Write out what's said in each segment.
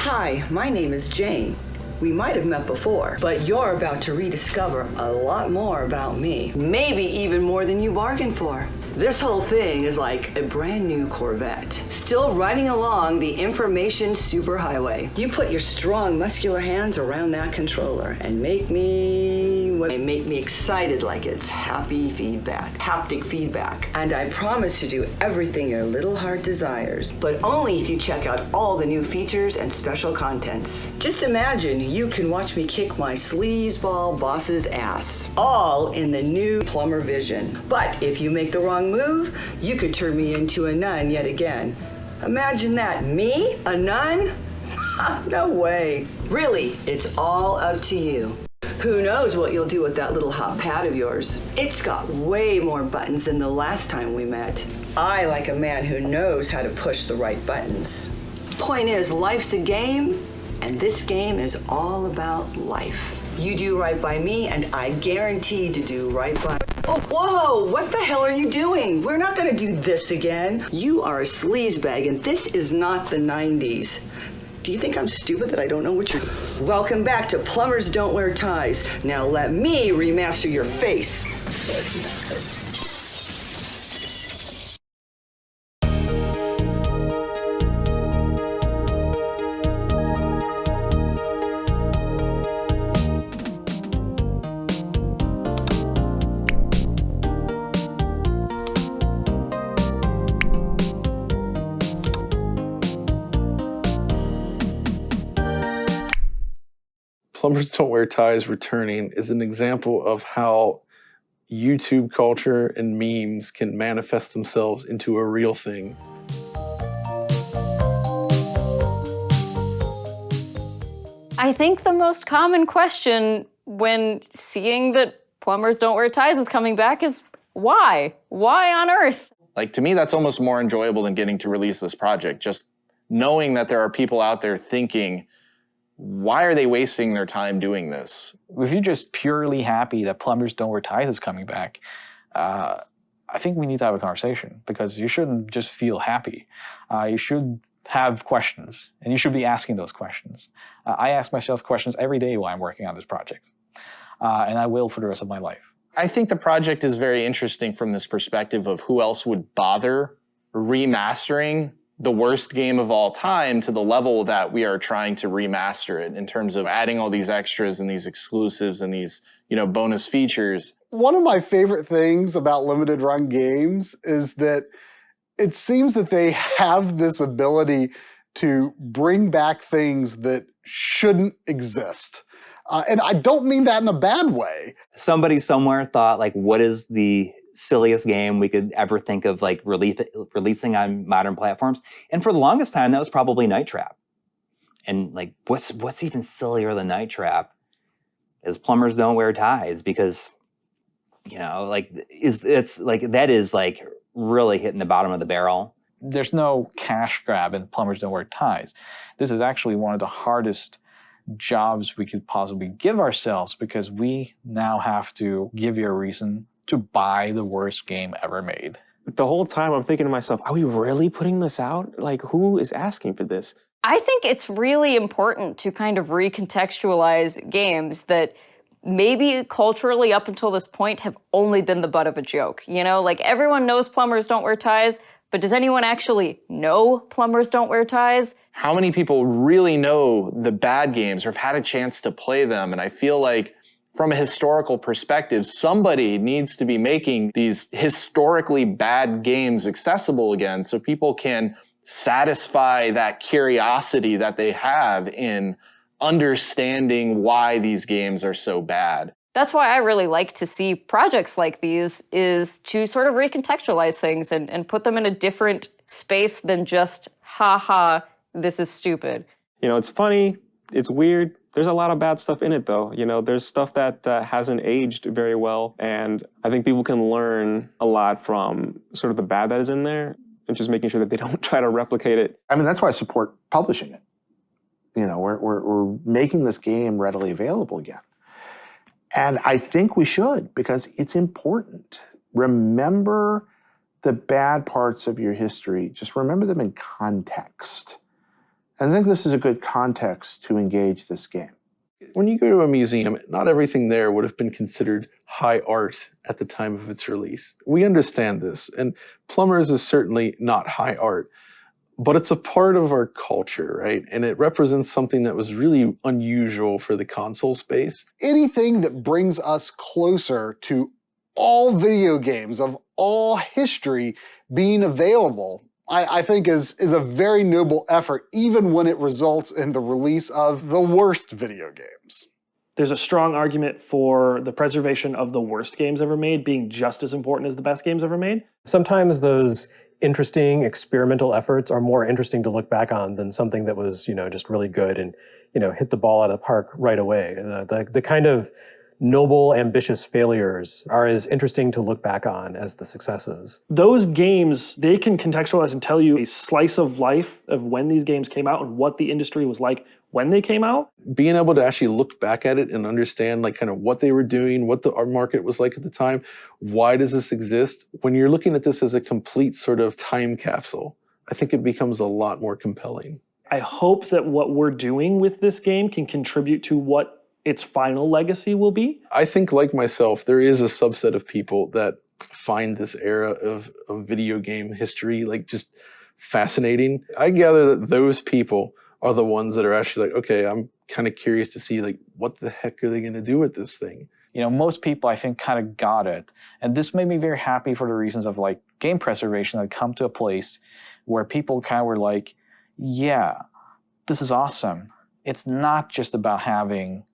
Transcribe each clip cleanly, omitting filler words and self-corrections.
Hi, my name is Jane. We might have met before, but you're about to rediscover a lot more about me. Maybe even more than you bargained for. This whole thing is like a brand new Corvette, still riding along the information superhighway. You put your strong, muscular hands around that controller and make me excited like it's haptic feedback. And I promise to do everything your little heart desires, but only if you check out all the new features and special contents. Just imagine you can watch me kick my sleazeball boss's ass, all in the new Plumber Vision. But if you make the wrong move, you could turn me into a nun yet again. Imagine that, me, a nun? No way. Really, it's all up to you. Who knows what you'll do with that little hot pad of yours? It's got way more buttons than the last time we met. I like a man who knows how to push the right buttons. Point is, life's a game, and this game is all about life. You do right by me, and I guarantee to do right by... Oh, whoa, what the hell are you doing? We're not gonna do this again. You are a sleazebag, and this is not the 90s. Do you think I'm stupid that I don't know what you're... Welcome back to Plumbers Don't Wear Ties. Now let me remaster your face. Plumbers Don't Wear Ties returning is an example of how YouTube culture and memes can manifest themselves into a real thing. I think the most common question when seeing that Plumbers Don't Wear Ties is coming back is why? Why on earth? Like, to me, that's almost more enjoyable than getting to release this project. Just knowing that there are people out there thinking, why are they wasting their time doing this? If you're just purely happy that Plumbers Don't Wear Ties is coming back, I think we need to have a conversation, because you shouldn't just feel happy. You should have questions, and you should be asking those questions. I ask myself questions every day while I'm working on this project, and I will for the rest of my life. I think the project is very interesting from this perspective of who else would bother remastering the worst game of all time to the level that we are trying to remaster it, in terms of adding all these extras and these exclusives and these, bonus features. One of my favorite things about limited run games is that it seems that they have this ability to bring back things that shouldn't exist. And I don't mean that in a bad way. Somebody somewhere thought, like, what is the silliest game we could ever think of, like, releasing on modern platforms? And for the longest time, that was probably Night Trap. And, like, what's even sillier than Night Trap is Plumbers Don't Wear Ties, because, that is really hitting the bottom of the barrel. There's no cash grab in Plumbers Don't Wear Ties. This is actually one of the hardest jobs we could possibly give ourselves, because we now have to give you a reason to buy the worst game ever made. The whole time I'm thinking to myself, are we really putting this out? Like, who is asking for this? I think it's really important to kind of recontextualize games that maybe culturally up until this point have only been the butt of a joke. Like, everyone knows Plumbers Don't Wear Ties, but does anyone actually know Plumbers Don't Wear Ties? How many people really know the bad games or have had a chance to play them? And I feel like, from a historical perspective, somebody needs to be making these historically bad games accessible again, so people can satisfy that curiosity that they have in understanding why these games are so bad. That's why I really like to see projects like these, is to sort of recontextualize things and put them in a different space than just, haha, this is stupid. It's funny, it's weird. There's a lot of bad stuff in it, though. There's stuff that hasn't aged very well, and I think people can learn a lot from sort of the bad that is in there, and just making sure that they don't try to replicate it. I mean, that's why I support publishing it. We're making this game readily available again. And I think we should, because it's important. Remember the bad parts of your history. Just remember them in context. And I think this is a good context to engage this game. When you go to a museum, not everything there would have been considered high art at the time of its release. We understand this, and Plumbers is certainly not high art, but it's a part of our culture, right? And it represents something that was really unusual for the console space. Anything that brings us closer to all video games of all history being available, I think is a very noble effort, even when it results in the release of the worst video games. There's a strong argument for the preservation of the worst games ever made being just as important as the best games ever made. Sometimes those interesting experimental efforts are more interesting to look back on than something that was, just really good and, hit the ball out of the park right away. The kind of noble, ambitious failures are as interesting to look back on as the successes. Those games, they can contextualize and tell you a slice of life of when these games came out and what the industry was like when they came out. Being able to actually look back at it and understand kind of what they were doing, what our market was like at the time, why does this exist? When you're looking at this as a complete sort of time capsule, I think it becomes a lot more compelling. I hope that what we're doing with this game can contribute to what its final legacy will be. I think, like myself, there is a subset of people that find this era of video game history just fascinating. I gather that those people are the ones that are actually okay, I'm kind of curious to see what the heck are they going to do with this thing? Most people I think kind of got it. And this made me very happy for the reasons of game preservation that come to a place where people kind of were like, yeah, this is awesome. It's not just about having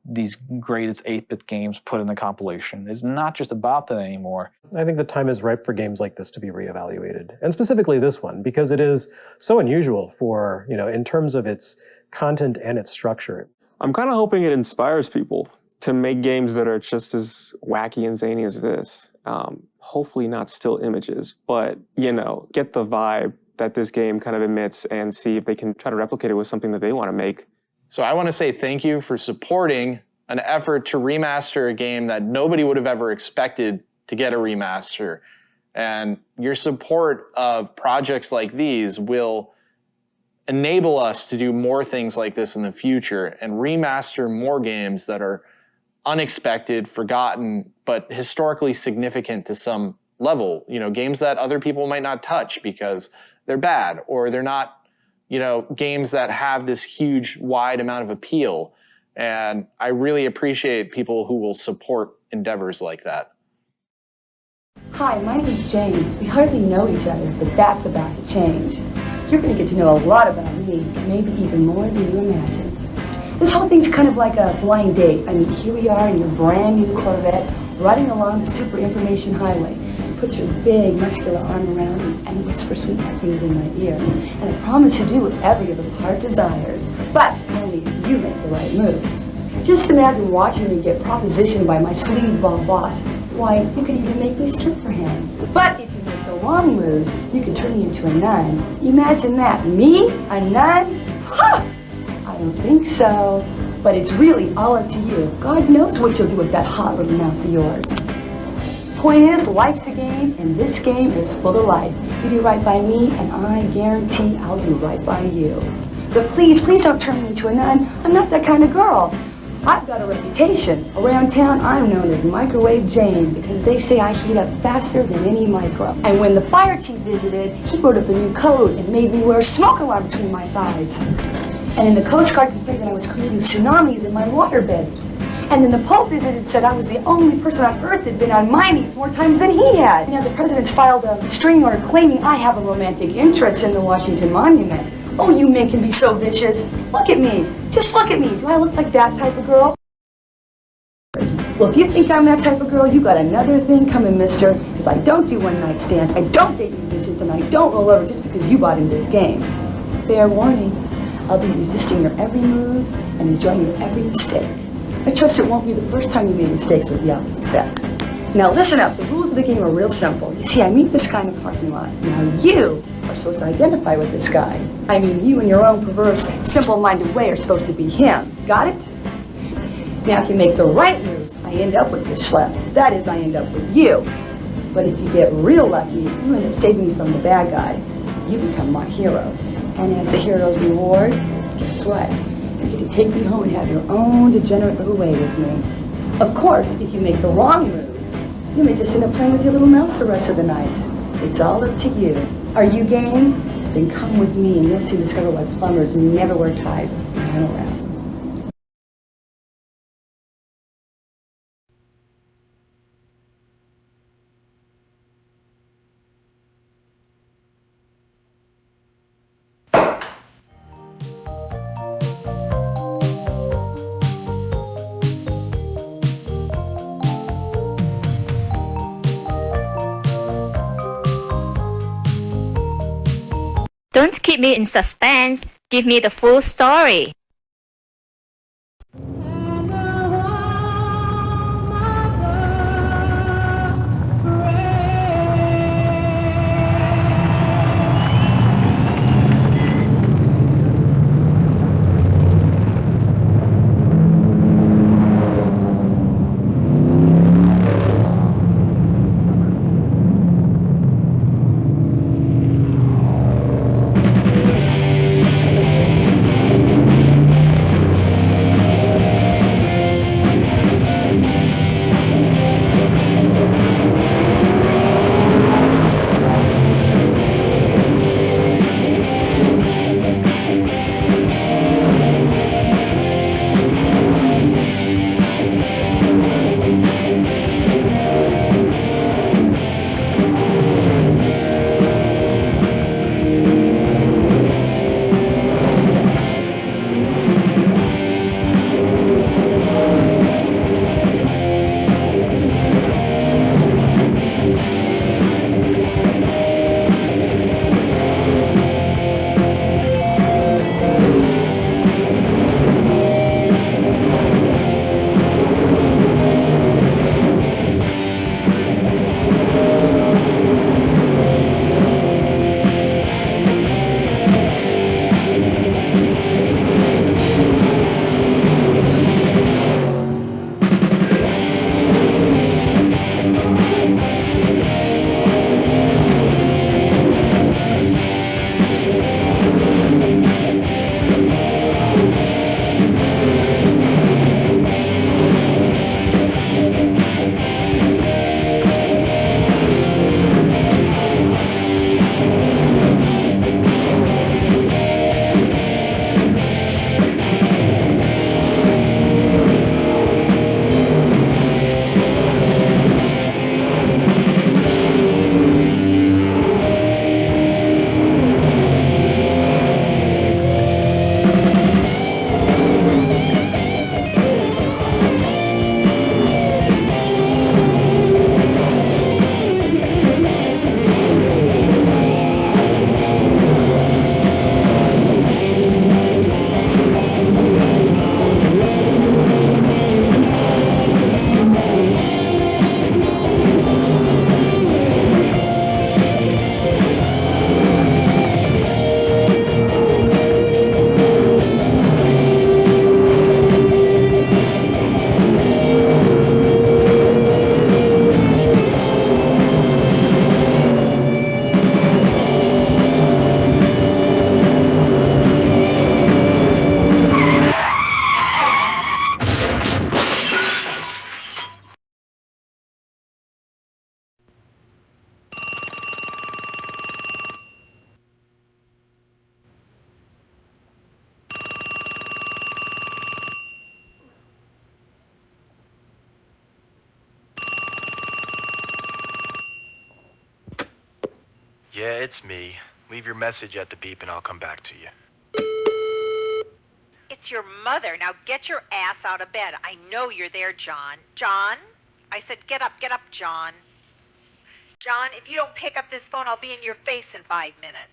these greatest 8-bit games put in a compilation. It's not just about that anymore. I think the time is ripe for games like this to be reevaluated, and specifically this one, because it is so unusual for, in terms of its content and its structure. I'm kind of hoping it inspires people to make games that are just as wacky and zany as this. Hopefully not still images, but, get the vibe that this game kind of emits and see if they can try to replicate it with something that they want to make. So I want to say thank you for supporting an effort to remaster a game that nobody would have ever expected to get a remaster. And your support of projects like these will enable us to do more things like this in the future and remaster more games that are unexpected, forgotten, but historically significant to some level. Games that other people might not touch because they're bad or they're not games that have this huge, wide amount of appeal. And I really appreciate people who will support endeavors like that. Hi, my name is Jane. We hardly know each other, but that's about to change. You're going to get to know a lot about me, maybe even more than you imagine. This whole thing's kind of like a blind date. I mean, here we are in your brand new Corvette, riding along the super information highway. Put your big muscular arm around me and whisper sweet things in my ear. And I promise to do whatever your little heart desires, but only if you make the right moves. Just imagine watching me get propositioned by my sleazeball boss. Why, you could even make me strip for him. But if you make the wrong moves, you could turn me into a nun. Imagine that. Me? A nun? Ha! I don't think so. But it's really all up to you. God knows what you'll do with that hot little mouse of yours. Point is, life's a game, and this game is full of life. You do right by me, and I guarantee I'll do right by you. But please don't turn me into a nun. I'm not that kind of girl. I've got a reputation. Around town, I'm known as Microwave Jane, because they say I heat up faster than any micro. And when the fire chief visited, he wrote up a new code and made me wear a smoke alarm between my thighs. And then the Coast Guard complained that I was creating tsunamis in my waterbed. And then the Pope visited and said I was the only person on Earth that had been on my knees more times than he had. Now the president's filed a restraining order claiming I have a romantic interest in the Washington Monument. Oh, you men can be so vicious. Look at me. Just look at me. Do I look like that type of girl? Well, if you think I'm that type of girl, you got another thing coming, mister. Because I don't do one-night stands, I don't date musicians, and I don't roll over just because you bought in this game. Fair warning. I'll be resisting your every move and enjoying your every mistake. I trust it won't be the first time you made mistakes with the opposite sex. Now listen up, the rules of the game are real simple. You see, I meet this guy in the parking lot. Now you are supposed to identify with this guy. I mean, you in your own perverse, simple-minded way are supposed to be him. Got it? Now if you make the right moves, I end up with this schlep. That is, I end up with you. But if you get real lucky, you end up saving me from the bad guy. You become my hero. And as the hero's reward, guess what? You get to take me home and have your own degenerate little way with me. Of course, if you make the wrong move, you may just end up playing with your little mouse the rest of the night. It's all up to you. Are you game? Then come with me and you'll soon discover why plumbers never wear ties when around. Don't keep me in suspense. Give me the full story. Yeah, it's me. Leave your message at the beep and I'll come back to you. It's your mother. Now get your ass out of bed. I know you're there, John. John? I said get up, John. John, if you don't pick up this phone, I'll be in your face in 5 minutes.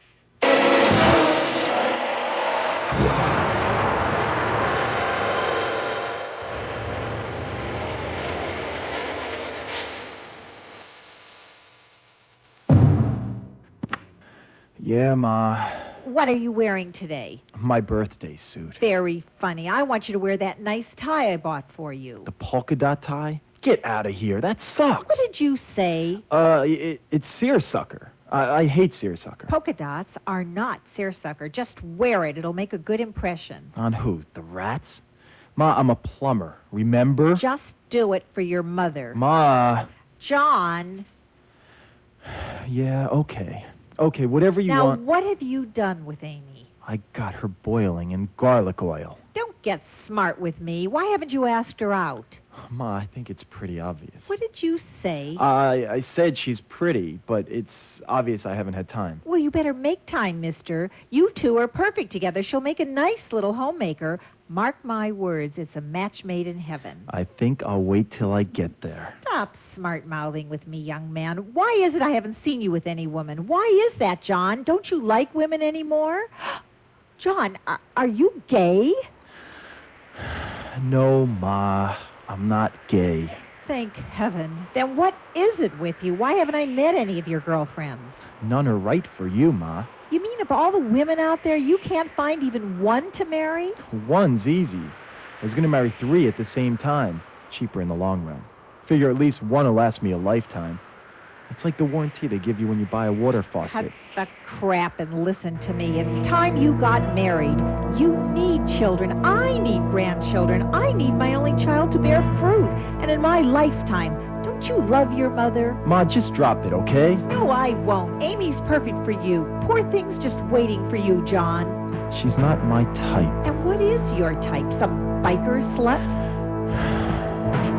Yeah, Ma. What are you wearing today? My birthday suit. Very funny. I want you to wear that nice tie I bought for you. The polka dot tie? Get out of here. That sucks. What did you say? It's seersucker. I hate seersucker. Polka dots are not seersucker. Just wear it. It'll make a good impression. On who? The rats? Ma, I'm a plumber. Remember? Just do it for your mother. Ma. John. Yeah, okay. Okay, whatever you now, want. Now, what have you done with Amy? I got her boiling in garlic oil. Don't get smart with me. Why haven't you asked her out? Ma, I think it's pretty obvious. What did you say? I said she's pretty, but it's obvious I haven't had time. Well, you better make time, mister. You two are perfect together. She'll make a nice little homemaker. Mark my words, it's a match made in heaven. I think I'll wait till I get there. Stop smart-mouthing with me, young man. Why is it I haven't seen you with any woman? Why is that, John? Don't you like women anymore? John, are you gay? No, Ma. I'm not gay. Thank heaven. Then what is it with you? Why haven't I met any of your girlfriends? None are right for you, Ma. You mean of all the women out there, you can't find even one to marry? One's easy. I was going to marry 3 at the same time. Cheaper in the long run. Figure at least one will last me a lifetime. It's like the warranty they give you when you buy a water faucet. Cut the crap and listen to me. It's time you got married. You need children. I need grandchildren. I need my only child to bear fruit. And in my lifetime, don't you love your mother? Ma, just drop it, okay? No, I won't. Amy's perfect for you. Poor thing's just waiting for you, John. She's not my type. And what is your type? Some biker slut?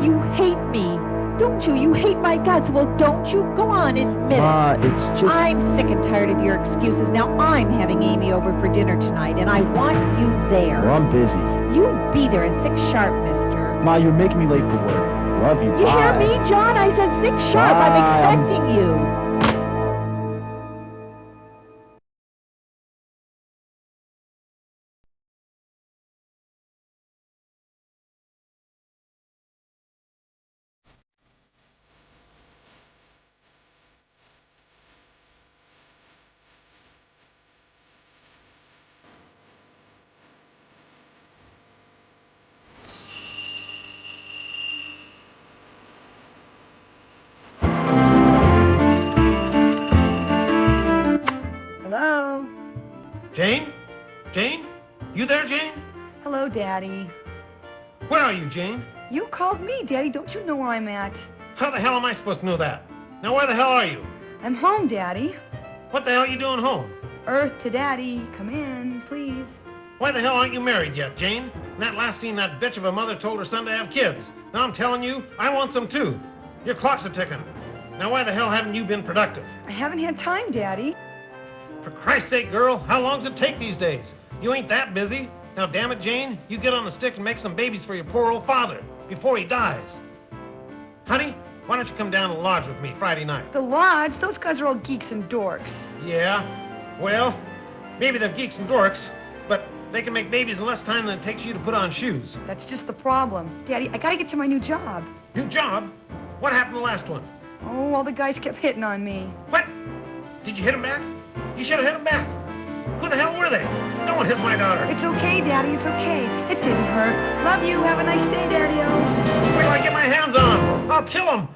You hate me. Don't you? You hate my guts. Well, don't you? Go on, admit it. It's just... I'm sick and tired of your excuses. Now I'm having Amy over for dinner tonight, and I want you there. Well, I'm busy. You be there at 6 sharp, mister. Ma, you're making me late for work. Love you. You Bye. hear me, John? I said 6 sharp. Bye. I'm expecting you. Hello? Jane? Jane? You there, Jane? Hello, Daddy. Where are you, Jane? You called me, Daddy. Don't you know where I'm at? How the hell am I supposed to know that? Now, where the hell are you? I'm home, Daddy. What the hell are you doing home? Earth to Daddy. Come in, please. Why the hell aren't you married yet, Jane? In that last scene, that bitch of a mother told her son to have kids. Now I'm telling you, I want some too. Your clock's a ticking. Now, why the hell haven't you been productive? I haven't had time, Daddy. For Christ's sake, girl, how long does it take these days? You ain't that busy. Now, damn it, Jane, you get on the stick and make some babies for your poor old father before he dies. Honey, why don't you come down to the lodge with me Friday night? The lodge? Those guys are all geeks and dorks. Yeah, well, maybe they're geeks and dorks, but they can make babies in less time than it takes you to put on shoes. That's just the problem. Daddy, I gotta get to my new job. New job? What happened to the last one? Oh, all the guys kept hitting on me. What? Did you hit him back? You should have hit him back. Who the hell were they? No one hit my daughter. It's okay, Daddy, it's okay. It didn't hurt. Love you. Have a nice day, Daddy-o. Wait till I get my hands on him. I'll kill him.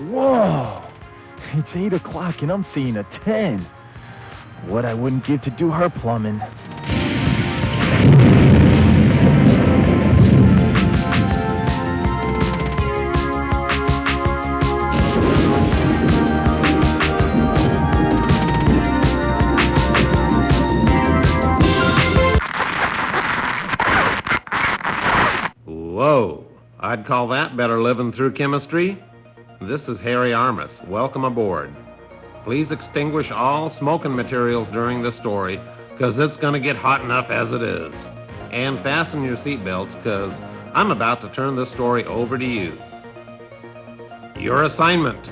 Whoa! It's 8 o'clock and I'm seeing a 10. What I wouldn't give to do her plumbing. Whoa, I'd call that better living through chemistry. This is Harry Armis. Welcome aboard. Please extinguish all smoking materials during this story, because it's going to get hot enough as it is. And fasten your seatbelts, because I'm about to turn this story over to you. Your assignment,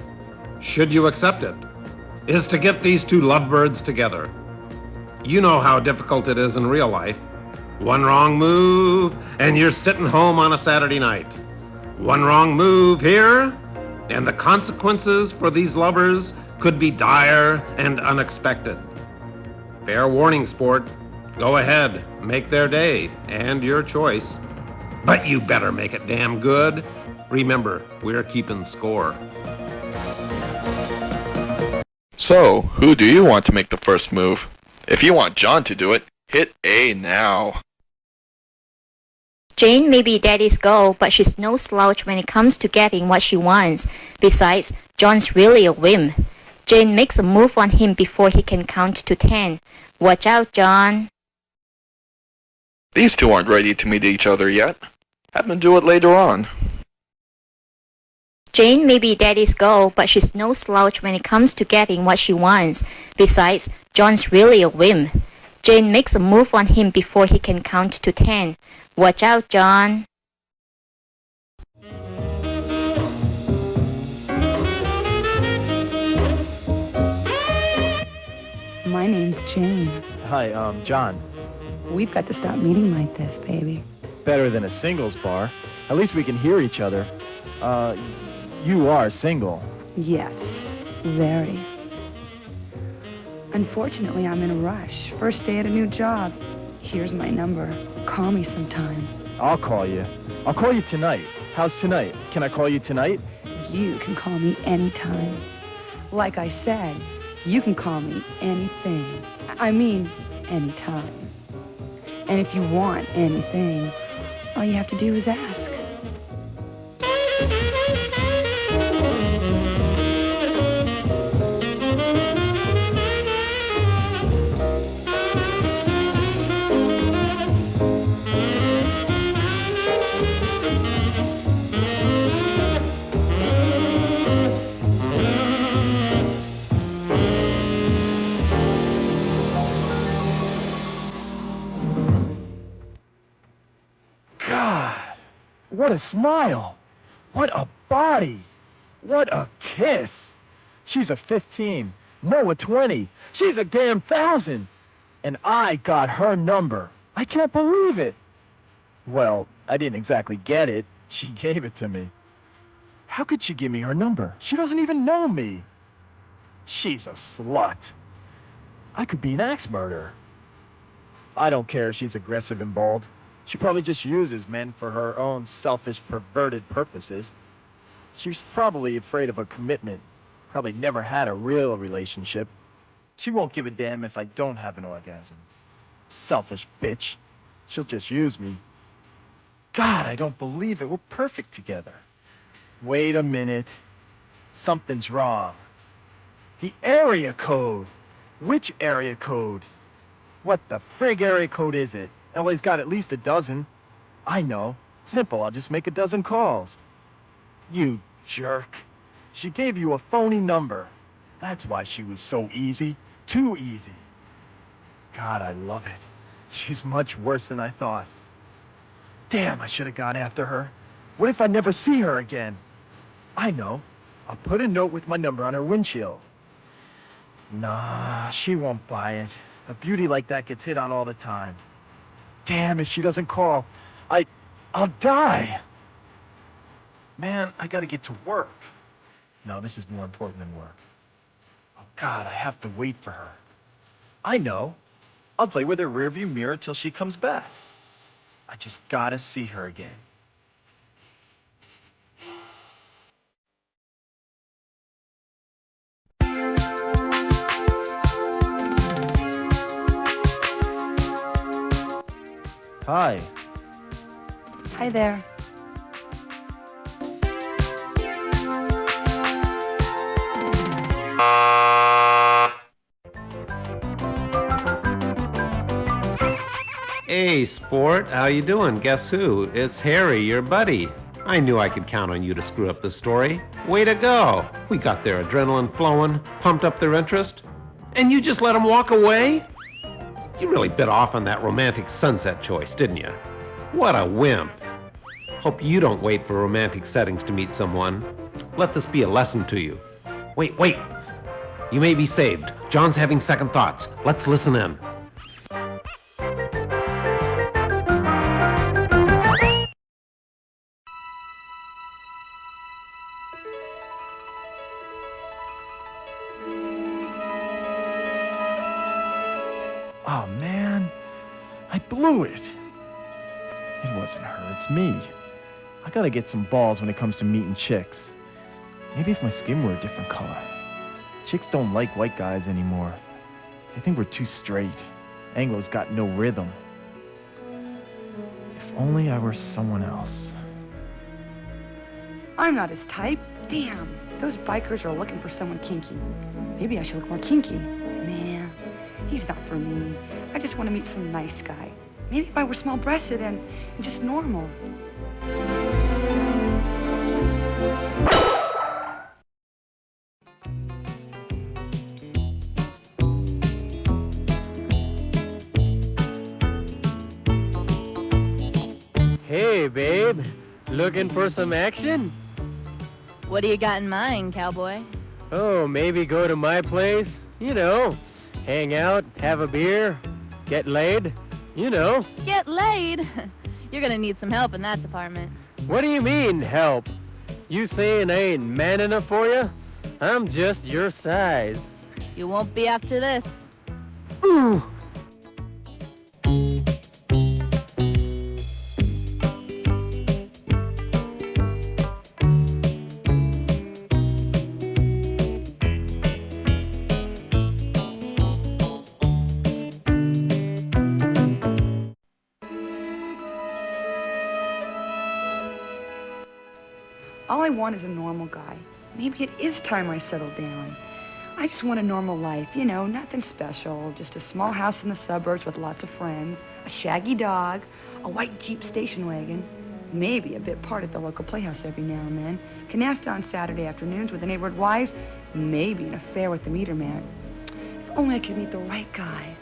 should you accept it, is to get these two lovebirds together. You know how difficult it is in real life. One wrong move, and you're sitting home on a Saturday night. One wrong move here, and the consequences for these lovers could be dire and unexpected. Fair warning, sport. Go ahead, make their day, and your choice. But you better make it damn good. Remember, we're keeping score. So, who do you want to make the first move? If you want John to do it, hit A now. Jane may be daddy's girl, but she's no slouch when it comes to getting what she wants. Besides, John's really a wimp. Jane makes a move on him before he can count to 10. Watch out, John. These two aren't ready to meet each other yet. Have them do it later on. Jane may be daddy's girl, but she's no slouch when it comes to getting what she wants. Besides, John's really a whim. Jane makes a move on him before he can count to 10. Watch out, John. My name's Jane. Hi, John. We've got to stop meeting like this, baby. Better than a singles bar. At least we can hear each other. You are single. Yes, very. Unfortunately, I'm in a rush. First day at a new job. Here's my number. Call me sometime. I'll call you. I'll call you tonight. How's tonight? Can I call you tonight? You can call me anytime. Like I said, you can call me anything. I mean, anytime. And if you want anything, all you have to do is ask. God, what a smile. What a body. What a kiss. She's a 15. No, a 20. She's a damn 1,000. And I got her number. I can't believe it. Well, I didn't exactly get it. She gave it to me. How could she give me her number? She doesn't even know me. She's a slut. I could be an axe murderer. I don't care if she's aggressive and bold. She probably just uses men for her own selfish, perverted purposes. She's probably afraid of a commitment. Probably never had a real relationship. She won't give a damn if I don't have an orgasm. Selfish bitch. She'll just use me. God, I don't believe it. We're perfect together. Wait a minute. Something's wrong. The area code. Which area code? What the frig area code is it? LA's got at least a dozen. I know. Simple, I'll just make a dozen calls. You jerk. She gave you a phony number. That's why she was so easy. Too easy. God, I love it. She's much worse than I thought. Damn, I should have gone after her. What if I never see her again? I know. I'll put a note with my number on her windshield. Nah, she won't buy it. A beauty like that gets hit on all the time. Damn, if she doesn't call, I'll die. Man, I gotta get to work. No, this is more important than work. Oh, God, I have to wait for her. I know. I'll play with her rearview mirror till she comes back. I just gotta see her again. Hi. Hi there. Hey, sport, how you doing? Guess who? It's Harry, your buddy. I knew I could count on you to screw up the story. Way to go. We got their adrenaline flowing, pumped up their interest, and you just let them walk away? You really bit off on that romantic sunset choice, didn't you? What a wimp. Hope you don't wait for romantic settings to meet someone. Let this be a lesson to you. Wait. You may be saved. John's having second thoughts. Let's listen in. Oh, man. I blew it. It wasn't her, it's me. I gotta get some balls when it comes to meeting chicks. Maybe if my skin were a different color. Chicks don't like white guys anymore. They think we're too straight. Anglo's got no rhythm. If only I were someone else. I'm not his type. Damn, those bikers are looking for someone kinky. Maybe I should look more kinky. Nah, he's not for me. I just want to meet some nice guy. Maybe if I were small-breasted and just normal. Hey, babe. Looking for some action? What do you got in mind, cowboy? Oh, maybe go to my place? You know, hang out, have a beer, get laid? You know. Get laid? You're gonna need some help in that department. What do you mean, help? You saying I ain't man enough for you? I'm just your size. You won't be after this. Ooh. All I want is a normal guy. Maybe it is time I settled down. I just want a normal life, you know, nothing special. Just a small house in the suburbs with lots of friends, a shaggy dog, a white Jeep station wagon, maybe a bit part at the local playhouse every now and then, canasta on Saturday afternoons with the neighborhood wives, maybe an affair with the meter man. If only I could meet the right guy.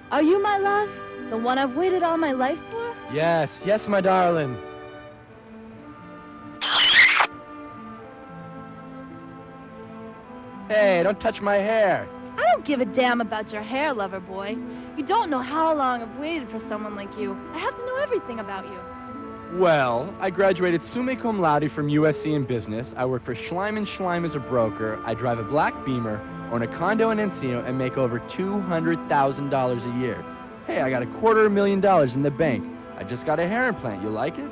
Are you my love? The one I've waited all my life for? Yes, yes, my darling. Hey, don't touch my hair. I don't give a damn about your hair, lover boy. You don't know how long I've waited for someone like you. I have to know everything about you. Well, I graduated summa cum laude from USC in business. I work for Schleim & Schleim as a broker. I drive a black Beamer, own a condo in Encino, and make over $200,000 a year. Hey, I got $250,000 in the bank. I just got a hair implant. You like it?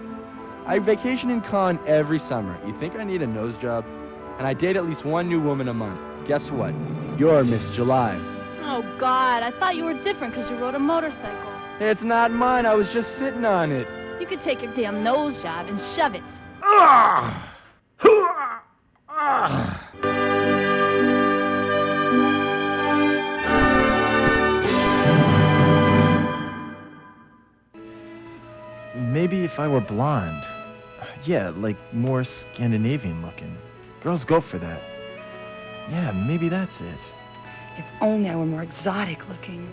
I vacation in Cannes every summer. You think I need a nose job? And I date at least one new woman a month. Guess what? You're Miss July. Oh, God, I thought you were different because you rode a motorcycle. It's not mine. I was just sitting on it. You could take your damn nose job and shove it. Maybe if I were blonde. Yeah, like more Scandinavian looking. Girls go for that. Yeah, maybe that's it. If only I were more exotic looking.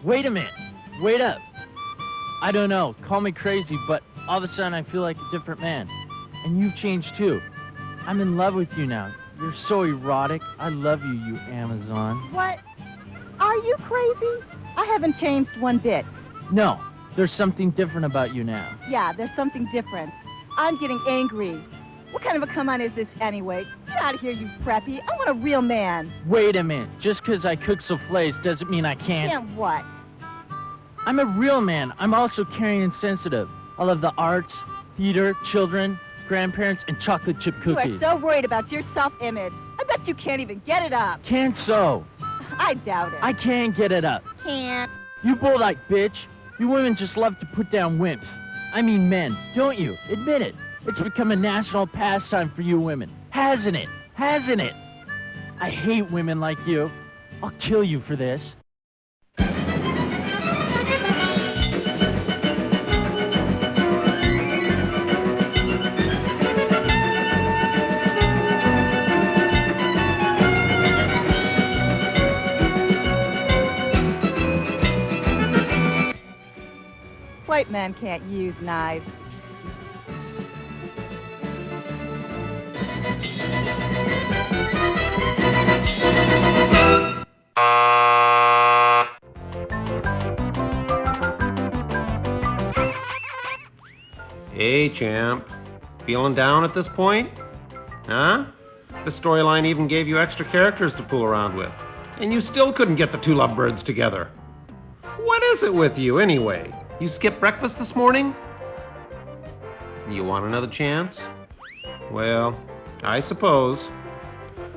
Wait a minute. Wait up. I don't know. Call me crazy, but all of a sudden I feel like a different man. And you've changed too. I'm in love with you now. You're so erotic. I love you, you Amazon. What? Are you crazy? I haven't changed one bit. No, there's something different about you now. Yeah, there's something different. I'm getting angry. What kind of a come-on is this anyway? Get out of here, you preppy. I want a real man. Wait a minute. Just because I cook souffles doesn't mean I can't. Can't what? I'm a real man. I'm also caring and sensitive. I love the arts, theater, children, grandparents, and chocolate chip cookies. You are so worried about your self-image. I bet you can't even get it up. Can't so. I doubt it. I can get it up. Can't. You bull-like bitch. You women just love to put down wimps. I mean men, don't you? Admit it. It's become a national pastime for you women. Hasn't it? Hasn't it? I hate women like you. I'll kill you for this. White men can't use knives. Hey, champ. Feeling down at this point? Huh? The storyline even gave you extra characters to fool around with, and you still couldn't get the two lovebirds together. What is it with you, anyway? You skipped breakfast this morning? You want another chance? Well, I suppose.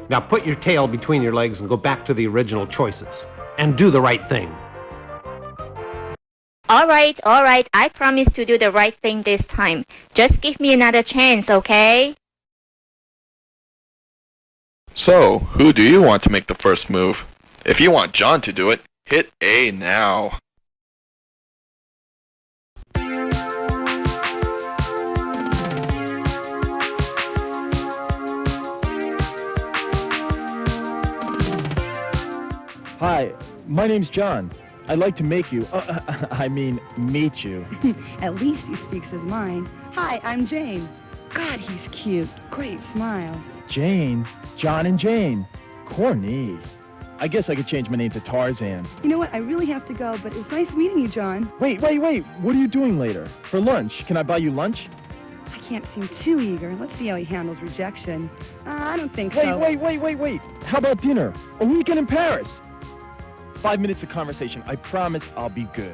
Now put your tail between your legs and go back to the original choices. And do the right thing. All right, I promise to do the right thing this time. Just give me another chance, okay? So, who do you want to make the first move? If you want John to do it, hit A now. Hi, my name's John. I'd like to make you, meet you. At least he speaks his mind. Hi, I'm Jane. God, he's cute. Great smile. Jane? John and Jane. Corny. I guess I could change my name to Tarzan. You know what? I really have to go, but it was nice meeting you, John. Wait. What are you doing later? For lunch? Can I buy you lunch? I can't seem too eager. Let's see how he handles rejection. I don't think so. Wait. How about dinner? A weekend in Paris? 5 minutes of conversation. I promise I'll be good.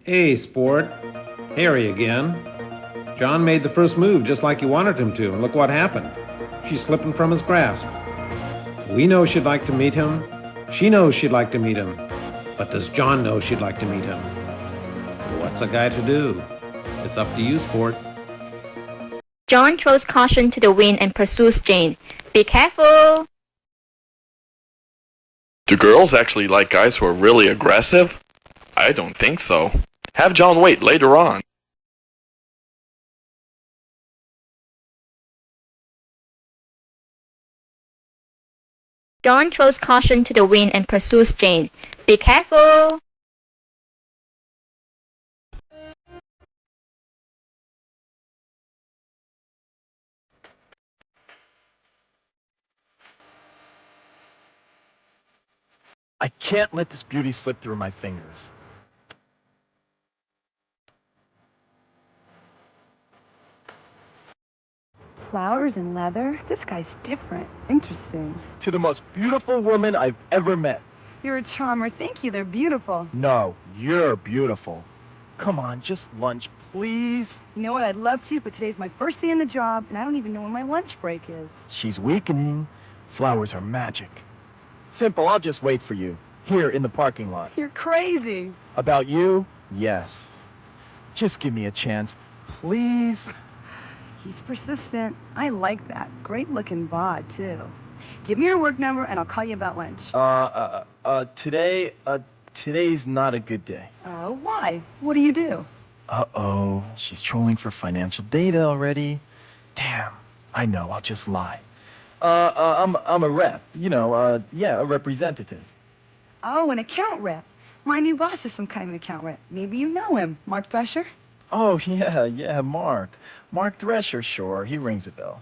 Hey, sport. Harry again. John made the first move just like you wanted him to, and look what happened. She's slipping from his grasp. We know she'd like to meet him. She knows she'd like to meet him. But does John know she'd like to meet him? What's a guy to do? It's up to you, sport. John throws caution to the wind and pursues Jane. Be careful! Do girls actually like guys who are really aggressive? I don't think so. Have John wait later on. John throws caution to the wind and pursues Jane. Be careful! I can't let this beauty slip through my fingers. Flowers and leather? This guy's different. Interesting. To the most beautiful woman I've ever met. You're a charmer. Thank you. They're beautiful. No, you're beautiful. Come on, just lunch, please. You know what? I'd love to, but today's my first day on the job, and I don't even know when my lunch break is. She's weakening. Flowers are magic. Simple, I'll just wait for you. Here in the parking lot. You're crazy. About you? Yes. Just give me a chance, please. He's persistent. I like that. Great looking bod, too. Give me your work number, and I'll call you about lunch. Today's not a good day. Why? What do you do? Uh-oh, she's trolling for financial data already. Damn, I know, I'll just lie. I'm a rep, a representative. Oh, an account rep. My new boss is some kind of account rep. Maybe you know him. Mark Thresher? Oh, yeah, Mark. Mark Thresher, sure, he rings a bell.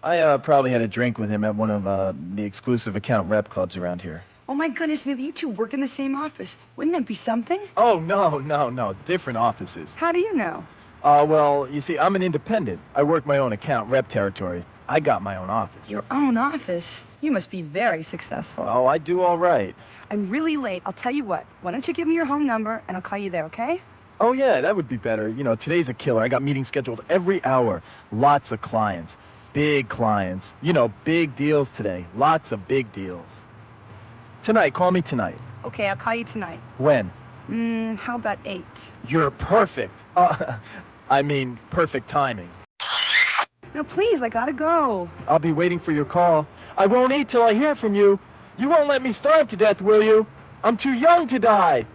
I probably had a drink with him at one of the exclusive account rep clubs around here. Oh my goodness, maybe you two work in the same office. Wouldn't that be something? Oh, no, different offices. How do you know? Well, you see, I'm an independent. I work my own account rep territory. I got my own office. Your own office? You must be very successful. Oh, I do all right. I'm really late. I'll tell you what. Why don't you give me your home number, and I'll call you there, okay? Oh, yeah, that would be better. Today's a killer. I got meetings scheduled every hour. Lots of clients. Big clients. Big deals today. Lots of big deals. Tonight, call me tonight. Okay, I'll call you tonight. When? How about 8? You're perfect. Perfect timing. No, please, I gotta go. I'll be waiting for your call. I won't eat till I hear from you. You won't let me starve to death, will you? I'm too young to die.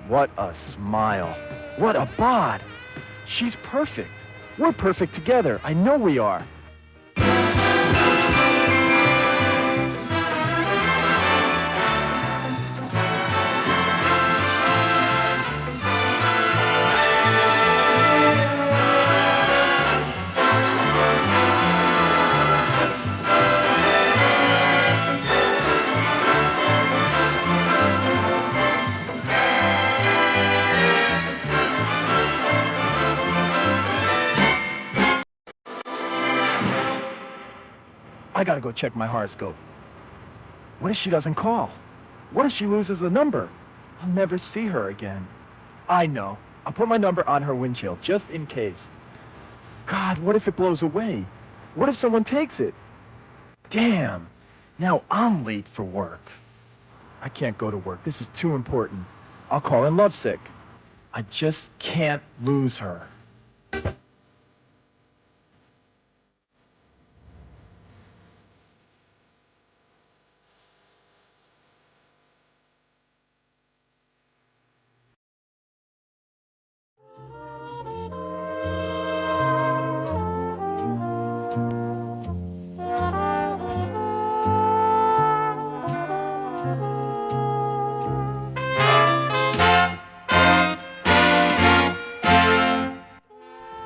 What a smile. What a bod. She's perfect. We're perfect together. I know we are. I gotta go check my horoscope. What if she doesn't call? What if she loses the number? I'll never see her again. I know. I'll put my number on her windshield, just in case. God, what if it blows away? What if someone takes it? Damn. Now I'm late for work. I can't go to work. This is too important. I'll call in lovesick. I just can't lose her.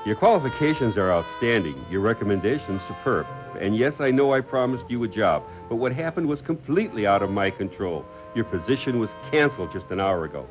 Your qualifications are outstanding. Your recommendations superb. And yes, I know I promised you a job, but what happened was completely out of my control. Your position was canceled just an hour ago.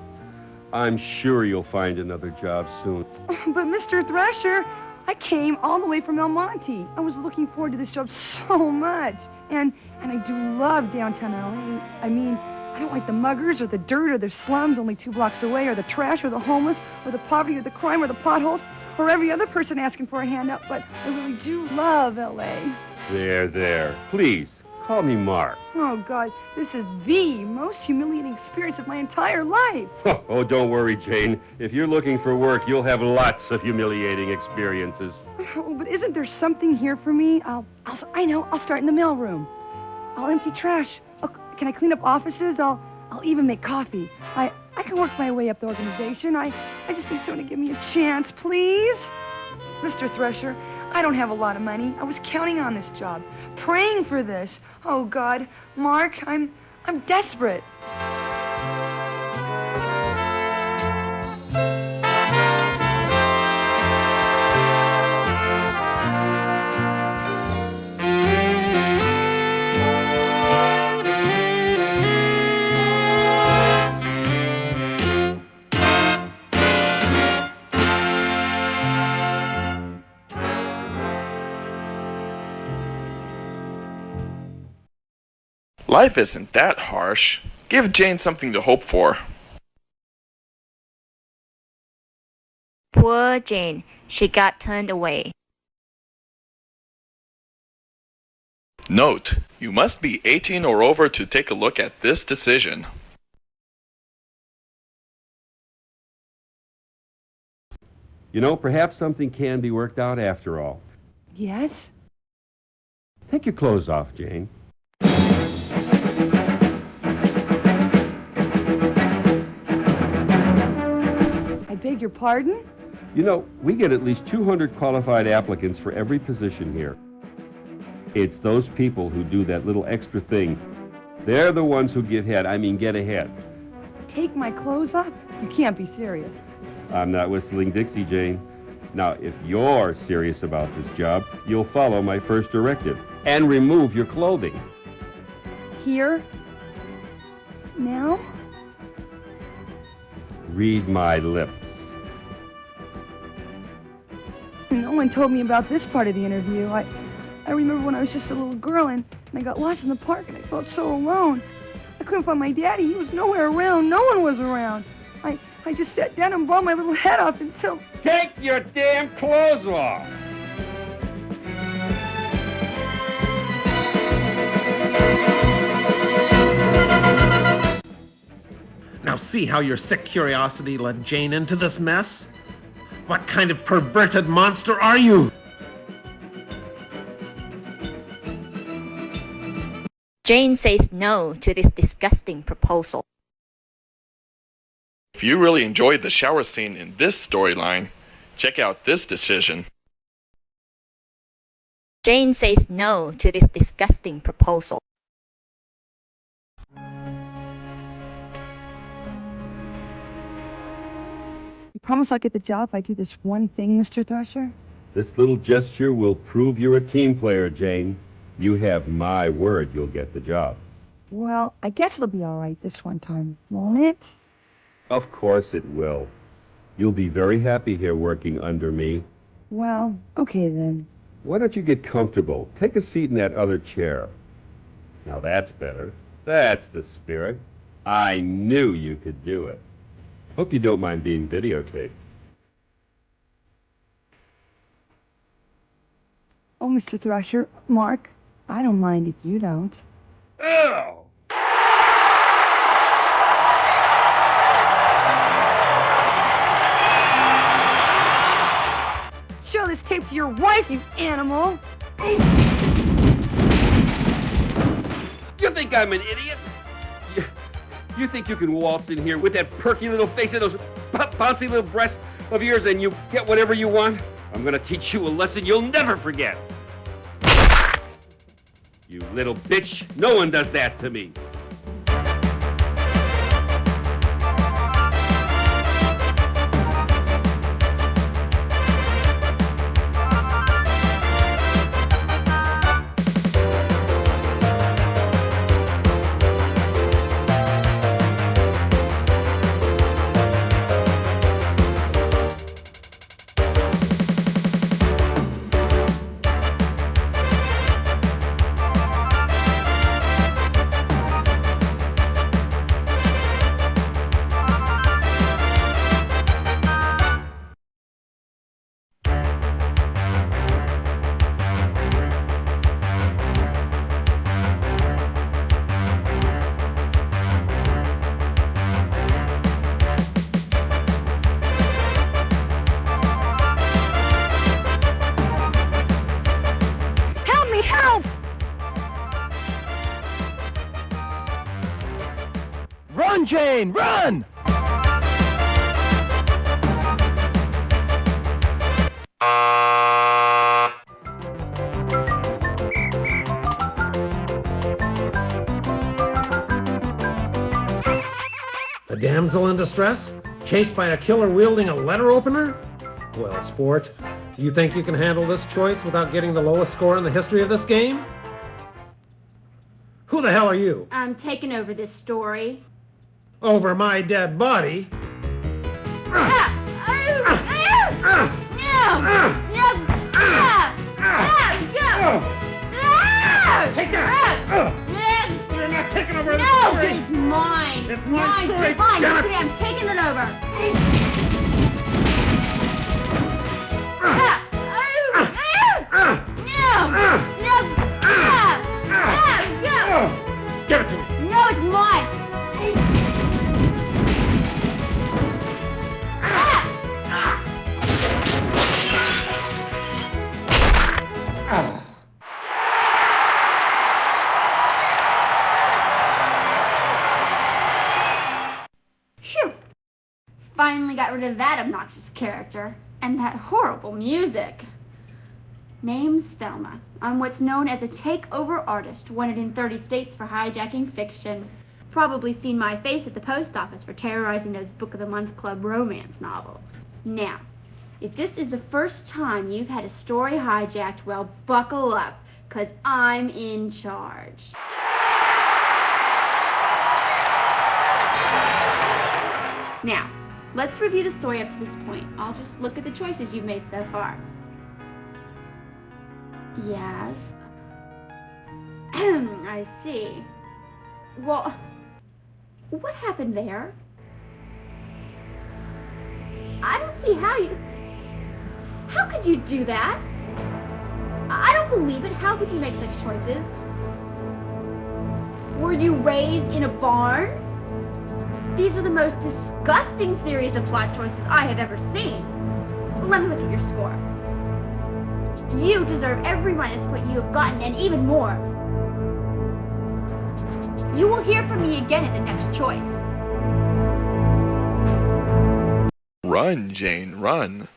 I'm sure you'll find another job soon. But Mr. Thrasher, I came all the way from El Monte. I was looking forward to this job so much. And I do love downtown LA. I mean, I don't like the muggers or the dirt or the slums only 2 blocks away, or the trash or the homeless or the poverty or the crime or the potholes or every other person asking for a handout, but I really do love LA. There. Please, call me Mark. Oh, God, this is the most humiliating experience of my entire life. Oh, don't worry, Jane. If you're looking for work, you'll have lots of humiliating experiences. Oh, but isn't there something here for me? I know, I'll start in the mailroom. I'll empty trash. Can I clean up offices? I'll even make coffee. I can work my way up the organization. I just need someone to give me a chance, please. Mr. Thresher, I don't have a lot of money. I was counting on this job, praying for this. Oh, God, Mark, I'm desperate. Life isn't that harsh. Give Jane something to hope for. Poor Jane. She got turned away. Note: you must be 18 or over to take a look at this decision. You know, perhaps something can be worked out after all. Yes? Take your clothes off, Jane. I beg your pardon? You know, we get at least 200 qualified applicants for every position here. It's those people who do that little extra thing. They're the ones who get ahead. Take my clothes off? You can't be serious. I'm not whistling Dixie, Jane. Now, if you're serious about this job, you'll follow my first directive and remove your clothing. Here? Now? Read my lips. No one told me about this part of the interview. I remember when I was just a little girl and I got lost in the park and I felt so alone. I couldn't find my daddy. He was nowhere around. No one was around. I just sat down and bawled my little head off until... Take your damn clothes off! Now see how your sick curiosity led Jane into this mess? What kind of perverted monster are you? Jane says no to this disgusting proposal. If you really enjoyed the shower scene in this storyline, check out this decision. Jane says no to this disgusting proposal. You promise I'll get the job if I do this one thing, Mr. Thrasher? This little gesture will prove you're a team player, Jane. You have my word you'll get the job. Well, I guess it'll be all right this one time, won't it? Of course it will. You'll be very happy here working under me. Well, okay then. Why don't you get comfortable? Take a seat in that other chair. Now that's better. That's the spirit. I knew you could do it. Hope you don't mind being videotaped. Oh, Mr. Thrasher, Mark, I don't mind if you don't. Oh! Show this tape to your wife, you animal! You think I'm an idiot? You think you can waltz in here with that perky little face and those bouncy little breasts of yours and you get whatever you want? I'm gonna teach you a lesson you'll never forget. You little bitch, no one does that to me. Run, Jane, run! A damsel in distress? Chased by a killer wielding a letter opener? Well, sport, do you think you can handle this choice without getting the lowest score in the history of this game? Who the hell are you? I'm taking over this story. Over my dead body? Take that! You're not taking over the No, story! it's mine! It's my story! Fine, Damn it. I'm taking it over! Give it to me! No, it's mine! Phew! Finally got rid of that obnoxious character. And that horrible music. Name's Thelma. I'm what's known as a takeover artist, wanted in 30 states for hijacking fiction. Probably seen my face at the post office for terrorizing those Book of the Month Club romance novels. Now, if this is the first time you've had a story hijacked, well, buckle up, 'cause I'm in charge. Now, let's review the story up to this point. I'll just look at the choices you've made so far. Yes. I see. Well, what happened there? I don't see how you... How could you do that? I don't believe it. How could you make such choices? Were you raised in a barn? These are the most disgusting series of plot choices I have ever seen. But let me look at your score. You deserve every minus what you have gotten, and even more. You will hear from me again at the next choice. Run, Jane, run.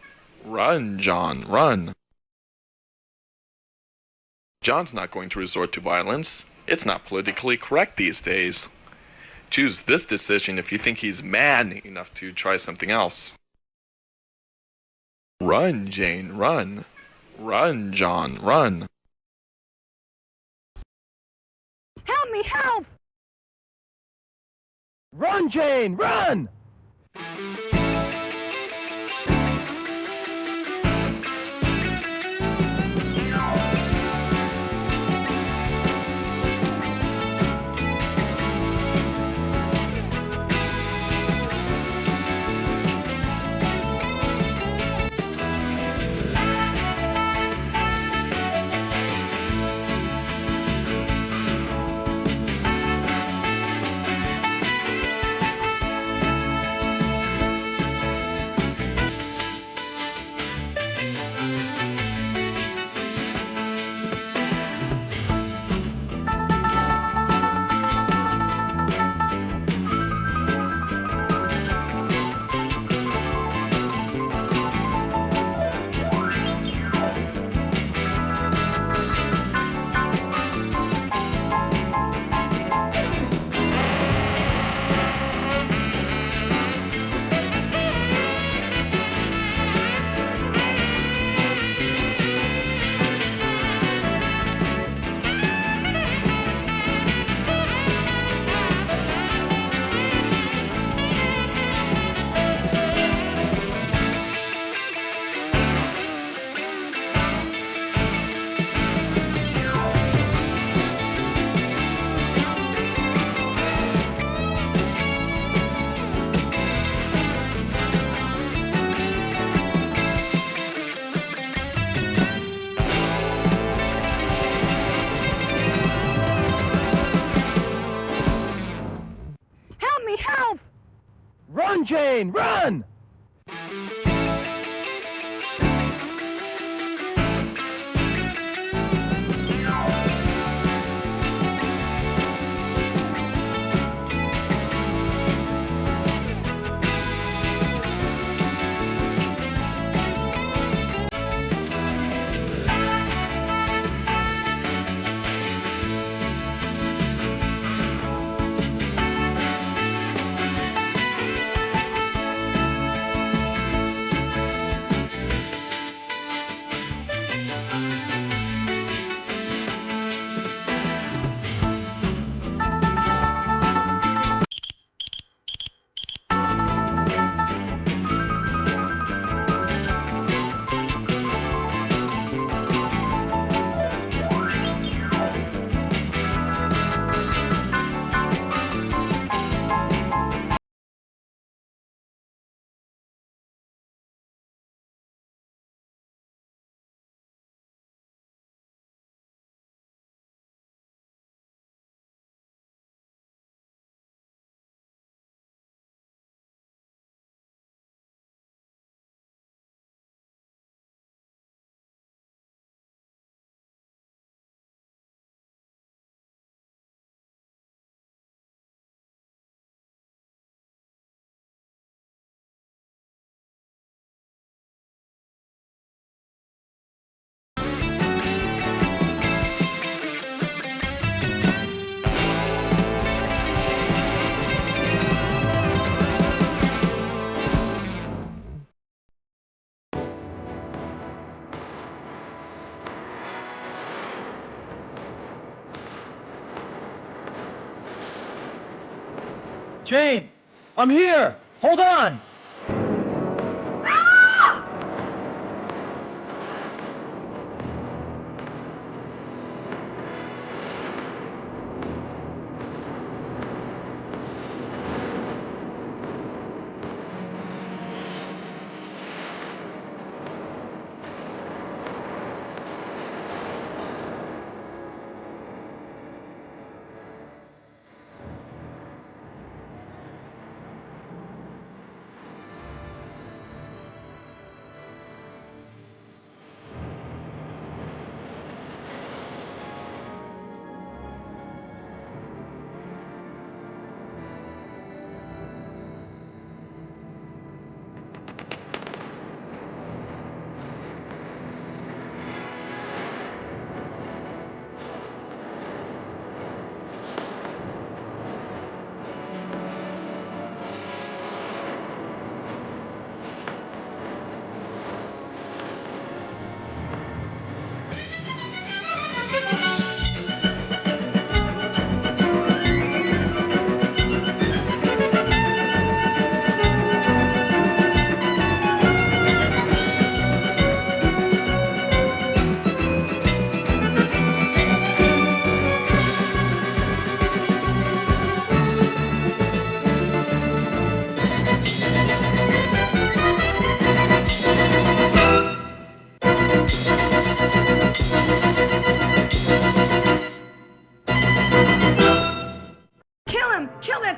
Run, John, run. John's not going to resort to violence. It's not politically correct these days. Choose this decision if you think he's mad enough to try something else. Run, Jane, run. Run, John, run. Help me, help! Run, Jane, run! Jane, run! Jane, I'm here. Hold on.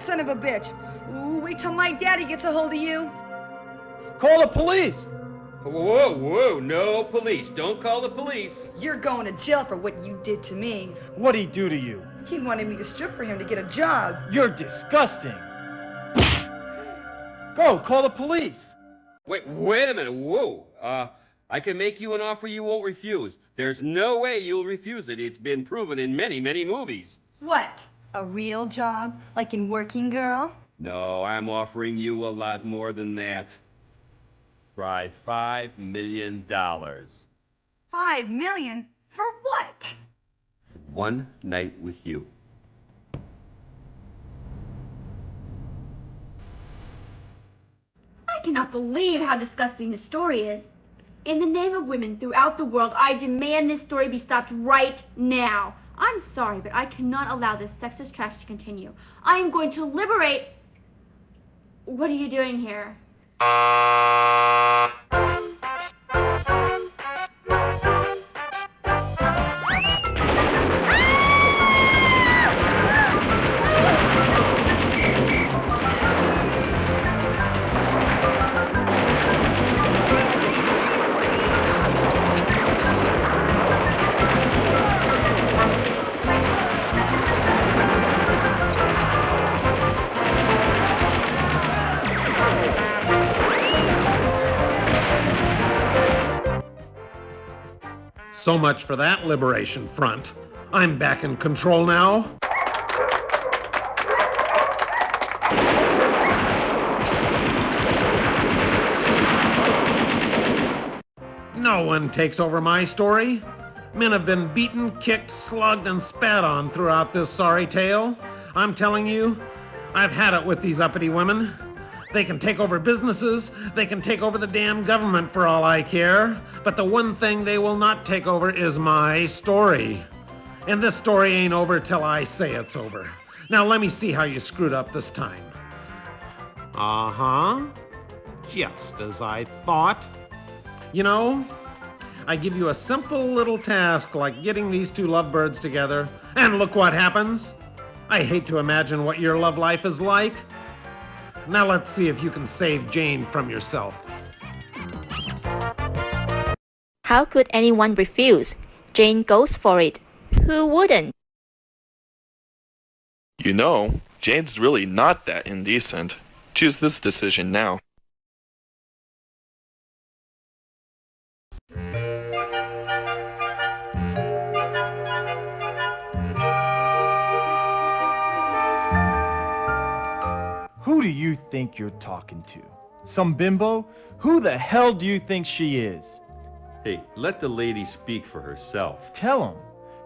Son of a bitch. Ooh, wait till my daddy gets a hold of you. Call the police. Whoa, whoa, no police. Don't call the police. You're going to jail for what you did to me. What'd he do to you? He wanted me to strip for him to get a job. You're disgusting. Go, call the police. Wait a minute. Whoa. I can make you an offer you won't refuse. There's no way you'll refuse it. It's been proven in many, many movies. What? A real job? Like in Working Girl? No, I'm offering you a lot more than that. Try $5 million. $5 million? For what? One night with you. I cannot believe how disgusting this story is. In the name of women throughout the world, I demand this story be stopped right now. I'm sorry, but I cannot allow this sexist trash to continue. I am going to liberate... What are you doing here? So much for that liberation front. I'm back in control now. No one takes over my story. Men have been beaten, kicked, slugged, and spat on throughout this sorry tale. I'm telling you, I've had it with these uppity women. They can take over businesses, they can take over the damn government for all I care, but the one thing they will not take over is my story. And this story ain't over till I say it's over. Now let me see how you screwed up this time. Uh-huh. Just as I thought. You know, I give you a simple little task like getting these two lovebirds together, and look what happens. I hate to imagine what your love life is like. Now let's see if you can save Jane from yourself. How could anyone refuse? Jane goes for it. Who wouldn't? You know, Jane's really not that indecent. Choose this decision now. Who do you think you're talking to? Some bimbo? Who the hell do you think she is? Hey, let the lady speak for herself. Tell him.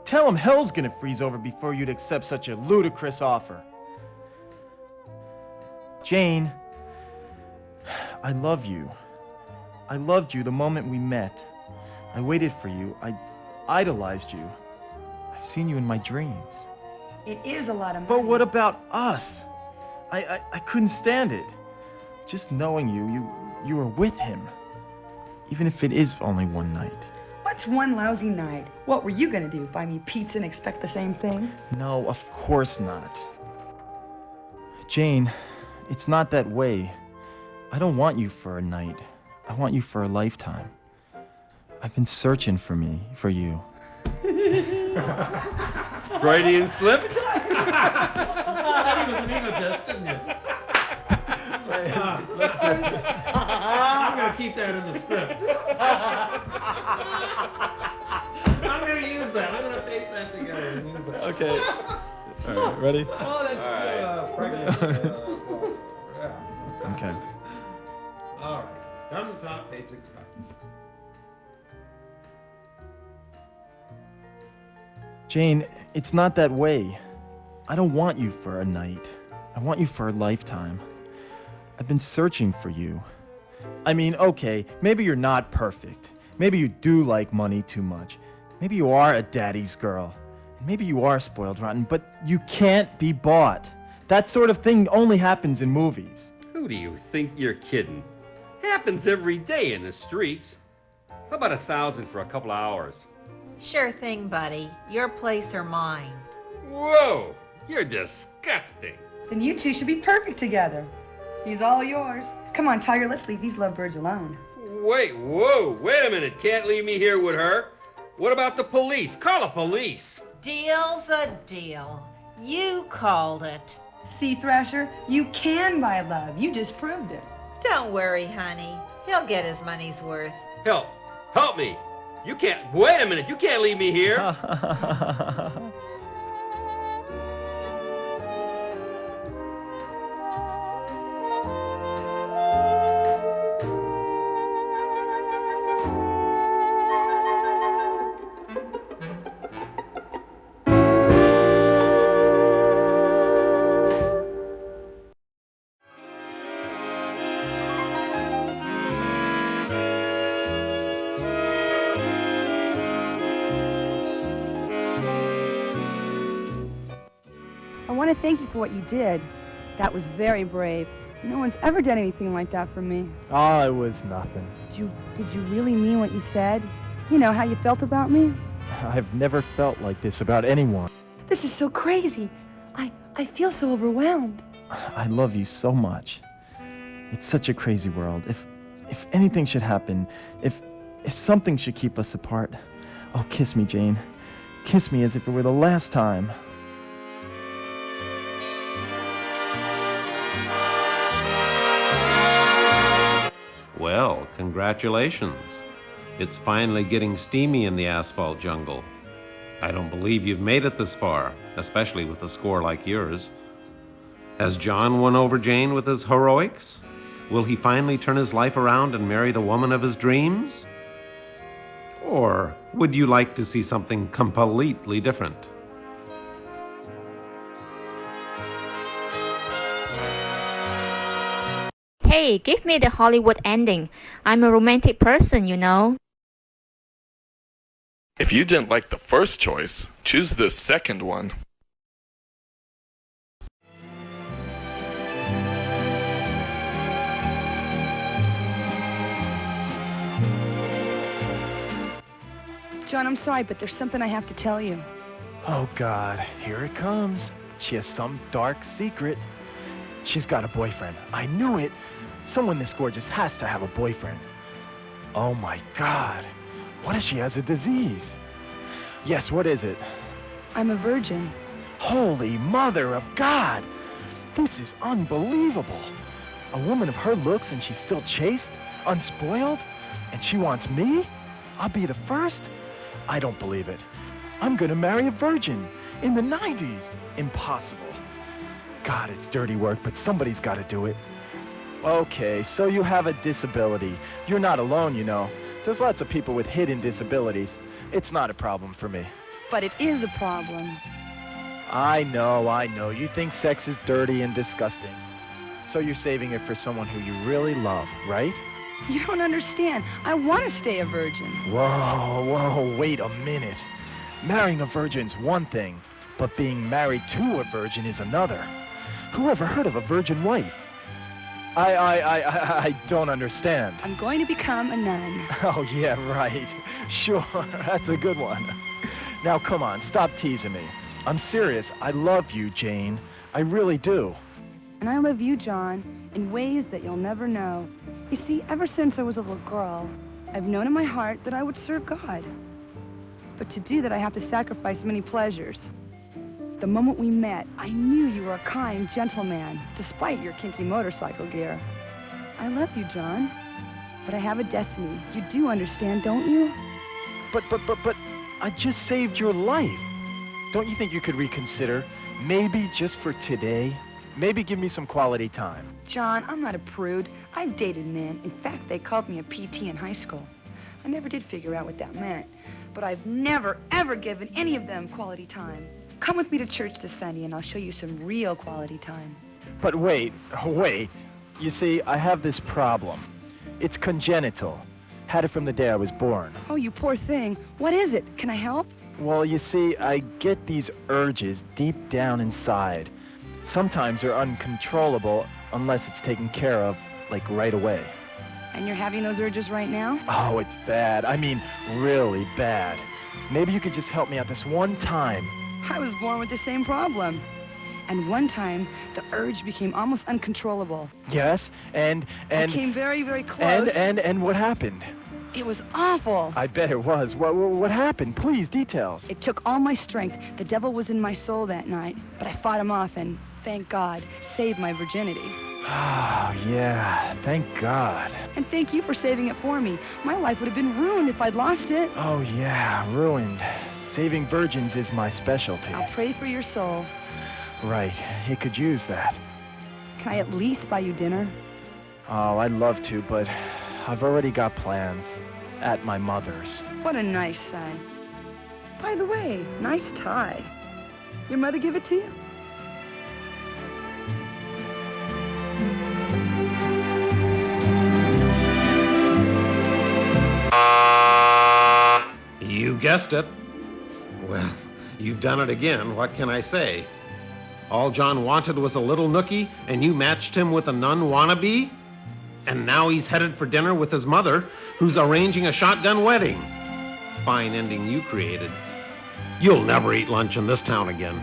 Tell him hell's gonna freeze over before you'd accept such a ludicrous offer. Jane, I love you. I loved you the moment we met. I waited for you. I idolized you. I've seen you in my dreams. It is a lot of money. But what about us? I couldn't stand it. Just knowing you were with him. Even if it is only one night. What's one lousy night? What were you gonna do? Buy me pizza and expect the same thing? No, of course not. Jane, it's not that way. I don't want you for a night. I want you for a lifetime. I've been searching for you. Freudian slip? He was an egotist, didn't you? I'm going to keep that in the script. I'm going to use that. I'm going to paste that together and use that. Okay. All right, ready? Oh, that's pregnant. Okay. All right. Down the top, page 65. Jane, it's not that way. I don't want you for a night. I want you for a lifetime. I've been searching for you. I mean, okay, maybe you're not perfect. Maybe you do like money too much. Maybe you are a daddy's girl. And maybe you are spoiled rotten, but you can't be bought. That sort of thing only happens in movies. Who do you think you're kidding? Happens every day in the streets. How about 1,000 for a couple of hours? Sure thing, buddy. Your place or mine. Whoa! You're disgusting. Then you two should be perfect together. He's all yours. Come on, Tiger, let's leave these lovebirds alone. Wait a minute. Can't leave me here with her. What about the police? Call the police. Deal's a deal. You called it. See, Thrasher, you can buy love. You just proved it. Don't worry, honey. He'll get his money's worth. Help me. You can't, wait a minute. You can't leave me here. I want to thank you for what you did. That was very brave. No one's ever done anything like that for me. Oh, it was nothing. Did you really mean what you said? You know, how you felt about me? I've never felt like this about anyone. This is so crazy. I feel so overwhelmed. I love you so much. It's such a crazy world. If anything should happen, if something should keep us apart, oh, kiss me, Jane. Kiss me as if it were the last time. Well, congratulations. It's finally getting steamy in the asphalt jungle. I don't believe you've made it this far, especially with a score like yours. Has John won over Jane with his heroics? Will he finally turn his life around and marry the woman of his dreams? Or would you like to see something completely different? Hey, give me the Hollywood ending. I'm a romantic person, you know. If you didn't like the first choice, choose the second one. John, I'm sorry, but there's something I have to tell you. Oh, God, here it comes. She has some dark secret. She's got a boyfriend. I knew it. Someone this gorgeous has to have a boyfriend. Oh, my God. What if she has a disease? Yes, what is it? I'm a virgin. Holy Mother of God! This is unbelievable. A woman of her looks and she's still chaste, unspoiled, and she wants me? I'll be the first? I don't believe it. I'm gonna marry a virgin in the 90s. Impossible. God, it's dirty work, but somebody's gotta do it. Okay, so you have a disability. You're not alone, you know. There's lots of people with hidden disabilities. It's not a problem for me. But it is a problem. I know. You think sex is dirty and disgusting. So you're saving it for someone who you really love, right? You don't understand. I want to stay a virgin. Whoa, wait a minute. Marrying a virgin's one thing, but being married to a virgin is another. Who ever heard of a virgin wife? I don't understand. I'm going to become a nun. Oh, yeah, right. Sure, that's a good one. Now, come on, stop teasing me. I'm serious. I love you, Jane. I really do. And I love you, John, in ways that you'll never know. You see, ever since I was a little girl, I've known in my heart that I would serve God. But to do that, I have to sacrifice many pleasures. The moment we met, I knew you were a kind, gentle man, despite your kinky motorcycle gear. I love you, John, but I have a destiny. You do understand, don't you? But, I just saved your life. Don't you think you could reconsider? Maybe just for today? Maybe give me some quality time. John, I'm not a prude. I've dated men. In fact, they called me a PT in high school. I never did figure out what that meant, but I've never, ever given any of them quality time. Come with me to church this Sunday and I'll show you some real quality time. But wait. You see, I have this problem. It's congenital. Had it from the day I was born. Oh, you poor thing. What is it? Can I help? Well, you see, I get these urges deep down inside. Sometimes they're uncontrollable unless it's taken care of, like right away. And you're having those urges right now? Oh, it's bad. I mean, really bad. Maybe you could just help me out this one time. I was born with the same problem. And one time, the urge became almost uncontrollable. Yes, and... I came very, very close. And what happened? It was awful. I bet it was. What happened? Please, details. It took all my strength. The devil was in my soul that night, but I fought him off and, thank God, saved my virginity. Oh, yeah, thank God. And thank you for saving it for me. My life would have been ruined if I'd lost it. Oh, yeah, ruined. Saving virgins is my specialty. I'll pray for your soul. Right, he could use that. Can I at least buy you dinner? Oh, I'd love to, but I've already got plans. At my mother's. What a nice son. By the way, nice tie. Your mother give it to you? You guessed it. Well, you've done it again. What can I say? All John wanted was a little nookie, and you matched him with a nun wannabe? And now he's headed for dinner with his mother, who's arranging a shotgun wedding. Fine ending you created. You'll never eat lunch in this town again.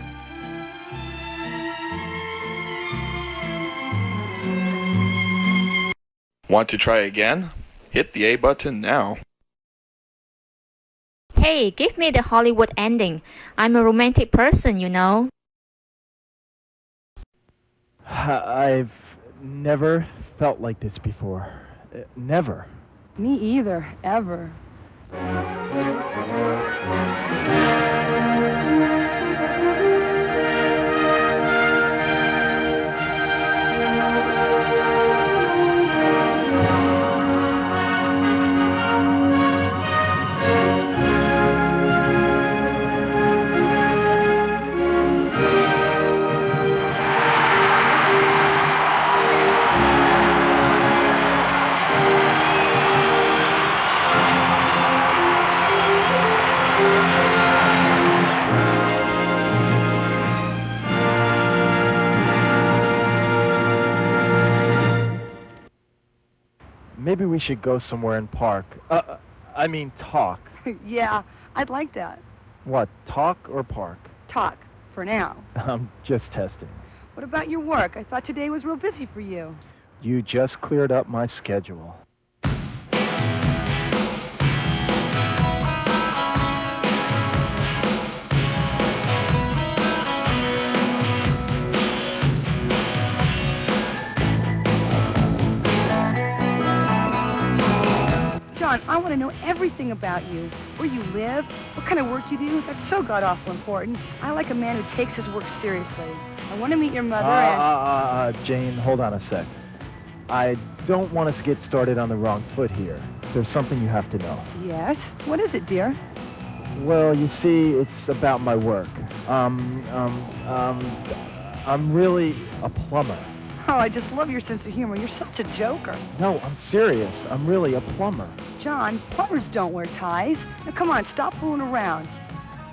Want to try again? Hit the A button now. Hey, give me the Hollywood ending. I'm a romantic person, you know. I've never felt like this before. Never. Me either, ever. Maybe we should go somewhere and park. I mean talk. Yeah, I'd like that. What, talk or park? Talk, for now. I'm just testing. What about your work? I thought today was real busy for you. You just cleared up my schedule. John, I want to know everything about you. Where you live, what kind of work you do. That's so god-awful important. I like a man who takes his work seriously. I want to meet your mother and... Jane, hold on a sec. I don't want us to get started on the wrong foot here. There's something you have to know. Yes? What is it, dear? Well, you see, it's about my work. I'm really a plumber. Oh, I just love your sense of humor. You're such a joker. No, I'm serious. I'm really a plumber. John, plumbers don't wear ties. Now, come on, stop fooling around.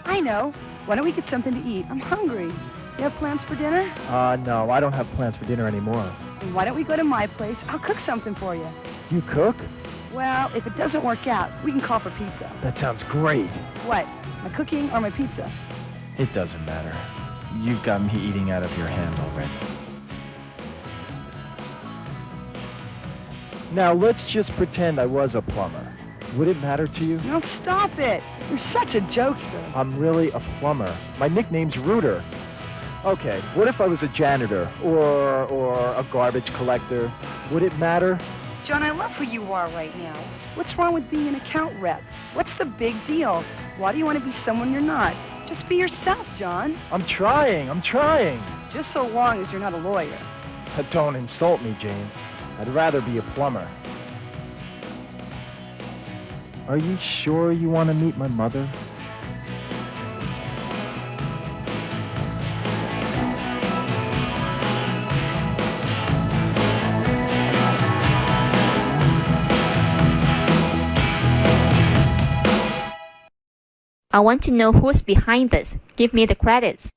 I know. Why don't we get something to eat? I'm hungry. You have plans for dinner? No, I don't have plans for dinner anymore. Then why don't we go to my place? I'll cook something for you. You cook? Well, if it doesn't work out, we can call for pizza. That sounds great. What? My cooking or my pizza? It doesn't matter. You've got me eating out of your hand already. Now, let's just pretend I was a plumber. Would it matter to you? No, stop it. You're such a jokester. I'm really a plumber. My nickname's Rooter. Okay, what if I was a janitor or a garbage collector? Would it matter? John, I love who you are right now. What's wrong with being an account rep? What's the big deal? Why do you want to be someone you're not? Just be yourself, John. I'm trying. Just so long as you're not a lawyer. Don't insult me, Jane. I'd rather be a plumber. Are you sure you want to meet my mother? I want to know who's behind this. Give me the credits.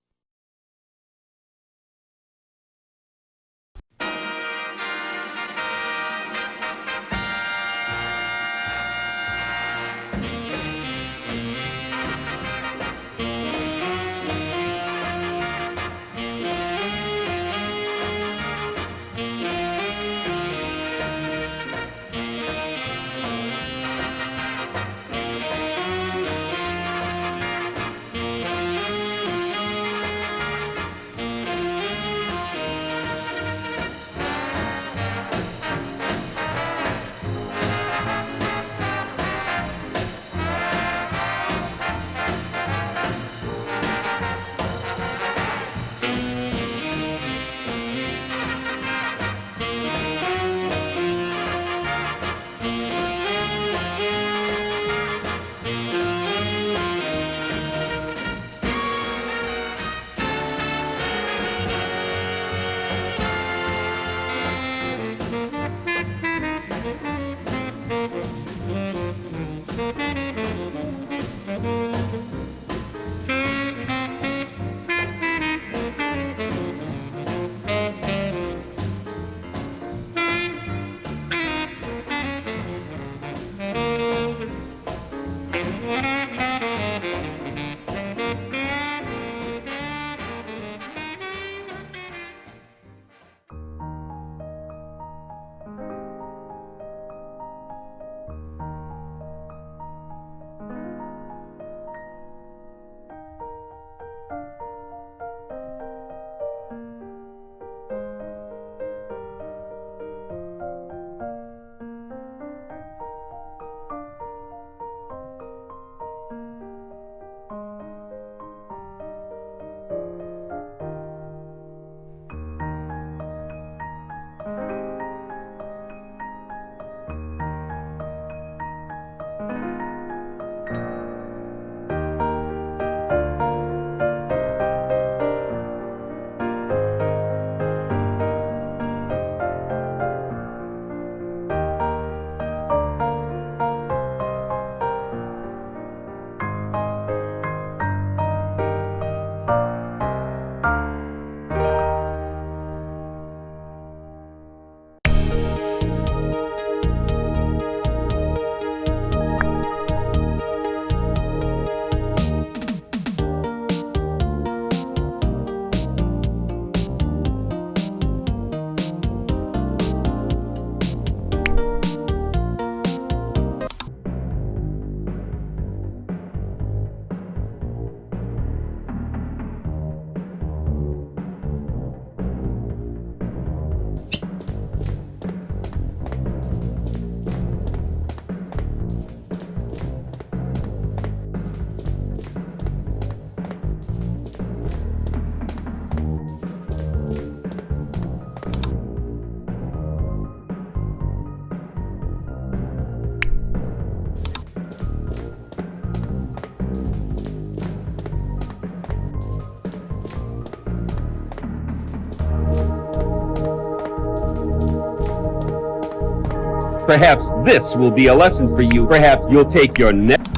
Perhaps this will be a lesson for you. Perhaps you'll take your next...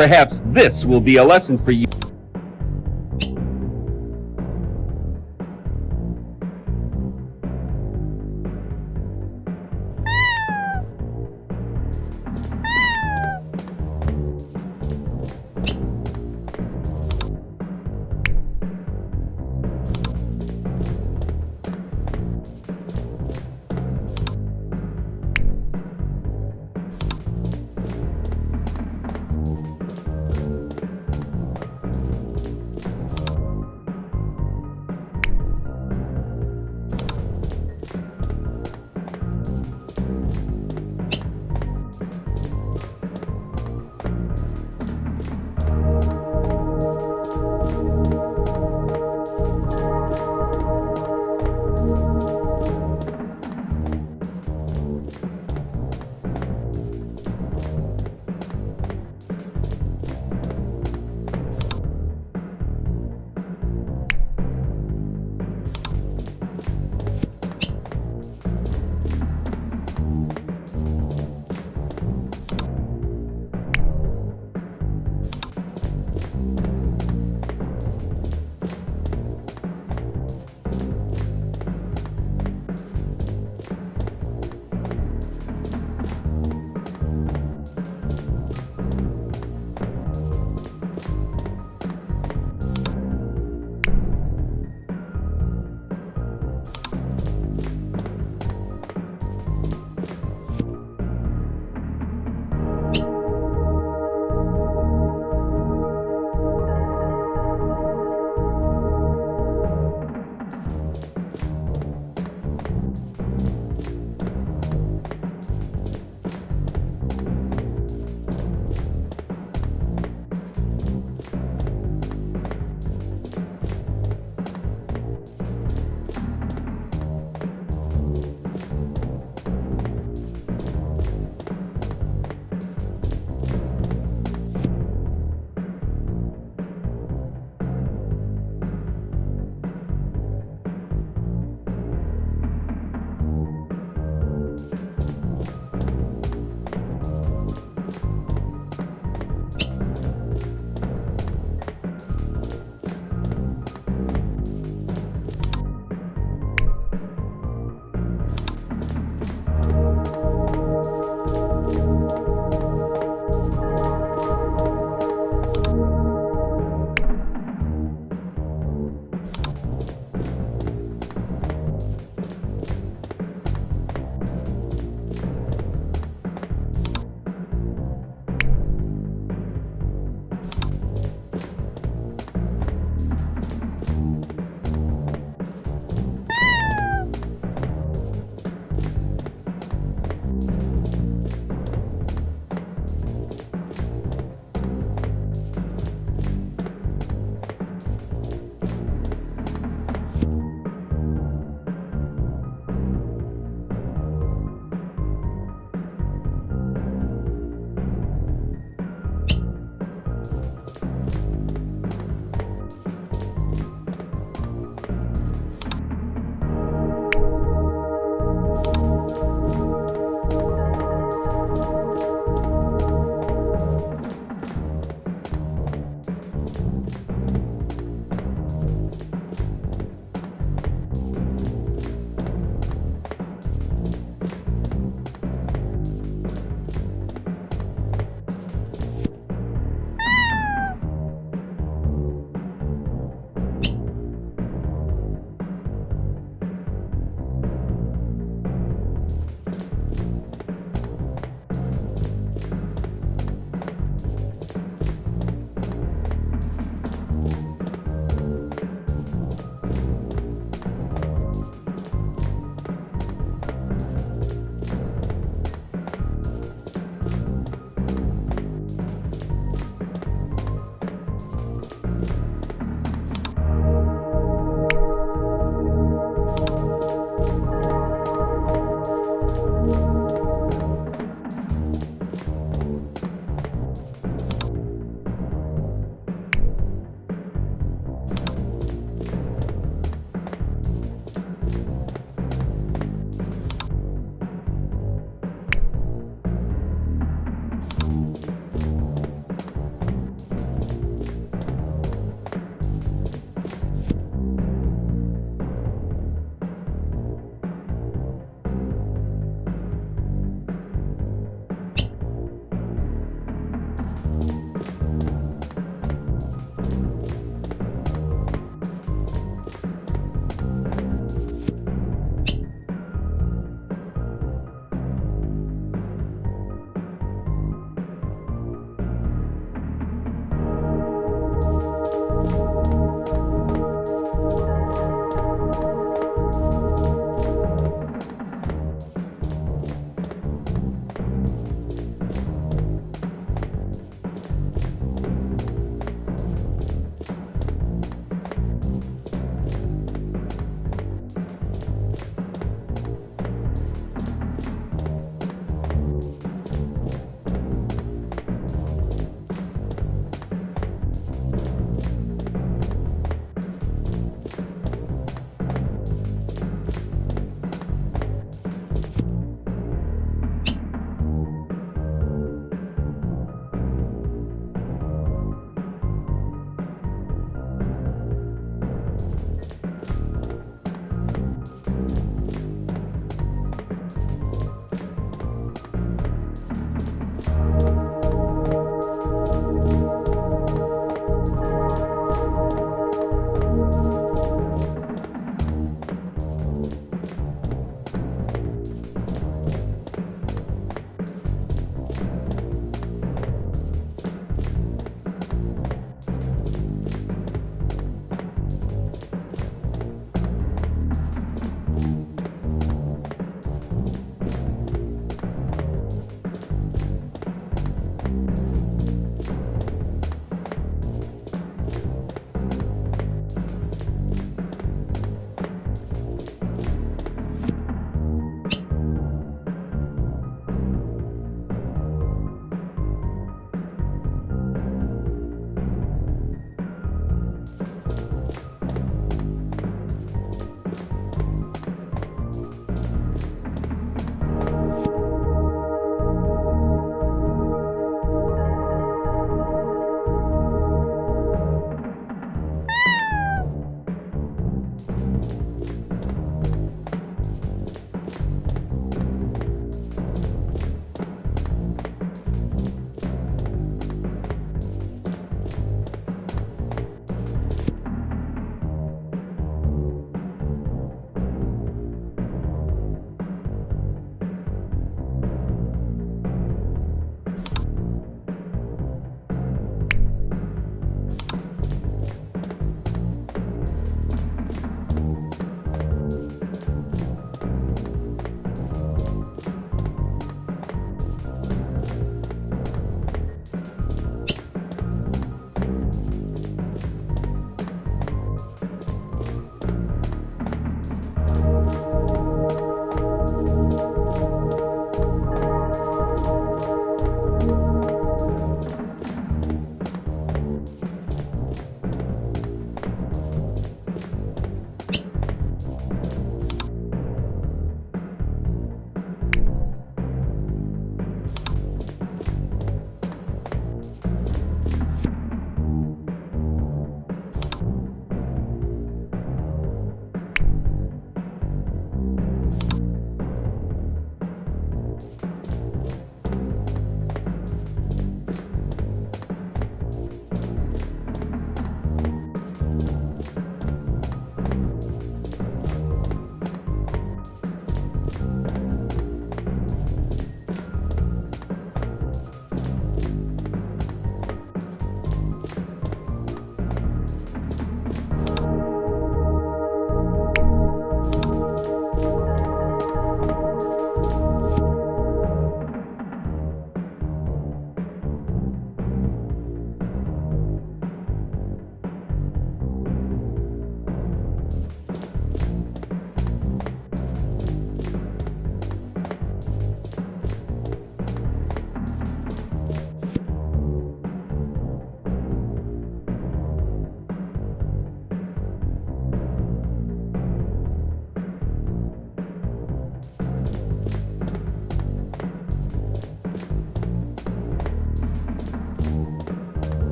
Perhaps this will be a lesson for you.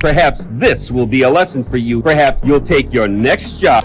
Perhaps this will be a lesson for you. Perhaps you'll take your next job.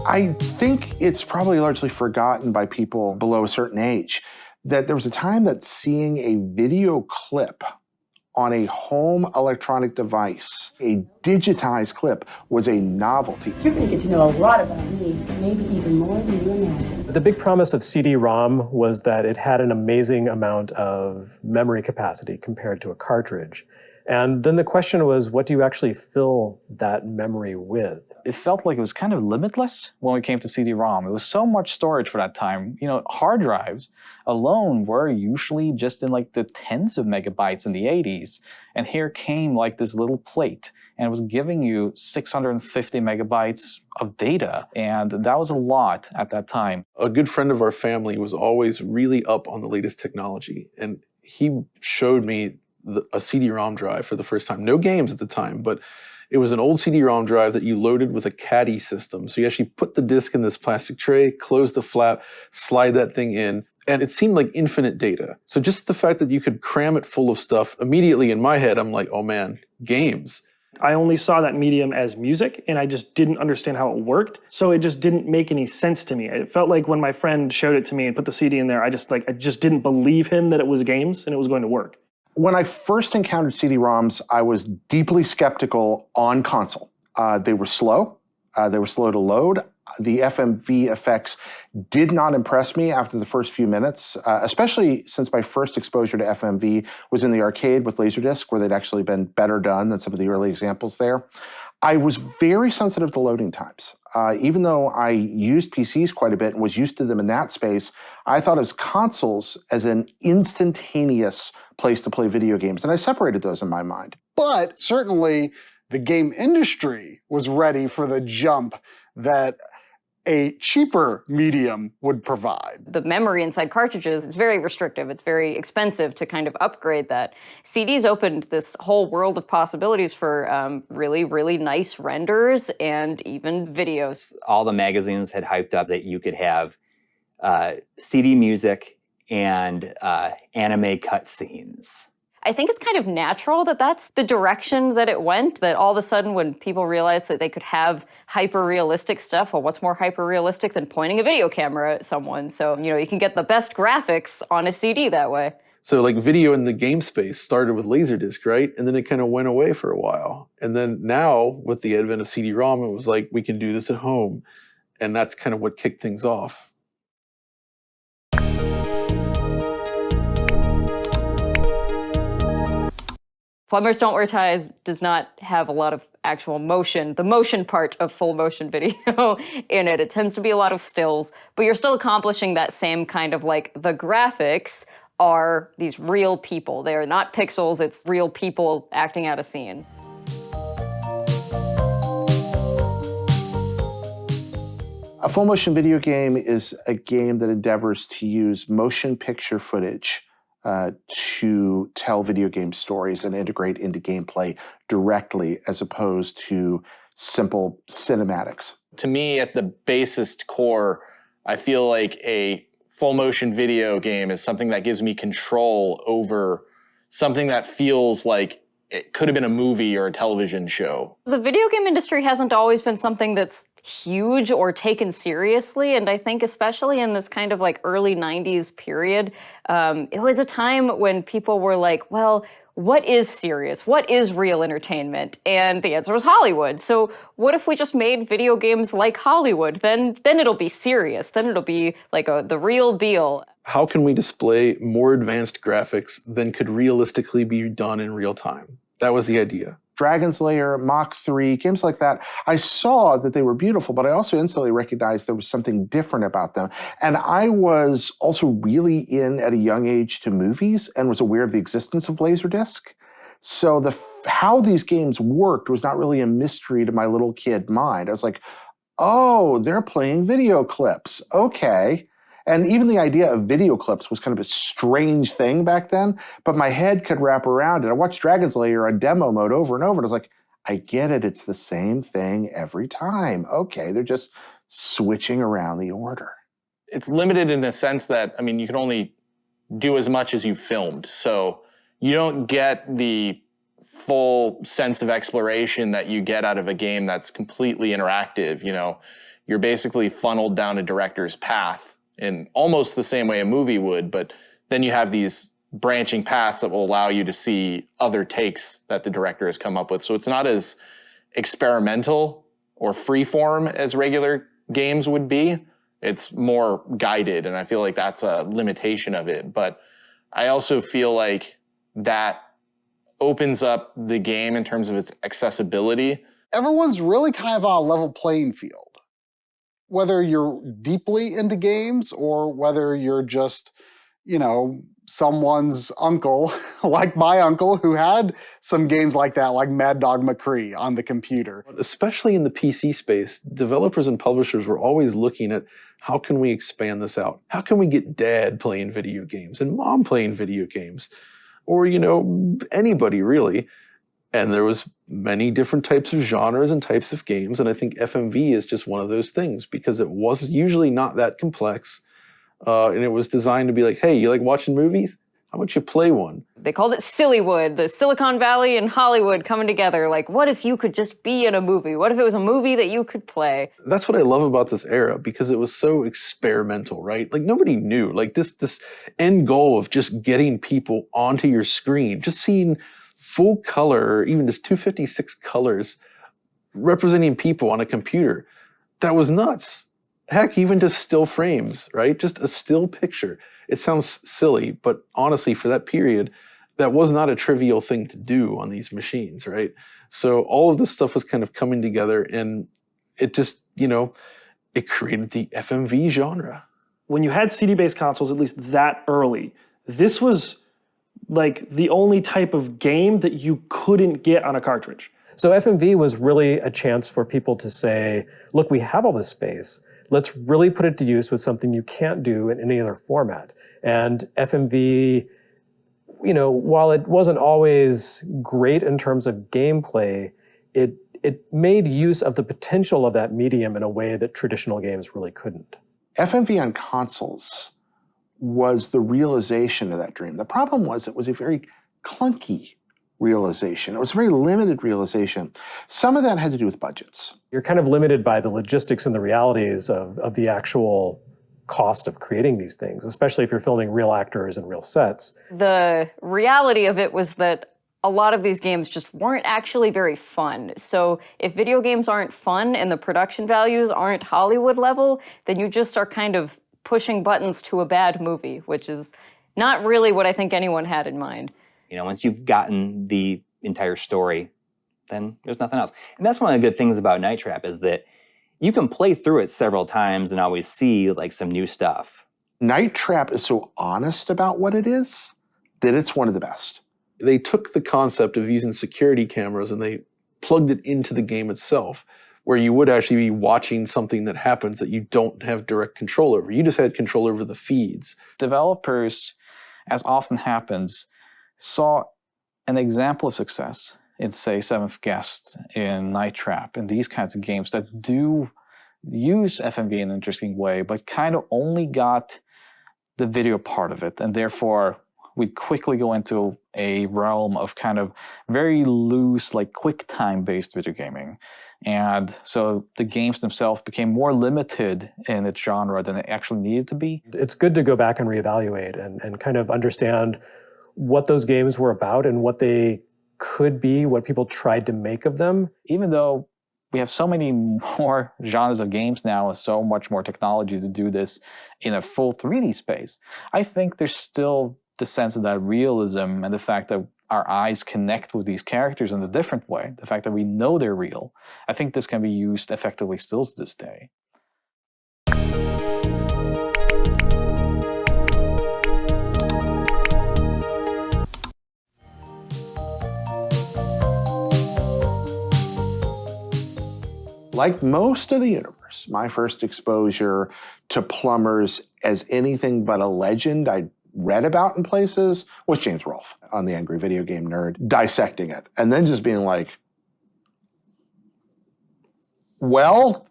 I think it's probably largely forgotten by people below a certain age that there was a time that seeing a video clip on a home electronic device, a digitized clip, was a novelty. You're going to get to know a lot about me, maybe even more than you imagine. The big promise of CD-ROM was that it had an amazing amount of memory capacity compared to a cartridge. And then the question was, what do you actually fill that memory with? It felt like it was kind of limitless when we came to CD-ROM. It was so much storage for that time. You know, hard drives alone were usually just in like the tens of megabytes in the 80s. And here came like this little plate, and it was giving you 650 megabytes of data. And that was a lot at that time. A good friend of our family was always really up on the latest technology. And he showed me a CD-ROM drive for the first time. No games at the time, but it was an old CD-ROM drive that you loaded with a caddy system. So you actually put the disc in this plastic tray, close the flap, slide that thing in, and it seemed like infinite data. So just the fact that you could cram it full of stuff, immediately in my head, I'm like, oh man, games. I only saw that medium as music, and I just didn't understand how it worked. So it just didn't make any sense to me. It felt like when my friend showed it to me and put the CD in there, I just didn't believe him that it was games and it was going to work. When I first encountered CD-ROMs, I was deeply skeptical on console. They were slow. They were slow to load. The FMV effects did not impress me after the first few minutes, especially since my first exposure to FMV was in the arcade with Laserdisc, where they'd actually been better done than some of the early examples there. I was very sensitive to loading times. Even though I used PCs quite a bit and was used to them in that space, I thought of consoles as an instantaneous place to play video games, and I separated those in my mind. But certainly the game industry was ready for the jump that a cheaper medium would provide. The memory inside cartridges is very restrictive. It's very expensive to kind of upgrade that. CDs opened this whole world of possibilities for really, really nice renders and even videos. All the magazines had hyped up that you could have CD music and anime cutscenes. I think it's kind of natural that that's the direction that it went, that all of a sudden when people realized that they could have hyper-realistic stuff, well, what's more hyper-realistic than pointing a video camera at someone? So, you know, you can get the best graphics on a CD that way. So like video in the game space started with Laserdisc, right? And then it kind of went away for a while. And then now with the advent of CD-ROM, it was like, we can do this at home. And that's kind of what kicked things off. Plumbers Don't Wear Ties does not have a lot of actual motion, the motion part of full motion video in it. It tends to be a lot of stills, but you're still accomplishing that same kind of like, the graphics are these real people. They're not pixels, it's real people acting out a scene. A full motion video game is a game that endeavors to use motion picture footage to tell video game stories and integrate into gameplay directly as opposed to simple cinematics. To me, at the basest core, I feel like a full motion video game is something that gives me control over something that feels like it could have been a movie or a television show. The video game industry hasn't always been something that's huge or taken seriously, and I think especially in this kind of like early 90s period, it was a time when people were like, well, what is serious? What is real entertainment? And the answer was Hollywood. So what if we just made video games like Hollywood? Then it'll be serious. Then it'll be like the real deal. How can we display more advanced graphics than could realistically be done in real time? That was the idea. Dragon's Lair, Mach 3, games like that, I saw that they were beautiful, but I also instantly recognized there was something different about them. And I was also really in at a young age to movies and was aware of the existence of Laserdisc. So how these games worked was not really a mystery to my little kid mind. I was like, oh, they're playing video clips. Okay. And even the idea of video clips was kind of a strange thing back then, but my head could wrap around it. I watched Dragon's Lair on demo mode over and over, and I was like, I get it. It's the same thing every time. Okay, they're just switching around the order. It's limited in the sense that, I mean, you can only do as much as you've filmed. So you don't get the full sense of exploration that you get out of a game that's completely interactive. You know, you're basically funneled down a director's path in almost the same way a movie would, but then you have these branching paths that will allow you to see other takes that the director has come up with. So it's not as experimental or freeform as regular games would be. It's more guided, and I feel like that's a limitation of it. But I also feel like that opens up the game in terms of its accessibility. Everyone's really kind of on a level playing field. Whether you're deeply into games or whether you're just, you know, someone's uncle, like my uncle, who had some games like that, like Mad Dog McCree on the computer. Especially in the PC space, developers and publishers were always looking at how can we expand this out? How can we get dad playing video games and mom playing video games? Or, you know, anybody really. And there was many different types of genres and types of games, and I think FMV is just one of those things because it was usually not that complex. And it was designed to be like, hey, you like watching movies? How about you play one? They called it Sillywood, the Silicon Valley and Hollywood coming together. Like, what if you could just be in a movie? What if it was a movie that you could play? That's what I love about this era because it was so experimental, right? Like nobody knew. Like this end goal of just getting people onto your screen, just seeing full color, or even just 256 colors representing people on a computer. That was nuts. Heck, even just still frames, right? Just a still picture. It sounds silly, but honestly, for that period, that was not a trivial thing to do on these machines, right? So all of this stuff was kind of coming together, and it just, you know, it created the FMV genre. When you had CD-based consoles, at least that early, this was like the only type of game that you couldn't get on a cartridge. So FMV was really a chance for people to say, look, we have all this space. Let's really put it to use with something you can't do in any other format. And FMV, you know, while it wasn't always great in terms of gameplay, it made use of the potential of that medium in a way that traditional games really couldn't. FMV on consoles was the realization of that dream. The problem was it was a very clunky realization. It was a very limited realization. Some of that had to do with budgets. You're kind of limited by the logistics and the realities of the actual cost of creating these things, especially if you're filming real actors and real sets. The reality of it was that a lot of these games just weren't actually very fun. So if video games aren't fun and the production values aren't Hollywood level, then you just are kind of pushing buttons to a bad movie, which is not really what I think anyone had in mind. You know, once you've gotten the entire story, then there's nothing else. And that's one of the good things about Night Trap is that you can play through it several times and always see like some new stuff. Night Trap is so honest about what it is that it's one of the best. They took the concept of using security cameras and they plugged it into the game itself, where you would actually be watching something that happens that you don't have direct control over. You just had control over the feeds. Developers, as often happens, saw an example of success in, say, Seventh Guest, in Night Trap, and these kinds of games that do use FMV in an interesting way, but kind of only got the video part of it, and therefore we quickly go into a realm of kind of very loose, like quick time-based video gaming. And so the games themselves became more limited in its genre than it actually needed to be. It's good to go back and reevaluate and kind of understand what those games were about and what they could be, what people tried to make of them. Even though we have so many more genres of games now and so much more technology to do this in a full 3D space, I think there's still the sense of that realism and the fact that our eyes connect with these characters in a different way, the fact that we know they're real. I think this can be used effectively still to this day. Like most of the universe, my first exposure to Plumbers as anything but a legend I'd read about in places was James Rolfe on The Angry Video Game Nerd, dissecting it, and then just being like, well?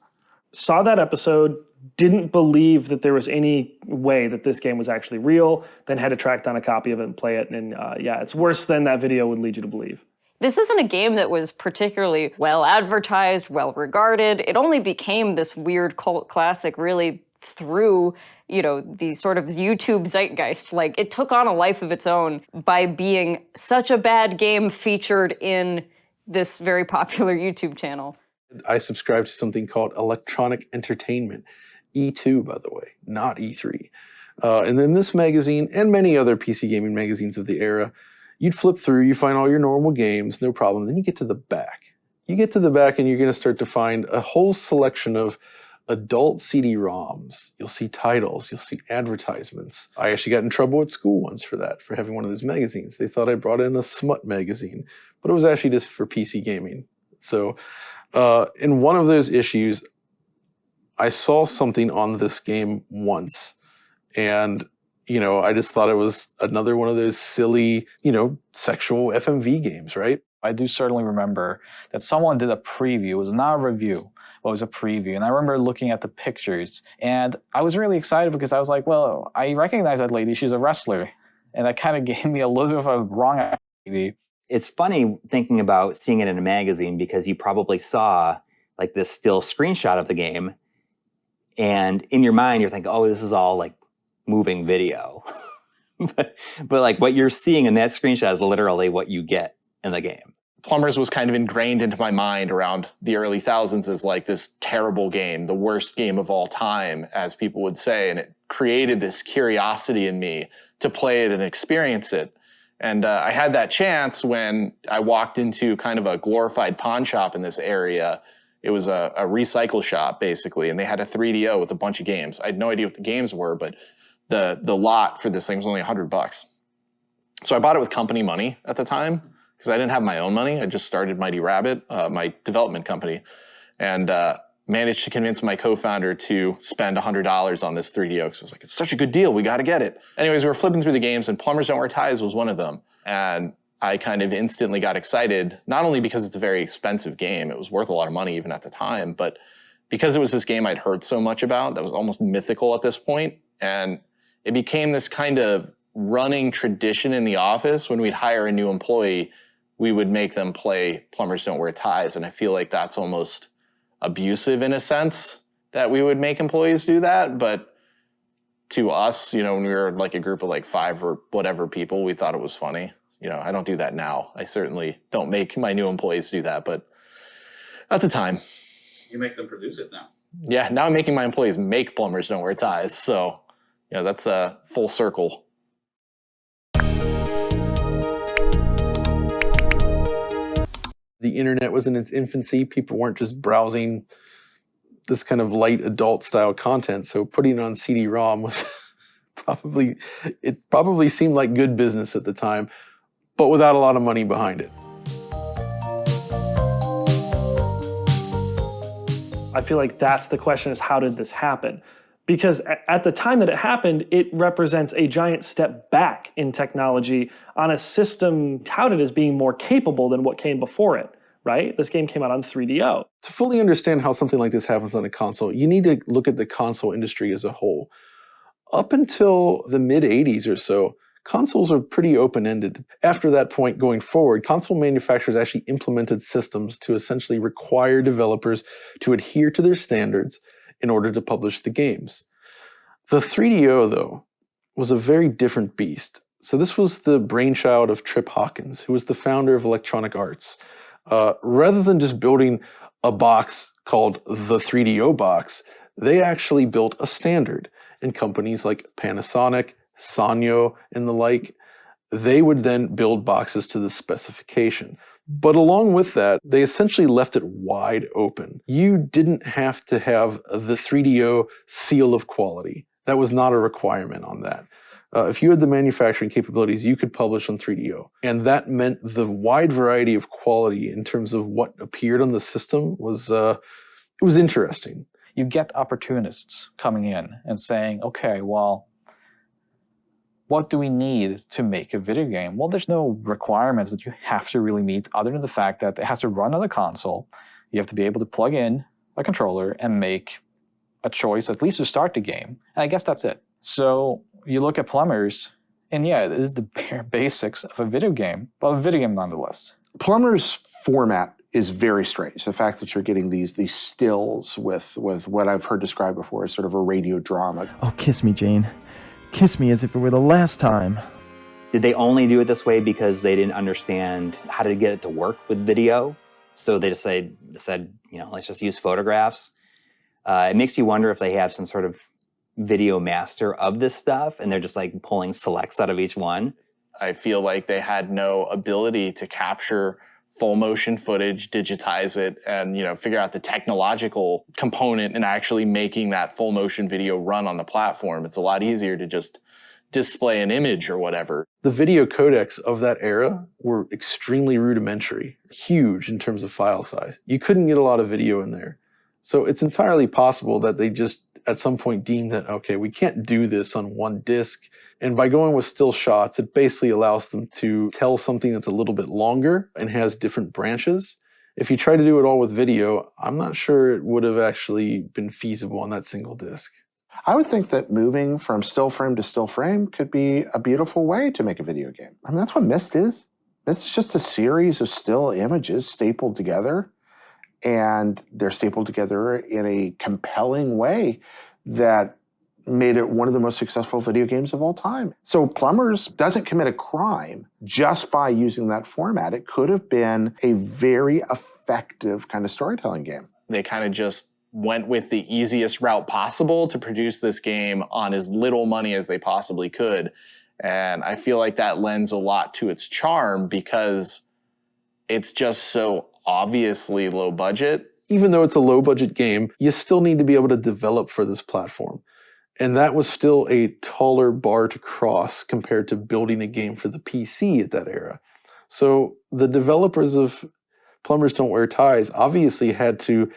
Saw that episode, didn't believe that there was any way that this game was actually real, then had to track down a copy of it and play it, and yeah, it's worse than that video would lead you to believe. This isn't a game that was particularly well advertised, well regarded. It only became this weird cult classic really through, the sort of YouTube zeitgeist. Like, it took on a life of its own by being such a bad game featured in this very popular YouTube channel. I subscribe to something called Electronic Entertainment, E2, by the way, not E3. And then this magazine and many other PC gaming magazines of the era, you'd flip through, you find all your normal games, no problem. Then you get to the back. You get to the back and you're going to start to find a whole selection of adult CD-ROMs. You'll see titles, you'll see advertisements. I actually got in trouble at school once for that, for having one of those magazines. They thought I brought in a smut magazine, but it was actually just for PC gaming. So in one of those issues, I saw something on this game once, and I just thought it was another one of those silly, sexual FMV games, right? I do certainly remember that someone did a preview. It was not a review, but it was a preview. And I remember looking at the pictures, and I was really excited because I was like, well, I recognize that lady. She's a wrestler. And that kind of gave me a little bit of a wrong idea. It's funny thinking about seeing it in a magazine because you probably saw like this still screenshot of the game, and in your mind you're thinking, oh, this is all like moving video. but like what you're seeing in that screenshot is literally what you get in the game. Plumbers was kind of ingrained into my mind around the early thousands as like this terrible game, the worst game of all time, as people would say. And it created this curiosity in me to play it and experience it. And I had that chance when I walked into kind of a glorified pawn shop in this area. It was a recycle shop, basically, and they had a 3DO with a bunch of games. I had no idea what the games were, but the lot for this thing was only $100. So I bought it with company money at the time because I didn't have my own money. I just started Mighty Rabbit, my development company, and managed to convince my co-founder to spend $100 on this 3DO because I was like, it's such a good deal, we got to get it. Anyways, we were flipping through the games, and Plumbers Don't Wear Ties was one of them. And I kind of instantly got excited, not only because it's a very expensive game, it was worth a lot of money even at the time, but because it was this game I'd heard so much about that was almost mythical at this point. And it became this kind of running tradition in the office. When we'd hire a new employee, we would make them play Plumbers Don't Wear Ties. And I feel like that's almost abusive in a sense that we would make employees do that. But to us, when we were like a group of like 5 or whatever people, we thought it was funny. I don't do that now. I certainly don't make my new employees do that, but at the time. You make them produce it now. Yeah, now I'm making my employees make Plumbers Don't Wear Ties. So, that's a full circle. The internet was in its infancy. People weren't just browsing this kind of light adult style content. So putting it on CD-ROM was probably seemed like good business at the time, but without a lot of money behind it. I feel like that's the question, is how did this happen? Because at the time that it happened, it represents a giant step back in technology on a system touted as being more capable than what came before it, right? This game came out on 3DO. To fully understand how something like this happens on a console, you need to look at the console industry as a whole. Up until the mid-'80s or so, consoles are pretty open-ended. After that point going forward, console manufacturers actually implemented systems to essentially require developers to adhere to their standards in order to publish the games. The 3DO, though, was a very different beast. So this was the brainchild of Trip Hawkins, who was the founder of Electronic Arts. Rather than just building a box called the 3DO box, they actually built a standard. And companies like Panasonic, Sanyo, and the like, they would then build boxes to the specification. But along with that, they essentially left it wide open. You didn't have to have the 3DO seal of quality. That was not a requirement on that. If you had the manufacturing capabilities, you could publish on 3DO. And that meant the wide variety of quality in terms of what appeared on the system was interesting. You get opportunists coming in and saying, okay, well, what do we need to make a video game? Well, there's no requirements that you have to really meet other than the fact that it has to run on the console. You have to be able to plug in a controller and make a choice, at least to start the game. And I guess that's it. So you look at Plumbers, and yeah, it is the bare basics of a video game, but a video game nonetheless. Plumber's format is very strange. The fact that you're getting these stills with what I've heard described before as sort of a radio drama. Oh, kiss me, Jane. Kiss me as if it were the last time. Did they only do it this way because they didn't understand how to get it to work with video? So they just said, let's just use photographs. It makes you wonder if they have some sort of video master of this stuff and they're just like pulling selects out of each one. I feel like they had no ability to capture full motion footage, digitize it, and figure out the technological component in actually making that full motion video run on the platform. It's a lot easier to just display an image or whatever. The video codecs of that era were extremely rudimentary, huge in terms of file size. You couldn't get a lot of video in there. So it's entirely possible that they just at some point deemed that, okay, we can't do this on one disc. And by going with still shots, it basically allows them to tell something that's a little bit longer and has different branches. If you try to do it all with video, I'm not sure it would have actually been feasible on that single disc. I would think that moving from still frame to still frame could be a beautiful way to make a video game. I mean, that's what Myst is. Myst is just a series of still images stapled together, and they're stapled together in a compelling way that made it one of the most successful video games of all time. So Plumbers doesn't commit a crime just by using that format. It could have been a very effective kind of storytelling game. They kind of just went with the easiest route possible to produce this game on as little money as they possibly could. And I feel like that lends a lot to its charm because it's just so obviously low budget. Even though it's a low budget game, you still need to be able to develop for this platform. And that was still a taller bar to cross compared to building a game for the PC at that era. So the developers of Plumbers Don't Wear Ties obviously had to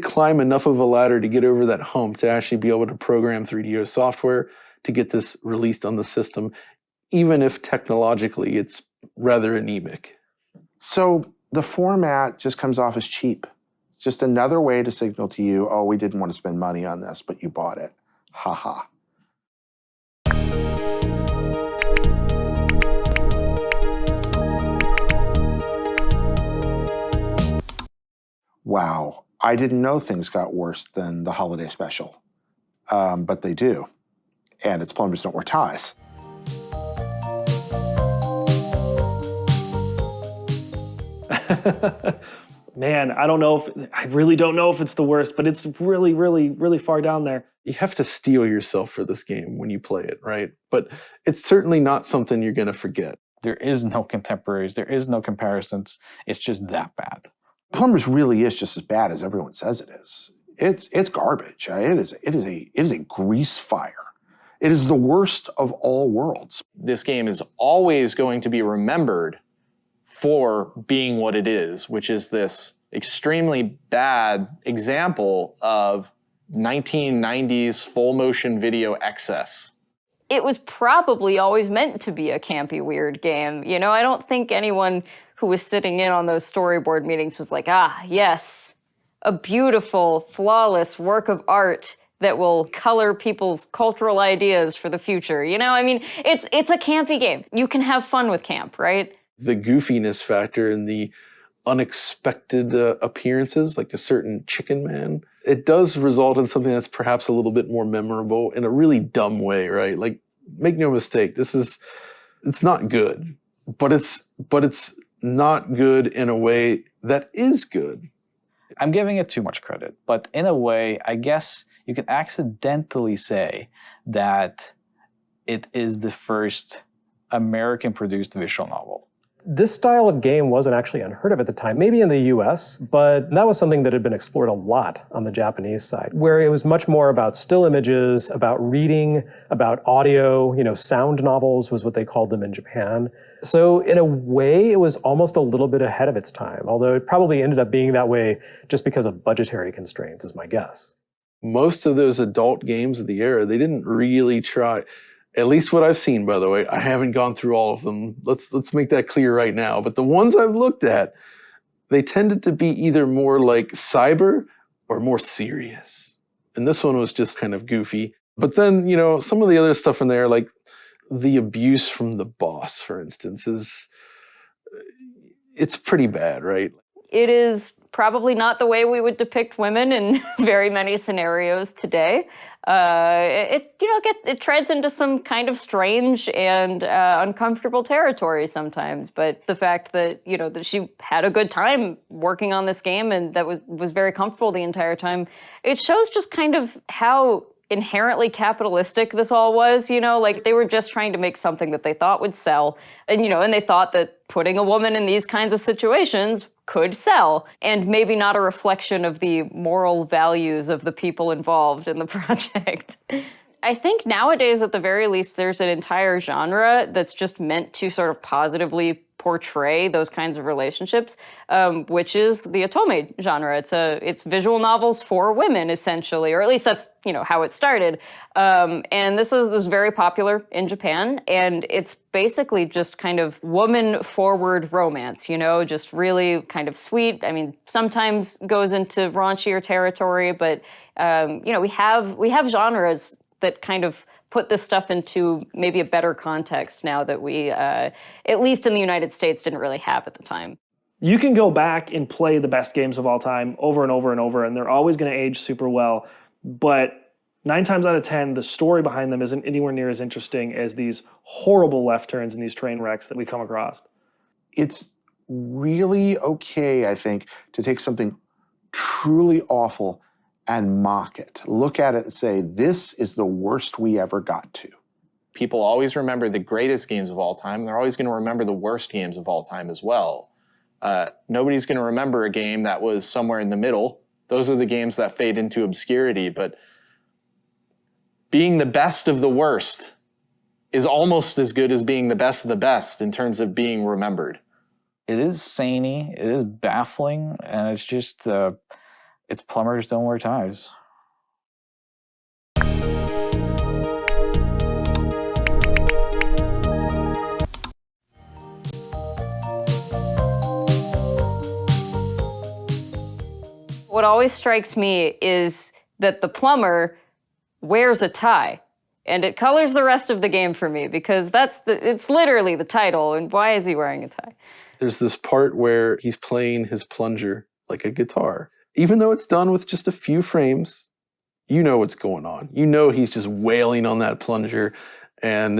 climb enough of a ladder to get over that hump to actually be able to program 3DO software to get this released on the system, even if technologically it's rather anemic. So the format just comes off as cheap. It's just another way to signal to you, oh, we didn't want to spend money on this, but you bought it. Ha ha. Wow. I didn't know things got worse than the holiday special. But they do. And it's Plumbers Don't Wear Ties. Man, I really don't know if it's the worst, but it's really, really, really far down there. You have to steel yourself for this game when you play it, right? But it's certainly not something you're going to forget. There is no contemporaries. There is no comparisons. It's just that bad. Plumbers really is just as bad as everyone says it is. It's garbage. It is a grease fire. It is the worst of all worlds. This game is always going to be remembered for being what it is, which is this extremely bad example of 1990s full motion video excess. It was probably always meant to be a campy, weird game. I don't think anyone who was sitting in on those storyboard meetings was like, yes, a beautiful, flawless work of art that will color people's cultural ideas for the future. It's a campy game. You can have fun with camp, right? The goofiness factor and the unexpected appearances, like a certain chicken man, it does result in something that's perhaps a little bit more memorable in a really dumb way, right? Like, make no mistake, it's not good, but it's not good in a way that is good. I'm giving it too much credit, but in a way, I guess you could accidentally say that it is the first American-produced visual novel. This style of game wasn't actually unheard of at the time, maybe in the US, but that was something that had been explored a lot on the Japanese side, where it was much more about still images, about reading, about audio, sound novels was what they called them in Japan. So in a way, it was almost a little bit ahead of its time, although it probably ended up being that way just because of budgetary constraints, is my guess. Most of those adult games of the era, they didn't really try. At least what I've seen, by the way. I haven't gone through all of them. Let's make that clear right now. But the ones I've looked at, they tended to be either more like cyber or more serious. And this one was just kind of goofy. But then, some of the other stuff in there, like the abuse from the boss, for instance, It's pretty bad, right? It is probably not the way we would depict women in very many scenarios today. It treads into some kind of strange and uncomfortable territory sometimes. But the fact that that she had a good time working on this game and that was very comfortable the entire time, it shows just kind of how inherently capitalistic this all was. Like they were just trying to make something that they thought would sell, and and they thought that putting a woman in these kinds of situations could sell, and maybe not a reflection of the moral values of the people involved in the project. I think nowadays, at the very least, there's an entire genre that's just meant to sort of positively portray those kinds of relationships, which is the otome genre. It's visual novels for women, essentially, or at least that's how it started. And this is very popular in Japan, and it's basically just kind of woman-forward romance. Just really kind of sweet. I mean, sometimes goes into raunchier territory, but we have genres that kind of put this stuff into maybe a better context now that we, at least in the United States, didn't really have at the time. You can go back and play the best games of all time over and over and over, and they're always going to age super well. But 9 times out of 10, the story behind them isn't anywhere near as interesting as these horrible left turns and these train wrecks that we come across. It's really okay, I think, to take something truly awful and mock it. Look at it and say, this is the worst we ever got to. People always remember the greatest games of all time. They're always going to remember the worst games of all time as well. Nobody's going to remember a game that was somewhere in the middle. Those are the games that fade into obscurity. But being the best of the worst is almost as good as being the best of the best in terms of being remembered. It is zany, it is baffling, and it's just... it's Plumbers Don't Wear Ties. What always strikes me is that the plumber wears a tie. And it colors the rest of the game for me, because it's literally the title, and why is he wearing a tie? There's this part where he's playing his plunger like a guitar. Even though it's done with just a few frames, you know what's going on. You know he's just wailing on that plunger, and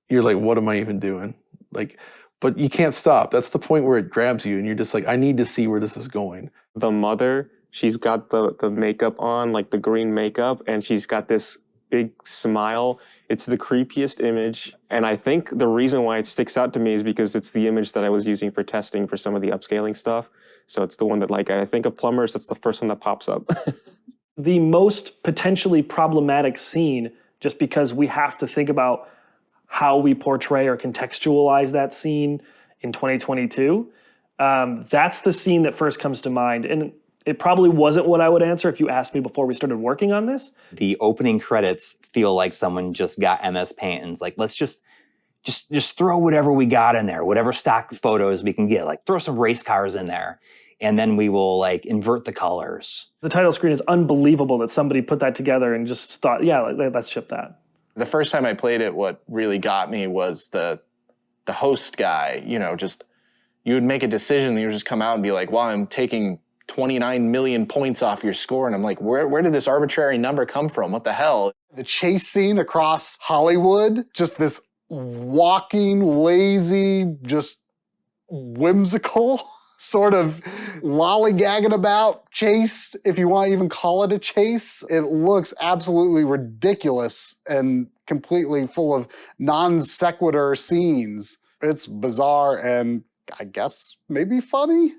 you're like, what am I even doing? But you can't stop. That's the point where it grabs you, and you're just like, I need to see where this is going. The mother, she's got the makeup on, like the green makeup, and she's got this big smile. It's the creepiest image, and I think the reason why it sticks out to me is because it's the image that I was using for testing for some of the upscaling stuff. So it's the one that, I think of Plumbers, that's the first one that pops up. The most potentially problematic scene, just because we have to think about how we portray or contextualize that scene in 2022, that's the scene that first comes to mind. And it probably wasn't what I would answer if you asked me before we started working on this. The opening credits feel like someone just got MS Paint and is like, let's just throw whatever we got in there, whatever stock photos we can get, throw some race cars in there, and then we will invert the colors. The title screen is unbelievable that somebody put that together and just thought, yeah, let's ship that. The first time I played it, what really got me was the host guy. You would make a decision and you would just come out and be like, well, I'm taking 29 million points off your score. And I'm like, where did this arbitrary number come from? What the hell? The chase scene across Hollywood, just this walking, lazy, just whimsical sort of lollygagging about chase, if you want to even call it a chase. It looks absolutely ridiculous and completely full of non sequitur scenes. It's bizarre and I guess maybe funny.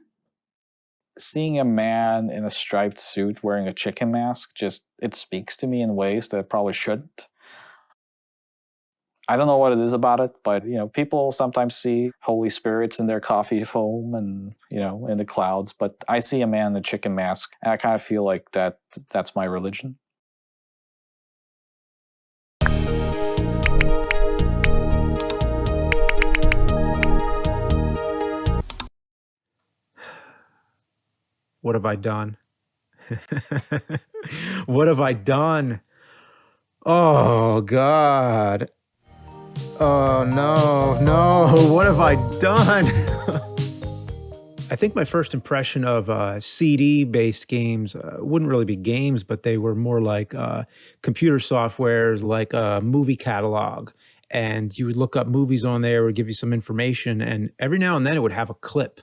Seeing a man in a striped suit wearing a chicken mask, it speaks to me in ways that it probably shouldn't. I don't know what it is about it, but people sometimes see holy spirits in their coffee foam and in the clouds. But I see a man in a chicken mask, and I kind of feel like that's my religion. What have I done? What have I done? Oh, God. Oh, no, what have I done? I think my first impression of CD-based games wouldn't really be games, but they were more like computer softwares, like a movie catalog. And you would look up movies on there, it would give you some information, and every now and then it would have a clip.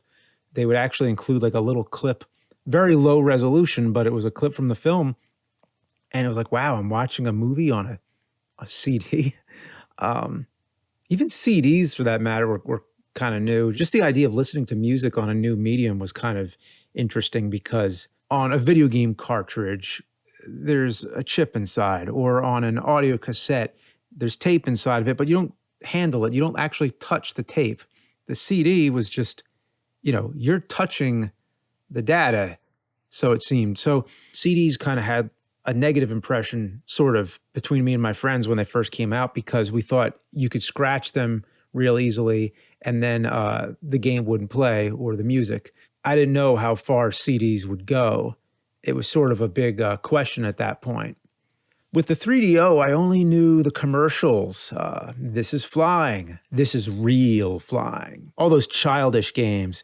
They would actually include like a little clip, very low resolution, but it was a clip from the film. And it was like, wow, I'm watching a movie on a CD. Even CDs, for that matter, were kind of new. Just the idea of listening to music on a new medium was kind of interesting, because on a video game cartridge, there's a chip inside, or on an audio cassette, there's tape inside of it, but you don't handle it. You don't actually touch the tape. The CD was just, you're touching the data, so it seemed. So CDs kind of had a negative impression, sort of, between me and my friends when they first came out, because we thought you could scratch them real easily and then the game wouldn't play, or the music. I didn't know how far CDs would go. It was sort of a big question at that point. With the 3DO, I only knew the commercials. This is flying. This is real flying. All those childish games,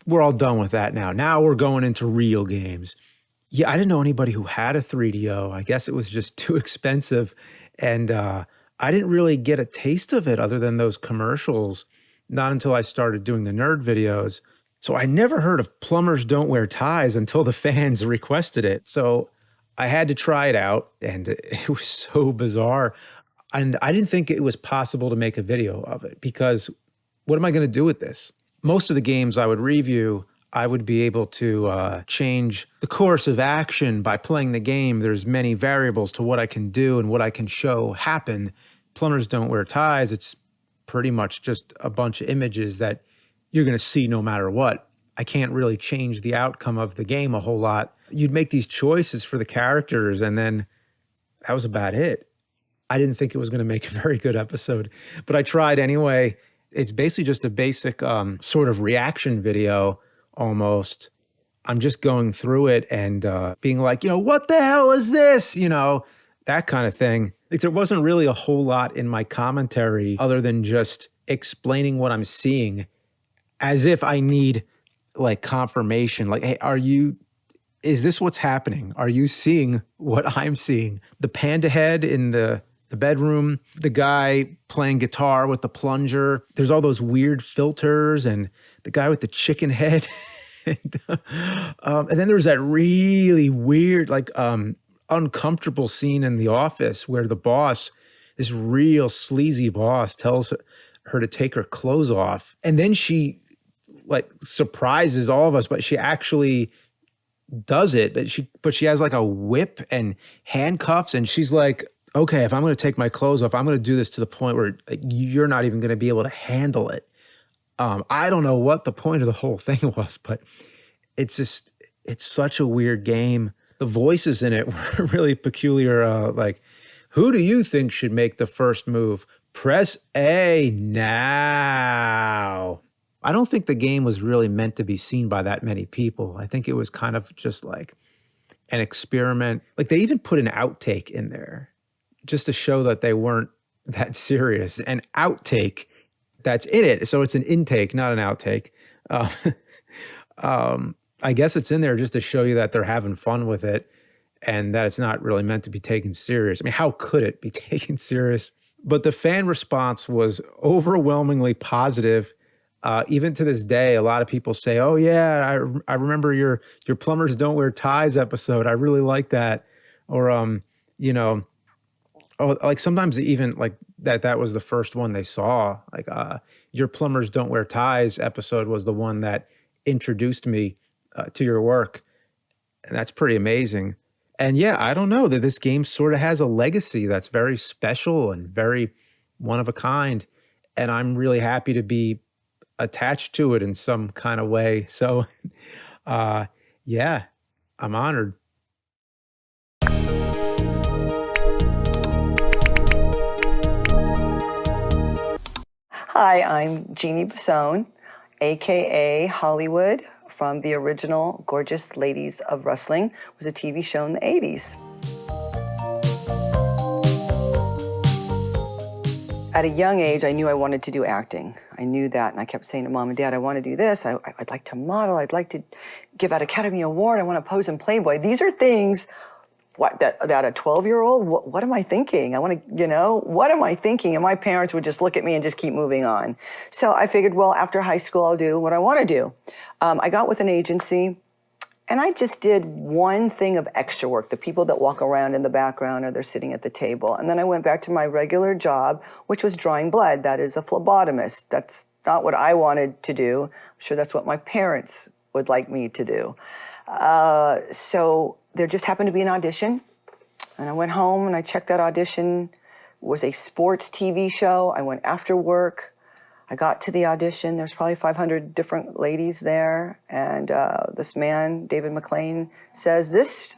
we're all done with that now. Now we're going into real games. Yeah, I didn't know anybody who had a 3DO. I guess it was just too expensive. And I didn't really get a taste of it other than those commercials, not until I started doing the nerd videos. So I never heard of Plumbers Don't Wear Ties until the fans requested it. So I had to try it out, and it was so bizarre. And I didn't think it was possible to make a video of it, because what am I going to do with this? Most of the games I would review, I would be able to change the course of action by playing the game. There's many variables to what I can do and what I can show happen. Plumbers Don't Wear Ties, it's pretty much just a bunch of images that you're going to see no matter what. I can't really change the outcome of the game a whole lot. You'd make these choices for the characters, and then that was about it. I didn't think it was going to make a very good episode, but I tried anyway. It's basically just a basic sort of reaction video, almost. I'm just going through it and being like, what the hell is this? That kind of thing. Like, there wasn't really a whole lot in my commentary other than just explaining what I'm seeing, as if I need like confirmation. Like, hey, is this what's happening? Are you seeing what I'm seeing? The panda head in the bedroom, the guy playing guitar with the plunger. There's all those weird filters, and the guy with the chicken head. And then there's that really weird, uncomfortable scene in the office where the boss, this real sleazy boss, tells her to take her clothes off. And then she surprises all of us, but she actually does it. But she has like a whip and handcuffs, and she's like, okay, if I'm going to take my clothes off, I'm going to do this to the point where you're not even going to be able to handle it. I don't know what the point of the whole thing was, but it's such a weird game. The voices in it were really peculiar. Who do you think should make the first move? Press A now. I don't think the game was really meant to be seen by that many people. I think it was kind of just like an experiment. Like, they even put an outtake in there just to show that they weren't that serious. An outtake that's in it. So it's an intake, not an outtake. I guess it's in there just to show you that they're having fun with it and that it's not really meant to be taken serious. I mean, how could it be taken serious? But the fan response was overwhelmingly positive. Even to this day, a lot of people say, oh yeah, I remember your Plumbers Don't Wear Ties episode. I really like that. Or, sometimes even like that was the first one they saw. Like your Plumbers Don't Wear Ties episode was the one that introduced me to your work. And that's pretty amazing. And yeah, I don't know, that this game sort of has a legacy that's very special and very one of a kind. And I'm really happy to be attached to it in some kind of way. So yeah, I'm honored. Hi, I'm Jeannie Basone, aka Hollywood, from the original Gorgeous Ladies of Rustling. It was a TV show in the 80s. At a young age, I knew I wanted to do acting. I knew that, and I kept saying to Mom and Dad, I want to do this. I'd like to model. I'd like to give out Academy Award. I want to pose in Playboy. These are things that a 12-year-old, what am I thinking? I want to, what am I thinking? And my parents would just look at me and just keep moving on. So I figured, well, after high school, I'll do what I want to do. I got with an agency. And I just did one thing of extra work, the people that walk around in the background or they're sitting at the table. And then I went back to my regular job, which was drawing blood. That is a phlebotomist. That's not what I wanted to do. I'm sure that's what my parents would like me to do. So there just happened to be an audition. And I went home and I checked that audition. It was a sports TV show. I went after work. I got to the audition. There's probably 500 different ladies there. And this man, David McLean, says, this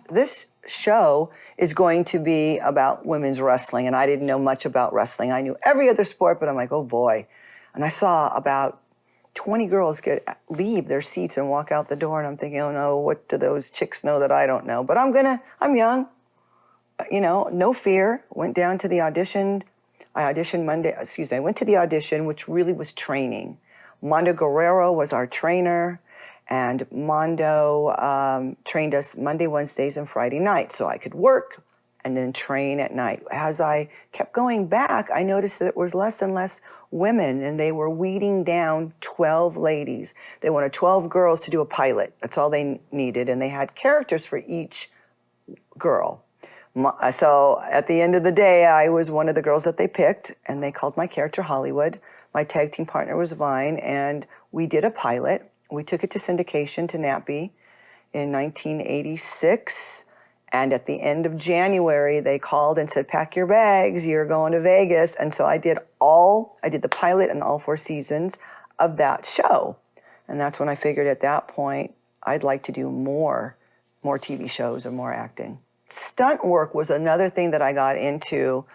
show is going to be about women's wrestling. And I didn't know much about wrestling. I knew every other sport, but I'm like, oh boy. And I saw about 20 girls leave their seats and walk out the door. And I'm thinking, oh no, what do those chicks know that I don't know? But I'm young, no fear. Went down to the audition. I went to the audition, which really was training. Mondo Guerrero was our trainer, and Mondo trained us Monday, Wednesdays, and Friday nights, so I could work and then train at night. As I kept going back, I noticed that there was less and less women, and they were weeding down 12 ladies. They wanted 12 girls to do a pilot. That's all they needed, and they had characters for each girl. So at the end of the day, I was one of the girls that they picked, and they called my character Hollywood. My tag team partner was Vine, and we did a pilot. We took it to syndication to NAPI in 1986, and at the end of January, they called and said, pack your bags, you're going to Vegas. And so I did the pilot and all 4 seasons of that show. And that's when I figured at that point, I'd like to do more TV shows or more acting. Stunt work was another thing that I got into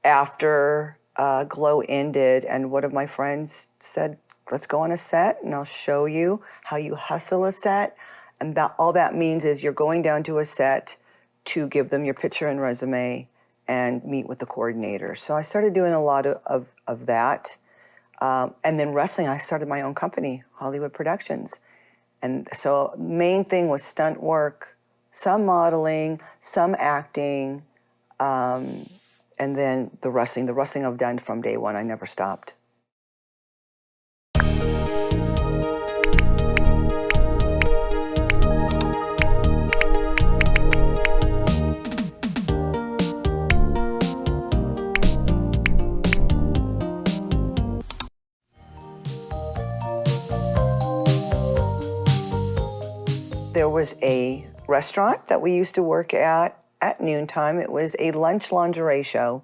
after Glow ended, and one of my friends said, let's go on a set and I'll show you how you hustle a set. And all that means is you're going down to a set to give them your picture and resume and meet with the coordinator. So I started doing a lot of that. And then wrestling, I started my own company, Hollywood Productions. And so main thing was stunt work, some modeling, some acting, and then the wrestling. The wrestling I've done from day one. I never stopped. There was a restaurant that we used to work at noontime. It was a lunch lingerie show.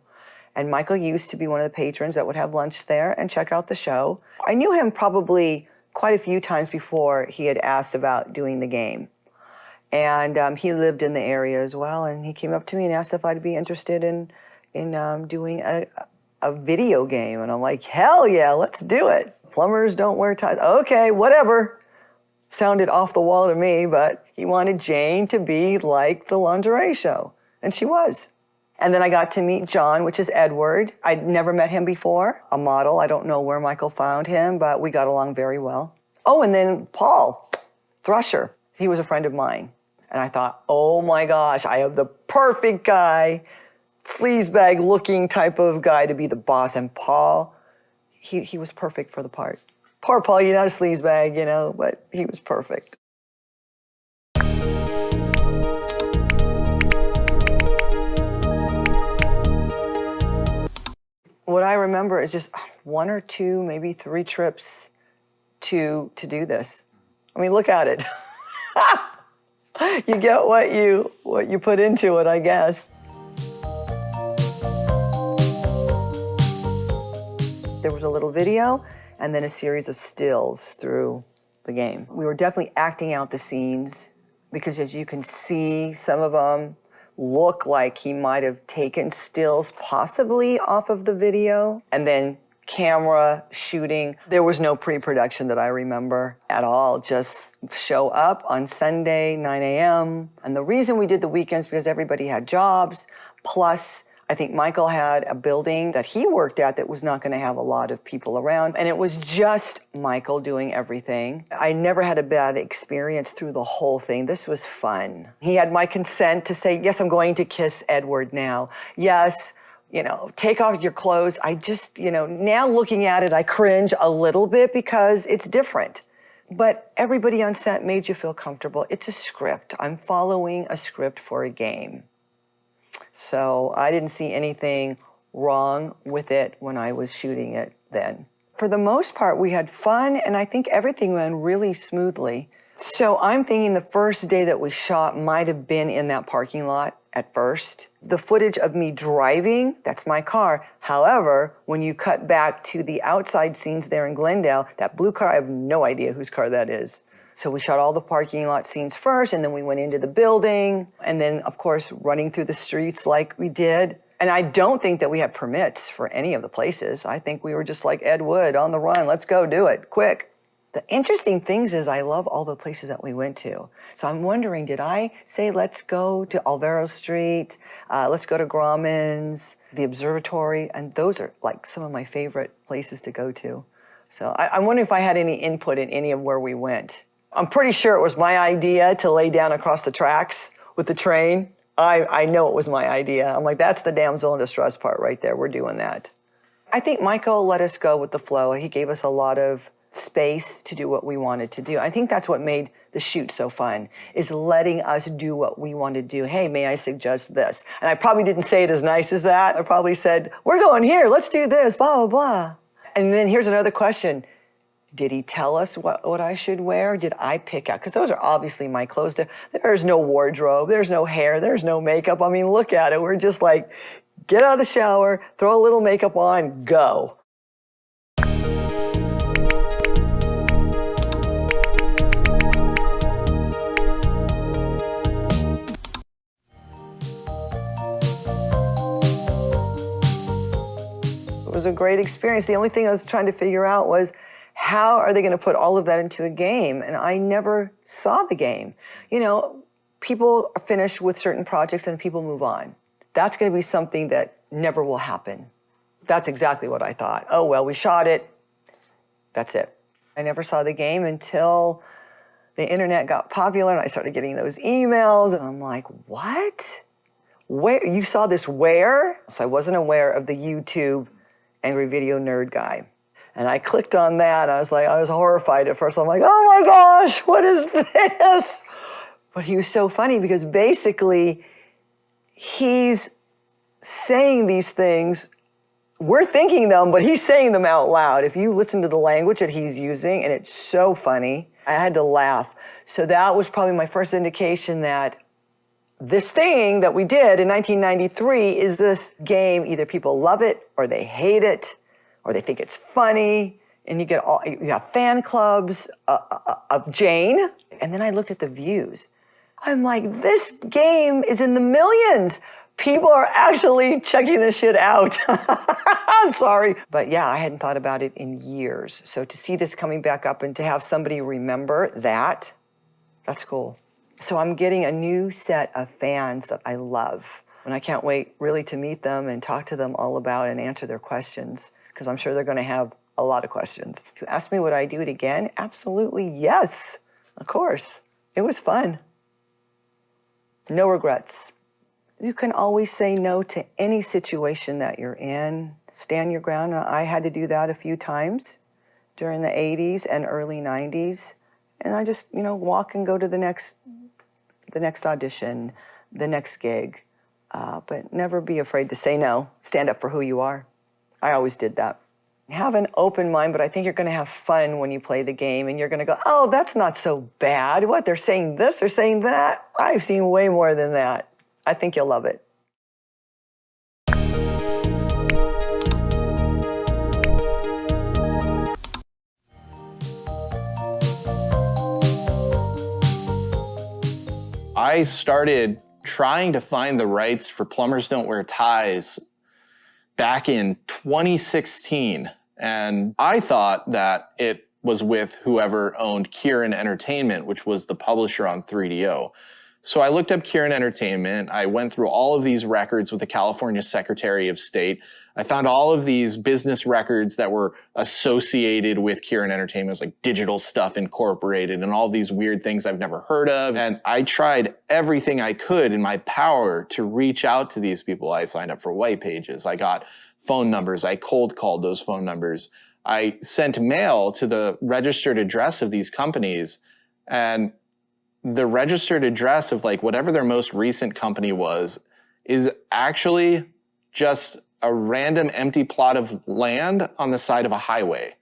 And Michael used to be one of the patrons that would have lunch there and check out the show. I knew him probably quite a few times before he had asked about doing the game. And he lived in the area as well. And he came up to me and asked if I'd be interested in doing a video game. And I'm like, hell yeah, let's do it. Plumbers Don't Wear Ties. Okay, whatever. Sounded off the wall to me, but he wanted Jane to be like the lingerie show. And she was. And then I got to meet John, which is Edward. I'd never met him before, a model. I don't know where Michael found him, but we got along very well. Oh, and then Paul Thrusher. He was a friend of mine. And I thought, oh my gosh, I have the perfect guy, sleazebag looking type of guy to be the boss. And Paul, he was perfect for the part. Poor Paul, you're not a sleazebag, but he was perfect. What I remember is just 1 or 2, maybe 3 trips to do this. I mean, look at it. You get what you put into it, I guess. There was a little video and then a series of stills through the game. We were definitely acting out the scenes because, as you can see, some of them look like he might have taken stills possibly off of the video and then camera shooting. There was no pre-production that I remember at all. Just show up on Sunday, 9 a.m. And the reason we did the weekends because everybody had jobs, plus I think Michael had a building that he worked at that was not going to have a lot of people around, and it was just Michael doing everything. I never had a bad experience through the whole thing. This was fun. He had my consent to say, yes, I'm going to kiss Edward now. Yes, take off your clothes. I just, now looking at it, I cringe a little bit because it's different. But everybody on set made you feel comfortable. It's a script. I'm following a script for a game. So I didn't see anything wrong with it when I was shooting it then. For the most part, we had fun, and I think everything went really smoothly. So I'm thinking the first day that we shot might have been in that parking lot at first. The footage of me driving, that's my car. However, when you cut back to the outside scenes there in Glendale, that blue car, I have no idea whose car that is. So we shot all the parking lot scenes first, and then we went into the building, and then, of course, running through the streets like we did. And I don't think that we had permits for any of the places. I think we were just like Ed Wood, on the run, let's go do it, quick. The interesting things is I love all the places that we went to. So I'm wondering, did I say, let's go to Alvaro Street, let's go to Grauman's, the observatory, and those are like some of my favorite places to go to. So I'm wondering if I had any input in any of where we went. I'm pretty sure it was my idea to lay down across the tracks with the train. I know it was my idea. I'm like, that's the damsel in distress part right there. We're doing that. I think Michael let us go with the flow. He gave us a lot of space to do what we wanted to do. I think that's what made the shoot so fun, is letting us do what we want to do. Hey, may I suggest this? And I probably didn't say it as nice as that. I probably said, we're going here, let's do this, blah, blah, blah. And then here's another question. Did he tell us what I should wear? Did I pick out? Because those are obviously my clothes. There's no wardrobe. There's no hair. There's no makeup. I mean, look at it. We're just like, get out of the shower, throw a little makeup on, go. It was a great experience. The only thing I was trying to figure out was, how are they going to put all of that into a game? And I never saw the game. People are finished with certain projects and people move on. That's going to be something that never will happen. That's exactly what I thought. Oh, well, we shot it. That's it. I never saw the game until the internet got popular and I started getting those emails. And I'm like, what? Where? You saw this where? So I wasn't aware of the YouTube Angry Video Nerd guy. And I clicked on that. I was horrified at first. I'm like, oh my gosh, what is this? But he was so funny because basically he's saying these things. We're thinking them, but he's saying them out loud. If you listen to the language that he's using, and it's so funny, I had to laugh. So that was probably my first indication that this thing that we did in 1993 is this game. Either people love it or they hate it, or they think it's funny, and you have fan clubs of Jane. And then I looked at the views. I'm like, this game is in the millions. People are actually checking this shit out. I'm sorry. But yeah, I hadn't thought about it in years. So to see this coming back up and to have somebody remember that, that's cool. So I'm getting a new set of fans that I love. And I can't wait really to meet them and talk to them all about and answer their questions, because I'm sure they're going to have a lot of questions. If you ask me would I do it again, absolutely yes, of course. It was fun. No regrets. You can always say no to any situation that you're in. Stand your ground. I had to do that a few times during the 80s and early 90s. And I just, walk and go to the next audition, the next gig. But never be afraid to say no. Stand up for who you are. I always did that. Have an open mind, but I think you're going to have fun when you play the game, and you're going to go, oh, that's not so bad. What, they're saying this, they're saying that? I've seen way more than that. I think you'll love it. I started trying to find the rights for Plumbers Don't Wear Ties back in 2016. And I thought that it was with whoever owned Kieran Entertainment, which was the publisher on 3DO. So I looked up Kieran Entertainment. I went through all of these records with the California Secretary of State. I found all of these business records that were associated with Kieran Entertainment. It was like Digital Stuff Incorporated and all these weird things I've never heard of. And I tried everything I could in my power to reach out to these people. I signed up for white pages. I got phone numbers. I cold called those phone numbers. I sent mail to the registered address of these companies, and the registered address of like whatever their most recent company was is actually just a random empty plot of land on the side of a highway.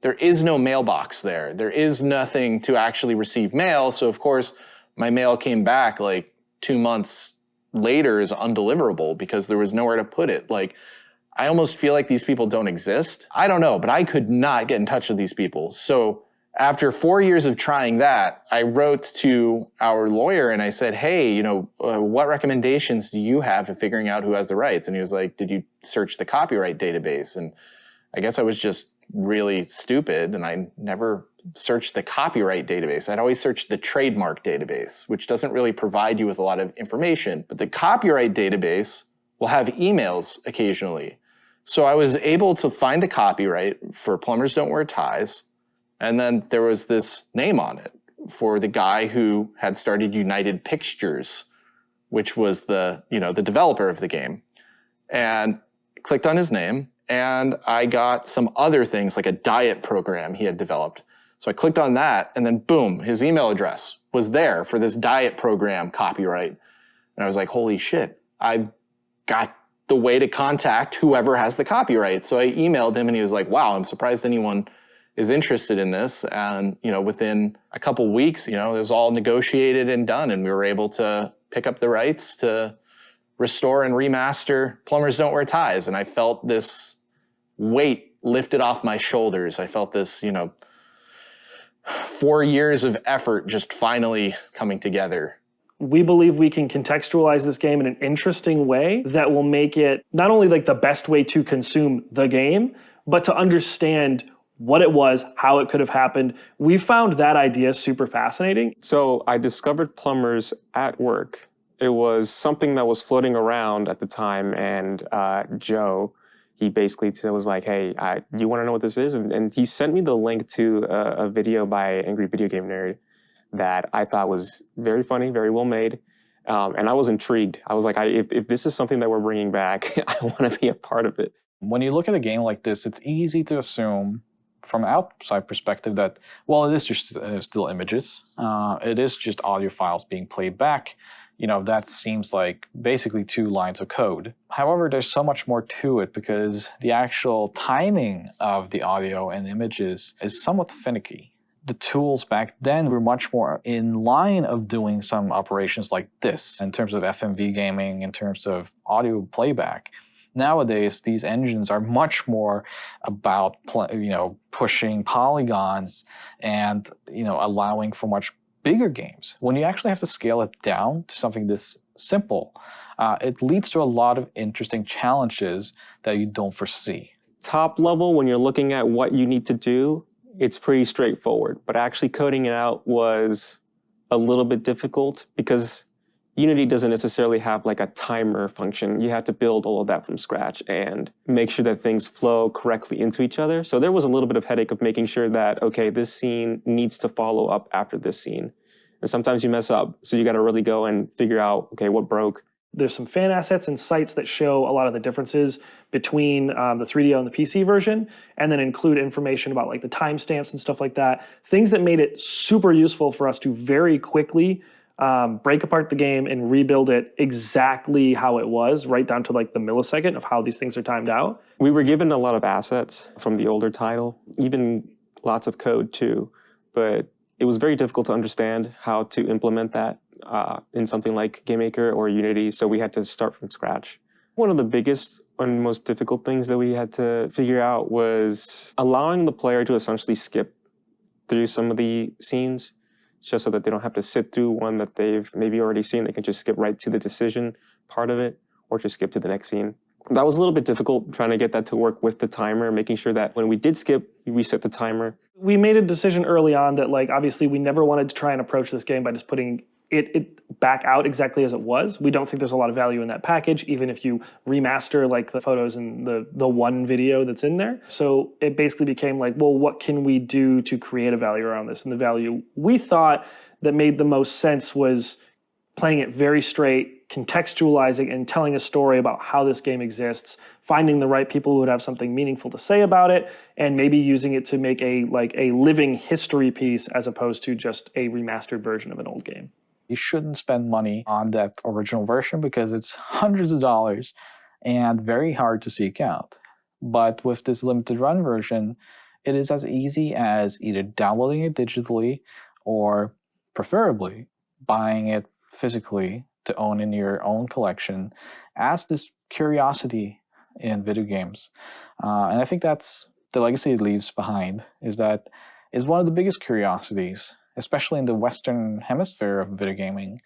There is no mailbox there. There is nothing to actually receive mail. So of course my mail came back like 2 months later as undeliverable because there was nowhere to put it. Like, I almost feel like these people don't exist. I don't know, but I could not get in touch with these people. So after 4 years of trying that, I wrote to our lawyer and I said, hey, what recommendations do you have to figuring out who has the rights? And he was like, did you search the copyright database? And I guess I was just really stupid and I never searched the copyright database. I'd always searched the trademark database, which doesn't really provide you with a lot of information. But the copyright database will have emails occasionally. So I was able to find the copyright for Plumbers Don't Wear Ties. And then there was this name on it for the guy who had started United Pictures, which was the developer of the game. And clicked on his name, and I got some other things like a diet program he had developed. So I clicked on that, and then boom, his email address was there for this diet program copyright. And I was like, holy shit, I've got the way to contact whoever has the copyright. So I emailed him and he was like, wow, I'm surprised anyone is interested in this. And, within a couple weeks, it was all negotiated and done. And we were able to pick up the rights to restore and remaster Plumbers Don't Wear Ties. And I felt this weight lifted off my shoulders. I felt this, 4 years of effort just finally coming together. We believe we can contextualize this game in an interesting way that will make it not only like the best way to consume the game, but to understand what it was, how it could have happened. We found that idea super fascinating. So I discovered Plumbers at work. It was something that was floating around at the time, and Joe, he basically was like, hey, you want to know what this is? And he sent me the link to a video by Angry Video Game Nerd that I thought was very funny, very well made. And I was intrigued. I was like, if this is something that we're bringing back, I want to be a part of it. When you look at a game like this, it's easy to assume from an outside perspective that, well, it is just still images. It is just audio files being played back. That seems like basically 2 lines of code. However, there's so much more to it because the actual timing of the audio and images is somewhat finicky. The tools back then were much more in line of doing some operations like this in terms of FMV gaming, in terms of audio playback. Nowadays, these engines are much more about pushing polygons and allowing for much bigger games. When you actually have to scale it down to something this simple, it leads to a lot of interesting challenges that you don't foresee. Top level, when you're looking at what you need to do, it's pretty straightforward. But actually coding it out was a little bit difficult because Unity doesn't necessarily have like a timer function. You have to build all of that from scratch and make sure that things flow correctly into each other. So there was a little bit of headache of making sure that, okay, this scene needs to follow up after this scene. And sometimes you mess up. So you got to really go and figure out, okay, what broke. There's some fan assets and sites that show a lot of the differences between the 3DO and the PC version, and then include information about like the timestamps and stuff like that. Things that made it super useful for us to very quickly break apart the game and rebuild it exactly how it was, right down to like the millisecond of how these things are timed out. We were given a lot of assets from the older title, even lots of code too, but it was very difficult to understand how to implement that in something like GameMaker or Unity, so we had to start from scratch. One of the biggest and most difficult things that we had to figure out was allowing the player to essentially skip through some of the scenes, just so that they don't have to sit through one that they've maybe already seen. They can just skip right to the decision part of it, or just skip to the next scene. That was a little bit difficult, trying to get that to work with the timer, making sure that when we did skip, we set the timer. We made a decision early on that, like, obviously we never wanted to try and approach this game by just putting it back out exactly as it was. We don't think there's a lot of value in that package, even if you remaster like the photos in the one video that's in there. So it basically became like, well, what can we do to create a value around this? And the value we thought that made the most sense was playing it very straight, contextualizing and telling a story about how this game exists, finding the right people who would have something meaningful to say about it, and maybe using it to make a living history piece as opposed to just a remastered version of an old game. You shouldn't spend money on that original version because it's hundreds of dollars and very hard to seek out. But with this limited run version, it is as easy as either downloading it digitally or preferably buying it physically to own in your own collection as this curiosity in video games. And I think that's the legacy it leaves behind, is that it's one of the biggest curiosities, especially in the Western hemisphere of video gaming.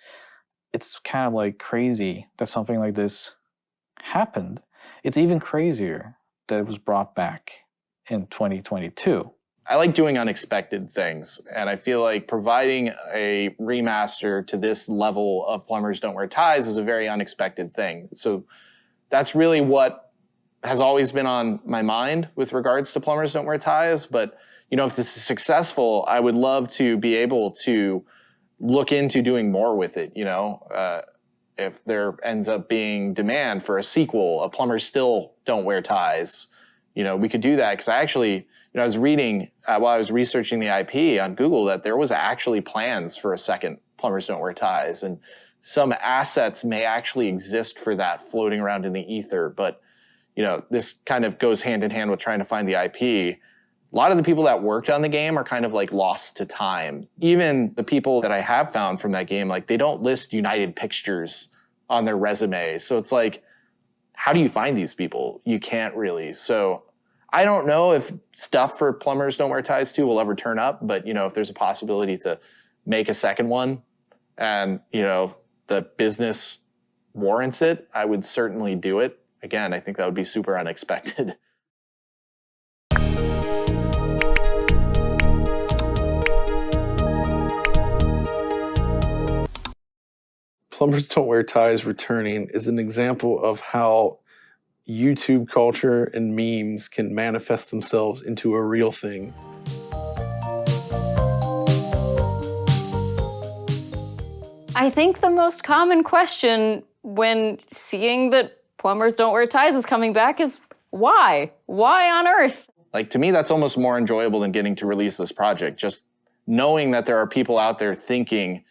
It's kind of like crazy that something like this happened. It's even crazier that it was brought back in 2022. I like doing unexpected things, and I feel like providing a remaster to this level of Plumbers Don't Wear Ties is a very unexpected thing. So that's really what has always been on my mind with regards to Plumbers Don't Wear Ties. But you know, if this is successful, I would love to be able to look into doing more with it. You know, if there ends up being demand for a sequel, a Plumbers Still Don't Wear Ties, you know, we could do that. Because I actually, you know, I was reading while I was researching the IP on Google that there was actually plans for a second Plumbers Don't Wear Ties, and some assets may actually exist for that floating around in the ether. But you know, this kind of goes hand in hand with trying to find the IP. A lot of the people that worked on the game are kind of like lost to time. Even the people that I have found from that game, like they don't list United Pictures on their resume. So it's like, how do you find these people? You can't really. So I don't know if stuff for Plumbers Don't Wear Ties 2 will ever turn up, but you know, if there's a possibility to make a second one and you know, the business warrants it, I would certainly do it. Again, I think that would be super unexpected. Plumbers Don't Wear Ties returning is an example of how YouTube culture and memes can manifest themselves into a real thing. I think the most common question when seeing that Plumbers Don't Wear Ties is coming back is why? Why on earth? Like, to me, that's almost more enjoyable than getting to release this project. Just knowing that there are people out there thinking,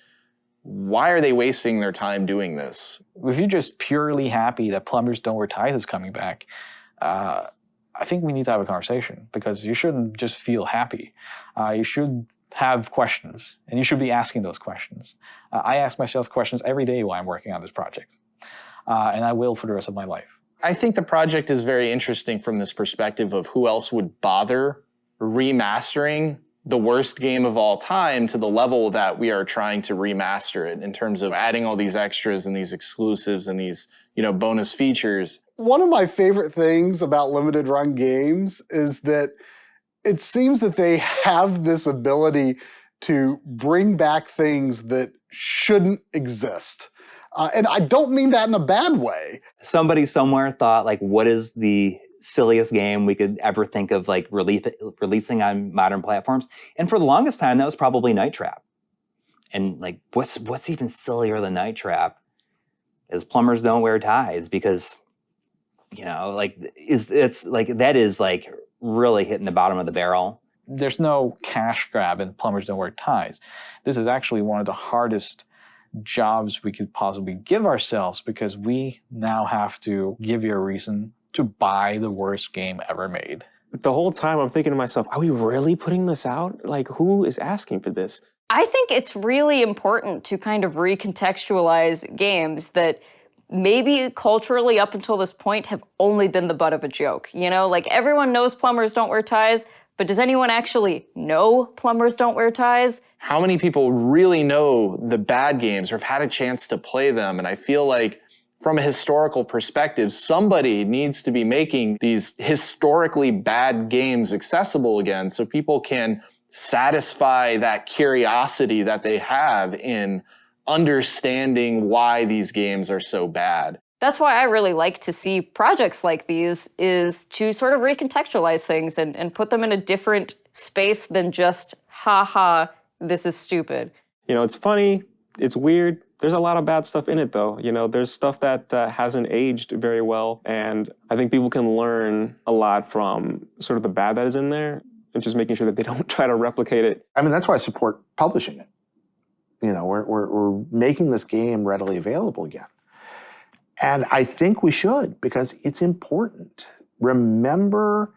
why are they wasting their time doing this? If you're just purely happy that Plumbers Don't Wear Ties is coming back, I think we need to have a conversation, because you shouldn't just feel happy. You should have questions, and you should be asking those questions. I ask myself questions every day while I'm working on this project, and I will for the rest of my life. I think the project is very interesting from this perspective of who else would bother remastering the worst game of all time to the level that we are trying to remaster it, in terms of adding all these extras and these exclusives and these, you know, bonus features. One of my favorite things about limited run games is that it seems that they have this ability to bring back things that shouldn't exist. And I don't mean that in a bad way. Somebody somewhere thought, like, what is the silliest game we could ever think of, like, releasing on modern platforms? And for the longest time, that was probably Night Trap. And like, what's even sillier than Night Trap is Plumbers Don't Wear Ties, because, you know, like, it's like, that is like really hitting the bottom of the barrel. There's no cash grab in Plumbers Don't Wear Ties. This is actually one of the hardest jobs we could possibly give ourselves, because we now have to give you a reason to buy the worst game ever made. The whole time I'm thinking to myself, are we really putting this out? Like, who is asking for this? I think it's really important to kind of recontextualize games that maybe culturally up until this point have only been the butt of a joke. You know, like, everyone knows Plumbers Don't Wear Ties, but does anyone actually know Plumbers Don't Wear Ties? How many people really know the bad games or have had a chance to play them? And I feel like from a historical perspective, somebody needs to be making these historically bad games accessible again, so people can satisfy that curiosity that they have in understanding why these games are so bad. That's why I really like to see projects like these, is to sort of recontextualize things and put them in a different space than just, haha, this is stupid. You know, it's funny, it's weird. There's a lot of bad stuff in it, though. You know, there's stuff that hasn't aged very well, and I think people can learn a lot from sort of the bad that is in there, and just making sure that they don't try to replicate it. I mean, that's why I support publishing it. You know, we're making this game readily available again. And I think we should, because it's important. Remember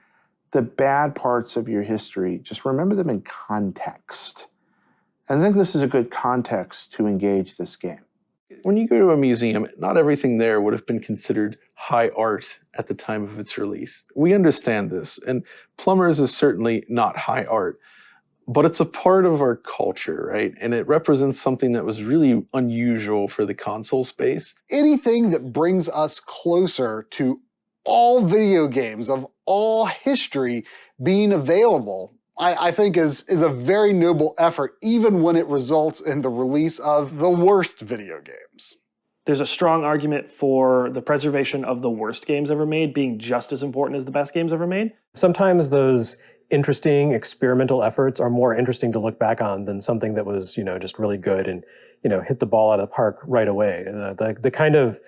the bad parts of your history. Just remember them in context. And I think this is a good context to engage this game. When you go to a museum, not everything there would have been considered high art at the time of its release. We understand this, and Plumbers is certainly not high art, but it's a part of our culture, right? And it represents something that was really unusual for the console space. Anything that brings us closer to all video games of all history being available, I think is a very noble effort, even when it results in the release of the worst video games. There's a strong argument for the preservation of the worst games ever made being just as important as the best games ever made. Sometimes those interesting experimental efforts are more interesting to look back on than something that was, just really good and, hit the ball out of the park right away. The kind of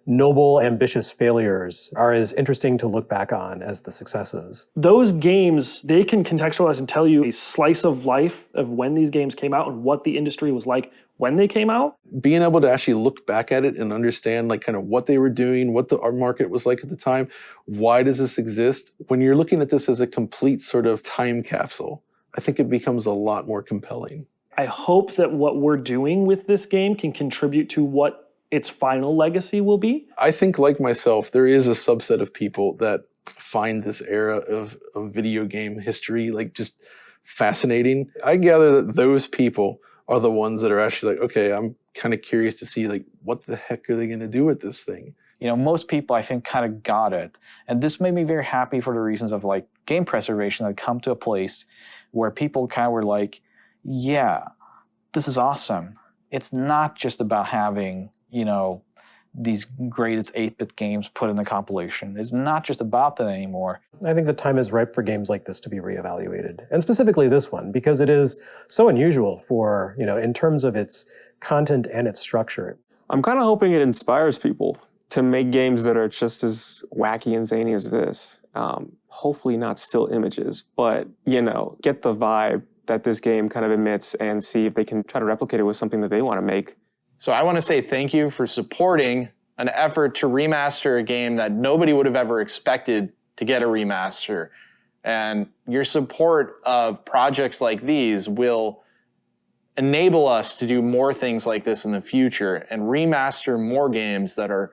noble, ambitious failures are as interesting to look back on as the successes. Those games, they can contextualize and tell you a slice of life of when these games came out and what the industry was like when they came out. Being able to actually look back at it and understand like kind of what they were doing, what our market was like at the time, why does this exist? When you're looking at this as a complete sort of time capsule, I think it becomes a lot more compelling. I hope that what we're doing with this game can contribute to what its final legacy will be. I think, like myself, there is a subset of people that find this era of video game history like just fascinating. I gather that those people are the ones that are actually like, okay, I'm kind of curious to see like what the heck are they going to do with this thing? Most people I think kind of got it. And this made me very happy for the reasons of like game preservation. I'd come to a place where people kind of were like, yeah, this is awesome. It's not just about having these greatest 8-bit games put in the compilation. It's not just about that anymore. I think the time is ripe for games like this to be reevaluated. And specifically this one, because it is so unusual for, in terms of its content and its structure. I'm kind of hoping it inspires people to make games that are just as wacky and zany as this. Hopefully not still images, but, get the vibe that this game kind of emits and see if they can try to replicate it with something that they want to make. So I want to say thank you for supporting an effort to remaster a game that nobody would have ever expected to get a remaster. And your support of projects like these will enable us to do more things like this in the future and remaster more games that are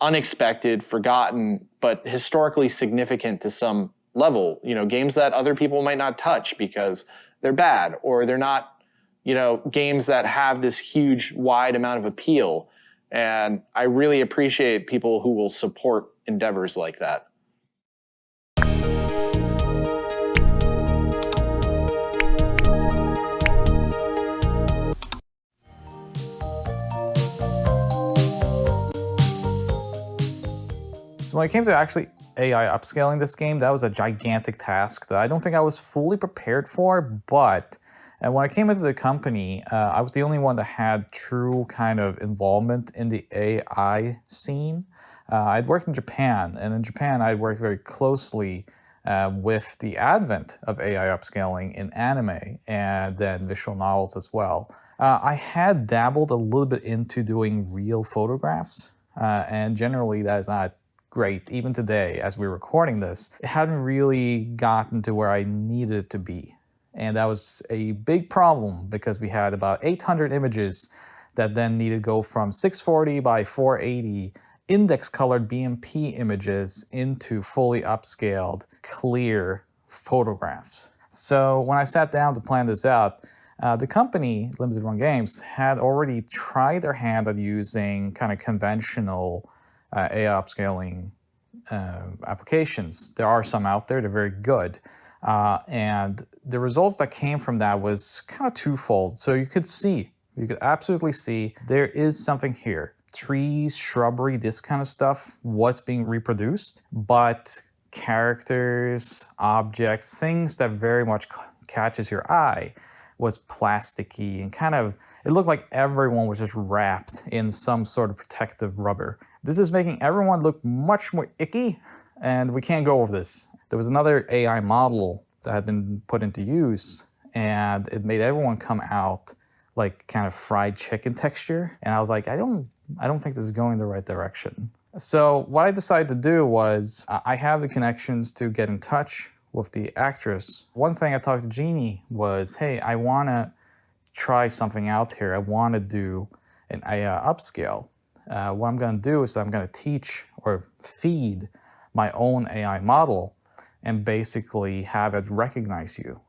unexpected, forgotten, but historically significant to some level. Games that other people might not touch because they're bad or they're not games that have this huge, wide amount of appeal. And I really appreciate people who will support endeavors like that. So when it came to actually AI upscaling this game, that was a gigantic task that I don't think I was fully prepared for, but and when I came into the company, I was the only one that had true kind of involvement in the AI scene. I'd worked in Japan, and in Japan I'd worked very closely with the advent of AI upscaling in anime and then visual novels as well. I had dabbled a little bit into doing real photographs, and generally that is not great. Even today, as we're recording this, it hadn't really gotten to where I needed it to be. And that was a big problem because we had about 800 images that then needed to go from 640 by 480 index-colored BMP images into fully upscaled, clear photographs. So when I sat down to plan this out, the company, Limited Run Games, had already tried their hand at using kind of conventional AI upscaling applications. There are some out there, they're very good. And the results that came from that was kind of twofold. So you could see You could absolutely see there is something here. Trees, shrubbery, this kind of stuff was being reproduced, but characters, objects, things that very much catches your eye was plasticky and kind of, it looked like everyone was just wrapped in some sort of protective rubber. This is making everyone look much more icky, and we can't go over this. There was another AI model that had been put into use, and it made everyone come out like kind of fried chicken texture. And I was like, I don't think this is going the right direction. So what I decided to do was, I have the connections to get in touch with the actress. One thing I talked to Jeannie was, hey, I wanna try something out here. I wanna do an AI upscale. What I'm gonna do is I'm gonna teach or feed my own AI model and basically have it recognize you.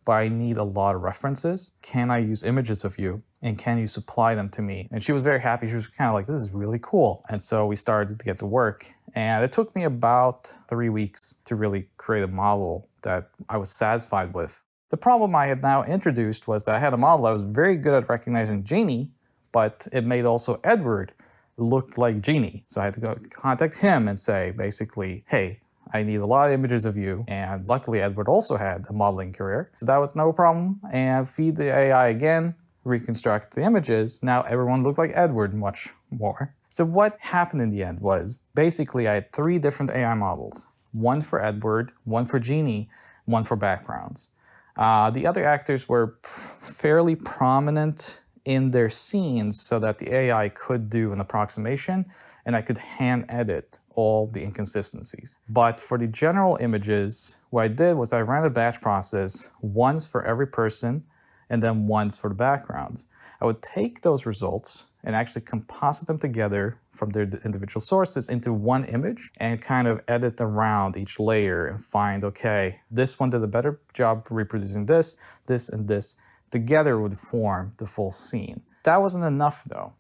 But I need a lot of references. Can I use images of you? And can you supply them to me? And she was very happy. She was kind of like, this is really cool. And so we started to get to work. And it took me about 3 weeks to really create a model that I was satisfied with. The problem I had now introduced was that I had a model that was very good at recognizing Jeannie, but it made also Edward look like Jeannie. So I had to go contact him and say, basically, hey, I need a lot of images of you. And luckily, Edward also had a modeling career. So that was no problem. And feed the AI again, reconstruct the images. Now everyone looked like Edward much more. So what happened in the end was, basically I had 3 different AI models. One for Edward, one for Jeannie, one for backgrounds. The other actors were fairly prominent in their scenes so that the AI could do an approximation and I could hand edit all the inconsistencies. But for the general images, what I did was I ran a batch process once for every person and then once for the backgrounds. I would take those results and actually composite them together from their individual sources into one image and kind of edit around each layer and find, okay, this one did a better job reproducing this, this, and this. Together would form the full scene. That wasn't enough though.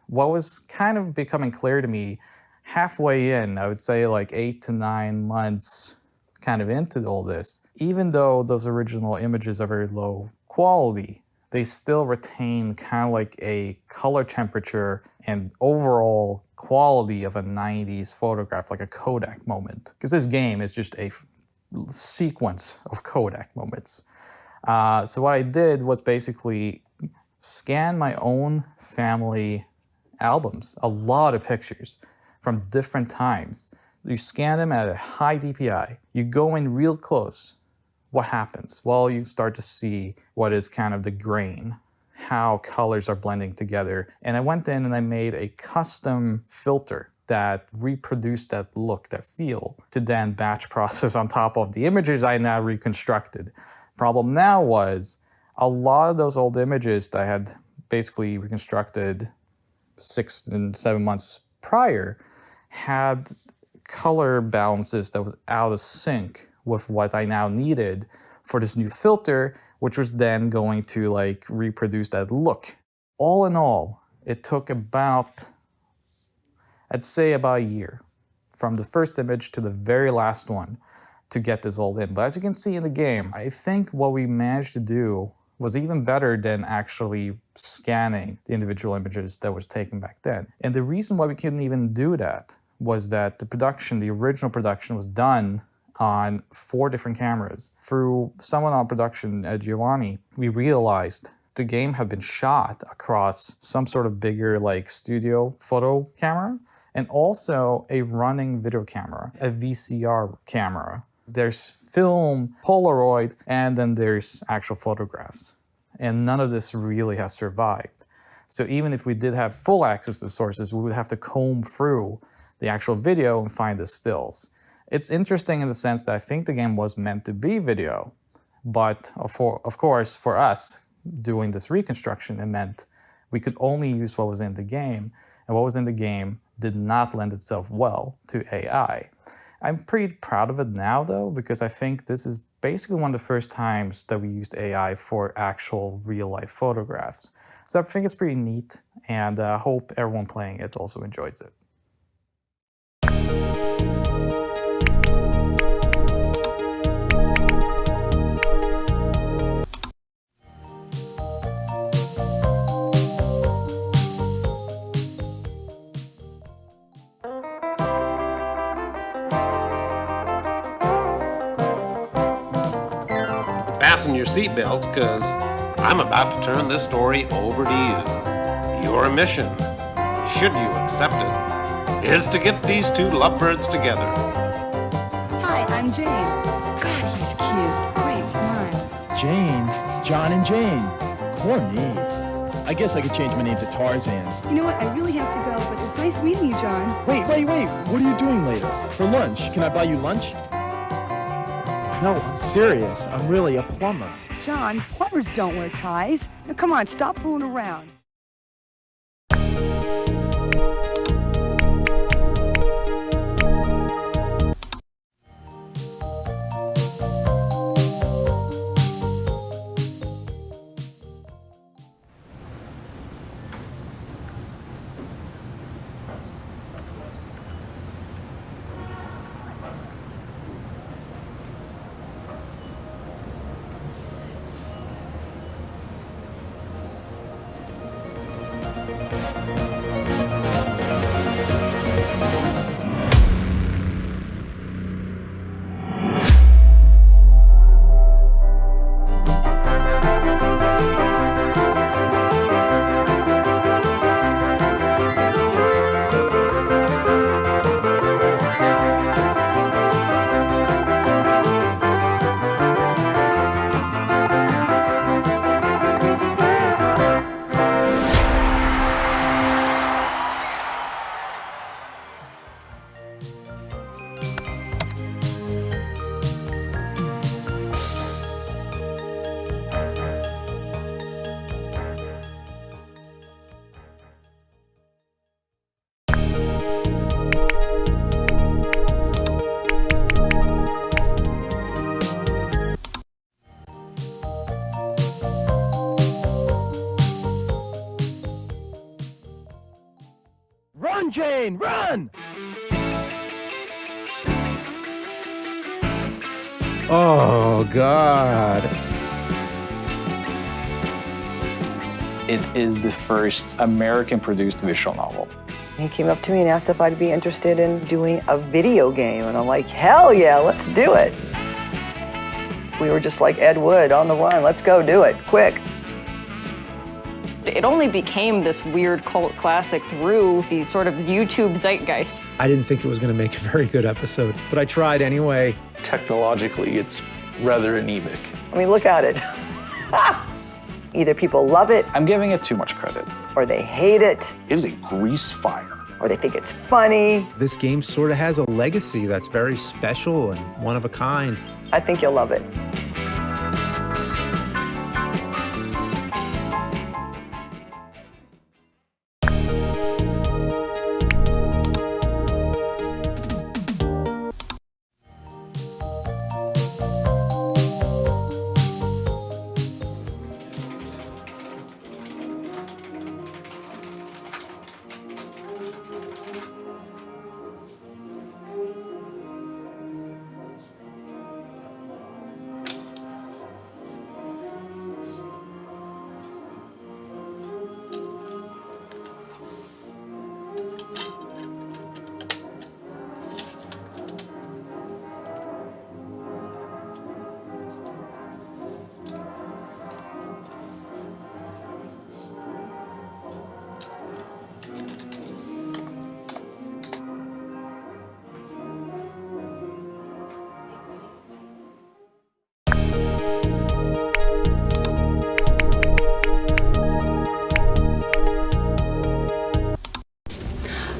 What was kind of becoming clear to me halfway in, I would say like 8 to 9 months kind of into all this, even though those original images are very low quality, they still retain kind of like a color temperature and overall quality of a 90s photograph, like a Kodak moment. Because this game is just a sequence of Kodak moments. So what I did was basically scan my own family albums, a lot of pictures from different times. You scan them at a high DPI. You go in real close. What happens? Well, you start to see what is kind of the grain, how colors are blending together. And I went in and I made a custom filter that reproduced that look, that feel, to then batch process on top of the images I now reconstructed. Problem now was a lot of those old images that I had basically reconstructed 6 and 7 months prior had color balances that was out of sync with what I now needed for this new filter, which was then going to like reproduce that look. All in all, it took about, I'd say about a year from the first image to the very last one to get this all in. But as you can see in the game, I think what we managed to do was even better than actually scanning the individual images that was taken back then. And the reason why we couldn't even do that was that the production, the original production, was done on 4 different cameras. Through someone on production, Giovanni, we realized the game had been shot across some sort of bigger like studio photo camera and also a running video camera, a VCR camera. There's film, Polaroid, and then there's actual photographs. And none of this really has survived. So even if we did have full access to the sources, we would have to comb through the actual video and find the stills. It's interesting in the sense that I think the game was meant to be video, but of course, for us doing this reconstruction, it meant we could only use what was in the game, and what was in the game did not lend itself well to AI. I'm pretty proud of it now though, because I think this is basically one of the first times that we used AI for actual real-life photographs. So I think it's pretty neat, and I hope everyone playing it also enjoys it. your seatbelts, because I'm about to turn this story over to you. Your mission, should you accept it, is to get these two lovebirds together. Hi, I'm Jane. God, he's cute. Great smile. Jane, John and Jane. Corny. I guess I could change my name to Tarzan. You know what? I really have to go, but it's nice meeting you, John. Wait. What are you doing later? For lunch? Can I buy you lunch? No, I'm serious. I'm really a plumber. John, plumbers don't wear ties. Now, come on, stop fooling around. Run, Jane, run! Oh, God. It is the first American-produced visual novel. He came up to me and asked if I'd be interested in doing a video game, and I'm like, hell yeah, let's do it. We were just like Ed Wood, on the run, let's go do it, quick. It only became this weird cult classic through the sort of YouTube zeitgeist. I didn't think it was going to make a very good episode, but I tried anyway. Technologically, it's rather anemic. I mean, look at it. Either people love it. I'm giving it too much credit. Or they hate it. It is a grease fire. Or they think it's funny. This game sort of has a legacy that's very special and one of a kind. I think you'll love it.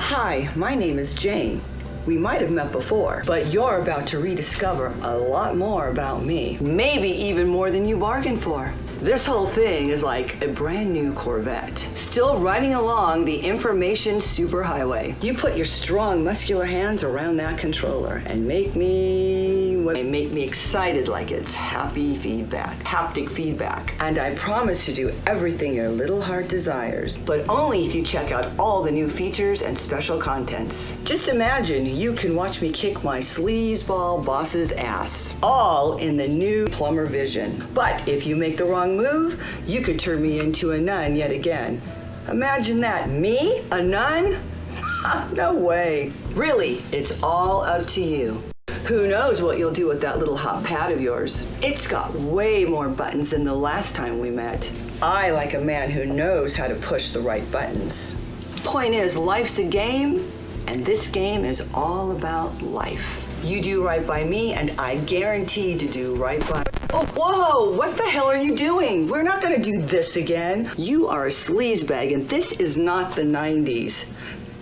Hi, my name is Jane. We might have met before, but you're about to rediscover a lot more about me. Maybe even more than you bargained for. This whole thing is like a brand new Corvette, still riding along the information superhighway. You put your strong, muscular hands around that controller and make me excited like it's happy feedback, haptic feedback. And I promise to do everything your little heart desires, but only if you check out all the new features and special contents. Just imagine you can watch me kick my sleazeball boss's ass, all in the new Plumber Vision. But if you make the wrong move, you could turn me into a nun yet again. Imagine that, me, a nun? No way. Really, it's all up to you. Who knows what you'll do with that little hot pad of yours? It's got way more buttons than the last time we met. I like a man who knows how to push the right buttons. Point is, life's a game, and this game is all about life. You do right by me, and I guarantee to do right by... Oh, whoa! What the hell are you doing? We're not gonna do this again. You are a sleazebag, and this is not the 90s.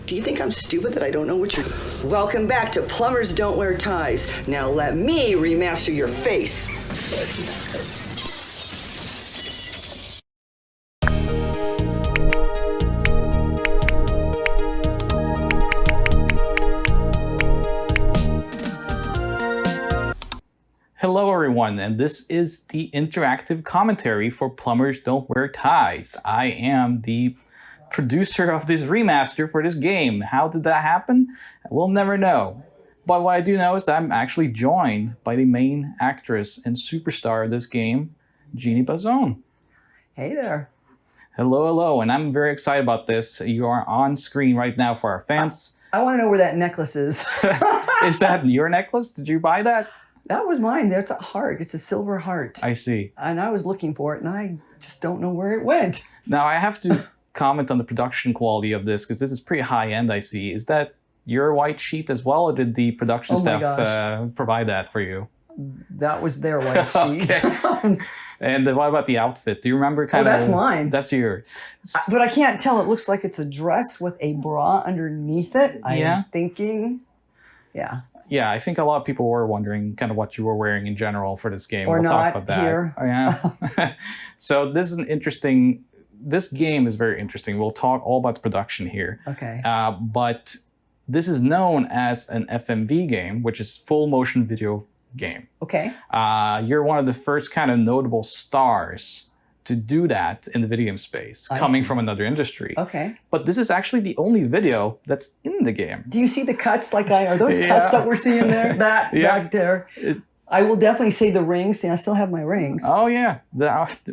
Do you think I'm stupid that I don't know what you're... Welcome back to Plumbers Don't Wear Ties. Now let me remaster your face. Hello everyone, and this is the interactive commentary for Plumbers Don't Wear Ties. I am the producer of this remaster for this game. How did that happen? We'll never know. But what I do know is that I'm actually joined by the main actress and superstar of this game, Jeannie Bazone. Hey there. Hello, hello, and I'm very excited about this. You are on screen right now for our fans. I want to know where that necklace is. Is that your necklace? Did you buy that? That was mine. That's a heart. It's a silver heart. I see. And I was looking for it, and I just don't know where it went. Now, I have to comment on the production quality of this, because this is pretty high-end, I see. Is that your white sheet as well, or did the production staff provide that for you? That was their white sheet. Okay. And what about the outfit? Do you remember kind of... Oh, that's mine. That's your... But I can't tell. It looks like it's a dress with a bra underneath it. I'm thinking, yeah. Yeah, I think a lot of people were wondering kind of what you were wearing in general for this game. Or we'll not talk about that. here. Oh, yeah. So this is an interesting... This game is very interesting. We'll talk all about the production here. Okay. But this is known as an FMV game, which is full motion video game. Okay. You're one of the first kind of notable stars to do that in the video game space, coming from another industry. Okay. But this is actually the only video that's in the game. Do you see the cuts? Are those cuts that we're seeing there? That back there. I will definitely say the rings. See, I still have my rings. Oh yeah,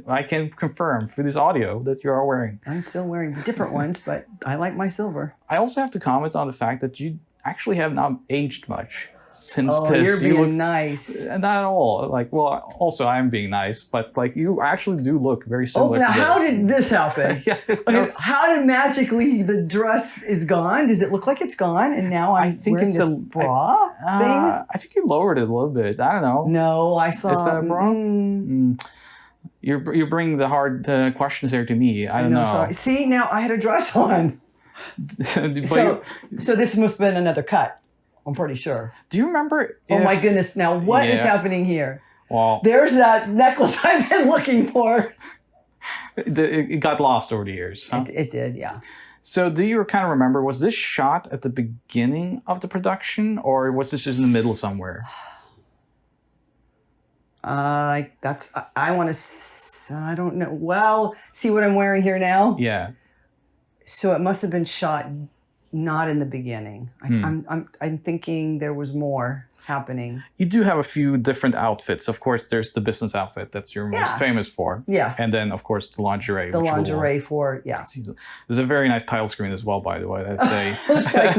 I can confirm through this audio that you are wearing. I'm still wearing different ones, but I like my silver. I also have to comment on the fact that you actually have not aged much since Oh, this. you're being nice. Not at all. Like, well, also I'm being nice, but like you actually do look very similar. Oh, now to how this. did this happen? Okay, how did magically the dress is gone? Does it look like it's gone? And now I'm wearing this bra thing? I think you lowered it a little bit. I don't know. No, I saw. Is that a bra? You're bringing the hard questions there to me. I don't know. Sorry. See, now I had a dress on. So this must have been another cut. I'm pretty sure. Do you remember? Oh my goodness! Now what is happening here? Well, there's that necklace I've been looking for. It got lost over the years. Huh? It did, yeah. So do you kind of remember? Was this shot at the beginning of the production, or was this just in the middle somewhere? I want to. I don't know. Well, see what I'm wearing here now. Yeah. So it must have been shot not in the beginning. I'm thinking there was more happening. You do have a few different outfits. Of course, there's the business outfit that you're most famous for. Yeah. And then, of course, the lingerie. The lingerie for, yeah. There's a very nice title screen as well, by the way. I'd say. Looks like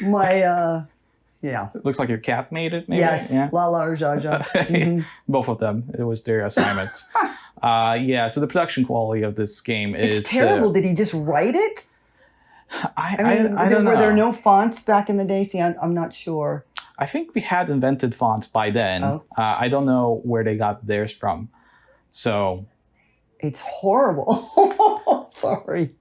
my yeah. It looks like your cat made it, maybe? Yes, yeah. Lala or Jaja. Both of them. It was their assignment. Yeah, so the production quality of this game is... It's terrible. Did he just write it? I don't know. Were there no fonts back in the day? See, I'm not sure. I think we had invented fonts by then. Oh. I don't know where they got theirs from. So... It's horrible. Sorry.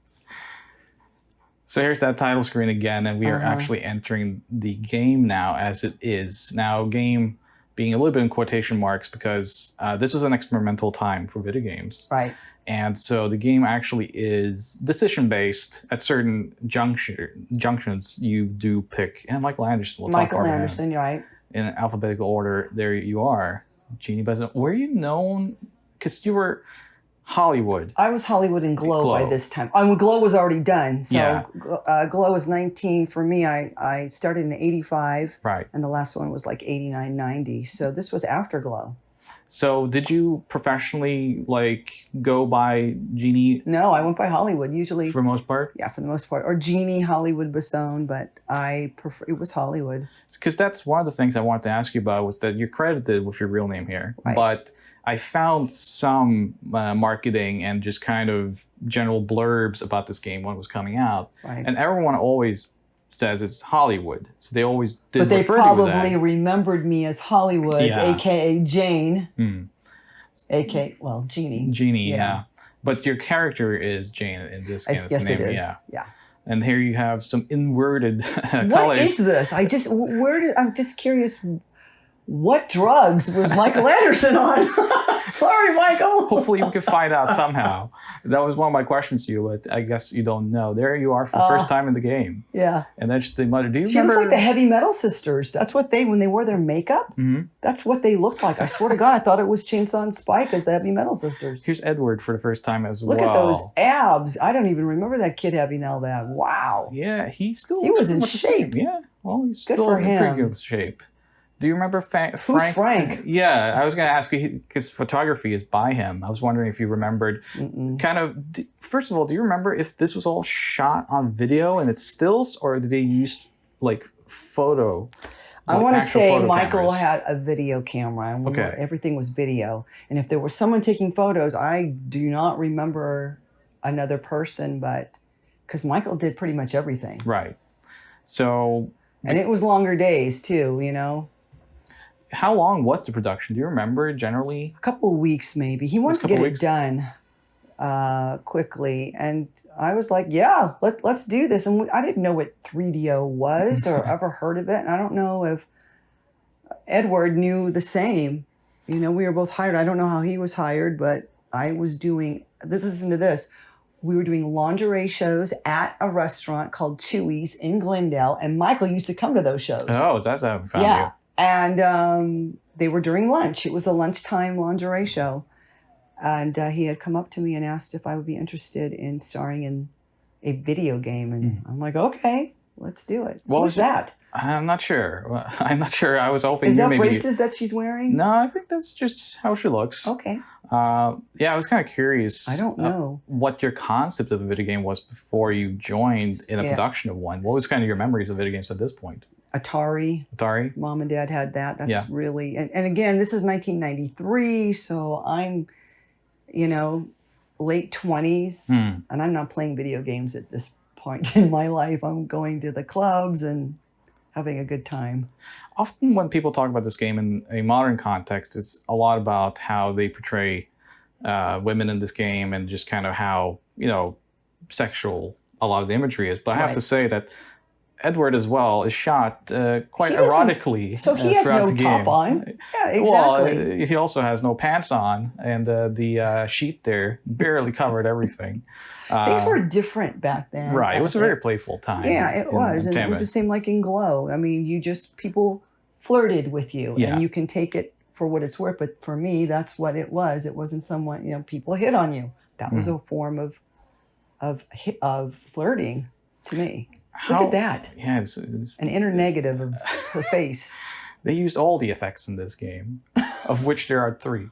So here's that title screen again, and we are actually entering the game now as it is. Now, game being a little bit in quotation marks because this was an experimental time for video games. Right. And so the game actually is decision-based. At certain junctions, you do pick, and Michael Anderson will talk about Michael Anderson, right. in alphabetical order. There you are, Jeannie Bazone. Were you known, because you were Hollywood. I was Hollywood and Glow by this time. Glow was already done. So Glow was 19 for me. I started in 85. Right. And the last one was like 89, 90. So this was after Glow. So did you professionally like go by Jeannie? No, I went by Hollywood usually. For the most part? Yeah, for the most part. Or Jeannie Hollywood Basone, but I prefer, it was Hollywood. Because that's one of the things I wanted to ask you about was that you're credited with your real name here. Right. But I found some marketing and just kind of general blurbs about this game when it was coming out. Right. And everyone always says it's Hollywood. So they always did But they refer to you with that. probably remembered me as Hollywood, Yeah. aka Jane, Hmm. aka, well, Jeannie. Jeannie, yeah. But your character is Jane in this game. Yes, It's the it name, is. Yeah. Yeah. And here you have some inverted colors. What is this? I'm just curious. What drugs was Michael Anderson on? Sorry, Michael. Hopefully we can find out somehow. That was one of my questions to you, but I guess you don't know. There you are for the first time in the game. Yeah. And that's the mother. Do you She remember? looks like the Heavy Metal Sisters. That's what when they wore their makeup, that's what they looked like. I swear to God, I thought it was Chainsaw and Spike as the Heavy Metal Sisters. Here's Edward for the first time as well. Look at those abs. I don't even remember that kid having all that. Wow. Yeah, he was in pretty much the same. shape. Yeah, well, he's Good still for in him. pretty good shape. Do you remember Frank? Who's Frank? Yeah, I was going to ask you, because photography is by him. I was wondering if you remembered kind of, first of all, do you remember if this was all shot on video and it's stills, or did they use like photo? I like want to actual say photo Michael cameras? had a video camera. And Okay. everything was video. And if there was someone taking photos, I do not remember another person, but because Michael did pretty much everything. Right. So. And it was longer days too, you know. How long was the production? Do you remember generally? A couple of weeks maybe. He wanted to couple get weeks? it done quickly. And I was like, yeah, let's do this. And I didn't know what 3DO was or ever heard of it. And I don't know if Edward knew the same. You know, we were both hired. I don't know how he was hired, but I was doing, listen to this. We were doing lingerie shows at a restaurant called Chewy's in Glendale. And Michael used to come to those shows. Oh, that's how we found Yeah. you. And they were during lunch. It was a lunchtime lingerie show. And he had come up to me and asked if I would be interested in starring in a video game. And I'm like, okay, let's do it. What was that? I'm not sure. I'm not sure. I was hoping Is you that maybe... braces that she's wearing? No, I think that's just how she looks. Okay. Yeah, I was kind of curious. I don't know. What your concept of a video game was before you joined in a Yeah. production of one. What was kind of your memories of video games at this point? Atari. Atari? Mom and Dad had that. That's Yeah. really, and again, this is 1993, so I'm, you know, late 20s, and I'm not playing video games at this point in my life. I'm going to the clubs and having a good time. Often when people talk about this game in a modern context, it's a lot about how they portray women in this game and just kind of how, you know, sexual a lot of the imagery is. But I have Right. to say that Edward as well is shot quite He doesn't- erotically. So he has throughout no the top game. on. Yeah, exactly. Well, he also has no pants on, and the sheet there barely covered everything. Things were different back then. Right. It was a very playful time. Yeah, it was. And it was Tampa. the same like in Glow. I mean, people flirted with you, Yeah. and you can take it for what it's worth. But for me, that's what it was. It wasn't someone, you know, people hit on you. That was a form of flirting to me. Look How- at that. Yeah, it's An inner negative of her face. They used all the effects in this game, of which there are 3.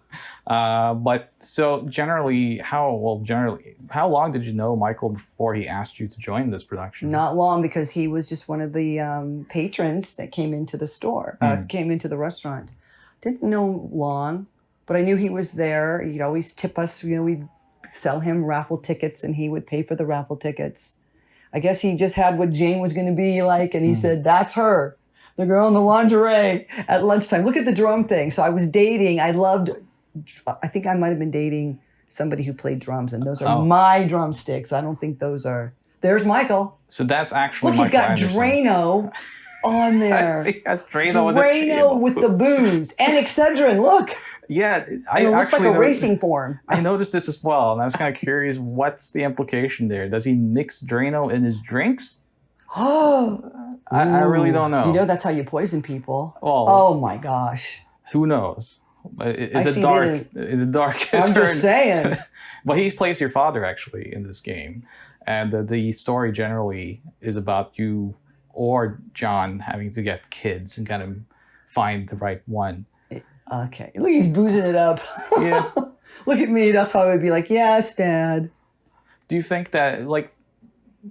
But so generally, how long did you know Michael before he asked you to join this production? Not long, because he was just one of the patrons that came into the store, came into the restaurant. Didn't know long, but I knew he was there. He'd always tip us, you know, we'd sell him raffle tickets and he would pay for the raffle tickets. I guess he just had what Jane was going to be like, and he said, that's her, the girl in the lingerie at lunchtime. Look at the drum thing. So I was dating, I think I might have been dating somebody who played drums, and those are my drumsticks. I don't think those are, there's Michael. So that's actually Look, he's Michael got Anderson. Drano on there. He has Drano, Drano with the booze and Excedrin. Look. Yeah, And it looks like a racing form. I noticed this as well, and I was kind of curious, what's the implication there? Does he mix Drano in his drinks? I really don't know. You know that's how you poison people. Well, oh my gosh. Who knows? Is it see dark? Is it dark? I'm just saying. But he plays your father actually in this game, and the story generally is about you or John having to get kids and kind of find the right one. Okay. Look, he's boozing it up. Yeah. Look at me. That's how I would be like, yes, Dad. Do you think that, like,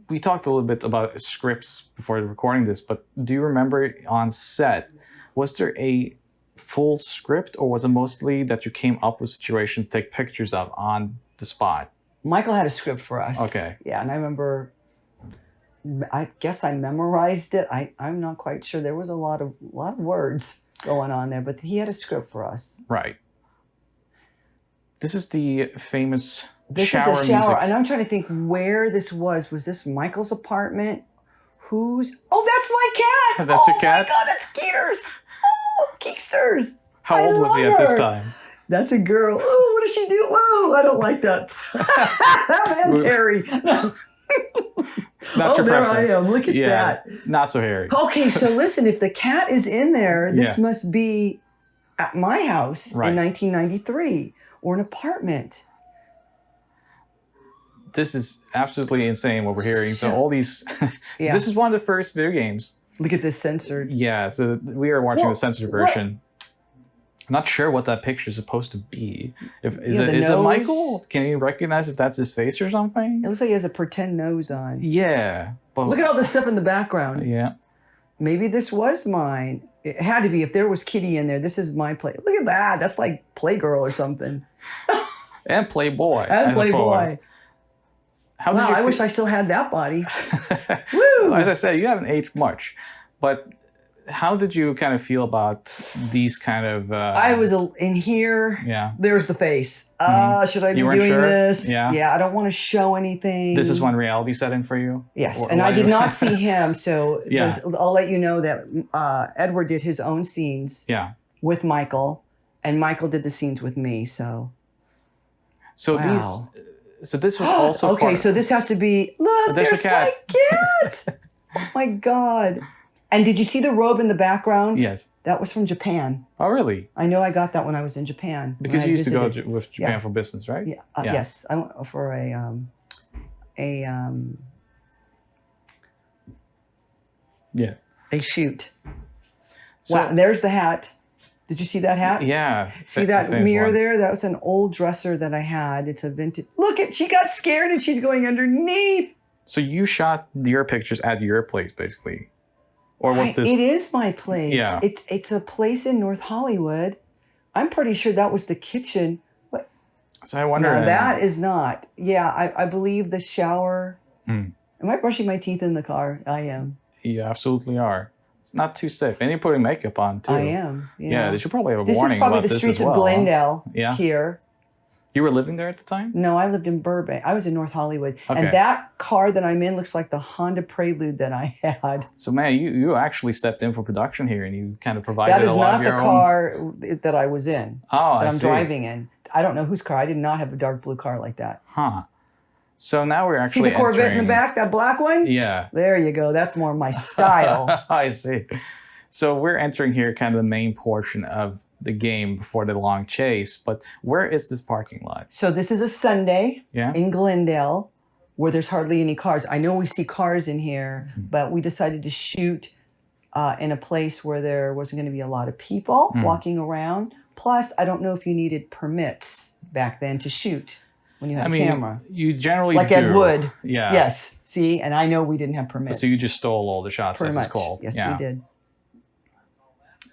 we talked a little bit about scripts before recording this, but do you remember on set, was there a full script, or was it mostly that you came up with situations to take pictures of on the spot? Michael had a script for us. Okay. Yeah, and I remember, I guess I memorized it. I'm not quite sure. There was a lot of words going on there, but he had a script for us. Right. This is the famous This shower is a shower, music. and I'm trying to think where this was. Was this Michael's apartment? Whose? Oh, that's my cat. That's your Oh cat? my God, that's Keeters. Oh, Keeksters. How I old was he love at this her. time? That's a girl. Oh, what does she do? Whoa, I don't like that. That man's hairy. No. Not your there preference. I am. Look at Yeah, that. not so hairy. Okay, so listen, if the cat is in there, this Yeah. must be at my house Right. in 1993 or an apartment. This is absolutely insane what we're hearing. So all these, Yeah. this is one of the first video games. Look at this censored. Yeah, so we are watching Well, the censored what- version. I'm not sure what that picture is supposed to be. Is Yeah, it the is it nose. Michael? Can you recognize if that's his face or something? It looks like he has a pretend nose on. Yeah. But Look at all the stuff in the background. Yeah. Maybe this was mine. It had to be. If there was Kitty in there, this is my play. Look at that. That's like Playgirl or something. And Playboy. I And suppose. Playboy. How did Wow, you I wish feel- I still had that body. Woo! As I said, you haven't aged much, but how did you kind of feel about these kind of? I was in here. Yeah. There's the face. Should I be You weren't doing sure? this? Yeah. I don't want to show anything. This is when reality set in for you. Yes, Or- and I or- did not see him, so Yeah. I'll let you know that Edward did his own scenes Yeah. with Michael, and Michael did the scenes with me. So, So Wow. these. So this was also okay. part- So this has to be. Look, There's a there's cat. my cat. Oh my God! And did you see the robe in the background? Yes. That was from Japan. Oh, really? I know I got that when I was in Japan. when Because I you used to go visited. with Japan Yeah. for business, right? Yeah. Yes, I went for Yeah. a shoot. So- Wow, and there's the hat. Did you see that hat? Yeah. See that famous mirror one. there? That was an old dresser that I had. It's a vintage. Look at, she got scared and she's going underneath. So you shot your pictures at your place, basically, or was this? It is my place. Yeah. It's a place in North Hollywood. I'm pretty sure that was the kitchen. What? So I wonder. No, that is not. Yeah, I believe the shower. Mm. Am I brushing my teeth in the car? I am. You absolutely are. It's not too safe, and you're putting makeup on too. I am. Yeah. Yeah, they should probably have a This warning is probably about the this streets as well. of Glendale Yeah. here. You were living there at the time? No, I lived in Burbank. I was in North Hollywood. Okay. And that car that I'm in looks like the Honda Prelude that I had. So man, you actually stepped in for production here, and you kind of provided That is a lot not of the your own. car that I was in. Oh, that I I'm see. driving in. I don't know whose car. I did not have a dark blue car like that. Huh. So now we're See actually the Corvette in the entering- back, that black one? Yeah. There you go. That's more my style. I see. So we're entering here kind of the main portion of the game before the long chase, but where is this parking lot? So this is a Sunday Yeah. in Glendale where there's hardly any cars. I know we see cars in here, Mm-hmm. but we decided to shoot in a place where there wasn't going to be a lot of people Mm. walking around. Plus, I don't know if you needed permits back then to shoot when you had I a mean, camera. you generally Like do. Ed Wood. Yeah. Yes. See, and I know we didn't have permits. So you just stole all the shots, Pretty as much. it's called. Yes, Yeah. we did.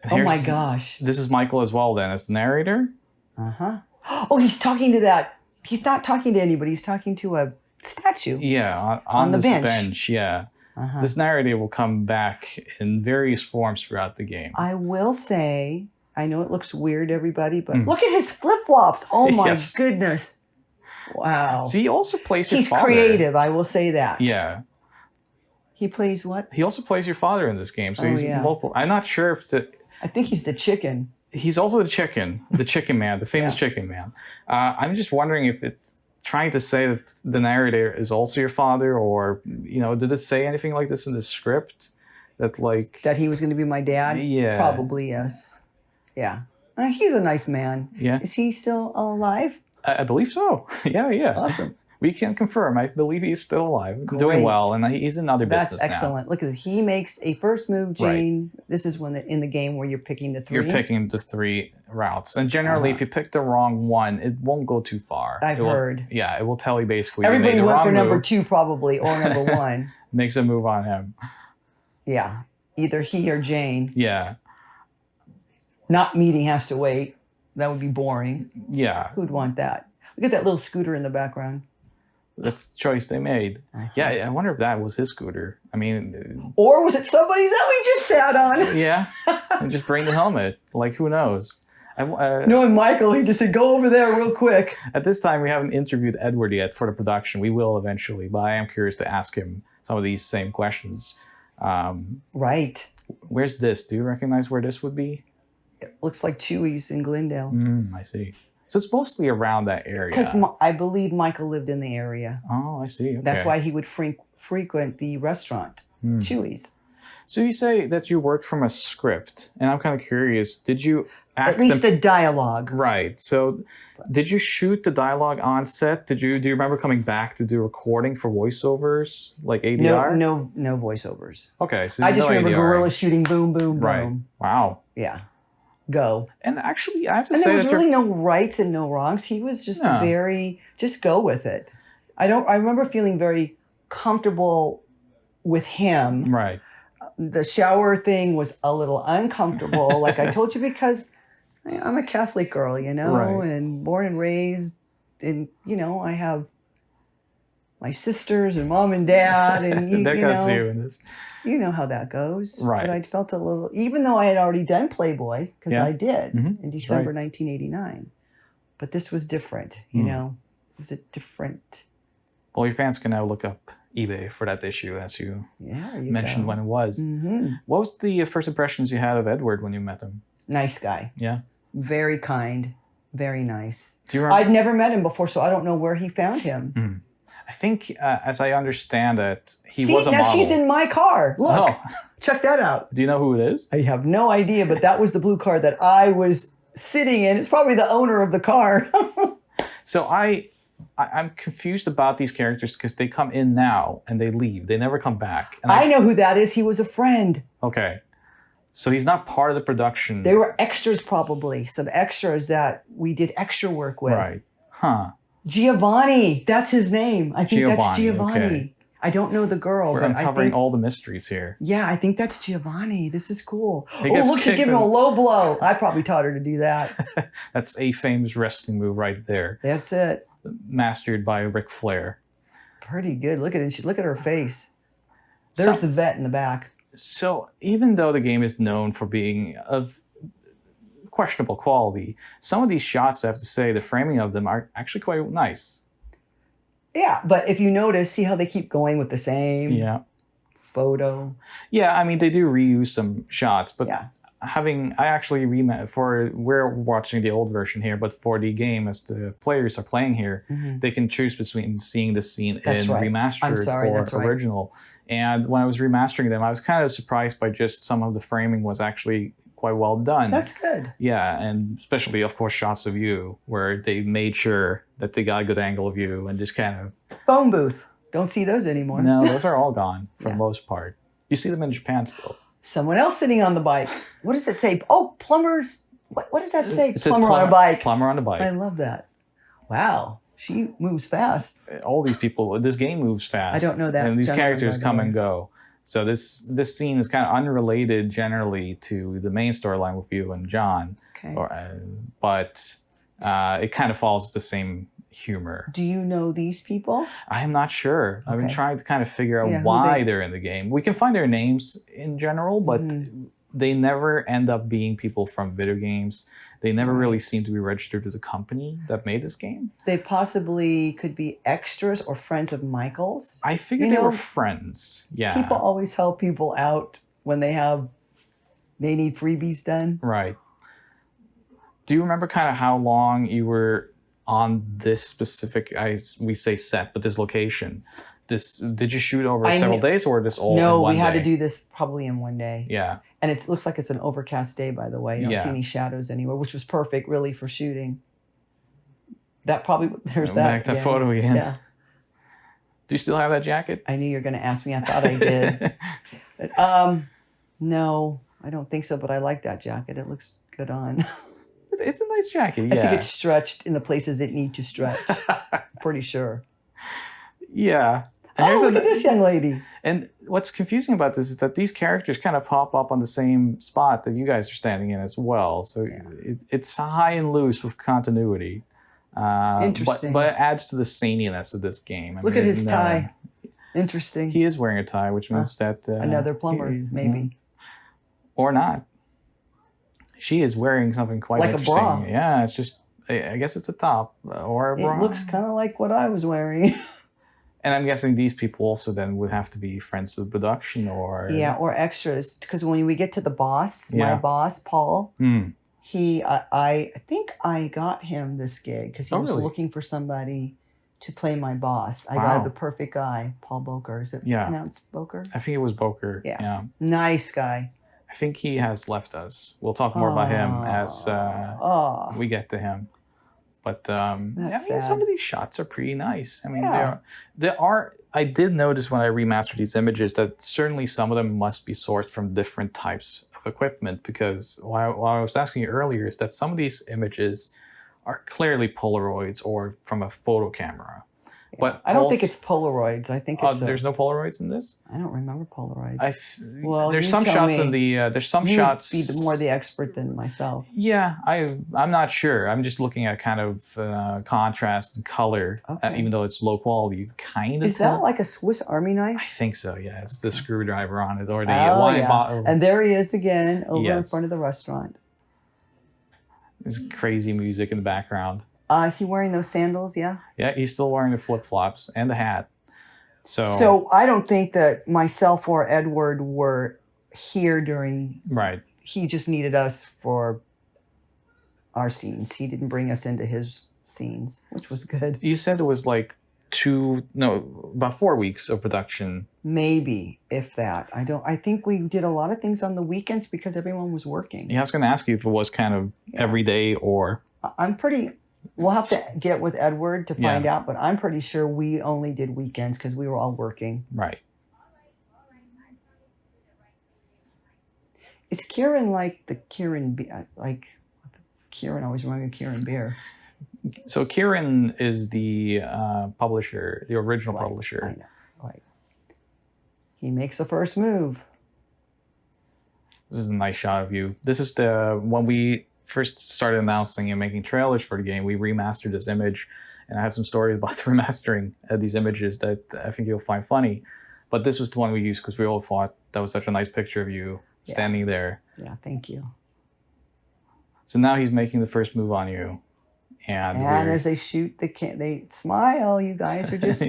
And Oh my here's- gosh. This is Michael as well then, as the narrator? Uh-huh. Oh, he's talking to that. He's not talking to anybody. He's talking to a statue. Yeah, on On the this bench. yeah. Uh-huh. This narrator will come back in various forms throughout the game. I will say, I know it looks weird, everybody, but Mm. look at his flip-flops. Oh my Yes. goodness. Wow. So he also plays your He's father. creative, I will say that. Yeah. He plays what? He also plays your father in this game. So Oh, he's yeah. multiple. I'm not sure if I think he's the chicken. he's also the chicken man, the famous chicken man. I'm just wondering if it's trying to say that the narrator is also your father, or did it say anything like this in the script? That like That he was going to be my dad? Yeah. Probably, yes. Yeah. He's a nice man. Yeah. Is he still alive? I believe so. Yeah. Awesome. We can confirm. I believe he's still alive, doing Great. well, and he's in other That's business now. excellent. Look at this. He makes a first move, Jane. This is when in the game where you're picking the 3. You're picking the 3 routes, and generally, if you pick the wrong one, it won't go too far. I've heard. Yeah, it will tell you basically. Everybody you made the went wrong for number move. 2 probably, or number 1. Makes a move on him. Yeah, either he or Jane. Yeah. Not meeting has to wait. That would be boring. Yeah. Who'd want that? Look at that little scooter in the background. That's the choice they made. Yeah, I wonder if that was his scooter. I mean, or was it somebody's that we just sat on? Yeah, and just bring the helmet. Like, who knows? Knowing Michael, he just said, "Go over there real quick." At this time, we haven't interviewed Edward yet for the production. We will eventually, but I am curious to ask him some of these same questions. Right. Where's this? Do you recognize where this would be? It looks like Chewy's in Glendale. I see. So it's mostly around that area. Because I believe Michael lived in the area. Oh, I see. Okay. That's why he would frequent the restaurant, Chewy's. So you say that you worked from a script, and I'm kind of curious. Did you at least the dialogue? Right. So did you shoot the dialogue on set? Do you remember coming back to do recording for voiceovers like ADR? No voiceovers. Okay. So I just remember ADR. gorilla shooting boom, boom, Right. boom. Wow. Yeah. Go. And actually, I have to and say there was that really no rights and no wrongs. He was just Yeah. just go with it. I remember feeling very comfortable with him. Right. The shower thing was a little uncomfortable, like I told you, because I'm a Catholic girl, you know, Right. and born and raised, and you know, I have my sisters and mom and dad, and you know, in this. you know how that goes. Right. But I felt a little, even though I had already done Playboy, because Yeah. I did in December Right. 1989. But this was different, you know. It was a different. Well, your fans can now look up eBay for that issue, as you You mentioned go. when it was. What was the first impressions you had of Edward when you met him? Nice guy. Yeah. Very kind. Very nice. Do you remember? I'd never met him before, so I don't know where he found him. I think, as I understand it, he See, was a now model. she's in my car. Look, Oh. check that out. Do you know who it is? I have no idea, but that was the blue car that I was sitting in. It's probably the owner of the car. So I'm confused about these characters because they come in now and they leave. They never come back. And I know who that is. He was a friend. Okay. So he's not part of the production. They were extras, probably. Some extras that we did extra work with. Right. Huh. Giovanni. That's his name. I think that's Giovanni, Giovanni. okay. I don't know the girl, We're but uncovering I think, all the mysteries here. yeah, I think that's Giovanni. This is cool. He Oh, gets look, she's kicked giving him a in- low blow. I probably taught her to do that. That's a famous wrestling move right there. That's it. Mastered by Ric Flair. Pretty good. Look at it. Look at her face. There's the vet in the back. So even though the game is known for being of questionable quality, some of these shots, I have to say, the framing of them are actually quite nice. Yeah, but if you notice, see how they keep going with the same Yeah. photo. Yeah, I mean, they do reuse some shots, but we're watching the old version here, but for the game, as the players are playing here, they can choose between seeing the scene That's in right. remastered I'm sorry, or that's right. original. And when I was remastering them, I was kind of surprised by just some of the framing was actually quite well done. That's good. Yeah, and especially, of course, shots of you, where they made sure that they got a good angle of you and just kind of... Phone booth. Don't see those anymore. No, those are all gone for the most part. You see them in Japan still. Someone else sitting on the bike. What does it say? Oh, plumbers. What does that say? It says Plumber on a bike. Plumber on a bike. I love that. Wow. She moves fast. All these people, this game moves fast. I don't know that And these gentleman, characters by the come way. and go. So this scene is kind of unrelated generally to the main storyline with you and John. Okay. But it kind of follows the same humor. Do you know these people? I am not sure. I've been Okay. trying to kind of figure out Yeah, who why they- they're in the game. We can find their names in general, but they never end up being people from video games. They never really seem to be registered to the company that made this game. They possibly could be extras or friends of Michael's. I figured they were friends. Yeah. People always help people out when they need freebies done. Right. Do you remember kind of how long you were on this specific, we say set, but this location? Did you shoot over several days or this all No, in one we had day? to do this probably in one day. Yeah. And it looks like it's an overcast day, by the way. You don't see Yeah. any shadows anywhere, which was perfect, really, for shooting. That probably, there's that. Back to again. photo again. Yeah. Do you still have that jacket? I knew you were going to ask me. I thought I did. No, I don't think so, but I like that jacket. It looks good on. It's a nice jacket, I think it's stretched in the places it need to stretch. Pretty sure. Yeah. Oh, look at this young lady. And what's confusing about this is that these characters kind of pop up on the same spot that you guys are standing in as well. So it's high and loose with continuity. Interesting. But it adds to the zaniness of this game. Look at his tie. Interesting. He is wearing a tie, which means that... another plumber, maybe. Or not. She is wearing something quite like interesting. A bra. Yeah, it's just... I guess it's a top or a bra. It looks kind of like what I was wearing. And I'm guessing these people also then would have to be friends with production or... Yeah, or extras. Because when we get to the boss, my boss, Paul, he, I think I got him this gig because he was looking for somebody to play my boss. I got the perfect guy, Paul Boker. Is it pronounced Boker? I think it was Boker. Yeah. Nice guy. I think he has left us. We'll talk more about him as we get to him. But some of these shots are pretty nice. I mean, there are. I did notice when I remastered these images that certainly some of them must be sourced from different types of equipment. Because while I was asking you earlier, is that some of these images are clearly Polaroids or from a photo camera. But I don't think it's Polaroids. I think it's there's no Polaroids in this. I don't remember Polaroids. Well, there's some shots in the there's some shots. You'd be more the expert than myself. Yeah, I'm not sure. I'm just looking at kind of contrast and color, even though it's low quality. Kind of. Is that like a Swiss Army knife? I think so. Yeah, it's the screwdriver on it or the And there he is again over in front of the restaurant. There's crazy music in the background. Is he wearing those sandals? Yeah. Yeah, he's still wearing the flip-flops and the hat. So I don't think that myself or Edward were here during. Right. He just needed us for our scenes. He didn't bring us into his scenes, which was good. You said it was like about 4 weeks of production. Maybe, if that. I think we did a lot of things on the weekends because everyone was working. Yeah, I was going to ask you if it was kind of every day or. We'll have to get with Edward to find out, but I'm pretty sure we only did weekends because we were all working. Right. Is Kieran like the Kieran, like Kieran always reminded me of Kieran Beer. So Kieran is the publisher, the original publisher. I know, right. He makes the first move. This is a nice shot of you. This is when we first started announcing and making trailers for the game, we remastered this image, and I have some stories about the remastering of these images that I think you'll find funny. But this was the one we used because we all thought that was such a nice picture of you standing there. Yeah, thank you. So now he's making the first move on you. And as they shoot, they smile. You guys are just,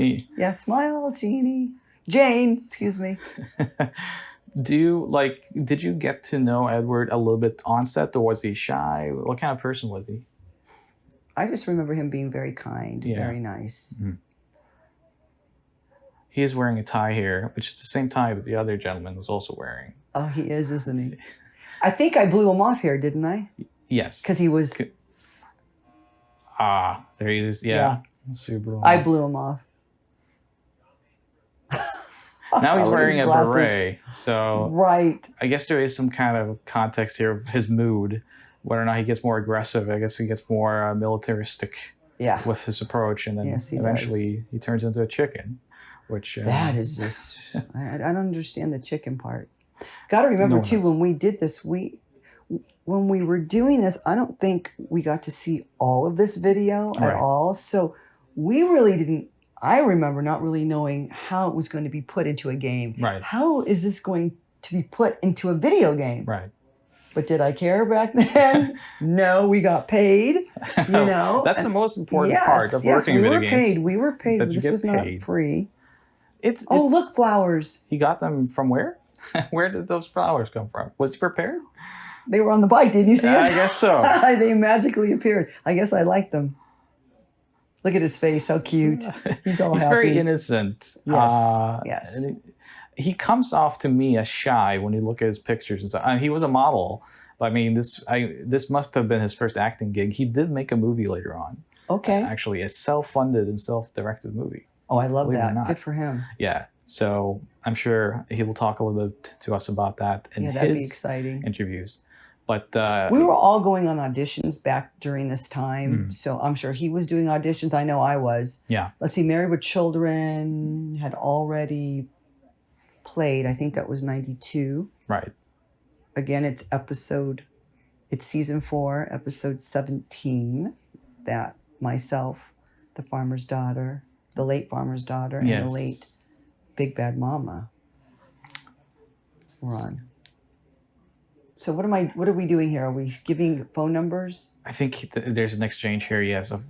smile, Jane, excuse me. Did you get to know Edward a little bit on set, or was he shy? What kind of person was he? I just remember him being very kind, very nice. Mm-hmm. He is wearing a tie here, which is the same tie that the other gentleman was also wearing. Oh, he is, isn't he? I think I blew him off here, didn't I? Yes. Because he was... there he is. Yeah. I blew him off. Now he's wearing a beret, so right. I guess there is some kind of context here of his mood, whether or not he gets more aggressive. I guess he gets more militaristic with his approach, and then eventually he turns into a chicken, which... that is just... I don't understand the chicken part. Got to remember, too, when we did this, when we were doing this, I don't think we got to see all of this video at all, so we really didn't... I remember not really knowing how it was going to be put into a game. Right. How is this going to be put into a video game? Right. But did I care back then? No, we got paid. You know, that's the most important part of working in video games. We were paid. This was not free. Look, flowers. He got them from where? Where did those flowers come from? Was he prepared? They were on the bike. Didn't you see it? I guess so. They magically appeared. I guess I liked them. Look at his face, how cute. He's all happy. He's very innocent. Yes, yes. And he comes off to me as shy when you look at his pictures and stuff. He was a model, but I mean, this must have been his first acting gig. He did make a movie later on. Okay. Actually, a self-funded and self-directed movie. Oh, I love believe it or that. not. Good for him. Yeah. So I'm sure he will talk a little bit to us about that in Yeah, that'd be his exciting. interviews. But We were all going on auditions back during this time. Hmm. So I'm sure he was doing auditions. I know I was. Yeah. Let's see, Married with Children had already played. I think that was 92. Right. Again, it's season 4, episode 17, that myself, the farmer's daughter, the late farmer's daughter, and the late Big Bad Mama were on. So what are we doing here? Are we giving phone numbers? I think there's an exchange here, yes. Of,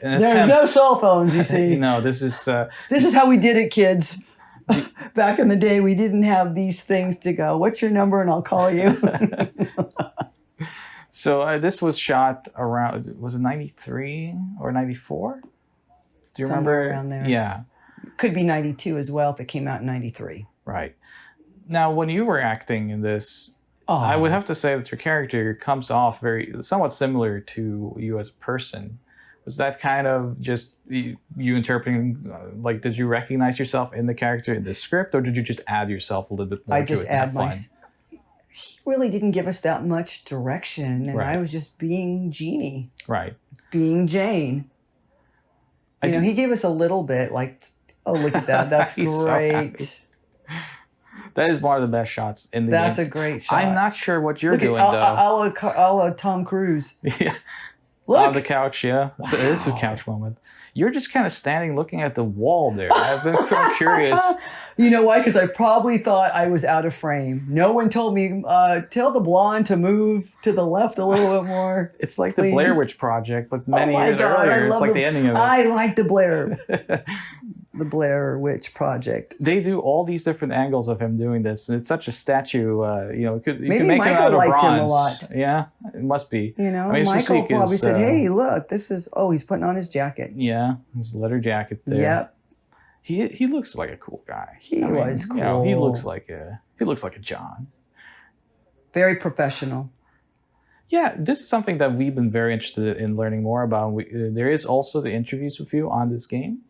There's no cell phones, you see. No, this is... This is how we did it, kids. Back in the day, we didn't have these things to go, what's your number and I'll call you. So this was shot around, was it 93 or 94? Do you Somewhere remember? around there. Yeah. Could be 92 as well if it came out in 93. Right. Now, when you were acting in this, I would have to say that your character comes off somewhat similar to you as a person. Was that kind of just you interpreting, like, did you recognize yourself in the character in the script, or did you just add yourself a little bit more I to just it and have add my... fun? He really didn't give us that much direction, and Right. I was just being Jeannie, Right. being Jane. You know, he gave us a little bit, like, oh, look at that, that's He's so great. happy. That is one of the best shots in the That's game. a great shot. I'm not sure what you're Look doing, at, though. a la Tom Cruise. Yeah. Look. On the couch, yeah. Wow. So it is a couch moment. You're just kind of standing looking at the wall there. I've been curious. You know why? Because I probably thought I was out of frame. No one told me, tell the blonde to move to the left a little bit more. It's like the Blair Witch Project, but many oh my years God, earlier. I It's love like the ending of it. I like the Blair Witch Project. They do all these different angles of him doing this, and it's such a statue. You could Maybe make Michael him out of liked bronze. him a lot. Yeah, it must be. You know, I mean, his Michael physique probably is, said, hey, look, this is, he's putting on his jacket. Yeah, his leather jacket there. Yep. He looks like a cool guy. He was You know, he cool. looks like a John. Very professional. Yeah, this is something that we've been very interested in learning more about. There is also the interviews with you on this game,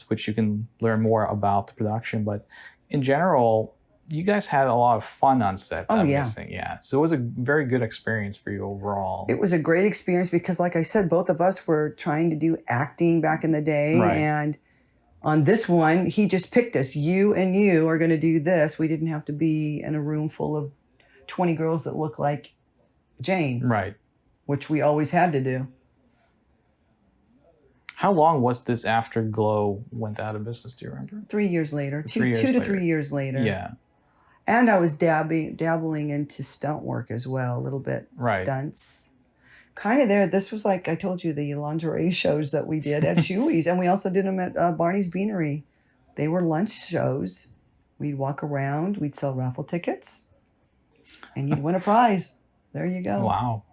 which you can learn more about the production. But in general, you guys had a lot of fun on set. Oh, I'm yeah. guessing. Yeah. So it was a very good experience for you overall. It was a great experience because, like I said, both of us were trying to do acting back in the day. Right. And on this one, he just picked us. You and you are going to do this. We didn't have to be in a room full of 20 girls that look like Jane. Right. Which we always had to do. How long was this after Glow went out of business? Do you remember? 3 years later. 3 years two to later. 3 years later. Yeah. And I was dabbling into stunt work as well, a little bit. Right. Stunts. Kind of there. This was like I told you, the lingerie shows that we did at Chewy's. And we also did them at Barney's Beanery. They were lunch shows. We'd walk around. We'd sell raffle tickets. And you'd win a prize. There you go. Wow.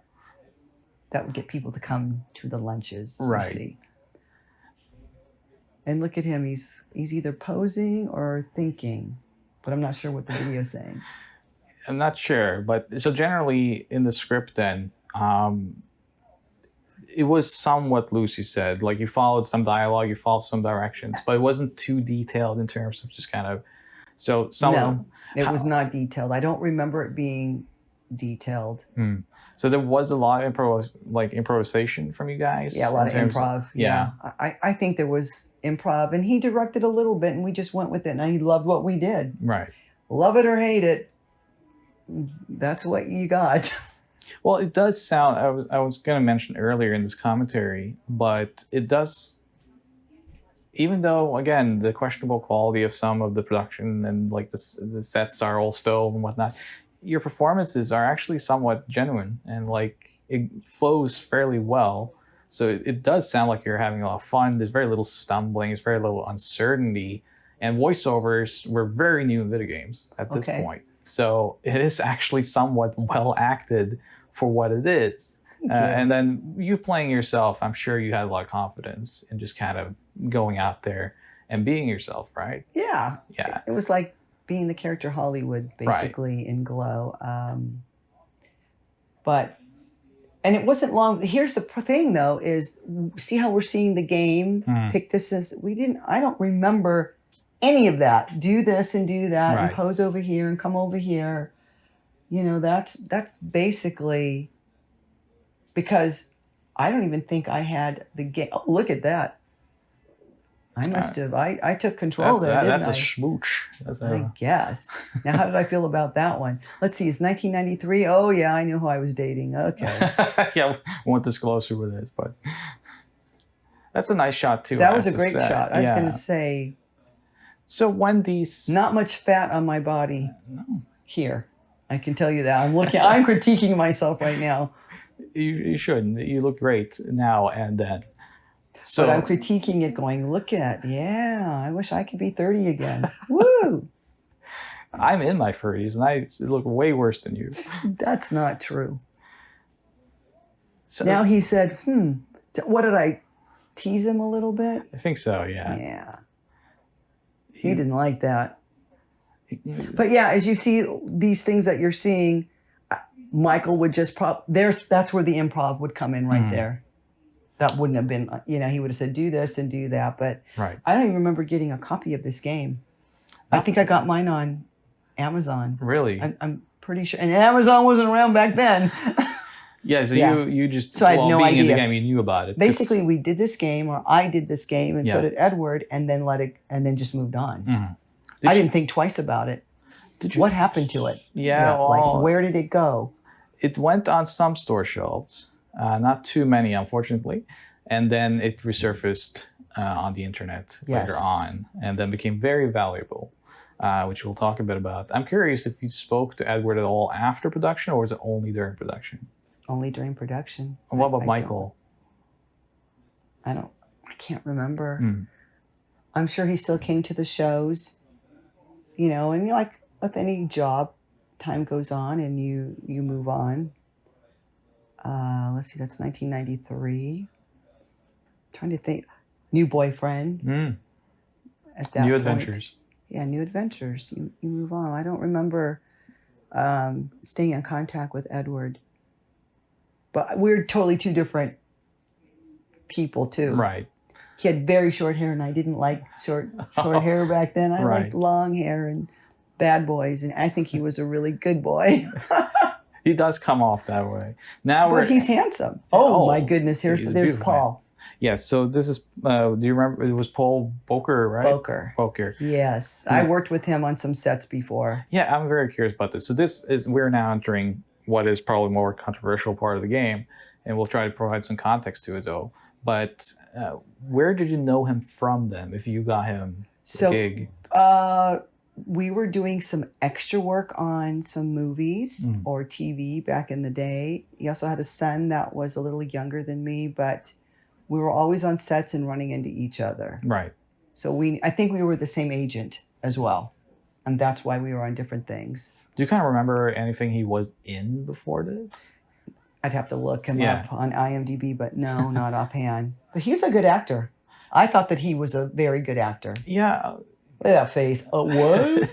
That would get people to come to the lunches. Right. You see. And look at him. He's either posing or thinking. But I'm not sure what the video's saying. I'm not sure, but so generally in the script then, it was somewhat loose, you said. Like you followed some dialogue, you followed some directions, but it wasn't too detailed in terms of just kind of, so some. No, it was not detailed. I don't remember it being detailed. So there was a lot of improvisation from you guys? Yeah, a lot of in terms improv. Yeah. I think there was improv, and he directed a little bit, and we just went with it, and he loved what we did. Right. Love it or hate it, that's what you got. Well, it does sound, I was going to mention earlier in this commentary, but it does, even though, again, the questionable quality of some of the production and like the sets are all stove and whatnot, your performances are actually somewhat genuine and like it flows fairly well. So it does sound like you're having a lot of fun. There's very little stumbling. There's very little uncertainty. And voiceovers were very new in video games at this point. So it is actually somewhat well acted for what it is. And then you playing yourself, I'm sure you had a lot of confidence in just kind of going out there and being yourself, right? Yeah. Yeah. It was like being the character Hollywood, basically, in Glow. And it wasn't long. Here's the thing, though, is see how we're seeing the game? Pick this as, I don't remember any of that. Do this and do that and pose over here and come over here. You know, that's basically because I don't even think I had the game. Oh, look at that. I must have. I took control there, didn't That's I? a schmooch. I guess. Now, how did I feel about that one? Let's see. It's 1993. Oh, yeah, I knew who I was dating. Okay. Yeah, won't disclose who it is, but that's a nice shot too. That I was a have to great say. shot. I was going to say. So when these. Not much fat on my body. No. Here. I can tell you that. I'm critiquing myself right now. You shouldn't. You look great now and then. So, but I'm critiquing it going, I wish I could be 30 again. Woo! I'm in my 30s and I look way worse than you. That's not true. So, now he said, what did I tease him a little bit? I think so, yeah. Yeah. He didn't like that. But yeah, as you see these things that you're seeing, Michael would just that's where the improv would come in right there. That wouldn't have been, he would have said, do this and do that. But I don't even remember getting a copy of this game. I think I got mine on Amazon. Really? I'm pretty sure. And Amazon wasn't around back then. Yeah, so you just, so I had no being idea. in the game, you knew about it. Basically, we did this game, or I did this game, and so did Edward, and then just moved on. I didn't think twice about it. What happened to it? Yeah, like where did it go? It went on some store shelves. Not too many, unfortunately. And then it resurfaced on the internet later on and then became very valuable, which we'll talk a bit about. I'm curious if you spoke to Edward at all after production or was it only during production? Only during production. And what about Michael? I can't remember. I'm sure he still came to the shows, and like with any job, time goes on and you move on. Let's see, that's 1993. Trying to think. New boyfriend. At that New point. adventures. Yeah, new adventures. You move on. I don't remember staying in contact with Edward. But we're totally two different people, too. Right. He had very short hair, and I didn't like short hair back then. I liked long hair and bad boys, and I think he was a really good boy. He does come off that way. But he's handsome. Oh my goodness! There's Paul. Yes. So this is. Do you remember? It was Paul Boker, right? Boker. Yes, I worked with him on some sets before. Yeah, I'm very curious about this. So we're now entering what is probably more controversial part of the game, and we'll try to provide some context to it though. But where did you know him from then? If you got him a gig. We were doing some extra work on some movies or TV back in the day. He also had a son that was a little younger than me, but we were always on sets and running into each other. Right. So I think we were the same agent as well. And that's why we were on different things. Do you kind of remember anything he was in before this? I'd have to look him up on IMDb, but no, not offhand. But he's a good actor. I thought that he was a very good actor. Yeah. Look at that face. What?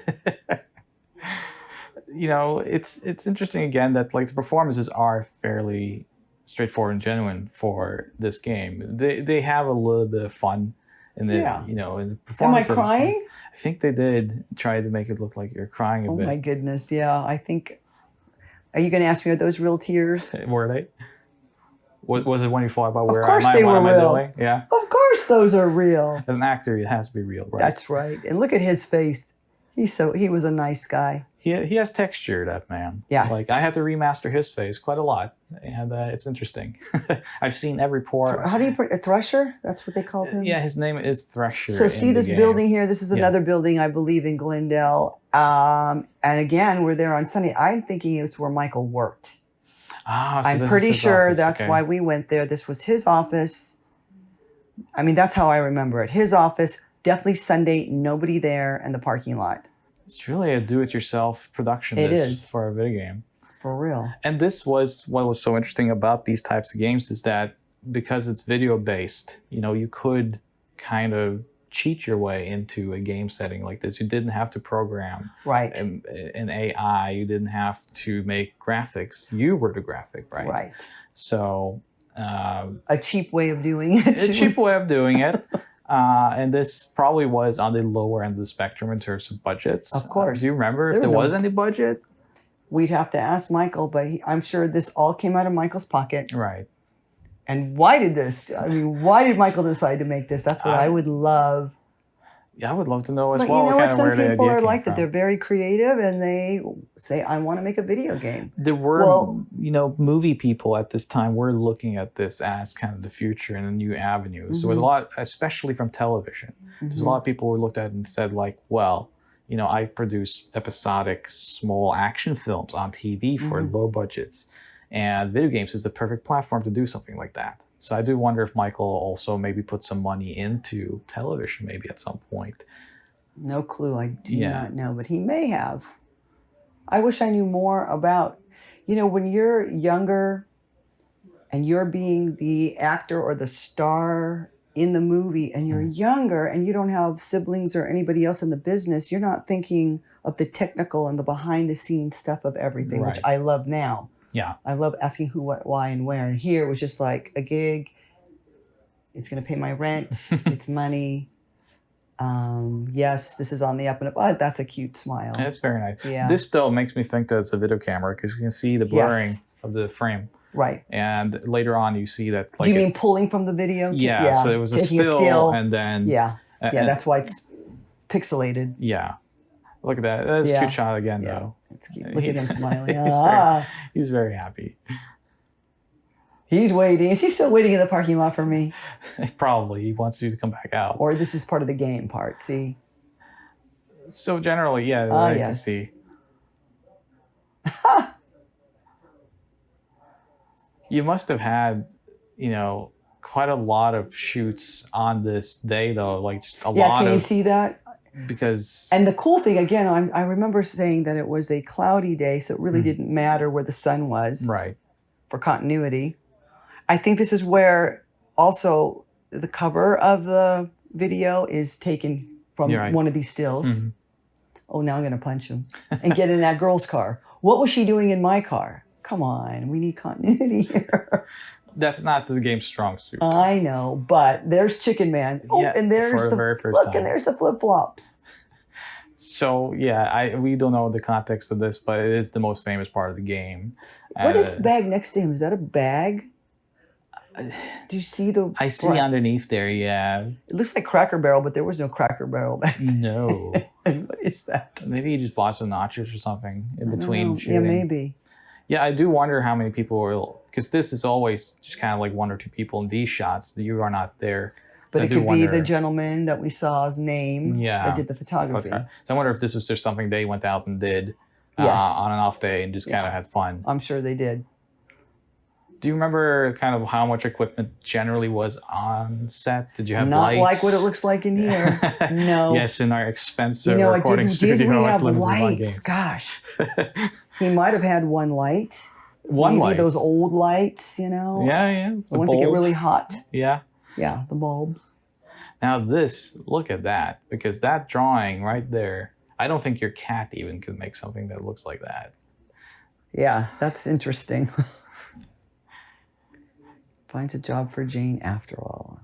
It's interesting again that like the performances are fairly straightforward and genuine for this game. They have a little bit of fun in the in the performance. Am I crying? I think they did try to make it look like you're crying a bit. Oh my goodness, yeah. I think. Are you going to ask me, are those real tears? Were they? Was it when you thought about where am I doing? Yeah. Of course those are real. As an actor, it has to be real, right? That's right. And look at his face. He was a nice guy. He has texture, that man. Yes. Like I had to remaster his face quite a lot, and it's interesting. I've seen every pore. How do you put a Thresher? That's what they called him. Yeah, his name is Thresher. So see this building here. This is another building, I believe, in Glendale. And again, we're there on Sunday. I'm thinking it's where Michael worked. So I'm pretty sure that's why we went there. This was his office. I mean, that's how I remember it. His office, definitely Sunday, nobody there, and the parking lot. It's really a do-it-yourself production. It is. For a video game. For real. And this was what was so interesting about these types of games is that because it's video-based, you could kind of cheat your way into a game setting like this. You didn't have to program Right. an AI. You didn't have to make graphics. You were the graphic, right? Right. So a cheap way of doing it. a cheap way of doing it. And this probably was on the lower end of the spectrum in terms of budgets. Of course. Do you remember if There there was was any budget? We'd have to ask Michael, but I'm sure this all came out of Michael's pocket. Right. And why did this? I mean, why did Michael decide to make this? That's what I would love. Yeah, I would love to know as But well. you know what? kind of Some where the people idea are came like that. from. They're very creative and they say, I want to make a video game. There were, Well- movie people at this time were looking at this as kind of the future and a new avenue. So there was a lot, especially from television. There's a lot of people who looked at it and said like, well, I produce episodic small action films on TV for low budgets. And video games is the perfect platform to do something like that. So I do wonder if Michael also maybe put some money into television maybe at some point. No clue. I do not know, but he may have. I wish I knew more about, when you're younger and you're being the actor or the star in the movie and you're younger and you don't have siblings or anybody else in the business, you're not thinking of the technical and the behind the scenes stuff of everything, which Right. I love now. Yeah. I love asking who, what, why, and where. And here it was just like a gig. It's going to pay my rent. It's money. Yes, this is on the up and up. Oh, that's a cute smile. It's very nice. Yeah. This still makes me think that it's a video camera because you can see the blurring of the frame. Right. And later on, you see that. Do you mean pulling from the video? Yeah. So it was a Taking still, and then. Yeah. Yeah, and- that's why it's pixelated. Yeah. Look at that. That's a Yeah. cute shot again, though. It's cute. Look at him smiling. He's very happy. He's waiting. Is he still waiting in the parking lot for me? Probably. He wants you to come back out. Or this is part of the game part, see? So generally, yeah. Ah, I can yes. see. You must have had, quite a lot of shoots on this day, though. Like just a lot Yeah, of. can you see that? Because. And the cool thing, again, I remember saying that it was a cloudy day, so it really didn't matter where the sun was. Right. For continuity. I think this is where also the cover of the video is taken from You're right. one of these stills. Mhm. Oh, now I'm going to punch him and get in that girl's car. What was she doing in my car? Come on, we need continuity here. That's not the game's strong suit. I know, but there's Chicken Man. Oh, Yeah, and there's for the the very first look, time. and there's the flip flops. So yeah, we don't know the context of this, but it is the most famous part of the game. What is the bag next to him? Is that a bag? Do you see the? I see underneath there, yeah. It looks like Cracker Barrel, but there was no Cracker Barrel back then. No. What is that? Maybe you just bought some nachos or something in I don't between know. shooting. Yeah, maybe. Yeah, I do wonder how many people will, because this is always just kind of like one or two people in these shots. You are not there. But So I it do could wonder, be the gentleman that we saw's name that did the photography. So I wonder if this was just something they went out and did Yes. on an off day and just kind of had fun. I'm sure they did. Do you remember kind of how much equipment generally was on set? Did you have Not lights? like what it looks like in here. No. Yes, in our expensive I recording studio. did we at have Plumbers Don't Wear lights? Ties. Gosh. He might have had one light. One Maybe light. those old lights, Yeah, yeah. The ones that get bulb. really hot. Yeah. Yeah, the bulbs. Now this, look at that, because that drawing right there, I don't think your cat even could make something that looks like that. Yeah, that's interesting. Finds a job for Jane after all.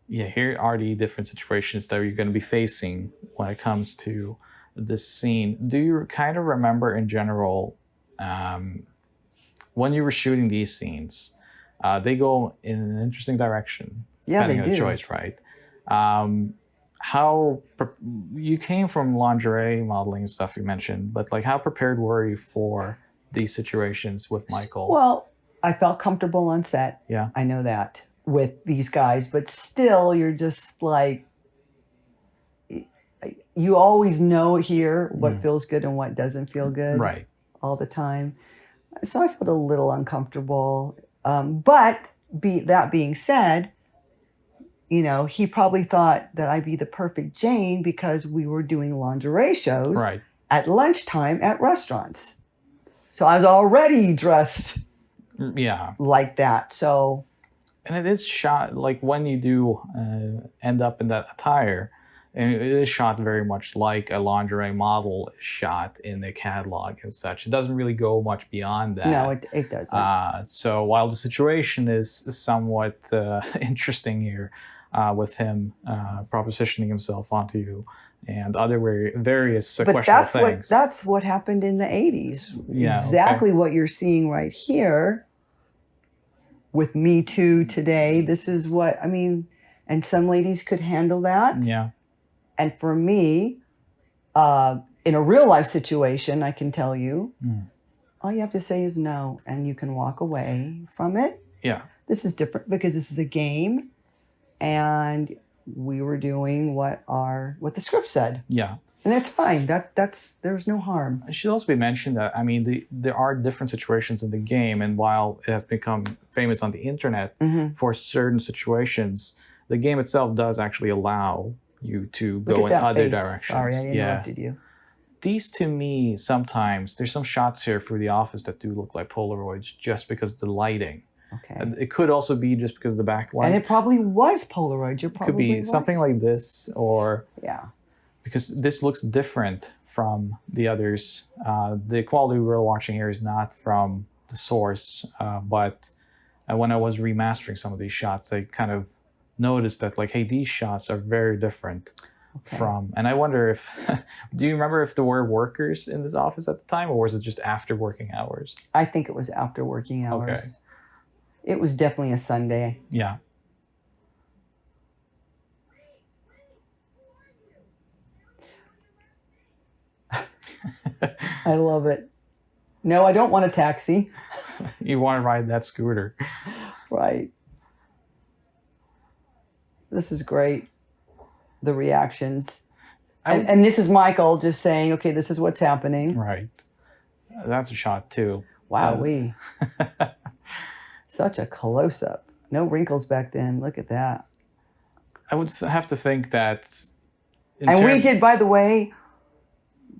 Yeah, here are the different situations that you're going to be facing when it comes to this scene. Do you kind of remember in general, when you were shooting these scenes, they go in an interesting direction. Yeah, they depending on the do. choice, right? You came from lingerie modeling and stuff you mentioned, but like how prepared were you for these situations with Michael? Well, I felt comfortable on set. Yeah. I know that with these guys, but still you're just like, you always know here what feels good and what doesn't feel good. Right. All the time. So I felt a little uncomfortable. But that being said, he probably thought that I'd be the perfect Jane because we were doing lingerie shows at lunchtime at restaurants. So I was already dressed Yeah. like that. So And it is shot, like when you do end up in that attire, and it is shot very much like a lingerie model is shot in the catalog and such. It doesn't really go much beyond that. No, it doesn't. So while the situation is somewhat interesting here with him propositioning himself onto you and other various But questionable things. that's what happened in the 80s. Yeah, exactly what you're seeing right here with Me Too today. This is what, I mean, and some ladies could handle that. Yeah. And for me, in a real life situation, I can tell you, all you have to say is no, and you can walk away from it. Yeah. This is different because this is a game, and we were doing what the script said. Yeah. And that's fine. There's no harm. It should also be mentioned that, I mean, there are different situations in the game, and while it has become famous on the internet for certain situations, the game itself does actually allow you to go in other directions. Sorry, I interrupted you. These, to me, sometimes, there's some shots here through the office that do look like Polaroids just because of the lighting. Okay. And it could also be just because of the backlight. And it probably was Polaroid. You're It probably could be right. something like this, or because this looks different from the others. The quality we're watching here is not from the source, but when I was remastering some of these shots, I kind of noticed that, like, hey, these shots are very different from, and I wonder if, do you remember if there were workers in this office at the time, or was it just after working hours? I think it was after working hours. Okay. It was definitely a Sunday. Yeah. I love it. No, I don't want a taxi. You want to ride that scooter. Right. This is great. The reactions. And this is Michael just saying, okay, this is what's happening. Right. That's a shot too. Wow-wee. Such a close-up. No wrinkles back then. Look at that. I would have to think that... And we did, by the way,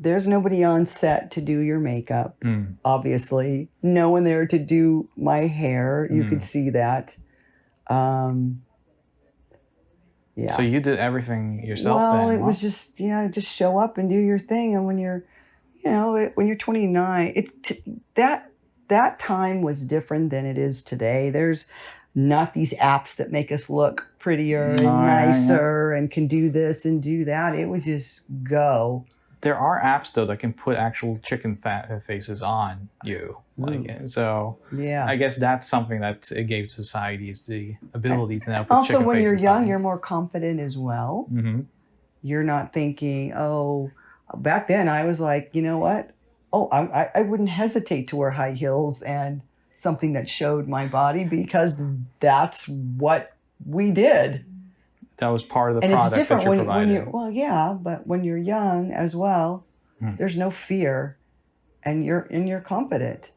there's nobody on set to do your makeup, obviously. No one there to do my hair. You could see that. Yeah. So you did everything yourself well, then? it was just, just show up and do your thing. And when you're, when you're 29, that time was different than it is today. There's not these apps that make us look prettier and nicer and can do this and do that. It was just go. There are apps, though, that can put actual chicken faces on you. So I guess that's something that it gave society, is the ability to now put also, chicken when you're faces young, on. you're more confident as well. Mm-hmm. You're not thinking, oh, back then I was like, you know what? Oh, I wouldn't hesitate to wear high heels and something that showed my body because that's what we did. That was part of the And product it's different that you're when providing. you're, but when you're young as well, there's no fear and you're confident.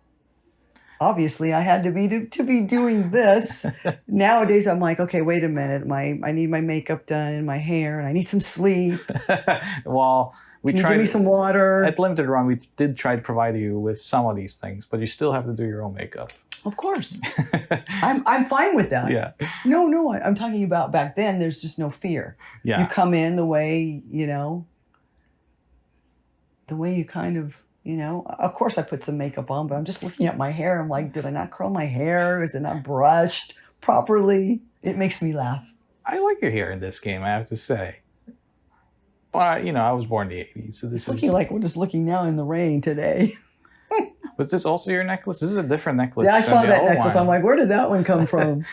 Obviously, I had to be doing this. Nowadays, I'm like, okay, wait a minute. I need my makeup done and my hair, and I need some sleep. Well, Can you give me some water? At Limited Run, we did try to provide you with some of these things, but you still have to do your own makeup. Of course. I'm fine with that. Yeah. No, I'm talking about back then, there's just no fear. Yeah. You come in the way, the way you kind of, of course I put some makeup on, but I'm just looking at my hair. I'm like, did I not curl my hair? Is it not brushed properly? It makes me laugh. I like your hair in this game, I have to say. But, I was born in the 80s, so this It's looking like we're just looking now in the rain today. Was this also your necklace? This is a different necklace. Yeah, I than saw the that old necklace. one. I'm like, where did that one come from?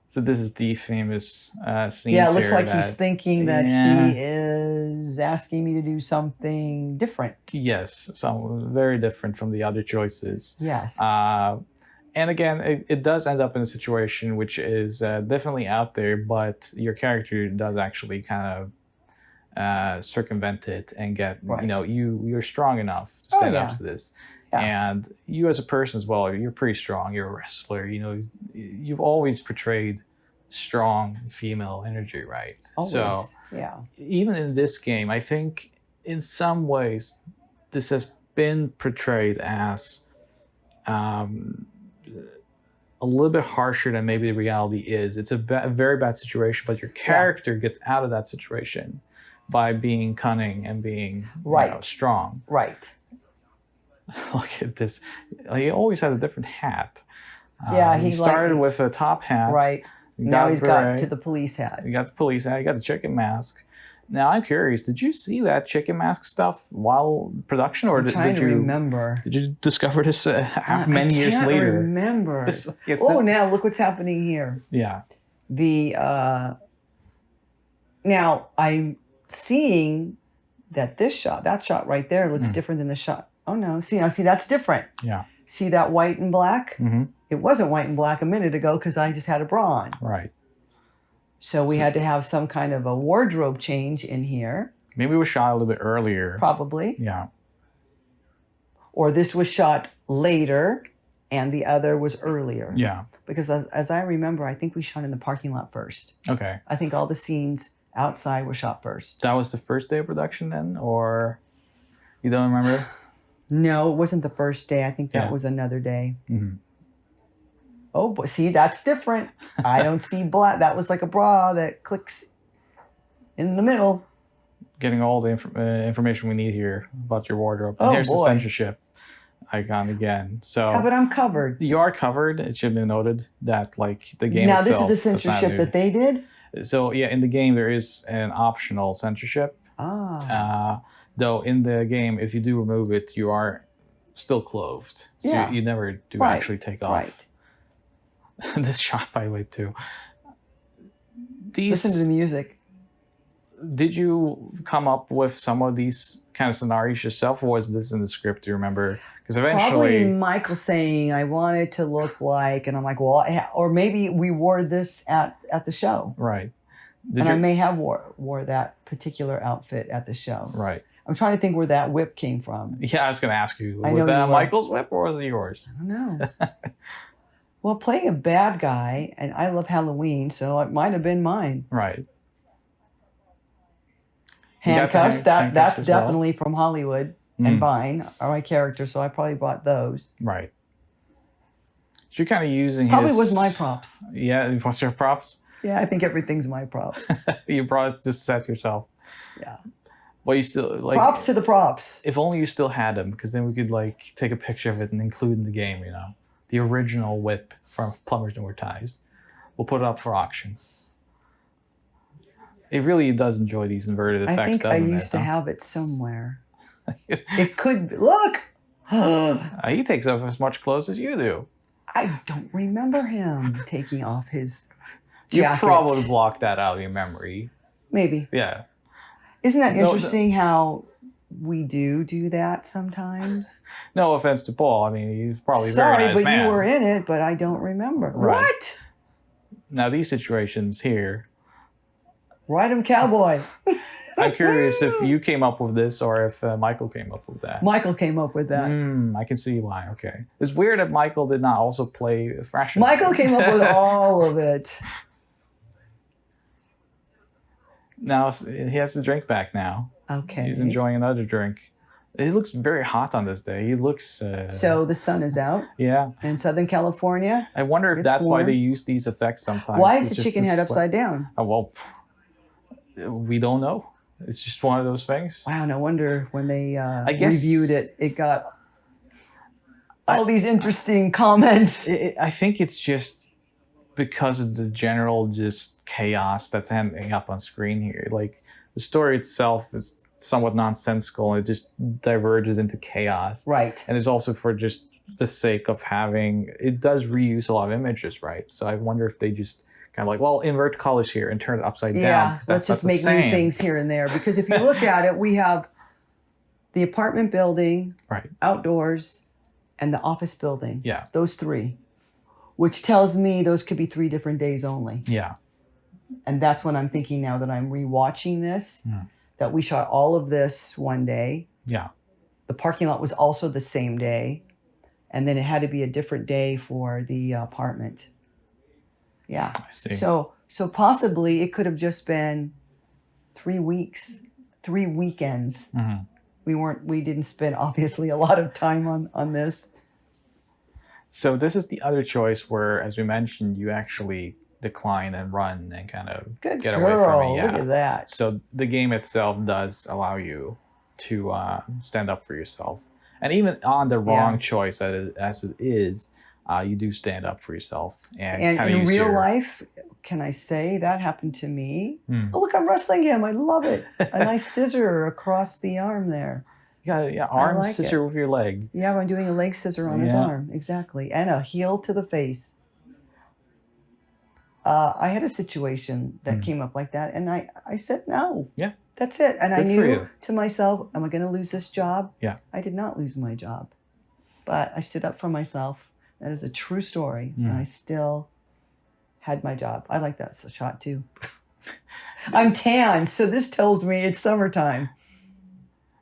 So this is the famous scene. Yeah, it looks like he's thinking that he is asking me to do something different. Yes, so very different from the other choices. Yes. And again, it does end up in a situation which is definitely out there, but your character does actually kind of circumvent it and get, you're strong enough to stand up to this. Yeah. And you as a person as well, you're pretty strong. You're a wrestler. You've always portrayed strong female energy, right? Always. So yeah. Even in this game, I think in some ways this has been portrayed as a a little bit harsher than maybe the reality is. It's a very bad situation, but your character gets out of that situation by being cunning and being strong. Right. Look at this. He always had a different hat. Yeah, he started with a top hat. Right. Now he's got to the police hat. He got the police hat. He got the chicken mask. Now I'm curious. Did you see that chicken mask stuff while production, or did you remember? Did you discover this many years later? I can't remember. Now look what's happening here. Yeah. Now I'm seeing that that shot right there looks different than the shot. Oh no! See that's different. Yeah. See that white and black? Mm-hmm. It wasn't white and black a minute ago because I just had a bra on. Right. So we had to have some kind of a wardrobe change in here. Maybe it was shot a little bit earlier. Probably. Yeah. Or this was shot later and the other was earlier. Yeah. Because as I remember, I think we shot in the parking lot first. Okay. I think all the scenes outside were shot first. That was the first day of production then? Or you don't remember? No, it wasn't the first day. I think that was another day. Mm-hmm. Oh, but see, that's different. I don't see black. That was like a bra that clicks in the middle. Getting all the information we need here about your wardrobe. And here's the censorship icon again. So yeah, but I'm covered. You are covered. It should be noted that like the game now itself. This is the censorship that they did? So yeah, in the game there is an optional censorship. Though in the game, if you do remove it, you are still clothed. So you never do actually take off. Right. This shot, by the way, too. Listen to the music. Did you come up with some of these kind of scenarios yourself, or was this in the script? Do you remember? Because eventually, probably Michael saying, "I want it to look like," and I'm like, "Well," or maybe we wore this at the show, right? I may have wore that particular outfit at the show, right? I'm trying to think where that whip came from. Yeah, I was going to ask you, was that Michael's whip or was it yours? I don't know. Well, playing a bad guy, and I love Halloween, so it might have been mine. Right. Handcuffs, that's definitely from Hollywood and Vine are my characters, so I probably bought those. Right. So you're kind of using probably was my props. Yeah, what's your props? Yeah, I think everything's my props. You brought it to set yourself. Yeah. Well, you still like props to the props. If only you still had them, because then we could like take a picture of it and include in the game. You know, the original whip from Plumbers Don't Wear Ties. We'll put it up for auction. It really does enjoy these inverted effects. I think I used to have it somewhere. It could be. Look. He takes off as much clothes as you do. I don't remember him taking off his jacket. You probably blocked that out of your memory. Maybe. Yeah. Isn't that interesting how we do that sometimes? No offense to Paul. I mean, he's probably sorry, very nice but man. You were in it, but I don't remember. Right. What? Now these situations here. Ride 'em, cowboy. I'm curious if you came up with this or if Michael came up with that. Michael came up with that. I can see why. Okay. It's weird that Michael did not also play Fresh. Michael came up with all of it. Now he has the drink back now. Okay. He's enjoying another drink. It looks very hot on this day. He looks... so the sun is out? Yeah. In Southern California? I wonder if that's why they use these effects sometimes. Why is the chicken head upside down? Oh, well, we don't know. It's just one of those things. Wow, no wonder when they reviewed it, it got all these interesting comments. I think it's just because of the general just chaos that's ending up on screen here. Like, the story itself is somewhat nonsensical, and it just diverges into chaos. Right. And it's also for just the sake of having... It does reuse a lot of images, right? So I wonder if they just... kind of like, well, invert colors here and turn it upside down. Yeah, let's just make new things here and there. Because if you look at it, we have the apartment building, right, outdoors, and the office building. Yeah. Those three. Which tells me those could be 3 different days only. Yeah. And that's what I'm thinking now that I'm rewatching this, that we shot all of this one day. Yeah. The parking lot was also the same day. And then it had to be a different day for the apartment. Yeah. I see. So possibly it could have just been 3 weeks, 3 weekends. We didn't spend obviously a lot of time on this. So this is the other choice where, as we mentioned, you actually decline and run and kind of Good get girl. away from it. Yeah. Look at that. So the game itself does allow you to stand up for yourself. And even on the wrong choice as it is, you do stand up for yourself. And kind of in use real your, life, can I say that happened to me? Hmm. Oh, look, I'm wrestling him. I love it. A nice scissor across the arm there. You got arm like scissor it. with your leg. Yeah, I'm doing a leg scissor on his arm. Exactly. And a heel to the face. I had a situation that came up like that, and I said no. Yeah. That's it. And I Good for knew you. to myself, am I going to lose this job? Yeah. I did not lose my job. But I stood up for myself. That is a true story. And I still had my job. I like that shot too. I'm tan, so this tells me it's summertime.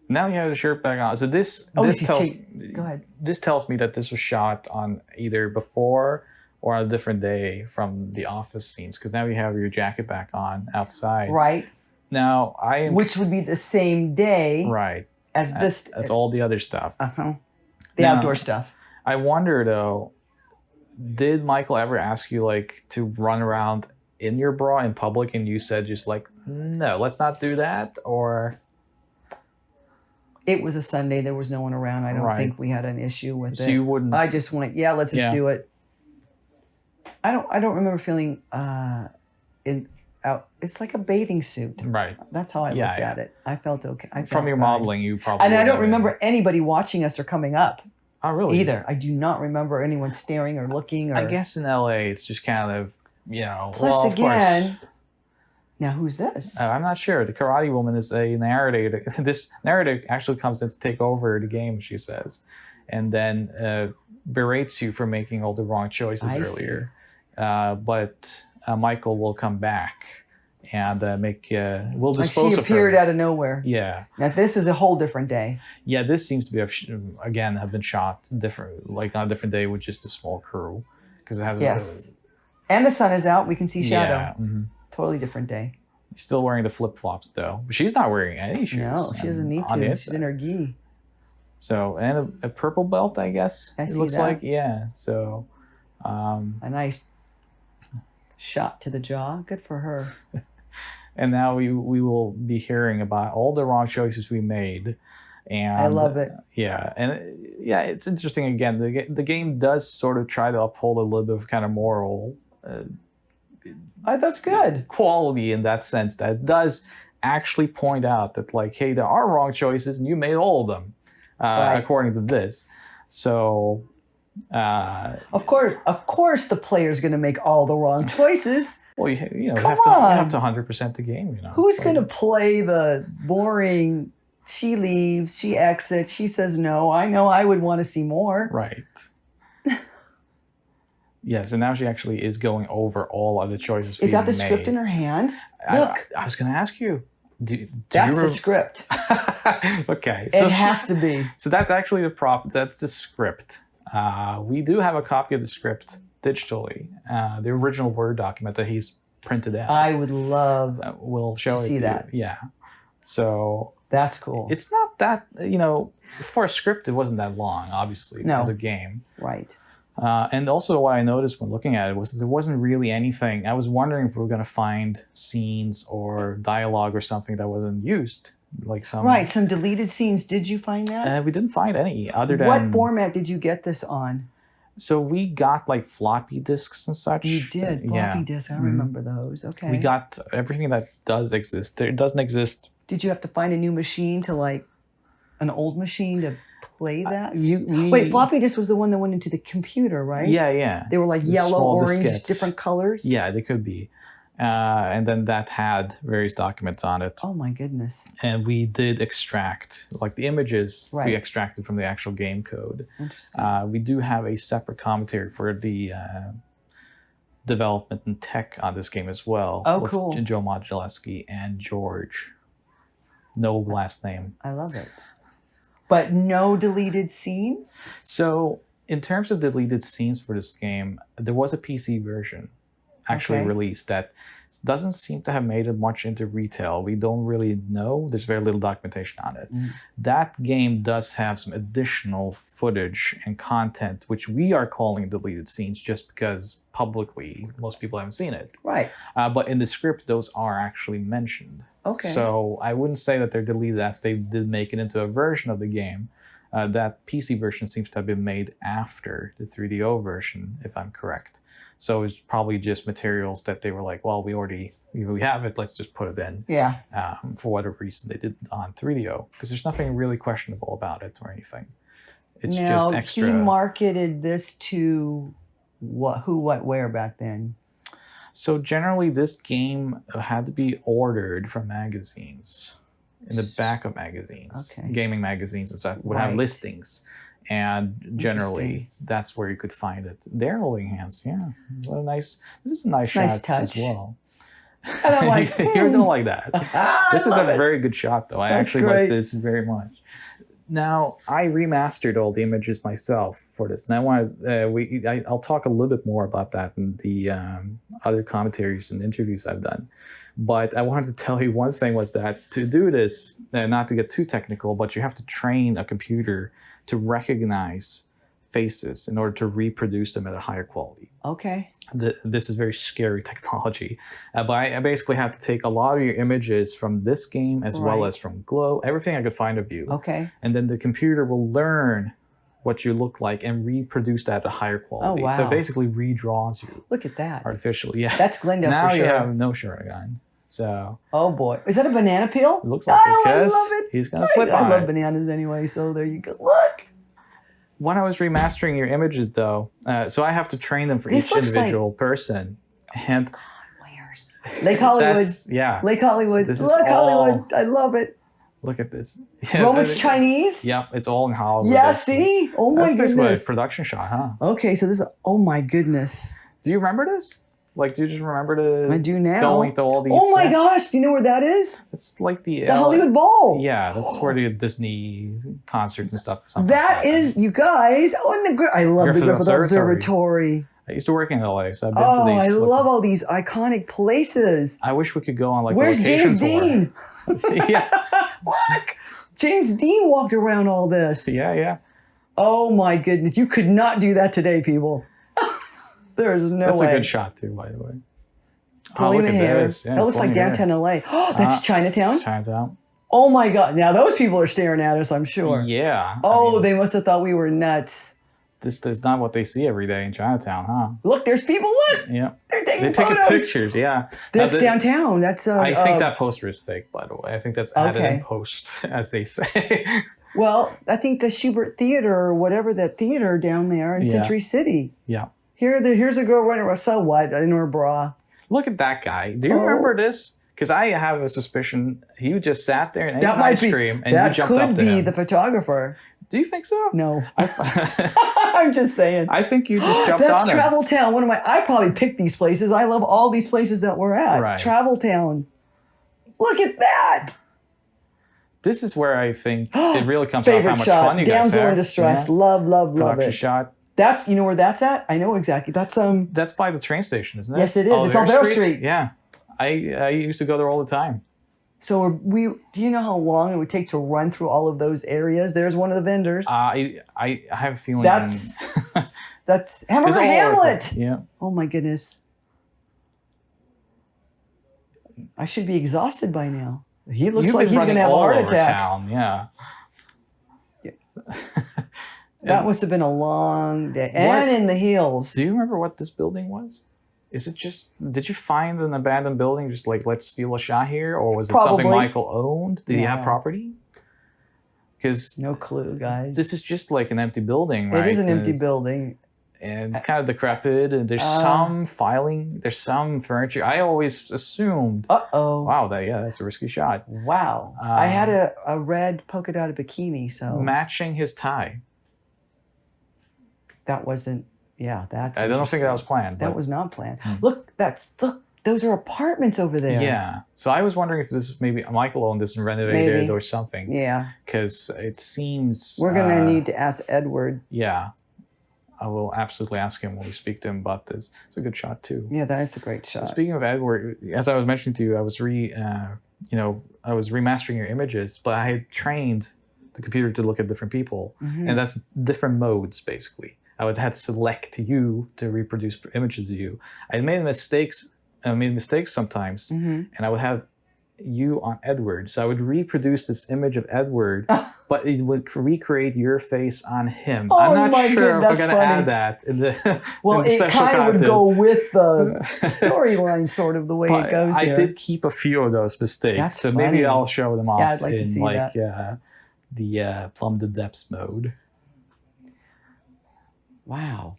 Now you have the shirt back on. So this Oh, this you tells go ahead. This tells me that this was shot on either before or on a different day from the office scenes, because now you have your jacket back on outside. Right. Now I am Which would be the same day right as this. as all the other stuff. Uh-huh. The Now, outdoor stuff. I wonder though, did Michael ever ask you like to run around in your bra in public, and you said just like, no, let's not do that? Or It was a Sunday. There was no one around. I don't Right. think we had an issue with So it. you wouldn't- I just went, yeah, let's just Yeah. do it. I don't remember feeling it's like a bathing suit. right That's how I Yeah, looked yeah. at it. I felt okay. I from felt your fine. modeling, you probably And I would don't have remember anybody watching us or coming up. Oh, really? Either. I do not remember anyone staring or looking. Or I guess in LA, it's just kind of, Plus, well, of again, course. now who's this? I'm not sure. The Karate Woman is a narrator. This narrator actually comes in to take over the game, she says, and then berates you for making all the wrong choices I earlier. But Michael will come back and we'll Like dispose she of her. appeared out of nowhere. Yeah. Now this is a whole different day. Yeah, this seems to be have been shot different, like on a different day with just a small crew, because it has Yes. And the sun is out. We can see shadow. Yeah, mhm. Totally different day. Still wearing the flip flops though, but she's not wearing any shoes. No, she doesn't need on the to. She's inside. in her gi. So and a purple belt, I guess. I it see looks that. like yeah. So A nice shot to the jaw. Good for her. and now we will be hearing about all the wrong choices we made. And I love it. Yeah, and it's interesting. Again, the game does sort of try to uphold a little bit of kind of moral that's good. quality in that sense. That it does actually point out that like, hey, there are wrong choices, and you made all of them Right. according to this. So Of course, the player's going to make all the wrong choices. well, you Come have to on. 100% the game. Who's going to play the boring? She leaves. She exits. She says no. I know. I would want to see more. Right. Yes, and now she actually is going over all of the choices. Is that the we script in made. her hand? I- Look, I was going to ask you. Do that's you the script. Okay. It has to be. So that's actually the prop. That's the script. We do have a copy of the script digitally. The original Word document that he's printed out. I would love We'll show to it see to that. you. Yeah. So That's cool. it's not that, for a script, it wasn't that long, obviously. No. It was a game. Right. And also what I noticed when looking at it was that there wasn't really anything. I was wondering if we were going to find scenes or dialogue or something that wasn't used. Like some... Right. Some deleted scenes. Did you find that? we didn't find any other than... What format did you get this on? So we got like floppy disks and such. You did. Floppy disk. I Mhm. remember those. Okay. We got everything that does exist. There doesn't exist. Did you have to find a new machine to like an old machine to play that? we- Wait, floppy disk was the one that went into the computer, right? Yeah. They were like The yellow, small orange, diskettes. different colors. Yeah, they could be. And then that had various documents on it. Oh my goodness. And we did extract, like the images, Right. we extracted from the actual game code. Interesting. We do have a separate commentary for the development and tech on this game as well. Oh, with cool. Joe Modulewski and George. No last name. I love it. But no deleted scenes? So, in terms of deleted scenes for this game, there was a PC version actually Okay. released that doesn't seem to have made it much into retail. We don't really know. There's very little documentation on it. That game does have some additional footage and content, which we are calling deleted scenes just because publicly most people haven't seen it. Right. But in the script, those are actually mentioned. Okay. So I wouldn't say that they're deleted as they did make it into a version of the game. That PC version seems to have been made after the 3DO version, if I'm correct. So it's probably just materials that they were like, well, we have it, let's just put it in. Yeah. For whatever reason they did on 3DO, because there's nothing really questionable about it or anything. It's now, just extra. he marketed this to who, what, where back then? So generally, this game had to be ordered from magazines, in the back of magazines, gaming magazines, which would have listings. And generally, that's where you could find it. They're holding hands. Yeah, what a nice. This is a nice shot touch. as well. And I'm like, you don't like that. This is a love it. very good shot, though. I That's actually great. like this very much. Now, I remastered all the images myself for this, and I want I'll talk a little bit more about that in the other commentaries and interviews I've done. But I wanted to tell you one thing was that to do this, not to get too technical, but you have to train a computer to recognize faces in order to reproduce them at a higher quality. Okay. This is very scary technology. But I basically have to take a lot of your images from this game as well Right. as from Glow, everything I could find of you. Okay. And then the computer will learn what you look like and reproduce that at a higher quality. wow. So it basically redraws you Look at that. artificially. Yeah. That's Glendale now for you sure. have no shirt on. So Oh boy. Is that a banana peel? it looks like Oh, it, I because love it. he's going to slip I on love it. bananas anyway, so there you go. Look. When I was remastering your images, though, so I have to train them for This each looks individual person. And Lake Hollywood. that's- yeah. Lake Hollywood. This is Look, all- Hollywood. I love it. Look at this. Roman's Chinese? Yep, it's all in Hollywood. Yeah, That's- see? Oh my that's basically goodness. a production shot, huh? Okay, so this is, oh my goodness. Do you remember this? Like, do you just remember to I do now. going to all these? Oh my gosh, do you know where that is? It's like the Hollywood Bowl. Yeah, that's where the Disney concert and stuff. something That is, you guys, oh, and I love the Griffith Griffith Observatory. Observatory. I used to work in LA, so I've been Oh, to these. I love all these iconic places. I wish we could go on like Where's a location James tour. Dean? Yeah, Look, James Dean walked around all this. yeah. Oh my goodness, you could not do that today, people. There's no That's way. a good shot too, by the way. Pulling the hair. this. Yeah, that looks like pulling hair. downtown LA. Oh, that's Chinatown? Chinatown. Oh my God. Now those people are staring at us, I'm sure. Yeah. Oh, they must have thought we were nuts. This is not what they see every day in Chinatown, huh? Look, there's people. Look, Yeah. they're taking They're taking photos. pictures, yeah. That's Now, the- downtown. That's I think that poster is fake, by the way. I think that's added Okay. in post, as they say. Well, I think the Schubert Theater or whatever that theater down there in Yeah. Century City. Yeah. Here's a girl running around so what in her bra. Look at that guy. Do you remember this? Because I have a suspicion he just sat there and ate That an might ice be. cream and you That jumped up could to be him. the photographer. Do you think so? No. I'm just saying. I think you just jumped That's on him. Travel Town. I probably picked these places. I love all these places that we're at. Right. Travel Town. Look at that. This is where I think it really comes out how Favorite much shot. fun you guys Damsel have. in distress. Yeah. Love, love, love Production it. shot. That's, you know where that's at? I know exactly. That's That's by the train station, isn't it? Yes, it is. It's on Bell Street. Yeah. I used to go there all the time. So do you know how long it would take to run through all of those areas? There's one of the vendors. I have a feeling That's Hammer It's all Hamlet. over. Yeah. Oh my goodness. I should be exhausted by now. He looks You've like been he's going to running have a all heart over attack. town, yeah. That must have been a long day. And in the heels. Do you remember what this building was? Is it just, did you find an abandoned building just like, let's steal a shot here? Or was it something Probably. Michael owned? Did he have No. property? Because no clue, guys. This is just like an empty building, right? It is an And empty it's- building. And kind of decrepit, and there's some filing, there's some furniture. I always assumed, wow, that's a risky shot. Wow. I had a red polka dotted bikini, so. Matching his tie. That wasn't, that's I don't think that was interesting. planned. That but- was not planned. Look, those are apartments over there. Yeah. So I was wondering if this maybe Michael owned this and renovated Maybe. it or something. Yeah. Because it seems We're going to need to ask Edward. Yeah. I will absolutely ask him when we speak to him about this. It's a good shot too. Yeah, that's a great shot. Speaking of Edward, as I was mentioning to you, I was I was remastering your images, but I had trained the computer to look at different people, and that's different modes basically. I would have to select you to reproduce images of you. I made mistakes sometimes, and I would have you on Edward. So I would reproduce this image of Edward, but it would recreate your face on him. I'm not sure if I'm going to add that in the, well, in the it special kind of would content. go with the storyline, sort of the way But it goes. I here. did keep a few of those mistakes, That's so funny. maybe I'll show them off I'd like to in see like that. the Plumb the Depths mode. Wow.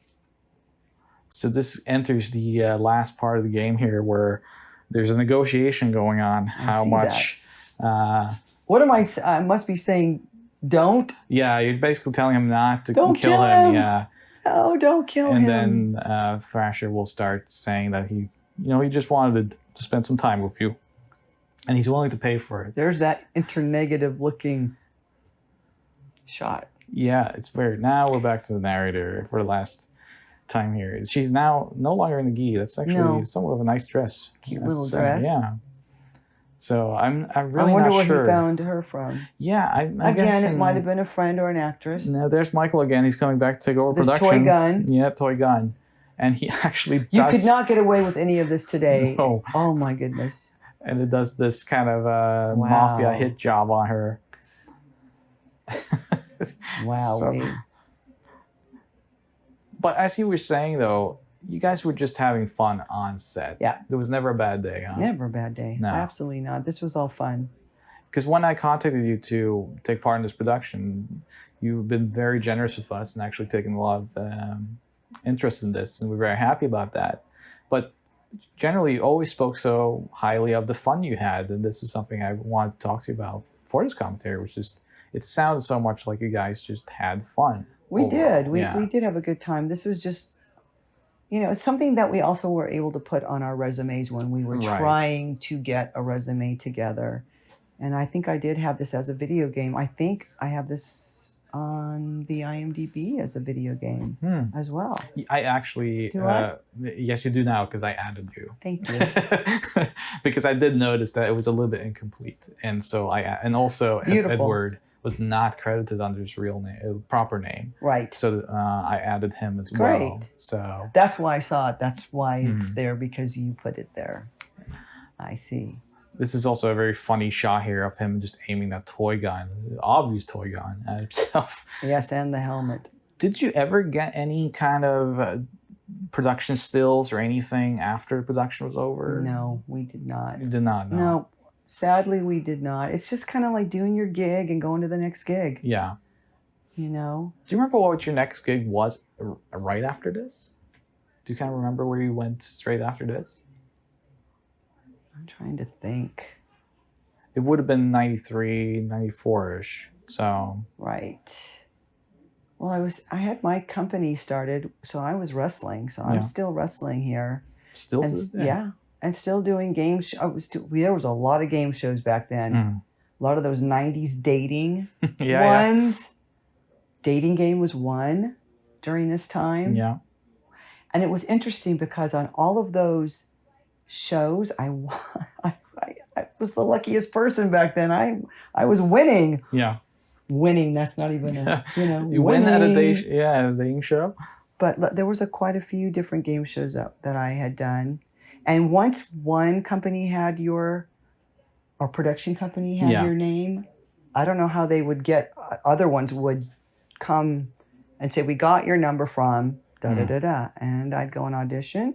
So this enters the last part of the game here, where there's a negotiation going on. How see much? What am I must be saying? Don't. Yeah, you're basically telling him not to Don't kill kill him. him. Yeah, Oh, don't kill and him. then Thrasher will start saying that he just wanted to spend some time with you, and he's willing to pay for it. There's that internegative looking shot. Yeah, it's weird. Now we're back to the narrator for the last time here. She's now no longer in the gi. That's actually No. somewhat of a nice dress. Cute I have to little say. dress. Yeah. So I'm really I wonder not where sure. he found her from. Yeah, I'm Again, guessing, it might have been a friend or an actress. No, there's Michael again. He's coming back to take over This production. toy gun. Yeah, toy gun. And he actually You does. could not get away with any of this today. No. Oh my goodness. And it does this kind of Wow. mafia hit job on her. Wow. So- But as you were saying, though, you guys were just having fun on set. Yeah. There was never a bad day, huh? Never a bad day. No. Absolutely not. This was all fun. Because when I contacted you to take part in this production, you've been very generous with us and actually taken a lot of interest in this, and we're very happy about that. But generally, you always spoke so highly of the fun you had, and this is something I wanted to talk to you about for this commentary, which is, it sounds so much like you guys just had fun. We overall. did. We Yeah. did have a good time. This was just, it's something that we also were able to put on our resumes when we were Right. trying to get a resume together. And I think I did have this as a video game. I think I have this on the IMDb as a video game as well. I actually, Do I? yes, you do now because I added you. Thank you. Because I did notice that it was a little bit incomplete, and so and also Beautiful. Edward was not credited under his real name, proper name. Right. So I added him as well. Great. So That's why I saw it. That's why it's Mhm. there, because you put it there. I see. this is also a very funny shot here of him just aiming that toy gun, obvious toy gun, at himself. Yes, and the helmet. Did you ever get any kind of production stills or anything after the production was over? No, we did not. You did not, no. No, sadly, we did not. It's just kind of like doing your gig and going to the next gig. Yeah. You know? Do you remember what your next gig was right after this? Do you kind of remember where you went straight after this? I'm trying to think. It would have been 93, 94-ish. So. Right. Well, I had my company started, so I was wrestling. So Yeah. I'm still wrestling here. Still and, to this day? Yeah. And still doing games. There was a lot of game shows back then. Mm. A lot of those 90s dating Yeah, ones. Dating game was one during this time. Yeah. And it was interesting because on all of those shows, I was the luckiest person back then. I was winning. Yeah. Winning, that's not even a, You win at a winning. dating show? But there was quite a few different game shows that I had done. And once one company had or production company had Yeah. your name, I don't know how they would get, other ones would come and say, we got your number from da-da-da-da. And I'd go and audition,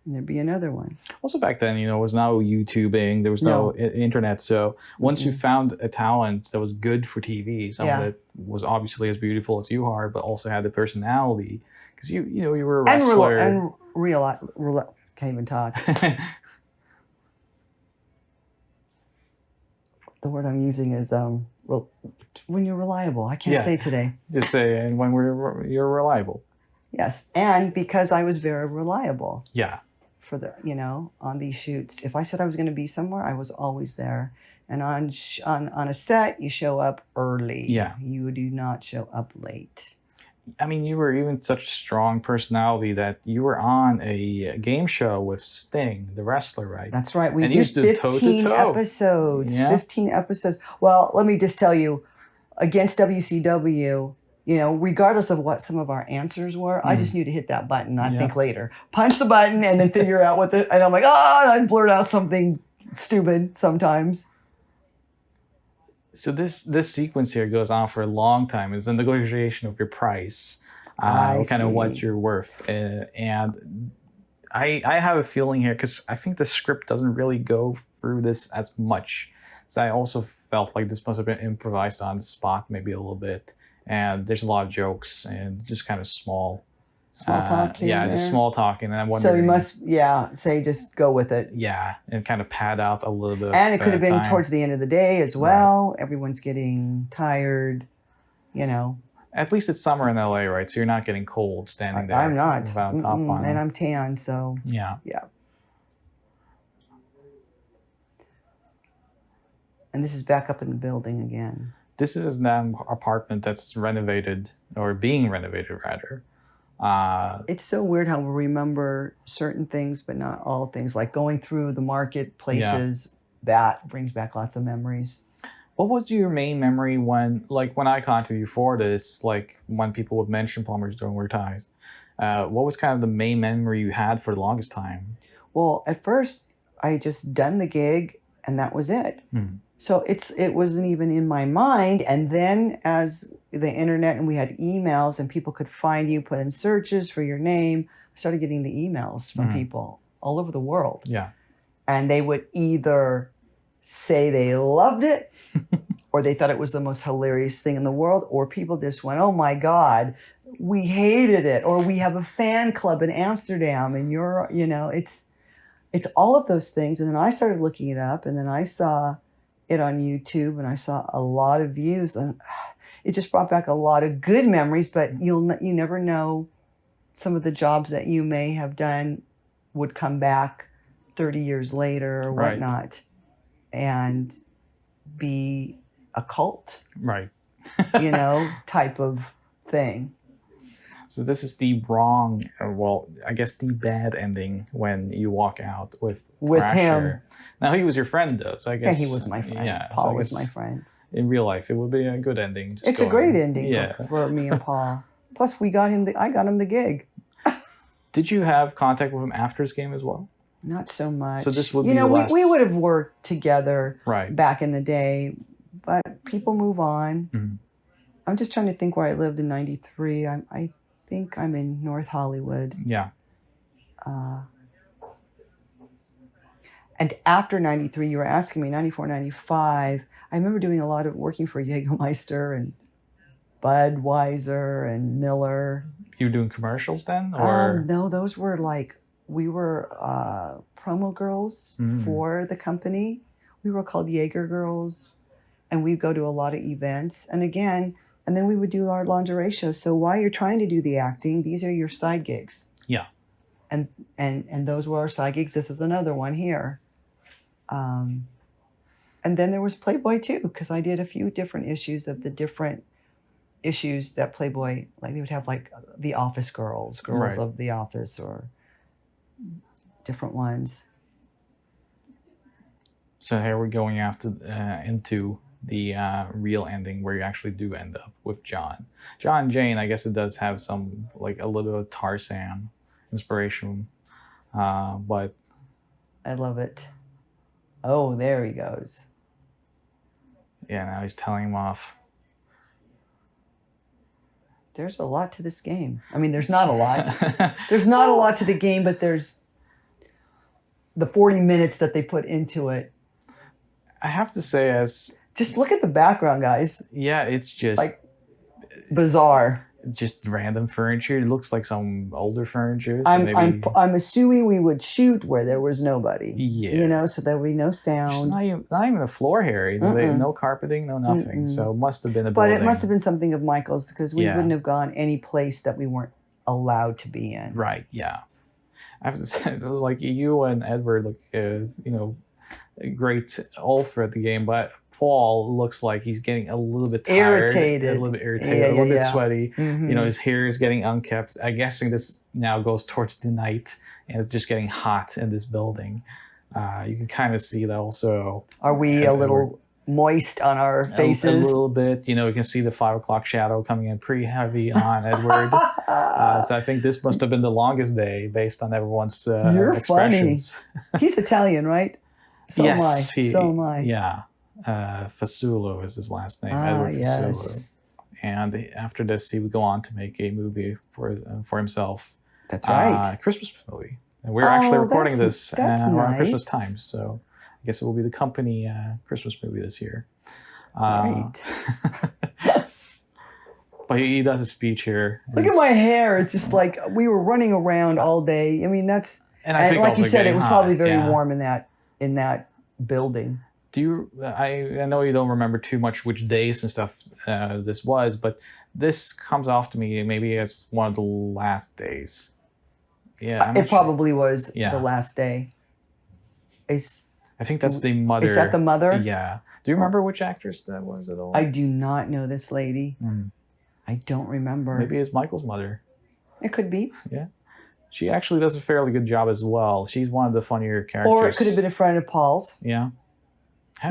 and there'd be another one. Also back then, it was no YouTubing, there was no internet. So once you found a talent that was good for TV, someone Yeah. that was obviously as beautiful as you are, but also had the personality, because you were a And wrestler. can't even talk. The word I'm using is when you're reliable. I can't Yeah. say today. Just say, and when you're reliable. Yes, and because I was very reliable Yeah. for the on these shoots. If I said I was going to be somewhere, I was always there. And on a set, you show up early. Yeah. You do not show up late. I mean, you were even such a strong personality that you were on a game show with Sting, the wrestler, right? That's right. We And you did stood 15 toe-to-toe. episodes. Yeah. 15 episodes. Well, let me just tell you, against WCW, regardless of what some of our answers were, I just knew to hit that button, not think later. Punch the button and then figure out what and I'm like, and I blurt out something stupid sometimes. So this sequence here goes on for a long time. It's a negotiation of your price, kind of what you're worth, and I have a feeling here because I think the script doesn't really go through this as much. So I also felt like this must have been improvised on the spot, maybe a little bit. And there's a lot of jokes and just kind of small talk here yeah, and just there. small talking. And I'm So wondering, you must, say, just go with it. yeah, and kind of pad out a little bit. And it could have been time. towards the end of the day as well. Everyone's getting tired, At least it's summer in LA, right? So you're not getting cold standing there. I'm not. Without a top on. And I'm tan, so. Yeah. Yeah. And this is back up in the building again. This is an apartment that's renovated, or being renovated, rather. It's so weird how we remember certain things, but not all things. Like going through the marketplaces, that brings back lots of memories. What was your main memory when I contacted you for this, like when people would mention Plumbers Don't Wear Ties? What was kind of the main memory you had for the longest time? Well, at first, I had just done the gig, and that was it. So it wasn't even in my mind. And then as the internet and we had emails and people could find you, put in searches for your name, I started getting the emails from people all over the world. Yeah. And they would either say they loved it or they thought it was the most hilarious thing in the world, or people just went, oh my God, we hated it. Or we have a fan club in Amsterdam and it's all of those things. And then I started looking it up, and then I saw it on YouTube, and I saw a lot of views, and it just brought back a lot of good memories. But you never know, some of the jobs that you may have done would come back 30 years later or whatnot, and be a cult, right? Type of thing. So this is the wrong, I guess the bad ending when you walk out with Thrasher. Him. Now he was your friend though, so I guess he was my friend. Yeah, Paul was my friend. In real life, it would be a good ending. It's a great ending for me and Paul. Plus, I got him the gig. Did you have contact with him after his game as well? Not so much. So this would be the last... we would have worked together right back in the day, but people move on. I'm just trying to think where I lived in '93. I think I'm in North Hollywood. Yeah. And after '93, you were asking me, '94, '95, I remember doing a lot of working for Jägermeister and Budweiser and Miller. You were doing commercials then? Or no, those were we were promo girls for the company. We were called Jaeger Girls, and we'd go to a lot of events. And then we would do our lingerie shows. So while you're trying to do the acting, these are your side gigs. Yeah. And those were our side gigs. This is another one here. And then there was Playboy too, because I did a few different issues of the different issues that Playboy, like they would have like the Office girls of the Office, or different ones. So here we're going into the real ending where you actually do end up with John and Jane. I guess it does have some like a little bit of Tarzan inspiration, but I love it. Oh, there he goes. Yeah, now he's telling him off. There's a lot to this game. I mean, there's not a lot. There's not a lot to the game, but there's the 40 minutes that they put into it. I have to say, just look at the background, guys. Yeah, it's just like bizarre. Just random furniture. It looks like some older furniture. So I'm assuming we would shoot where there was nobody. Yeah. So there would be no sound. Not even a floor here. No carpeting, no nothing. So it must have been a building. But it must have been something of Michael's, because we wouldn't have gone any place that we weren't allowed to be in. Right. Yeah. I have to say, like you and Edward, great all throughout the game, but Paul looks like he's getting a little bit tired, Irritated. a little bit irritated, Yeah, a little yeah, bit yeah. sweaty. Mhm. You know, his hair is getting unkempt. I'm guessing this now goes towards the night, and it's just getting hot in this building. You can kind of see that also. Are we a little moist on our faces? A little bit. You know, you can see the 5 o'clock shadow coming in pretty heavy on Edward. So I think this must have been the longest day based on everyone's You're funny. expressions. He's Italian, right? So am I. Yes, So am I. Yeah. Fasulo is his last name, Ah, Edward Fasulo. yes. And after this, he would go on to make a movie for himself. That's right. A Christmas movie. And we're actually recording that's- this that's around nice. Christmas time. So I guess it will be the company Christmas movie this year. Great. But he does a speech here. Look at my hair. It's just like we were running around all day. I mean, that's And I think like you also said, it getting was hot, probably very yeah. warm in that building. Do you? I know you don't remember too much which days and stuff this was, but this comes off to me maybe as one of the last days. Yeah, I'm It not sure. probably was Yeah. the last day. I think that's the mother. Is that the mother? Yeah. Do you remember which actress that was at all? I do not know this lady. I don't remember. Maybe it's Michael's mother. It could be. Yeah. She actually does a fairly good job as well. She's one of the funnier characters. Or it could have been a friend of Paul's. Yeah.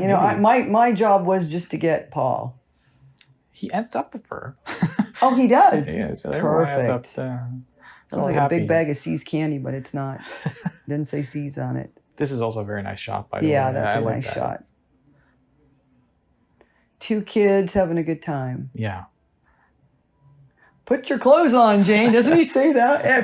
You know, my job was just to get Paul. He ends up with her. Oh, he does? Yeah, so everyone ends up Perfect. there. Sounds like a big bag of C's candy, but it's not. Didn't say C's on it. This is also a very nice shot, by the way. Yeah, that's I a like nice that. shot. 2 kids having a good time. Yeah. Put your clothes on, Jane. Doesn't he say that? Yeah,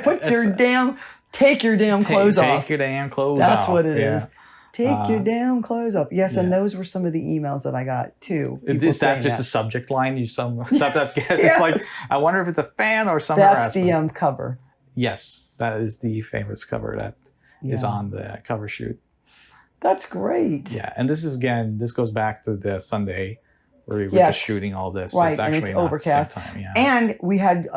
take your damn clothes off. Take your damn clothes off. That's what it is. Yeah. Take your damn clothes off. Yes, and yeah. those were some of the emails that I got too. Is people that saying just that. a subject line? You It's like, I wonder if it's a fan or some That's harassment. the cover. Yes, that is the famous cover that is Yeah. on the cover shoot. That's great. Yeah, and this goes back to the Sunday where we were Yes. just shooting all this. So Right, it's and actually it's not overcast. the same time. Yeah. And we had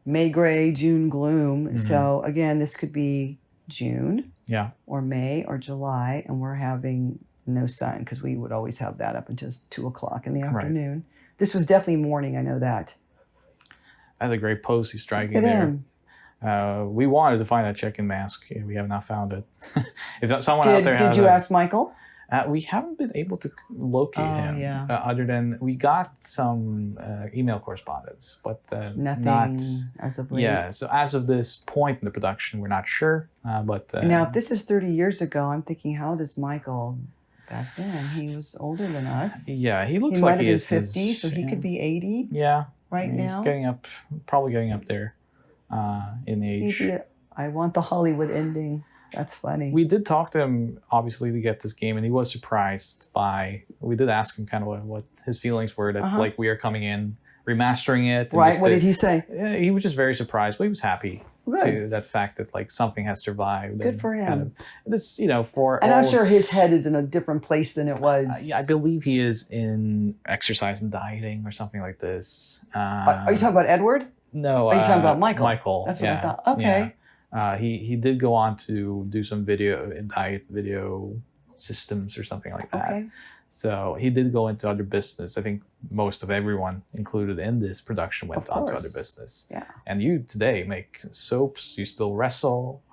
May gray, June gloom. Mhm. So again, this could be June Yeah. or May or July, and we're having no sun because we would always have that up until 2 o'clock in the Right. afternoon. This was definitely morning. I know that. That's a great pose he's striking Look at there. him. We wanted to find that chicken mask. We have not found it. If someone out there Did has you a- ask Michael? We haven't been able to locate him. yeah. Other than we got some email correspondence, but Nothing not as of late. Yeah. So as of this point in the production, we're not sure. But Now, if this is 30 years ago, I'm thinking, how old is Michael back then? He was older than us. yeah, he looks He like might have he been is 50, so he could be 80 Yeah. right he's now. getting up, probably getting up there in age. He'd be- I want the Hollywood ending. That's funny. We did talk to him, obviously, to get this game, and he was surprised by. We did ask him kind of what his feelings were that, Uh-huh. like, we are coming in, remastering it. and Right, just what the- did he say? Yeah, he was just very surprised, but he was happy Good. to that fact that like something has survived. Good and for him. kind of- this, for. And I'm all sure its- his head is in a different place than it was. I believe he is in exercise and dieting or something like this. Are you talking about Edward? No. Are you talking about Michael? Michael. That's what I yeah, thought. Okay. Yeah. He did go on to do some diet video systems or something like that. Okay. So he did go into other business. I think most of everyone included in this production went Of on to course. other business. Yeah. And you today make soaps, you still wrestle,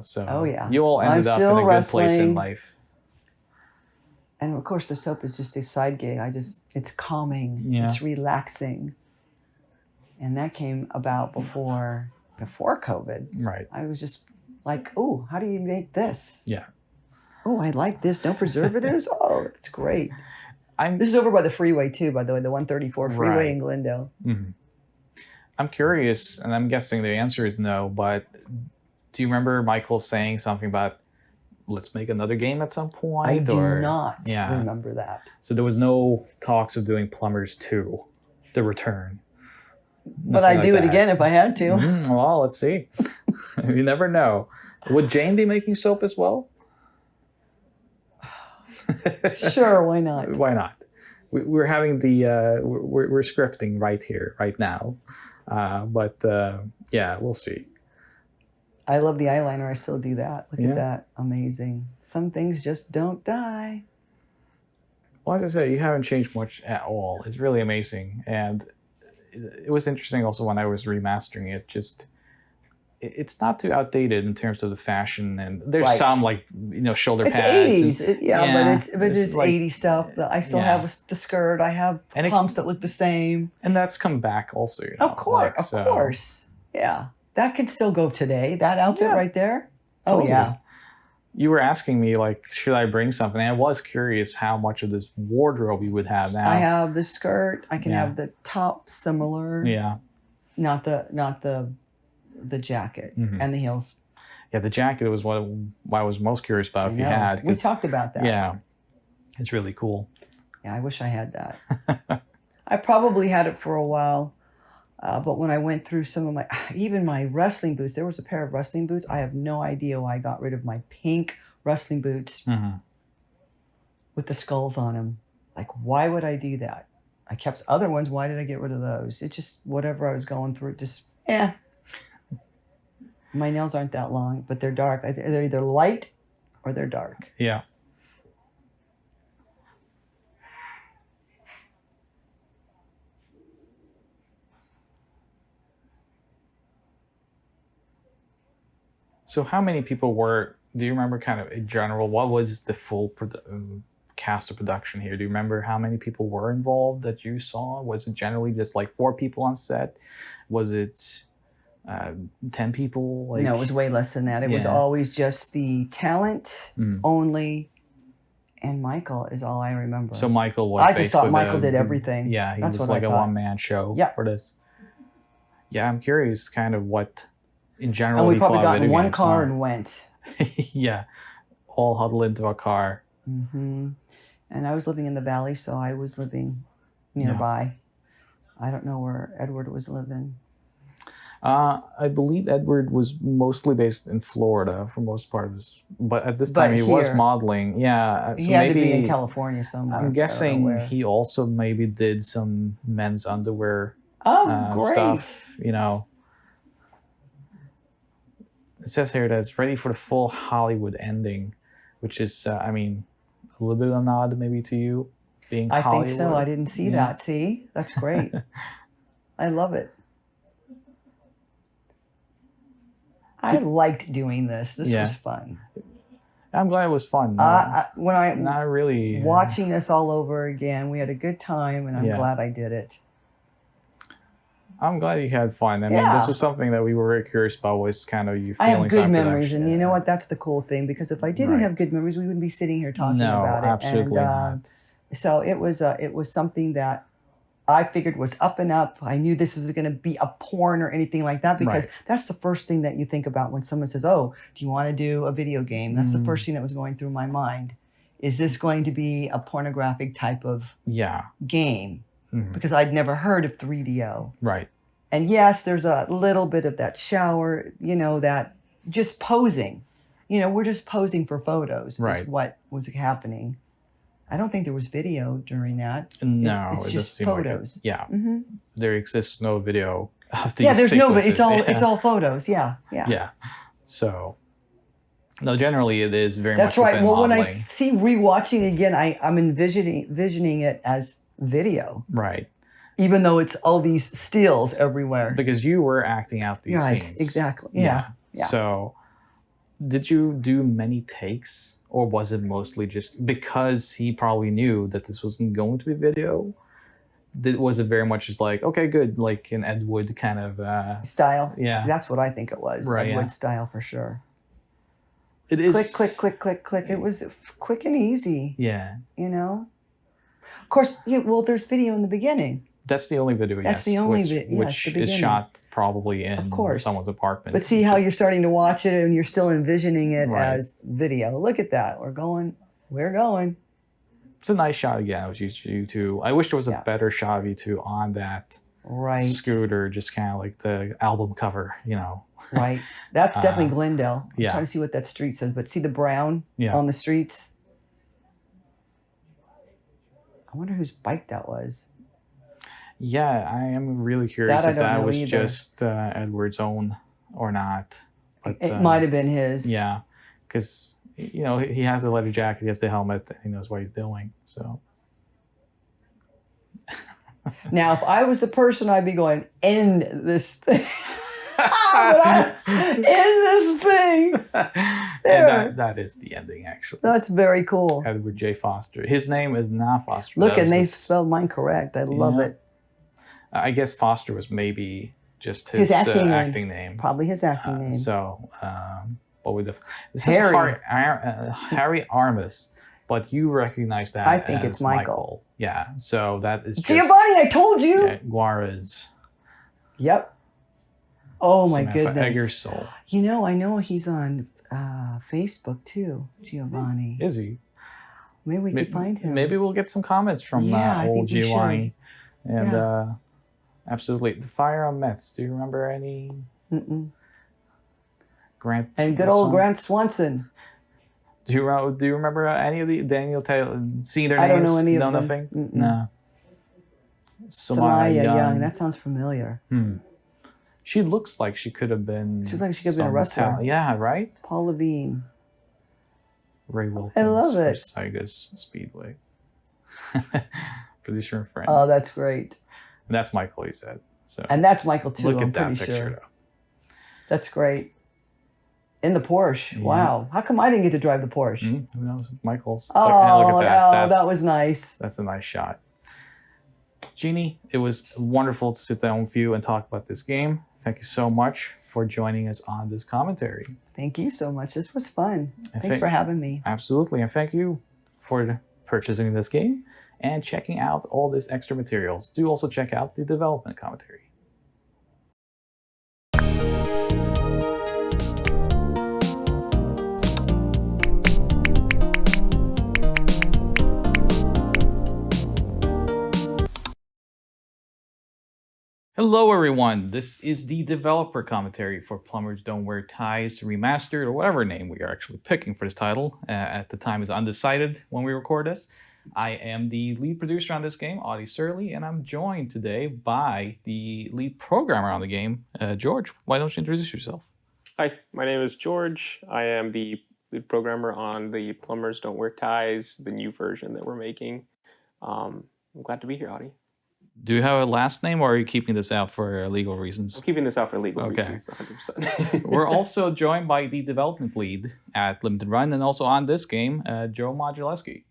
so Oh, yeah. you all ended I'm up in a still good place in wrestling. life. And of course, the soap is just a side gig. It's calming. Yeah. It's relaxing. And that came about before COVID. Right. I was just like, oh, how do you make this? Yeah. Oh, I like this. No preservatives? Oh, it's great. I'm This is over by the freeway too, by the way, the 134 freeway Right. in Glendale. Mhm. I'm curious, and I'm guessing the answer is no, but do you remember Michael saying something about let's make another game at some point? I do or, not Yeah. remember that. So there was no talks of doing Plumbers 2, The Return. But Nothing I'd like do it that. again if I had to. Well, let's see. You never know. Would Jane be making soap as well? Sure, why not? Why not? We're having we're scripting right here, right now. But yeah, we'll see. I love the eyeliner. I still do that. Look Yeah. at that. Amazing. Some things just don't die. Well, as I said, you haven't changed much at all. It's really amazing. And it was interesting also when I was remastering it, just it's not too outdated in terms of the fashion, and there's Right. some like shoulder It's pads. 80s, and- but it's like- 80s stuff. I still yeah. have the skirt. I have And it- pumps that look the same. and that's come back also. You know, Of course, like, so- of course. Yeah, that can still go today. That outfit Yeah. right there. Totally. Oh yeah. You were asking me like, should I bring something? I was curious how much of this wardrobe you would have now. I have the skirt. I can Yeah. have the top similar. Yeah. Not the jacket Mhm. and the heels. Yeah, the jacket was what I was most curious about if you I know. had. We 'cause- talked about that. Yeah, it's really cool. Yeah, I wish I had that. I probably had it for a while, but when I went through some of even my wrestling boots, there was a pair of wrestling boots. I have no idea why I got rid of my pink wrestling boots Mhm. with the skulls on them. Like, why would I do that? I kept other ones. Why did I get rid of those? It's just whatever I was going through. My nails aren't that long, but they're dark. They're either light or they're dark. Yeah. So how many people were, do you remember kind of in general, what was the full cast of production here? Do you remember how many people were involved that you saw? Was it generally just like 4 people on set? Was it 10 people? Like, No, it was way less than that. It was Yeah. always just the talent Mhm. only, and Michael is all I remember. So Michael was I just thought basically Michael did everything. Yeah, he That's was what I like a thought. one-man show Yeah. for this. Yeah, I'm curious kind of what, in general, And we you probably thought got in video one games car are. and went. Yeah, all huddled into a car. Hmm. And I was living in the valley, so I was living nearby. I don't know where Edward was living. I believe Edward was mostly based in Florida for most part of his, but at this But time he was here- modeling. Yeah, He so had maybe to be in California somewhere. I I'm don't know guessing where. he also maybe did some men's underwear Oh, great. stuff. You know, it says here that it's ready for the full Hollywood ending, which is, I mean, a little bit of a nod maybe to you being I Hollywood. think so. I didn't see Yeah. that. See? That's great. I love it. I liked doing this. This Yeah. was fun. I'm glad it was fun. When I not really watching this all over again, we had a good time, and I'm Yeah. glad I did it. I'm glad you had fun. I mean, Yeah. this was something that we were very curious about. Was kind of you I have feelings good on memories, production. and you know what? That's the cool thing, because if I didn't Right. have good memories, we wouldn't be sitting here talking No, about it. absolutely And so it was something that I figured was up and up. I knew this was going to be a porn or anything like that, because Right. that's the first thing that you think about when someone says, "Oh, do you want to do a video game?" That's the Mm. first thing that was going through my mind. Is this going to be a pornographic type of Yeah. game? Mhm. Because I'd never heard of 3DO. Right. And yes, there's a little bit of that shower, that just posing. We're just posing for photos Right. is what was happening. I don't think there was video during that. No, It's it just just seemed like photos. yeah. Mhm. There exists no video of these. Yeah, there's no, but sequences. it's all photos. Yeah, yeah. Yeah. So, no, generally it is very That's much right. within Well, when modeling. I see rewatching again, I'm envisioning it as video, Right. even though it's all these stills everywhere. Because you were acting out these Right, scenes. exactly. Yeah, yeah. So, did you do many takes, or was it mostly just because he probably knew that this wasn't going to be video? Was it very much just like, okay, good, like an Ed Wood kind of Style. Yeah. That's what I think it was. Right, Ed yeah. Wood style for sure. It is Click, click, click, click, click. It was quick and easy. Yeah. Of course, there's video in the beginning. That's the only video. That's yes, the only which, yes, which the is beginning. shot probably in Of course. someone's apartment. But see how you're starting to watch it and you're still envisioning it Right. as video. Look at that. We're going. It's a nice shot again of you two. I wish there was a better shot of you two on that Right. scooter, just kind of like the album cover, Right. That's definitely Glendale. I'm yeah. trying to see what that street says, but see the brown Yeah. on the streets? I wonder whose bike that was. Yeah, I am really curious That I if don't that know was either. just Edward's own or not. But, It might have been his. Yeah, because he has the leather jacket, he has the helmet, and he knows what he's doing. So Now, if I was the person, I'd be going, end this thing. End this thing. And that is the ending, actually. That's very cool. Edward J. Foster. His name is not Foster. Look, and they spelled mine correct. I love it. I guess Foster was maybe just his acting name. Probably his acting name. So, what would this Harry. is Harry Armis, but you recognize that I think as it's Michael. Yeah, so that is just Giovanni, I told you. Yeah, Juarez. Yep. Oh my Samantha goodness. Eggersol. You know, I know he's on Facebook too, Giovanni. Is he? Maybe we can find him. Maybe we'll get some comments from I old think we Giovanni. should. And absolutely. The Fire on Mets. Do you remember any? Grant And good old Swanson? Grant Swanson. Do you remember any of the Daniel Taylor? Seeing their I names? don't know any of them. Nothing? No. Samaya Young. That sounds familiar. She looks like she could have been. She looks like she could have been a some wrestler. talent. Yeah, right? Paul Levine. Ray Wilkins. I love it. For Saiga's Speedway. Producer and friend. Oh, that's great. And that's Michael, he said. So And that's Michael too, look I'm at that pretty picture, sure. though. That's great. In the Porsche. Wow. How come I didn't get to drive the Porsche? Who knows? Michael's. Oh, look at that. that was nice. That's a nice shot. Jeannie, it was wonderful to sit down with you and talk about this game. Thank you so much for joining us on this commentary. Thank you so much. This was fun. And Thanks for having me. Absolutely. And thank you for purchasing this game and checking out all this extra materials. Do also check out the development commentary. Hello everyone, this is the developer commentary for Plumbers Don't Wear Ties Remastered, or whatever name we are actually picking for this title. At the time is undecided when we record this. I am the lead producer on this game, Audie Surley, and I'm joined today by the lead programmer on the game, George. Why don't you introduce yourself? Hi, my name is George. I am the lead programmer on the Plumbers Don't Wear Ties, the new version that we're making. I'm glad to be here, Audie. Do you have a last name, or are you keeping this out for legal reasons? I'm keeping this out for legal reasons, 100%. We're also joined by the development lead at Limited Run, and also on this game, Joe Modulewski.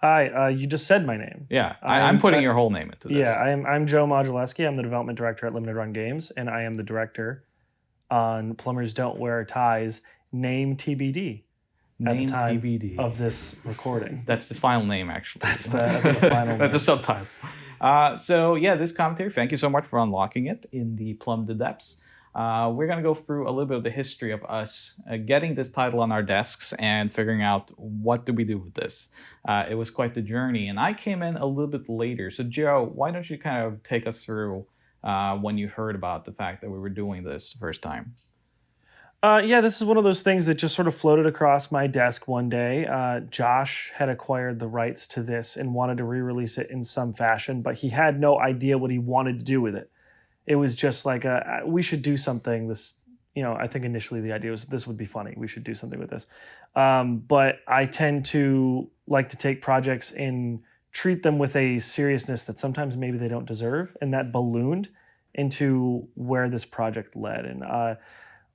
Hi, you just said my name. Yeah, I'm putting your whole name into this. Yeah, I'm Joe Modulewski. I'm the development director at Limited Run Games, and I am the director on Plumbers Don't Wear Ties, name TBD. At the time TBD. of this recording. That's the final name, actually. That's the final That's name. a subtitle. So yeah, this commentary, thank you so much for unlocking it in the Plumb the Depths. We're going to go through a little bit of the history of us getting this title on our desks and figuring out what do we do with this. It was quite the journey, and I came in a little bit later. So Joe, why don't you kind of take us through when you heard about the fact that we were doing this the first time? Yeah, this is one of those things that just sort of floated across my desk one day. Josh had acquired the rights to this and wanted to re-release it in some fashion, but he had no idea what he wanted to do with it. It was just like, we should do something. This, I think initially the idea was this would be funny. We should do something with this. But I tend to like to take projects and treat them with a seriousness that sometimes maybe they don't deserve, and that ballooned into where this project led. And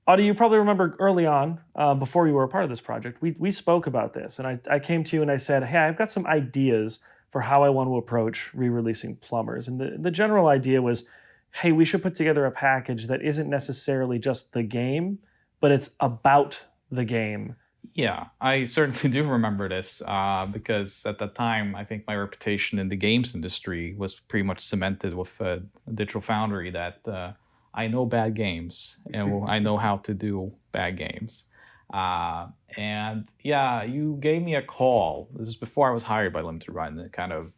Audie, you probably remember early on, before you were a part of this project, we spoke about this. And I came to you and I said, hey, I've got some ideas for how I want to approach re-releasing Plumbers. And the general idea was, hey, we should put together a package that isn't necessarily just the game, but it's about the game. Yeah, I certainly do remember this because at that time, I think my reputation in the games industry was pretty much cemented with Digital Foundry that I know bad games and I know how to do bad games. And yeah, you gave me a call. This is before I was hired by Limited Run. It kind of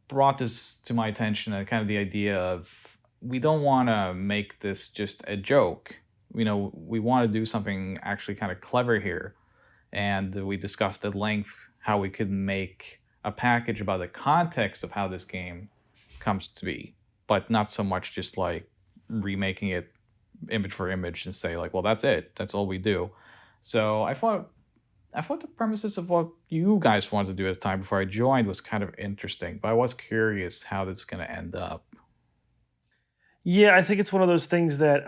brought this to my attention, and kind of the idea of we don't want to make this just a joke. We want to do something actually kind of clever here. And we discussed at length how we could make a package about the context of how this game comes to be, but not so much just like remaking it image for image and say like, well, that's it. That's all we do. So I thought I thought the premises of what you guys wanted to do at the time before I joined was kind of interesting, but I was curious how this is going to end up. Yeah, I think it's one of those things that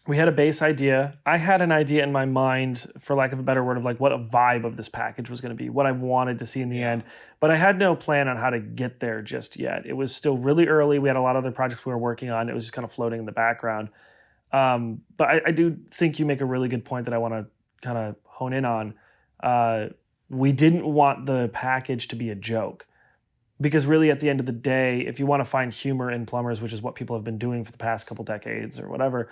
we had a base idea. I had an idea in my mind, for lack of a better word, of like what a vibe of this package was going to be, what I wanted to see in the end. But I had no plan on how to get there just yet. It was still really early. We had a lot of other projects we were working on. It was just kind of floating in the background. But I do think you make a really good point that I want to kind of hone in on. We didn't want the package to be a joke. Because really, at the end of the day, if you want to find humor in Plumbers, which is what people have been doing for the past couple decades or whatever,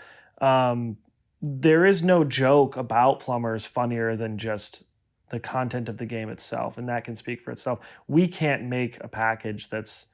there is no joke about Plumbers funnier than just the content of the game itself, and that can speak for itself. We can't make a package that's,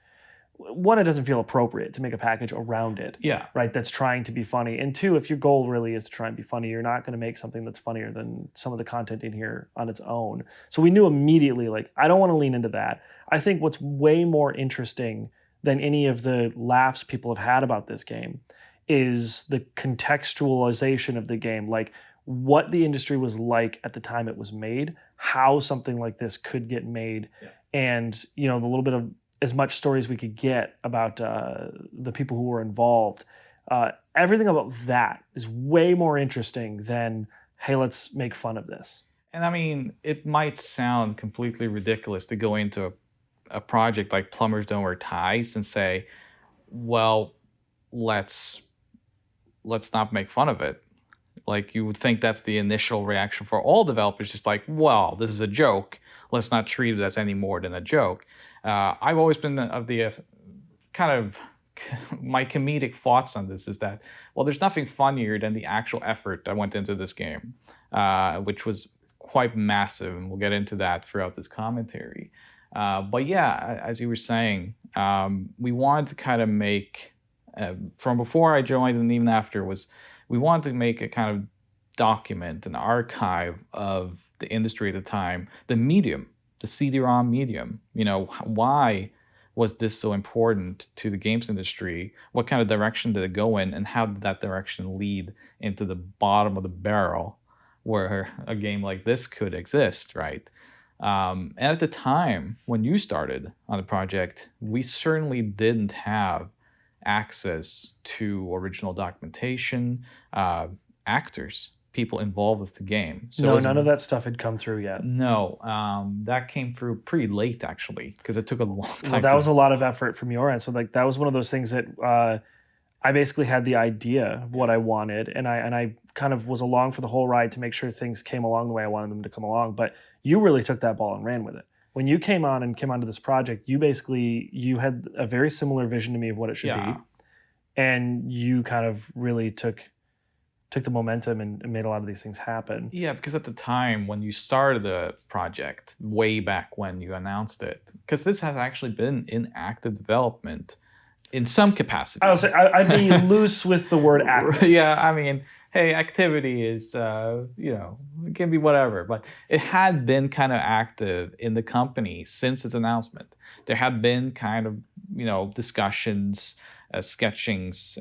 one, it doesn't feel appropriate to make a package around it. Yeah. Right, that's trying to be funny. And two, if your goal really is to try and be funny, you're not going to make something that's funnier than some of the content in here on its own. So we knew immediately, like, I don't want to lean into that. I think what's way more interesting than any of the laughs people have had about this game is the contextualization of the game, like what the industry was like at the time it was made, how something like this could get made, and the little bit of as much stories we could get about the people who were involved. Everything about that is way more interesting than, hey, let's make fun of this. And I mean, it might sound completely ridiculous to go into a project like Plumbers Don't Wear Ties and say, well, let's not make fun of it. Like, you would think that's the initial reaction for all developers, just like, well, this is a joke. Let's not treat it as any more than a joke. I've always been of the kind of, my comedic thoughts on this is that, well, there's nothing funnier than the actual effort that went into this game, which was quite massive, and we'll get into that throughout this commentary. But yeah, as you were saying, we wanted to kind of make, from before I joined and even after, we wanted to make a kind of document, an archive of the industry at the time, the medium, the CD-ROM medium. Why was this so important to the games industry? What kind of direction did it go in, and how did that direction lead into the bottom of the barrel where a game like this could exist, right? And at the time when you started on the project, we certainly didn't have access to original documentation, actors, people involved with the game. So none of that stuff had come through yet. No, that came through pretty late, actually, because it took a long time. Well, that was a lot of effort from your end. So like that was one of those things that I basically had the idea of what I wanted, and I kind of was along for the whole ride to make sure things came along the way I wanted them to come along. But you really took that ball and ran with it. When you came onto this project, you had a very similar vision to me of what it should be, and you kind of really took the momentum and made a lot of these things happen. Yeah, because at the time when you started the project, way back when you announced it, because this has actually been in active development in some capacity. I'd be loose with the word active. Yeah, I mean, hey, activity is, it can be whatever, but it had been kind of active in the company since its announcement. There had been kind of, discussions, sketchings,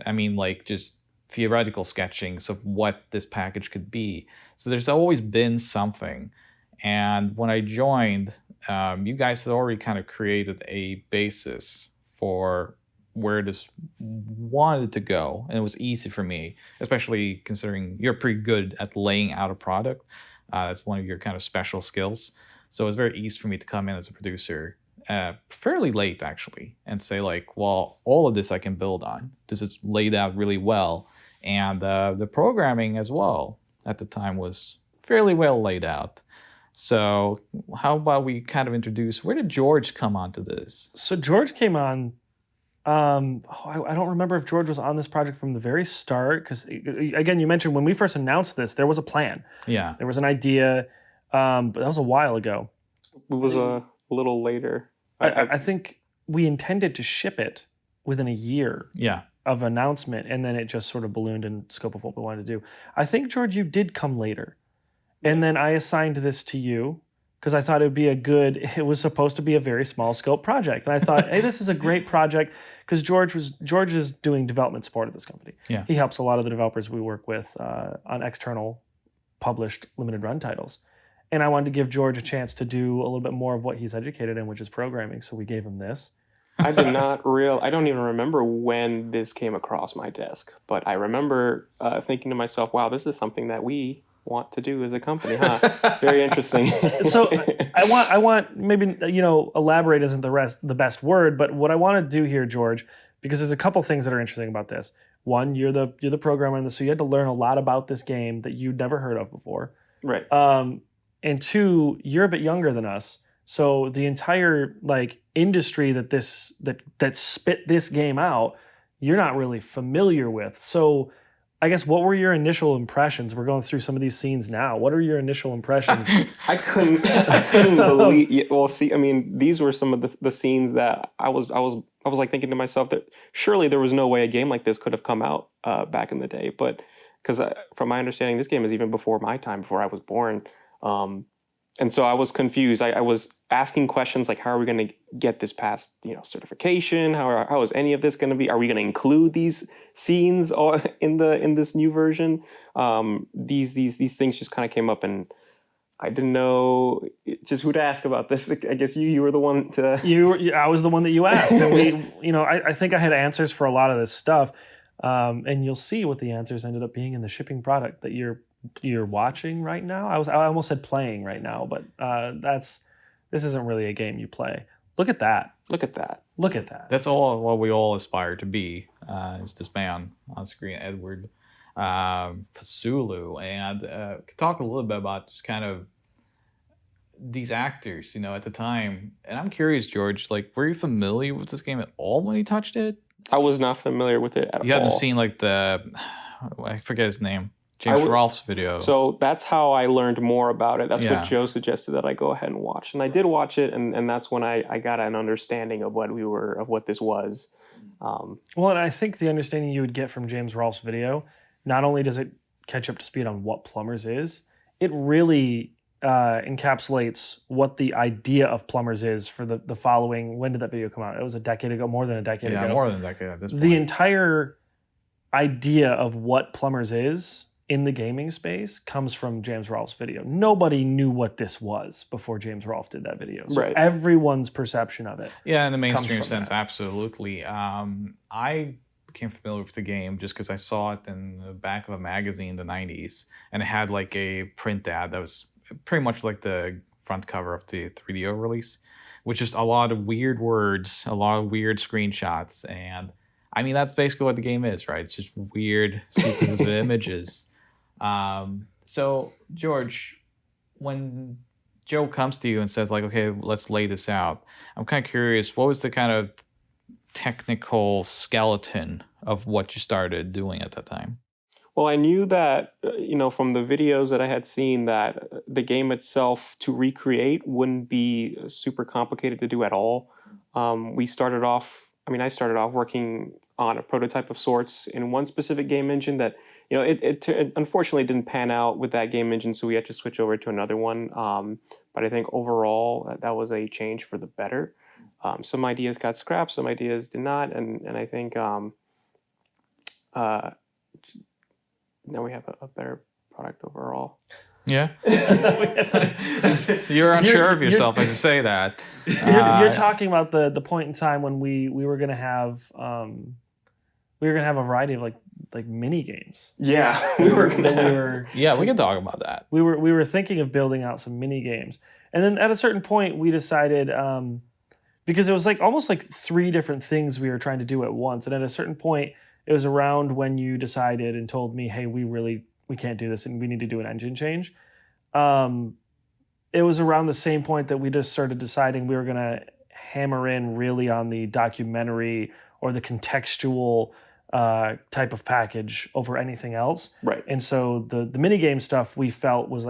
just theoretical sketchings of what this package could be. So there's always been something. And when I joined, you guys had already kind of created a basis for where this wanted to go. And it was easy for me, especially considering you're pretty good at laying out a product. That's one of your kind of special skills. So it was very easy for me to come in as a producer fairly late, actually, and say like, well, all of this I can build on. This is laid out really well. And the programming as well at the time was fairly well laid out. So how about we kind of introduce, where did George come onto this? So George came on, I don't remember if George was on this project from the very start, because again, you mentioned when we first announced this, there was a plan. Yeah. There was an idea, but that was a while ago. It was a little later. I think we intended to ship it within a year. Yeah. Of announcement, and then it just sort of ballooned in scope of what we wanted to do. I think, George, you did come later. And then I assigned this to you because I thought it was supposed to be a very small scope project. And I thought, hey, this is a great project, because George is doing development support at this company. Yeah. He helps a lot of the developers we work with on external published limited run titles. and I wanted to give George a chance to do a little bit more of what he's educated in, which is programming. So we gave him this. I don't even remember when this came across my desk, but I remember thinking to myself, wow, this is something that we want to do as a company, huh? Very interesting. So I want maybe, elaborate isn't the best word, but what I want to do here, George, because there's a couple things that are interesting about this. One, you're the programmer in this, so you had to learn a lot about this game that you'd never heard of before. Right. And two, you're a bit younger than us. So the entire industry that spit this game out, you're not really familiar with. So I guess what were your initial impressions? We're going through some of these scenes now. What are your initial impressions? I couldn't believe. Well, see, I mean, these were some of the scenes that I was like thinking to myself that surely there was no way a game like this could have come out back in the day. But because from my understanding, this game is even before my time, before I was born. And so I was confused. I was asking questions like, how are we going to get this past, certification? How is any of this going to be? Are we going to include these scenes in this new version? These things just kind of came up, and I didn't know just who to ask about this. I guess you were the one to. I was the one that you asked, and we, I think I had answers for a lot of this stuff, and you'll see what the answers ended up being in the shipping product that you're watching right now. I almost said playing right now, but this isn't really a game you play. Look at that. Look at that. Look at that. That's all what we all aspire to be, is this man on screen, Edward Fasulu. And could talk a little bit about just kind of these actors, at the time. And I'm curious, George, were you familiar with this game at all when you touched it? I was not familiar with it at all. You hadn't seen I forget his name. James Rolfe's video. So that's how I learned more about it. That's Yeah. what Joe suggested that I go ahead and watch. And I did watch it, and that's when I got an understanding of what this was. Well, and I think the understanding you would get from James Rolfe's video, not only does it catch up to speed on what Plumbers is, it really encapsulates what the idea of Plumbers is for the following. When did that video come out? It was a decade ago, more than a decade ago. Yeah, more than a decade at this point. The entire idea of what Plumbers is in the gaming space comes from James Rolfe's video. Nobody knew what this was before James Rolfe did that video. So Right. everyone's perception of it. Yeah, in the comes mainstream from sense, that. absolutely. I became familiar with the game just because I saw it in the back of a magazine in the 90s, and it had a print ad that was pretty much like the front cover of the 3DO release, which is a lot of weird words, a lot of weird screenshots, and I mean, that's basically what the game is, right? It's just weird sequences of images. So, George, when Joe comes to you and says, okay, let's lay this out, I'm kind of curious, what was the kind of technical skeleton of what you started doing at that time? Well, I knew that, from the videos that I had seen, that the game itself to recreate wouldn't be super complicated to do at all. I started off working on a prototype of sorts in one specific game engine that, it unfortunately didn't pan out with that game engine, so we had to switch over to another one. But I think overall that was a change for the better. Some ideas got scrapped, some ideas did not, and I think now we have a better product overall. Yeah. You're unsure of yourself as you say that. You're talking about the point in time when we were gonna have a variety of mini games. Yeah, Yeah, we can talk about that. We were thinking of building out some mini games, and then at a certain point we decided, because it was almost three different things we were trying to do at once, and at a certain point it was around when you decided and told me, hey, we can't do this and we need to do an engine change. It was around the same point that we just started deciding we were going to hammer in really on the documentary or the contextual type of package over anything else. Right. And so the minigame stuff we felt was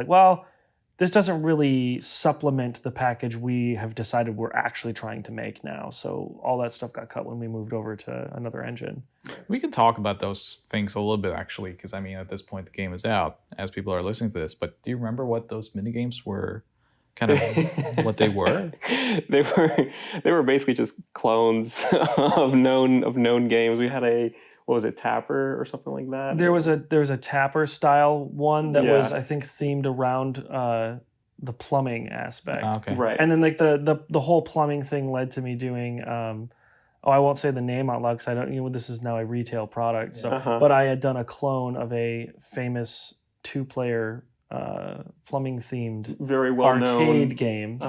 this doesn't really supplement the package we have decided we're actually trying to make now. So all that stuff got cut when we moved over to another engine. We can talk about those things a little bit, actually, because at this point the game is out as people are listening to this. But do you remember what those minigames were? Kind of what they were? They were basically just clones of known games. We had Tapper or something like that? There was a Tapper style one that was, I think, themed around the plumbing aspect. Okay. Right. And then like the whole plumbing thing led to me doing I won't say the name out loud because I don't, this is now a retail product. So, but I had done a clone of a famous 2-player plumbing themed very well arcade known game.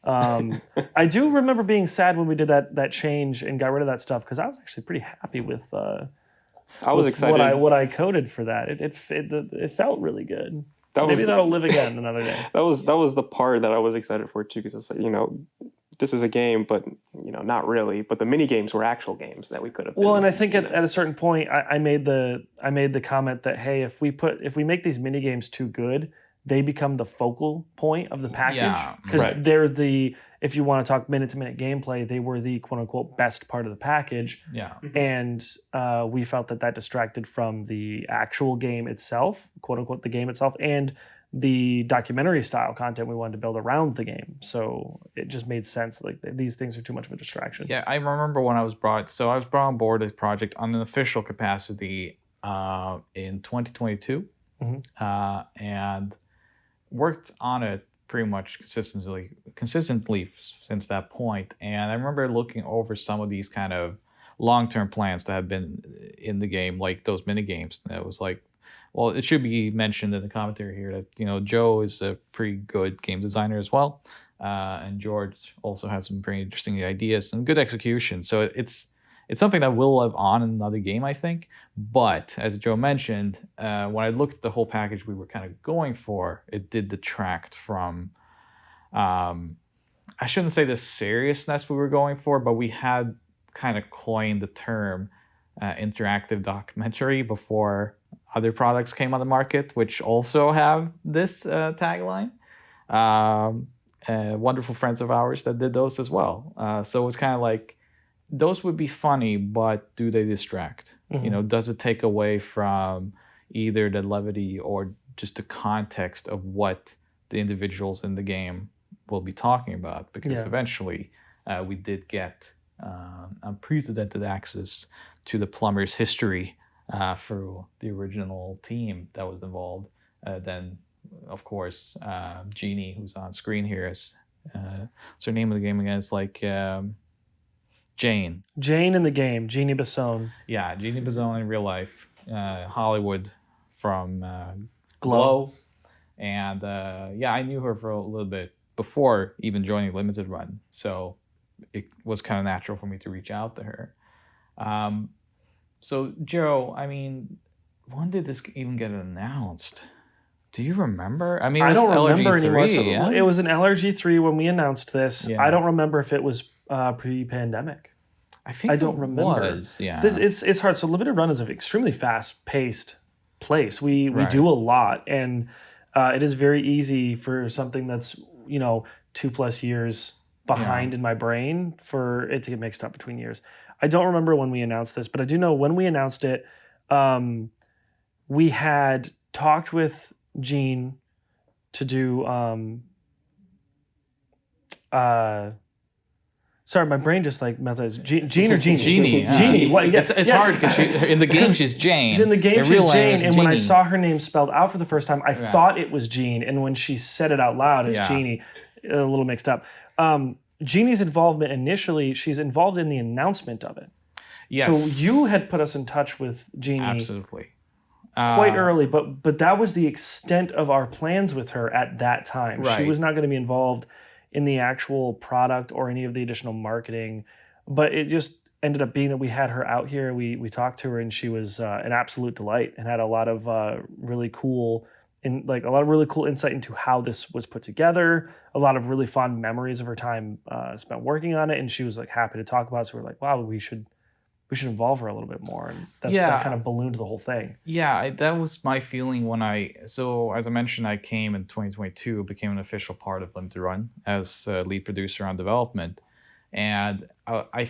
I do remember being sad when we did that change and got rid of that stuff because I was actually pretty happy with. I was excited what I coded for that. It felt really good. Maybe that'll live again another day. That was the part that I was excited for too, because it's like, this is a game, but not really. But the mini games were actual games that we could have. Well, and I think at a certain point, I made the comment that, hey, if we make these mini games too good, they become the focal point of the package because they're if you want to talk minute-to-minute gameplay, they were the quote-unquote best part of the package. Yeah. And we felt that distracted from the actual game itself, quote-unquote the game itself, and the documentary-style content we wanted to build around the game. So it just made sense. Like these things are too much of a distraction. Yeah, I remember when I was brought on board this project on an official capacity in 2022, and worked on it pretty much consistently since that point. And I remember looking over some of these kind of long-term plans that have been in the game, like those mini games. And it was like, well, it should be mentioned in the commentary here that Joe is a pretty good game designer as well, and George also has some pretty interesting ideas and good execution. So it's something that will live on in another game, I think. But as Joe mentioned, when I looked at the whole package we were kind of going for, it did detract from, I shouldn't say the seriousness we were going for, but we had kind of coined the term interactive documentary before other products came on the market, which also have this tagline. Wonderful friends of ours that did those as well. So it was kind of like, those would be funny, but do they distract? Does it take away from either the levity or just the context of what the individuals in the game will be talking about? Because eventually we did get unprecedented access to the Plumbers' history through the original team that was involved. Then, of course, Jeannie, who's on screen here, is what's her name of the game again? It's like Jane in the game, Jeannie Basone. Yeah, Jeannie Basone in real life, Hollywood from Glow. And I knew her for a little bit before even joining Limited Run, so it was kind of natural for me to reach out to her. So Joe, I mean, when did this even get announced? Do you remember? I mean, it was I don't remember anymore. So yeah? It was an LRG3 when we announced this. Yeah. I don't remember if it was pre-pandemic. I don't remember. Yeah. It's hard. So Limited Run is an extremely fast-paced place. We do a lot, and it is very easy for something that's 2+ years behind in my brain for it to get mixed up between years. I don't remember when we announced this, but I do know when we announced it, we had talked with Gene to do sorry, my brain just like melted. Gene or Jeannie? Jeannie. Jeannie. What? Yeah, it's hard because in the game she's Jane. In the game she's Jane, and when I Jeannie. saw her name spelled out for the first time, I thought it was Jean, and when she said it out loud as Jeannie, a little mixed up. Jeannie's involvement initially, she's involved in the announcement of it. Yes. So you had put us in touch with Jeannie. Absolutely. Quite early, but that was the extent of our plans with her at that time. Right. She was not going to be involved in the actual product or any of the additional marketing, but it just ended up being that we had her out here. We talked to her, and she was an absolute delight and had a lot of really cool insight into how this was put together. A lot of really fond memories of her time spent working on it, and she was like happy to talk about it. So we're like, wow, we should involve her a little bit more, and that kind of ballooned the whole thing. Yeah, that was my feeling when so as I mentioned, I came in 2022, became an official part of Limited Run as lead producer on development. And I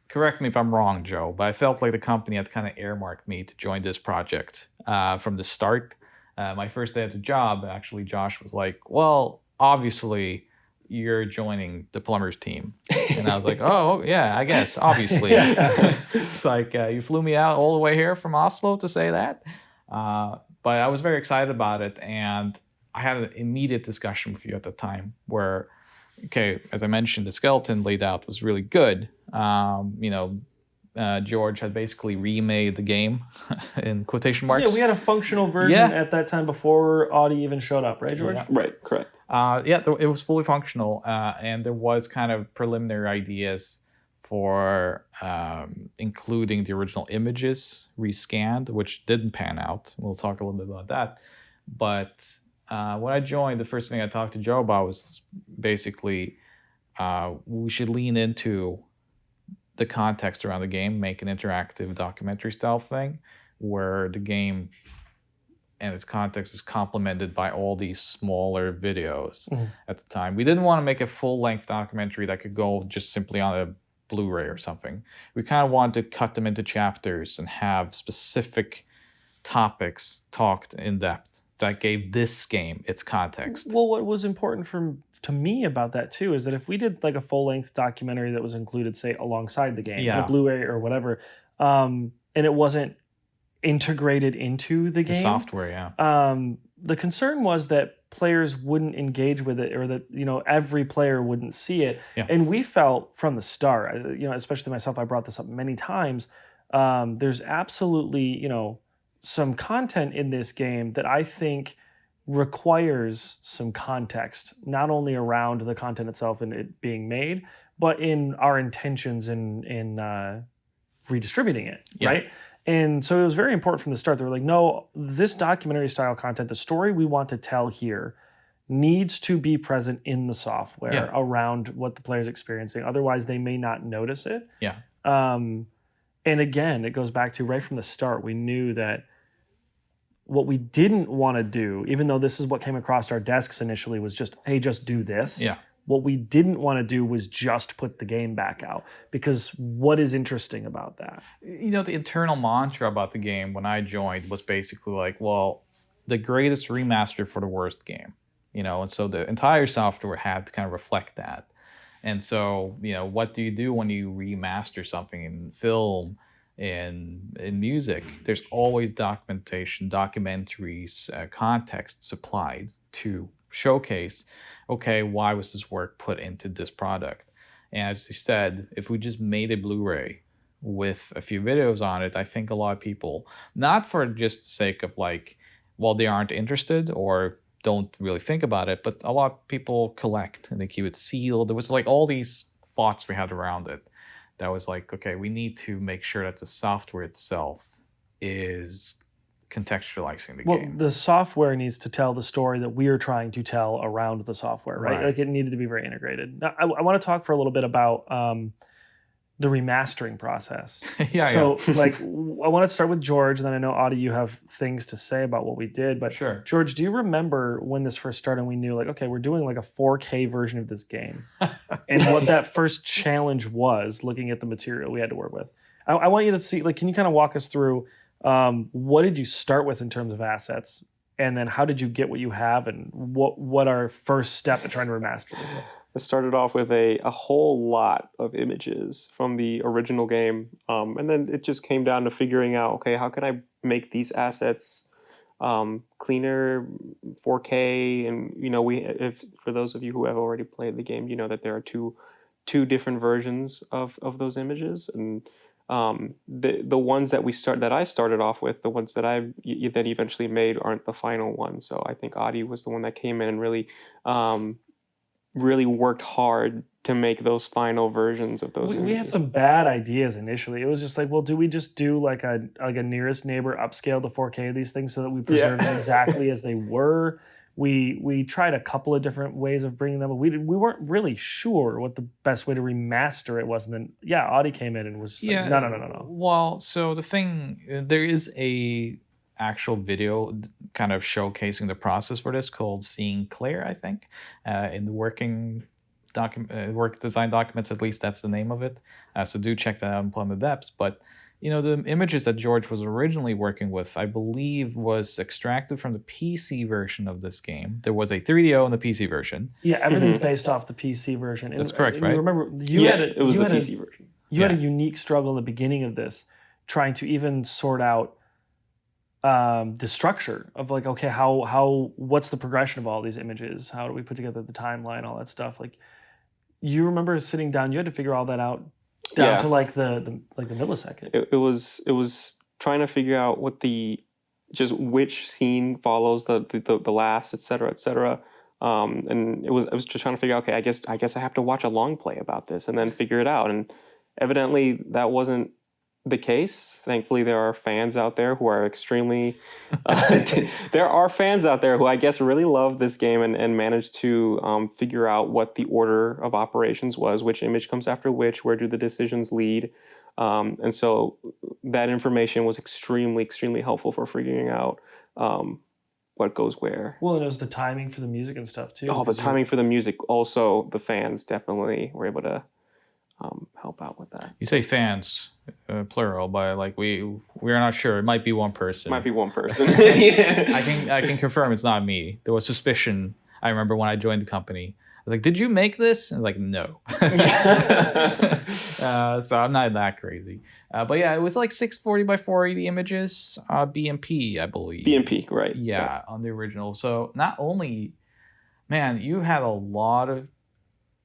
correct me if I'm wrong, Joe, but I felt like the company had kind of earmarked me to join this project from the start. My first day at the job, actually, Josh was like, well, obviously, you're joining the Plumbers team. And I was like, oh, yeah, I guess, obviously. It's like, you flew me out all the way here from Oslo to say that. But I was very excited about it. And I had an immediate discussion with you at the time where, okay, as I mentioned, the skeleton laid out was really good. George had basically remade the game in quotation marks. Yeah, we had a functional version at that time before Audi even showed up, right, George? Yeah. Right, correct. It was fully functional, and there was kind of preliminary ideas for including the original images rescanned, which didn't pan out. We'll talk a little bit about that. But when I joined, the first thing I talked to Joe about was basically we should lean into the context around the game, make an interactive documentary style thing where the game and its context is complemented by all these smaller videos at the time. We didn't want to make a full-length documentary that could go just simply on a Blu-ray or something. We kind of wanted to cut them into chapters and have specific topics talked in depth that gave this game its context. Well, what was important to me about that too is that if we did like a full-length documentary that was included, say, alongside the game, a Blu-ray or whatever, and it wasn't integrated into the game, the software, the concern was that players wouldn't engage with it, or that every player wouldn't see it. And we felt from the start, especially myself, I brought this up many times. There's absolutely some content in this game that I think requires some context, not only around the content itself and it being made, but in our intentions in redistributing it, right? And so it was very important from the start. They were like, no, this documentary style content, the story we want to tell here needs to be present in the software around what the player's experiencing. Otherwise, they may not notice it. And again, it goes back to right from the start, we knew that what we didn't want to do, even though this is what came across our desks initially, was just, hey, just do this. What we didn't want to do was just put the game back out, because what is interesting about that? The internal mantra about the game when I joined was basically like, well, the greatest remaster for the worst game, and so the entire software had to kind of reflect that. And so, what do you do when you remaster something in film, in music? There's always documentation, documentaries, context supplied to showcase, okay, why was this work put into this product? And as you said, if we just made a Blu-ray with a few videos on it, I think a lot of people, not for just the sake of like, well, they aren't interested or don't really think about it, but a lot of people collect and they keep it sealed. There was like all these thoughts we had around it that was like, okay, we need to make sure that the software itself is contextualizing the game. The software needs to tell the story that we are trying to tell around the software, right? Like it needed to be very integrated. Now, I want to talk for a little bit about the remastering process. Like, I want to start with George, and then I know, Audie, you have things to say about what we did. But sure. George, do you remember when this first started and we knew, like, okay, we're doing like a 4K version of this game, and what that first challenge was, looking at the material we had to work with? I want you to see, like, can you kind of walk us through what did you start with in terms of assets, and then how did you get what you have, and what our first step at trying to remaster this was? I started off with a whole lot of images from the original game, and then it just came down to figuring out, okay, how can I make these assets cleaner, 4K, and if for those of you who have already played the game, you know that there are two different versions of those images, and the ones that I started off with, the ones that that eventually made aren't the final ones. So I think Audie was the one that came in and really worked hard to make those final versions of those. We had some bad ideas initially. It was just like, well, do we just do like a nearest neighbor upscale to 4K of these things so that we preserve them exactly as they were? We tried a couple of different ways of bringing them, but we weren't really sure what the best way to remaster it was. And then, Audie came in and was just like, no. Well, so the thing, there is a actual video kind of showcasing the process for this called Seeing Clear, I think, in the work design documents, at least that's the name of it. So do check that out in Plumb the Depths. But the images that George was originally working with, I believe, was extracted from the PC version of this game. There was a 3DO in the PC version. Yeah, everything's based off the PC version. That's correct, right? Remember, it was the PC version. You had a unique struggle in the beginning of this, trying to even sort out the structure of like, okay, how what's the progression of all these images? How do we put together the timeline, all that stuff? Like, you remember sitting down, you had to figure all that out down to like the millisecond. It was trying to figure out what which scene follows the last, et cetera, et cetera. And I was just trying to figure out, okay, I guess I have to watch a long play about this and then figure it out. And evidently that wasn't the case. Thankfully, there are fans out there who are extremely there are fans out there who I guess really love this game and managed to figure out what the order of operations was, which image comes after which, where do the decisions lead. And so that information was extremely, extremely helpful for figuring out what goes where. Well, and it was the timing for the music and stuff too. Oh, the timing for the music. Also, the fans definitely were able to help out with that. You say fans, plural, but like we're not sure. It might be one person. Might be one person. Yeah. I can confirm it's not me. There was suspicion. I remember when I joined the company. I was like, "Did you make this?" And I was like, "No." So I'm not that crazy. But yeah, it was like 640 by 480 images, BMP, I believe. BMP, right? Yeah, right. On the original. So not only, man, you had a lot of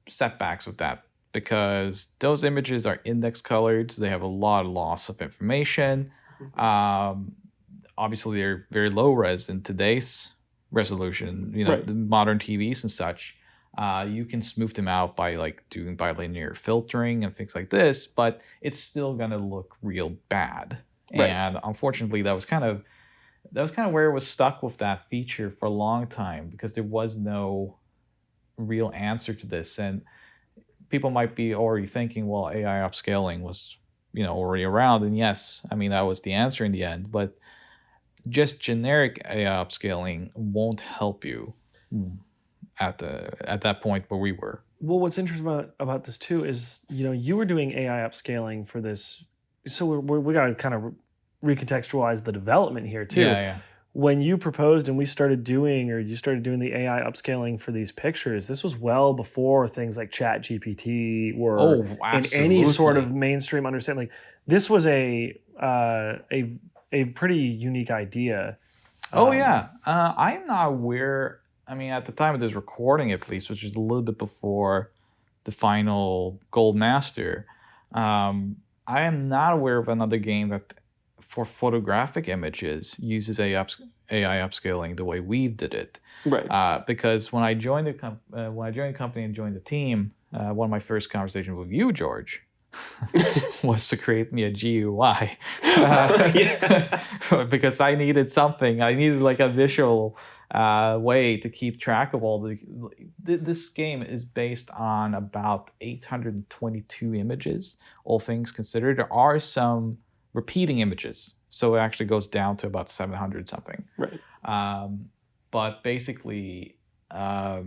setbacks with that, because those images are index colored, so they have a lot of loss of information. Obviously, they're very low res in today's resolution. The modern TVs and such. You can smooth them out by like doing bilinear filtering and things like this, but it's still gonna look real bad. Right. And unfortunately, that was kind of where it was stuck with that feature for a long time, because there was no real answer to this. And people might be already thinking, well, AI upscaling was, already around. And yes, I mean, that was the answer in the end, but just generic AI upscaling won't help you at that point where we were. Well, what's interesting about this too is, you were doing AI upscaling for this. So we got to kind of recontextualize the development here too. Yeah. When you proposed and you started doing the AI upscaling for these pictures, this was well before things like ChatGPT were in any sort of mainstream understanding. Like, this was a pretty unique idea. I'm not aware. I mean, at the time of this recording, at least, which is a little bit before the final Gold Master, I am not aware of another game that, for photographic images, uses AI upscaling the way we did it. Right. Because when I joined the company and joined the team, one of my first conversations with you, George, was to create me a GUI. Because I needed something. I needed like a visual way to keep track of all this game is based on about 822 images, all things considered. There are some repeating images, so it actually goes down to about 700 something. Right. But basically, I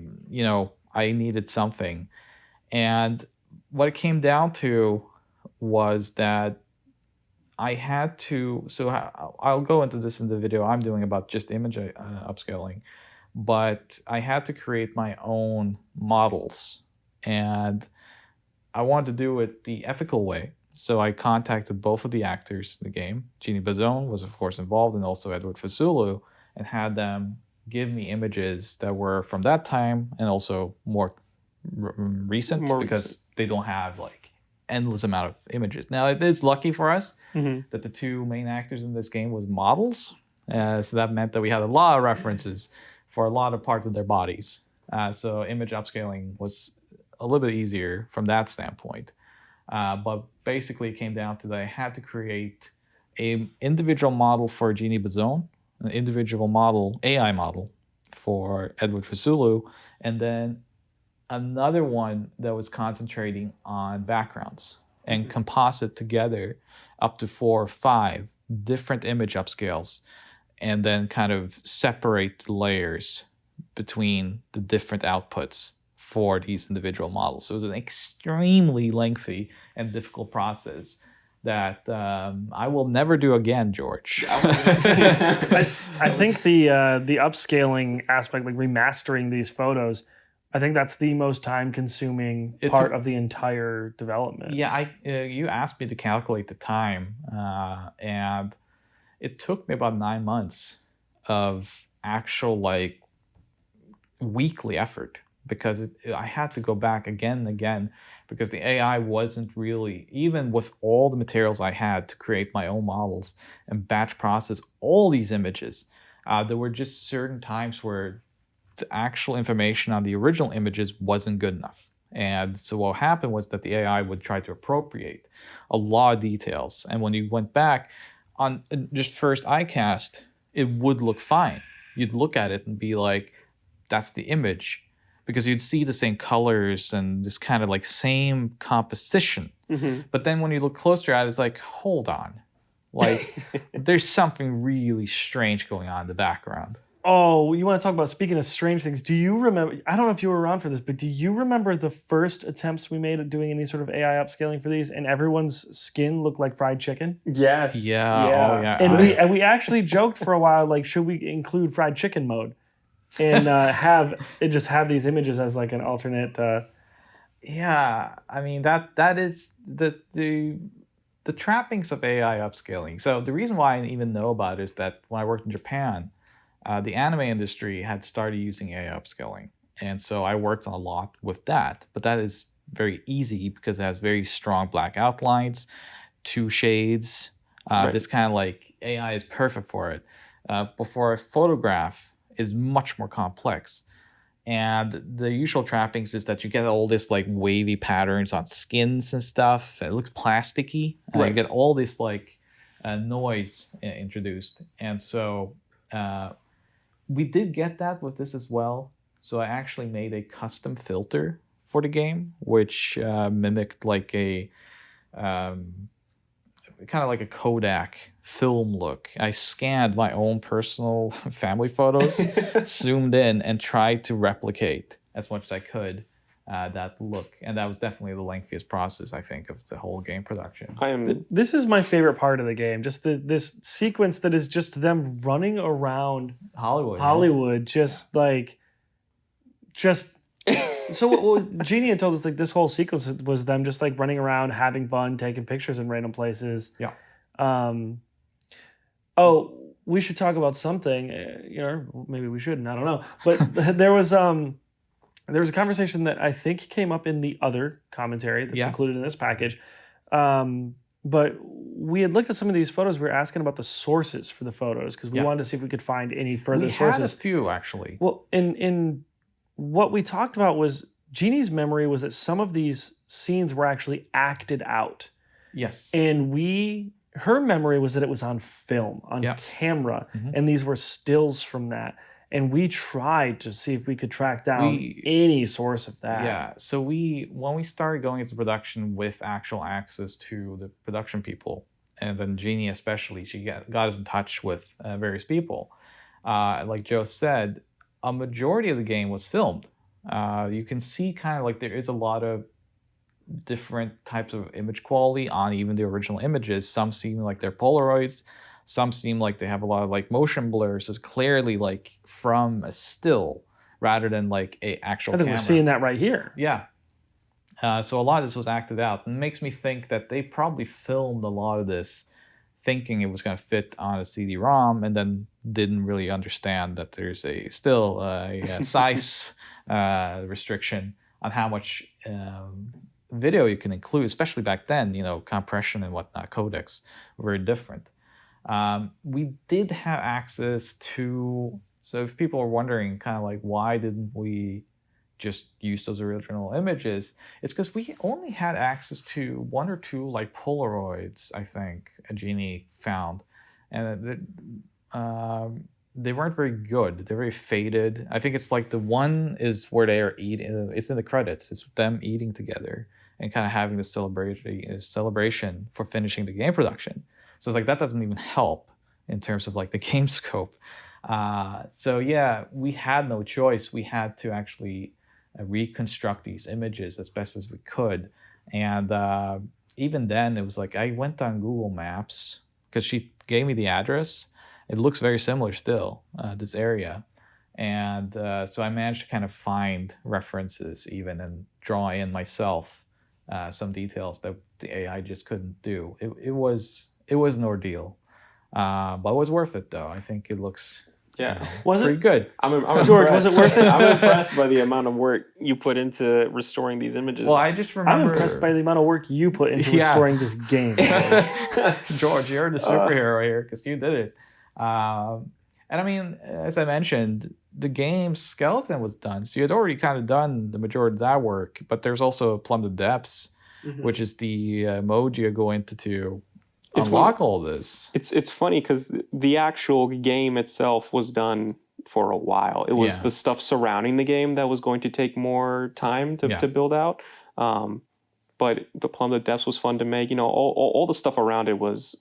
needed something, and what it came down to was that I had to. So I'll go into this in the video I'm doing about just image upscaling, but I had to create my own models, and I wanted to do it the ethical way. So I contacted both of the actors in the game. Jeannie Bazone was, of course, involved, and also Edward Fasulu, and had them give me images that were from that time and also more recent, because they don't have like endless amount of images. Now, it is lucky for us that the two main actors in this game was models. So that meant that we had a lot of references for a lot of parts of their bodies. So image upscaling was a little bit easier from that standpoint. But basically it came down to that I had to create an individual model for Jeannie Bazone, an individual model, AI model for Edward Fasulu, and then another one that was concentrating on backgrounds and composite together up to 4 or 5 different image upscales, and then kind of separate the layers between the different outputs for these individual models. So it was an extremely lengthy and difficult process that I will never do again, George. I think the upscaling aspect, like remastering these photos, I think that's the most time-consuming part of the entire development. Yeah, you asked me to calculate the time, and it took me about 9 months of actual like weekly effort because I had to go back again and again because the AI wasn't really, even with all the materials I had to create my own models and batch process all these images, there were just certain times where the actual information on the original images wasn't good enough. And so what happened was that the AI would try to appropriate a lot of details. And when you went back on just first eye cast, it would look fine. You'd look at it and be like, that's the image. Because you'd see the same colors and this kind of like same composition. But then when you look closer at it, it's like, hold on. Like, there's something really strange going on in the background. Oh, you want to talk about, speaking of strange things, do you remember, I don't know if you were around for this, but do you remember the first attempts we made at doing any sort of AI upscaling for these and everyone's skin looked like fried chicken? Yes. Yeah. Oh, yeah. And we actually joked for a while, like, should we include fried chicken mode? And have these images as like an alternate. Yeah, I mean that is the trappings of AI upscaling. So the reason why I even know about it is that when I worked in Japan, the anime industry had started using AI upscaling, and so I worked on a lot with that. But that is very easy because it has very strong black outlines, 2 shades. Right. This kind of like AI is perfect for it. But for a photograph, is much more complex. And the usual trappings is that you get all this like wavy patterns on skins and stuff. It looks plasticky. Right. You get all this like noise introduced. And so we did get that with this as well. So I actually made a custom filter for the game, which mimicked like a kind of like a Kodak film look. I scanned my own personal family photos, zoomed in, and tried to replicate as much as I could that look. And that was definitely the lengthiest process, I think, of the whole game production. This is my favorite part of the game. Just this sequence that is just them running around Hollywood, just like, So what Jeannie had told us, like, this whole sequence was them just like running around, having fun, taking pictures in random places. Yeah. Oh, we should talk about something. Maybe we shouldn't. I don't know. But there was a conversation that I think came up in the other commentary that's included in this package. But we had looked at some of these photos. We were asking about the sources for the photos because we wanted to see if we could find any further sources. We had a few, actually. Well, in what we talked about was Jeannie's memory was that some of these scenes were actually acted out. Yes. And her memory was that it was on film, on camera, and these were stills from that. And we tried to see if we could track down any source of that. Yeah. So when we started going into production with actual access to the production people, and then Jeannie especially, she got us in touch with various people. Like Joe said, a majority of the game was filmed. You can see kind of like there is a lot of different types of image quality on even the original images. Some seem like they're Polaroids. Some seem like they have a lot of like motion blur. So it's clearly like from a still rather than like a actual camera. We're seeing that right here. Yeah. So a lot of this was acted out. And it makes me think that they probably filmed a lot of this thinking it was going to fit on a CD-ROM and then didn't really understand that there's a size restriction on how much video you can include, especially back then. Compression and whatnot, codecs were very different. We did have access to, so if people are wondering kind of like why didn't we just use those original images, it's because we only had access to 1 or 2 like Polaroids, I think, Jeannie found. And they weren't very good. They're very faded. I think it's like the one is where they are eating, it's in the credits, it's them eating together and kind of having this celebration for finishing the game production. So it's like that doesn't even help in terms of like the game scope. So yeah, we had no choice. We had to actually reconstruct these images as best as we could. And even then it was like, I went on Google Maps because she gave me the address. It looks very similar still, this area. And so I managed to kind of find references even and draw in myself some details that the AI just couldn't do. It was an ordeal. But it was worth it, though. I think it looks Was pretty good. I'm George, was it worth it? I'm impressed by the amount of work you put into restoring these images. Well, I just remember. I'm impressed by the amount of work you put into Yeah. restoring this game. George, you're the superhero here because you did it. And I mean, as I mentioned, the game's skeleton was done. So you had already kind of done the majority of that work. But there's also Plumb the Depths, which is the mode you go into to unlock all this. It's funny because the actual game itself was done for a while. It was the stuff surrounding the game that was going to take more time to build out. But the Plumb the Depths was fun to make. You know, all the stuff around it was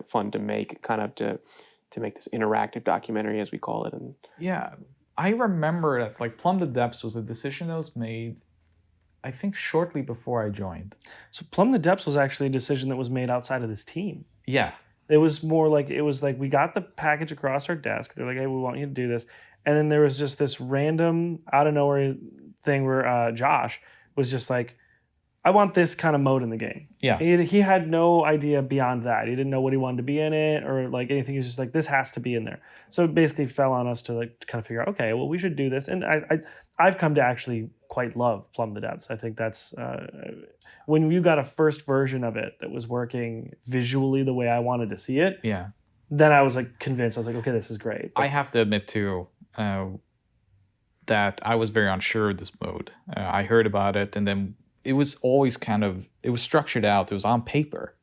fun to make, kind of to make this interactive documentary, as we call it. And Yeah, I remember that like Plumb the Depths was a decision that was made, I think, shortly before I joined. So Plumb the Depths was actually a decision that was made outside of this team. Yeah. It was more like, we got the package across our desk. They're like, hey, we want you to do this. And then there was just this random, out of nowhere thing where Josh was just like, I want this kind of mode in the game. Yeah. He had no idea beyond that. He didn't know what he wanted to be in it or like anything. He was just like, this has to be in there. So it basically fell on us to like kind of figure out, okay, well, we should do this. And I've come to actually quite love Plumb the Depths. I think that's when you got a first version of it that was working visually the way I wanted to see it. Yeah. Then I was like convinced. I was like, okay, this is great. I have to admit too that I was very unsure of this mode. I heard about it, and then it was always it was structured out. It was on paper,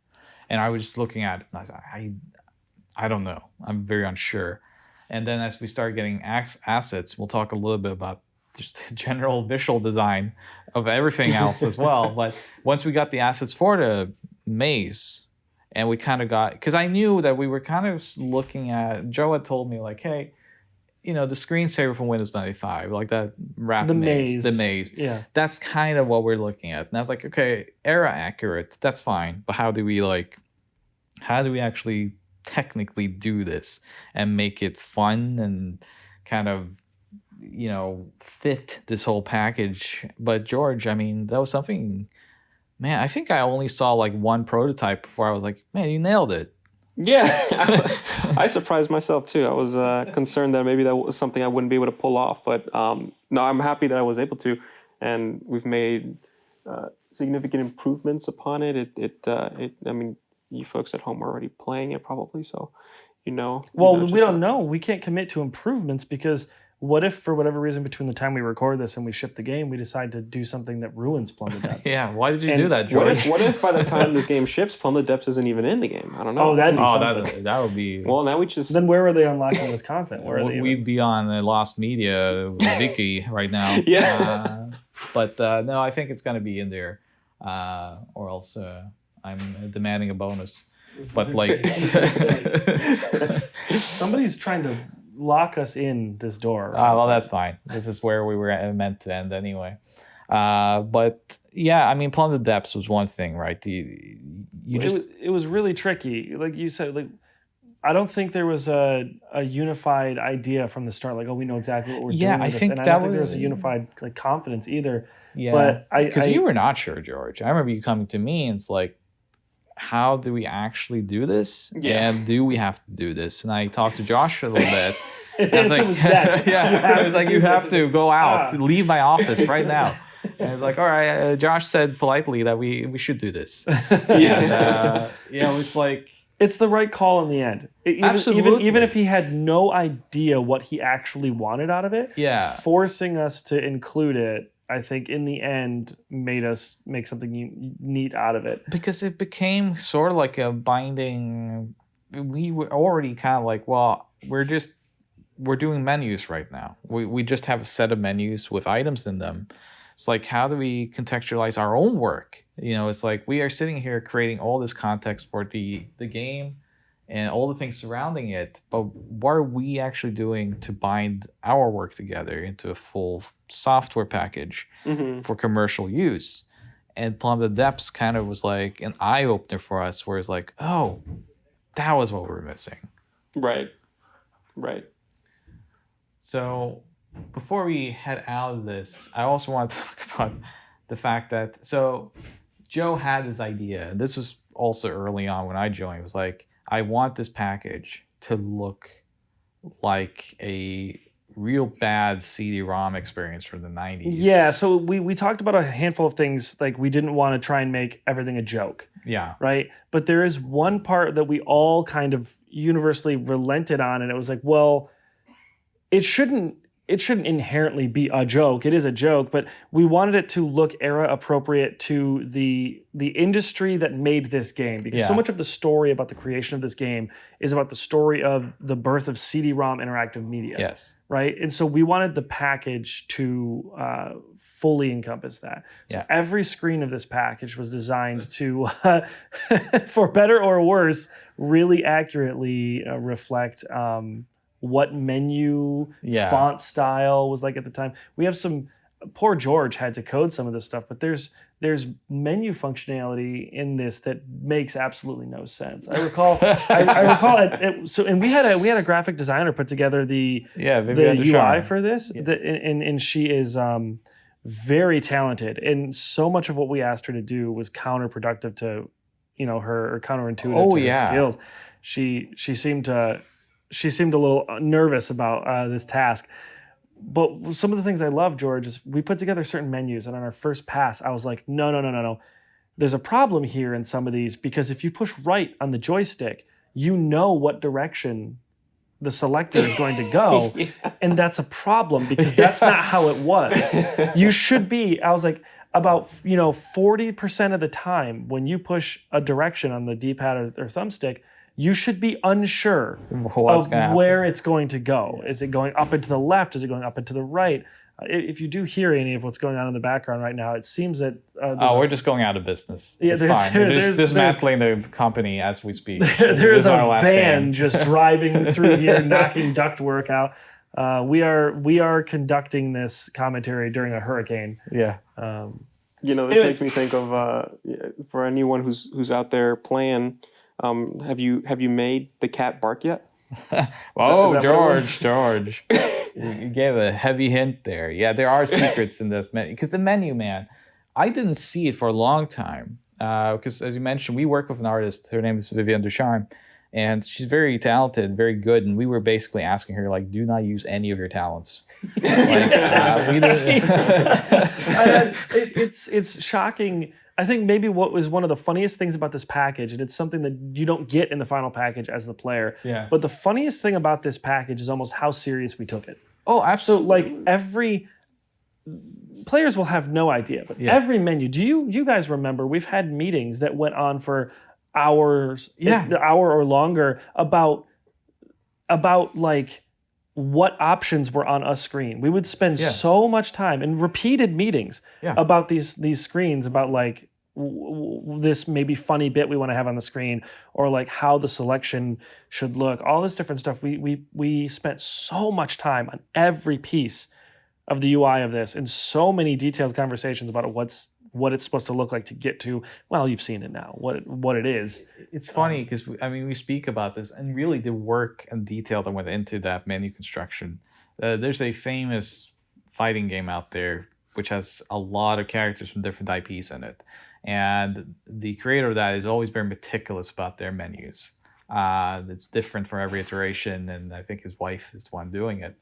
and I was just looking at it, and I was like, I don't know. I'm very unsure. And then as we start getting assets, we'll talk a little bit about just the general visual design of everything else as well. But once we got the assets for the maze, and we kind of got, because I knew that we were kind of looking at, Joe had told me like, hey, you know, the screensaver from Windows 95, like that rat The maze, the maze. maze. Yeah. That's kind of what we're looking at. And I was like, okay, era accurate, that's fine. But how do we actually technically do this and make it fun and kind of, you know, fit this whole package? But George, I mean, that was something, man, I think I only saw like one prototype before I was like, man, you nailed it. yeah, I surprised myself too. I was concerned that maybe that was something I wouldn't be able to pull off. But no, I'm happy that I was able to. And we've made significant improvements upon it. I mean, you folks at home are already playing it probably, so you know. Well, we don't know. We can't commit to improvements because what if, for whatever reason, between the time we record this and we ship the game, we decide to do something that ruins Plumb the Depths? Yeah, why did you do that, George? What if by the time this game ships, Plumb the Depths isn't even in the game? I don't know. Oh, that'd be something. That would be. Well, now we just. Then where are they unlocking this content? Where are they? We'd be on the Lost Media Wiki right now. Yeah. But no, I think it's going to be in there, or else I'm demanding a bonus. But like, somebody's trying to lock us in this door. well, that's fine. This is where we were meant to end anyway. But yeah, I mean, Plumb the Depths was one thing, right? It was really tricky. Like you said, like I don't think there was a unified idea from the start. Like, oh, we know exactly what we're doing. I with this. think and I that don't think there was was a unified like confidence either. Yeah, but because you were not sure, George. I remember you coming to me and it's like, how do we actually do this? Yeah. And do we have to do this? And I talked to Josh a little bit. The I was answer like, was yes. yeah, I was like, you have to go out, Ah. leave my office right now. And it's like, all right. Josh said politely that we should do this. Yeah. It was like, it's the right call in the end. Absolutely. Even if he had no idea what he actually wanted out of it, Yeah. forcing us to include it, I think in the end made us make something neat out of it. because it became sort of like a binding. We were already kind of like, well, we're doing menus right now. We just have a set of menus with items in them. It's like, how do we contextualize our own work? You know, it's like we are sitting here creating all this context for the game and all the things surrounding it, but what are we actually doing to bind our work together into a full software package for commercial use? And Plumb the Depths kind of was like an eye-opener for us, where it's like, oh, that was what we were missing. Right. So before we head out of this, I also want to talk about the fact that, so Joe had this idea, and this was also early on when I joined. It was like, I want this package to look like a real bad CD-ROM experience from the 90s. Yeah, so we talked about a handful of things, like we didn't want to try and make everything a joke. Yeah. Right? But there is one part that we all kind of universally relented on, and it was like, well, it shouldn't inherently be a joke. It is a joke, but we wanted it to look era appropriate to the industry that made this game, because so much of the story about the creation of this game is about the story of the birth of CD-ROM interactive media. Yes. Right? And so we wanted the package to fully encompass that. So every screen of this package was designed to, for better or worse, really accurately reflect what menu font style was like at the time. We have poor George had to code some of this stuff, but there's menu functionality in this that makes absolutely no sense. I recall, and we had a graphic designer put together the UI for this, and she is very talented, and so much of what we asked her to do was counterproductive to, her, or counterintuitive to her skills. She seemed a little nervous about this task. But some of the things I love, George, is we put together certain menus, and on our first pass, I was like, no. There's a problem here in some of these, because if you push right on the joystick, you know what direction the selector is going to go, and that's a problem, because that's not how it was. You should be, I was like, about 40% of the time when you push a direction on the D-pad or thumbstick, you should be unsure of where it's going to go. Is it going up and to the left? Is it going up and to the right? If you do hear any of what's going on in the background right now, it seems that... we're just going out of business. Yeah, it's fine. We're just dismantling the company as we speak. There's a van just driving through here, knocking ductwork out. We are conducting this commentary during a hurricane. Yeah. This makes me think of, for anyone who's out there playing... have you made the cat bark yet? Oh, George. You gave a heavy hint there. Yeah, there are secrets in this menu. Because the menu, man, I didn't see it for a long time. Because as you mentioned, we work with an artist. Her name is Vivienne Ducharme. And she's very talented, very good. And we were basically asking her, like, do not use any of your talents. It's shocking. I think maybe what was one of the funniest things about this package, and it's something that you don't get in the final package as the player, but the funniest thing about this package is almost how serious we took it. Oh, absolutely. So, players will have no idea, but every menu, do you guys remember, we've had meetings that went on for hours, an hour or longer, about like what options were on a screen. We would spend so much time in repeated meetings about these screens, about like this maybe funny bit we want to have on the screen, or like how the selection should look, all this different stuff. We spent so much time on every piece of the UI of this, and so many detailed conversations about what it's supposed to look like to get to, well, you've seen it now, what it is. It's funny because, we speak about this, and really the work and detail that went into that menu construction. There's a famous fighting game out there which has a lot of characters from different IPs in it. And the creator of that is always very meticulous about their menus. It's different for every iteration, and I think his wife is the one doing it.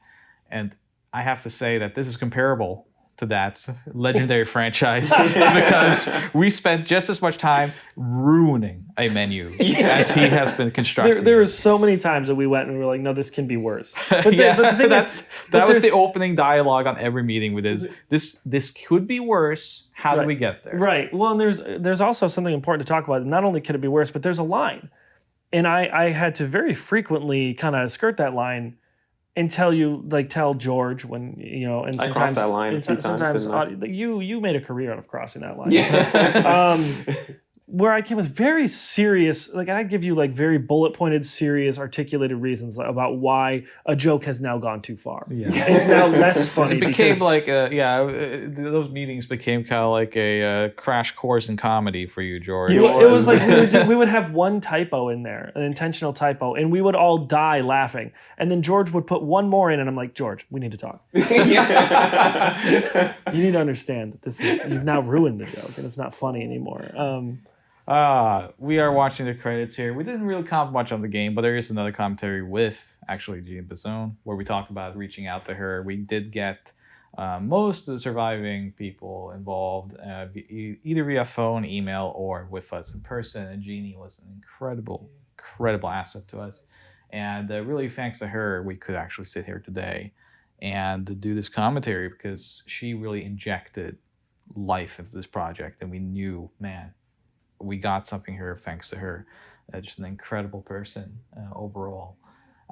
And I have to say that this is comparable to that legendary franchise, because we spent just as much time ruining a menu as he has been constructing. There were so many times that we went and we were like, no, this can be worse. But that was the opening dialogue on every meeting with this could be worse. How do we get there? Right. Well, and there's also something important to talk about. Not only could it be worse, but there's a line. And I had to very frequently kind of skirt that line and tell George when, and sometimes I crossed that line a few times, you made a career out of crossing that line. Where I came with very serious, I'd give you very bullet pointed, serious, articulated reasons about why a joke has now gone too far. It's now less funny. It became those meetings became kind of like a crash course in comedy for you, George. It was like we would have one typo in there, an intentional typo, and we would all die laughing. And then George would put one more in, and I'm like, George, we need to talk. You need to understand that you've now ruined the joke, and it's not funny anymore. We are watching the credits here. We didn't really comment much on the game, but there is another commentary with actually Jean Bazone where we talk about reaching out to her. We did get most of the surviving people involved, either via phone, email, or with us in person. And Jeannie was an incredible asset to us. And really, thanks to her, we could actually sit here today and do this commentary because she really injected life into this project. And we knew, man, we got something here thanks to her. Just an incredible person overall.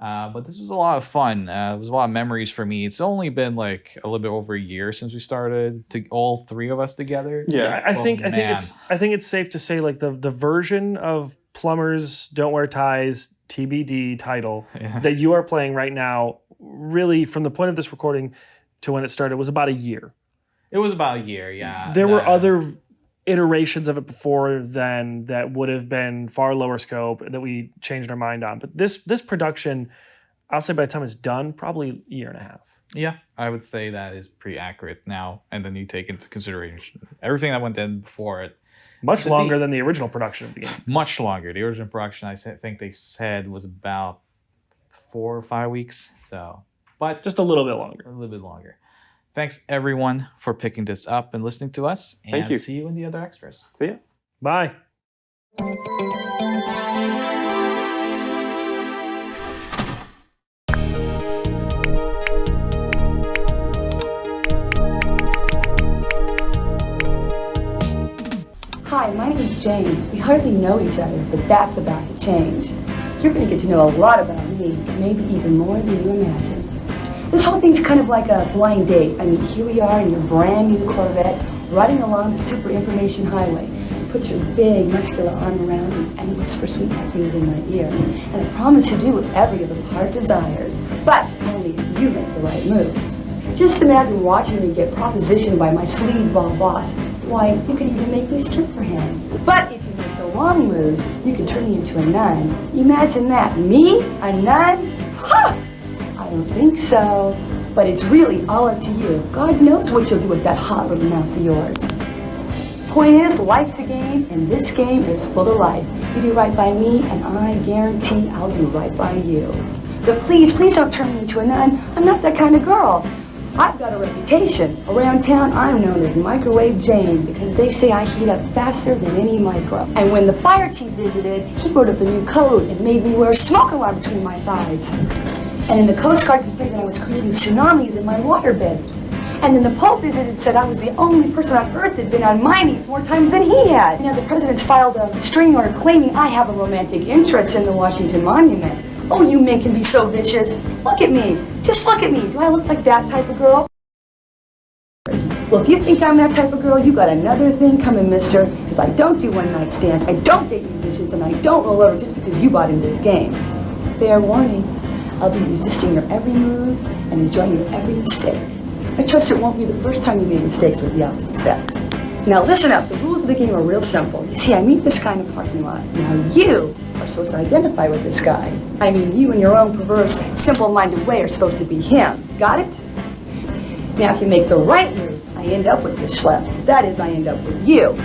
But this was a lot of fun. It was a lot of memories for me. It's only been like a little bit over a year since we started, all three of us together. Yeah, I think it's safe to say like the version of Plumbers Don't Wear Ties TBD title that you are playing right now, really from the point of this recording to when it started, was about a year. It was about a year, yeah. There were other iterations of it before then that would have been far lower scope that we changed our mind on. But this production, I'll say by the time it's done, probably a year and a half. Yeah, I would say that is pretty accurate now. And then you take into consideration everything that went in before it. Much longer than the original production of the game. Much longer. The original production, I think they said, was about 4 or 5 weeks. So, but just a little bit longer. A little bit longer. Thanks, everyone, for picking this up and listening to us. Thank you. See you in the other extras. See ya. Bye. Hi, my name is Jane. We hardly know each other, but that's about to change. You're going to get to know a lot about me, maybe even more than you imagine. This whole thing's kind of like a blind date. I mean, here we are in your brand new Corvette, riding along the super information highway. You put your big muscular arm around me and whisper sweet things in my ear. And I promise to do what every little heart desires, but only if you make the right moves. Just imagine watching me get propositioned by my sleazeball boss. Why, you could even make me strip for him. But if you make the wrong moves, you could turn me into a nun. Imagine that. Me? A nun? Ha! I don't think so, but it's really all up to you. God knows what you'll do with that hot little mouse of yours. Point is, life's a game, and this game is full of life. You do right by me, and I guarantee I'll do right by you. But please don't turn me into a nun. I'm not that kind of girl. I've got a reputation. Around town, I'm known as Microwave Jane because they say I heat up faster than any micro. And when the fire chief visited, he wrote up a new code and made me wear a smoke alarm between my thighs. And then the Coast Guard complained that I was creating tsunamis in my waterbed. And then the Pope visited and said I was the only person on Earth that had been on my knees more times than he had. Now the president's filed a restraining order claiming I have a romantic interest in the Washington Monument. Oh, you men can be so vicious. Look at me. Just look at me. Do I look like that type of girl? Well, if you think I'm that type of girl, you got another thing coming, mister. Because I don't do one-night stands, I don't date musicians, and I don't roll over just because you bought in this game. Fair warning. I'll be resisting your every move and enjoying your every mistake. I trust it won't be the first time you made mistakes with the opposite sex. Now listen up, the rules of the game are real simple. You see, I meet this guy in the parking lot. Now you are supposed to identify with this guy. I mean, you in your own perverse, simple-minded way are supposed to be him. Got it? Now if you make the right moves, I end up with this schlep. That is, I end up with you.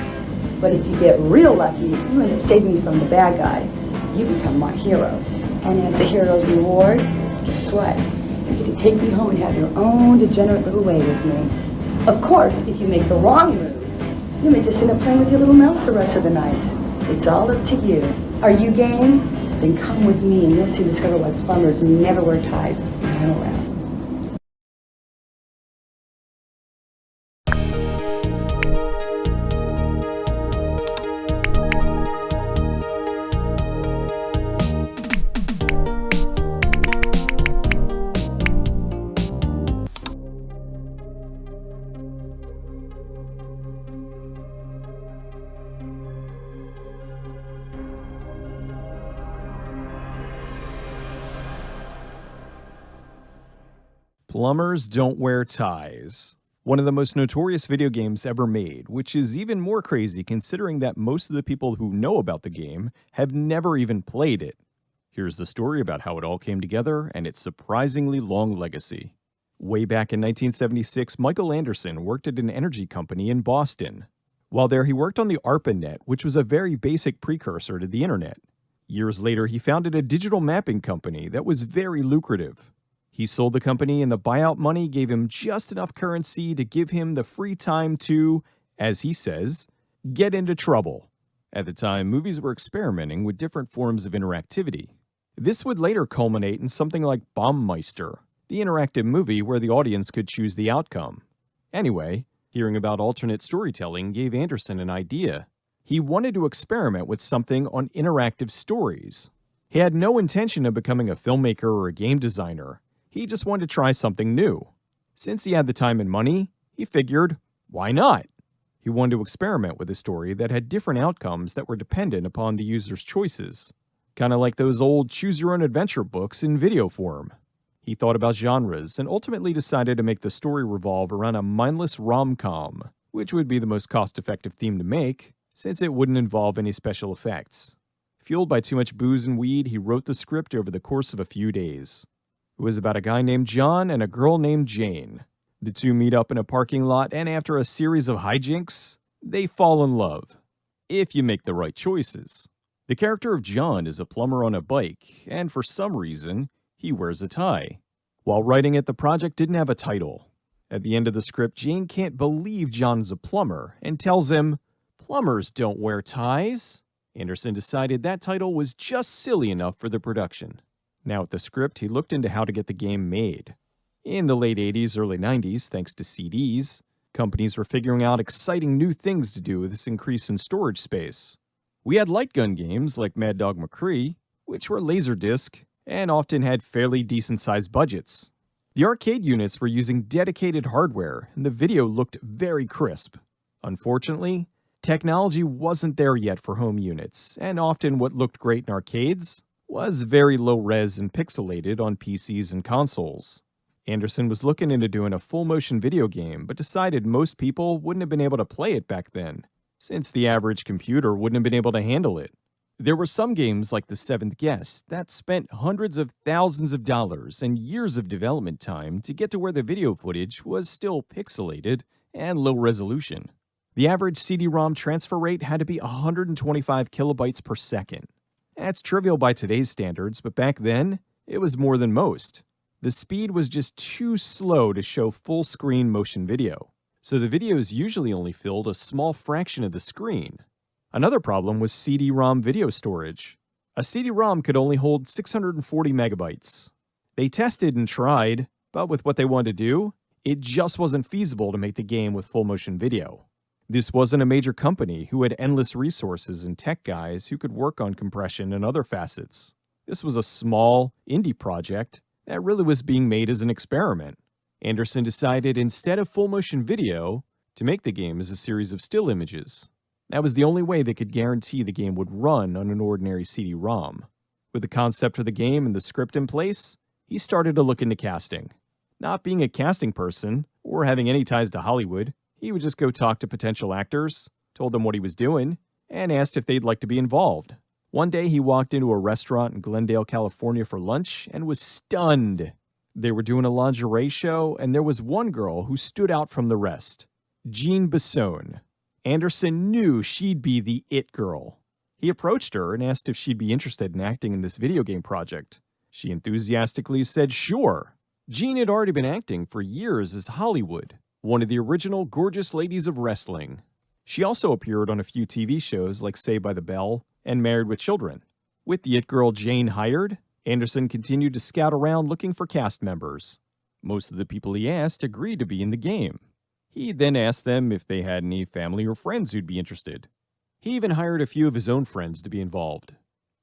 But if you get real lucky, you end up saving me from the bad guy. You become my hero. And as a hero's reward, guess what? You get to take me home and have your own degenerate little way with me. Of course, if you make the wrong move, you may just end up playing with your little mouse the rest of the night. It's all up to you. Are you game? Then come with me and you'll soon discover why plumbers never wear ties when I'm around. Plumbers Don't Wear Ties. One of the most notorious video games ever made, which is even more crazy considering that most of the people who know about the game have never even played it. Here's the story about how it all came together and its surprisingly long legacy. Way back in 1976, Michael Anderson worked at an energy company in Boston. While there, he worked on the ARPANET, which was a very basic precursor to the internet. Years later, he founded a digital mapping company that was very lucrative. He sold the company, and the buyout money gave him just enough currency to give him the free time to, as he says, get into trouble. At the time, movies were experimenting with different forms of interactivity. This would later culminate in something like Baumeister, the interactive movie where the audience could choose the outcome. Anyway, hearing about alternate storytelling gave Anderson an idea. He wanted to experiment with something on interactive stories. He had no intention of becoming a filmmaker or a game designer. He just wanted to try something new. Since he had the time and money, he figured, why not? He wanted to experiment with a story that had different outcomes that were dependent upon the user's choices. Kind of like those old choose-your-own-adventure books in video form. He thought about genres and ultimately decided to make the story revolve around a mindless rom-com, which would be the most cost-effective theme to make, since it wouldn't involve any special effects. Fueled by too much booze and weed, he wrote the script over the course of a few days. It was about a guy named John and a girl named Jane. The two meet up in a parking lot, and after a series of hijinks, they fall in love. If you make the right choices. The character of John is a plumber on a bike, and for some reason, he wears a tie. While writing it, the project didn't have a title. At the end of the script, Jane can't believe John's a plumber, and tells him, "Plumbers don't wear ties." Anderson decided that title was just silly enough for the production. Now with the script, he looked into how to get the game made. In the late 80s, early 90s, thanks to CDs, companies were figuring out exciting new things to do with this increase in storage space. We had light gun games like Mad Dog McCree, which were Laserdisc and often had fairly decent-sized budgets. The arcade units were using dedicated hardware, and the video looked very crisp. Unfortunately, technology wasn't there yet for home units, and often what looked great in arcades was very low-res and pixelated on PCs and consoles. Anderson was looking into doing a full-motion video game, but decided most people wouldn't have been able to play it back then, since the average computer wouldn't have been able to handle it. There were some games like The Seventh Guest that spent hundreds of thousands of dollars and years of development time to get to where the video footage was still pixelated and low resolution. The average CD-ROM transfer rate had to be 125 kilobytes per second. That's trivial by today's standards, but back then, it was more than most. The speed was just too slow to show full-screen motion video, so the videos usually only filled a small fraction of the screen. Another problem was CD-ROM video storage. A CD-ROM could only hold 640 megabytes. They tested and tried, but with what they wanted to do, it just wasn't feasible to make the game with full-motion video. This wasn't a major company who had endless resources and tech guys who could work on compression and other facets. This was a small, indie project that really was being made as an experiment. Anderson decided instead of full-motion video, to make the game as a series of still images. That was the only way they could guarantee the game would run on an ordinary CD-ROM. With the concept for the game and the script in place, he started to look into casting. Not being a casting person, or having any ties to Hollywood, he would just go talk to potential actors, told them what he was doing, and asked if they'd like to be involved. One day he walked into a restaurant in Glendale, California for lunch and was stunned. They were doing a lingerie show, and there was one girl who stood out from the rest. Jean Besson. Anderson knew she'd be the it girl. He approached her and asked if she'd be interested in acting in this video game project. She enthusiastically said sure. Jean had already been acting for years as Hollywood, one of the original gorgeous ladies of wrestling. She also appeared on a few TV shows like Saved by the Bell and Married with Children. With the it girl Jane hired, Anderson continued to scout around looking for cast members. Most of the people he asked agreed to be in the game. He then asked them if they had any family or friends who'd be interested. He even hired a few of his own friends to be involved.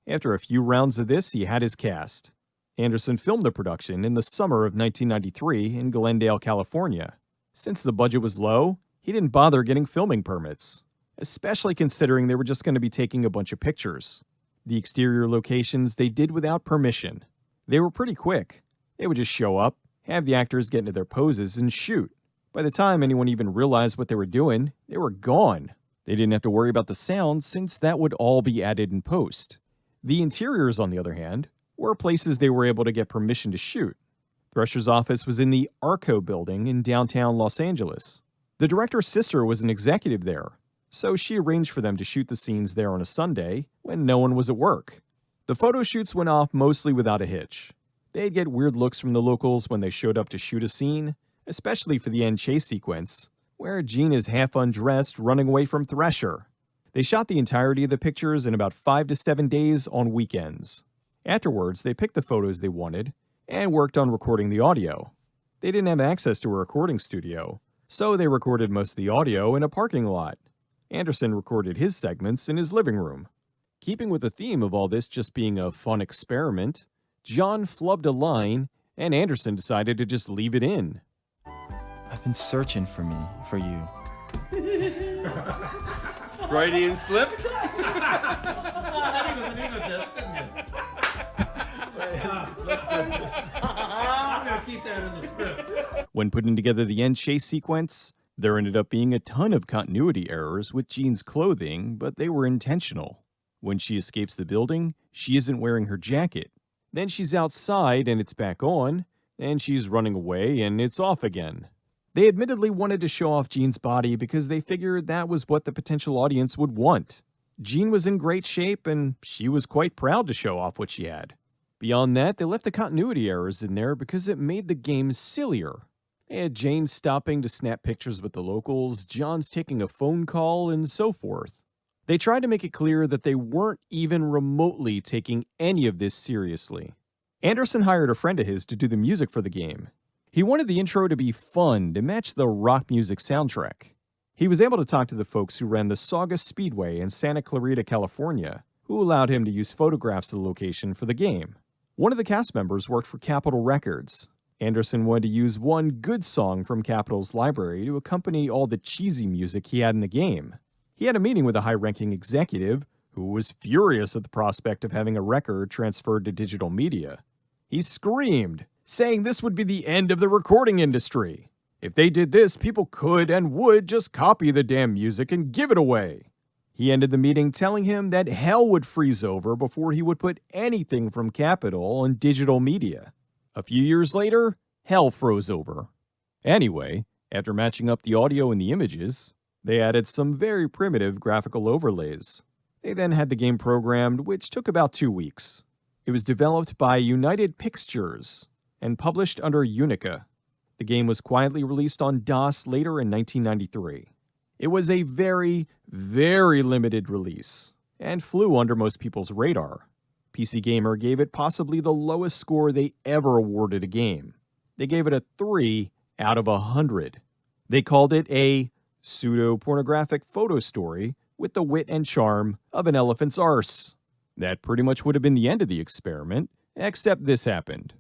After a few rounds of this, he had his cast. Anderson filmed the production in the summer of 1993 in Glendale, California. Since the budget was low, he didn't bother getting filming permits, especially considering they were just going to be taking a bunch of pictures. The exterior locations they did without permission. They were pretty quick. They would just show up, have the actors get into their poses, and shoot. By the time anyone even realized what they were doing, they were gone. They didn't have to worry about the sound since that would all be added in post. The interiors, on the other hand, were places they were able to get permission to shoot. Thresher's office was in the Arco building in downtown Los Angeles. The director's sister was an executive there. so she arranged for them to shoot the scenes there on a Sunday when no one was at work. The photo shoots went off mostly without a hitch. They'd get weird looks from the locals when they showed up to shoot a scene, especially for the end chase sequence, where Jean is half undressed running away from Thresher. They shot the entirety of the pictures in about 5 to 7 days on weekends. Afterwards, they picked the photos they wanted and worked on recording the audio. They didn't have access to a recording studio, so they recorded most of the audio in a parking lot. Anderson recorded his segments in his living room. Keeping with the theme of all this just being a fun experiment, John flubbed a line, and Anderson decided to just leave it in. I've been searching for you. Freudian slip? I'm gonna keep that in the script. When putting together the end chase sequence, there ended up being a ton of continuity errors with Jean's clothing, but they were intentional. When she escapes the building, she isn't wearing her jacket. Then she's outside and it's back on, and she's running away and it's off again. They admittedly wanted to show off Jean's body because they figured that was what the potential audience would want. Jean was in great shape and she was quite proud to show off what she had. Beyond that, they left the continuity errors in there because it made the game sillier. They had Jane stopping to snap pictures with the locals, John's taking a phone call, and so forth. They tried to make it clear that they weren't even remotely taking any of this seriously. Anderson hired a friend of his to do the music for the game. He wanted the intro to be fun, to match the rock music soundtrack. He was able to talk to the folks who ran the Saugus Speedway in Santa Clarita, California, who allowed him to use photographs of the location for the game. One of the cast members worked for Capitol Records. Anderson wanted to use one good song from Capitol's library to accompany all the cheesy music he had in the game. He had a meeting with a high-ranking executive who was furious at the prospect of having a record transferred to digital media. He screamed, saying this would be the end of the recording industry. If they did this, people could and would just copy the damn music and give it away. He ended the meeting telling him that hell would freeze over before he would put anything from Capitol on digital media. A few years later, hell froze over. Anyway, after matching up the audio and the images, they added some very primitive graphical overlays. They then had the game programmed, which took about 2 weeks. It was developed by United Pictures and published under Unica. The game was quietly released on DOS later in 1993. It was a very, very limited release and flew under most people's radar. PC Gamer gave it possibly the lowest score they ever awarded a game. They gave it a 3 out of 100. They called it a pseudo-pornographic photo story with the wit and charm of an elephant's arse. That pretty much would have been the end of the experiment, except this happened.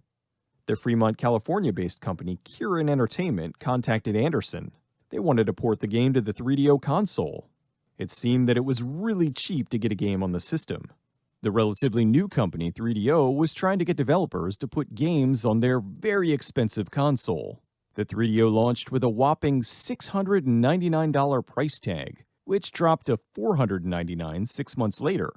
The Fremont, California-based company Kieran Entertainment contacted Anderson. They wanted to port the game to the 3DO console. It seemed that it was really cheap to get a game on the system. The relatively new company 3DO was trying to get developers to put games on their very expensive console. The 3DO launched with a whopping $699 price tag, which dropped to $499 6 months later.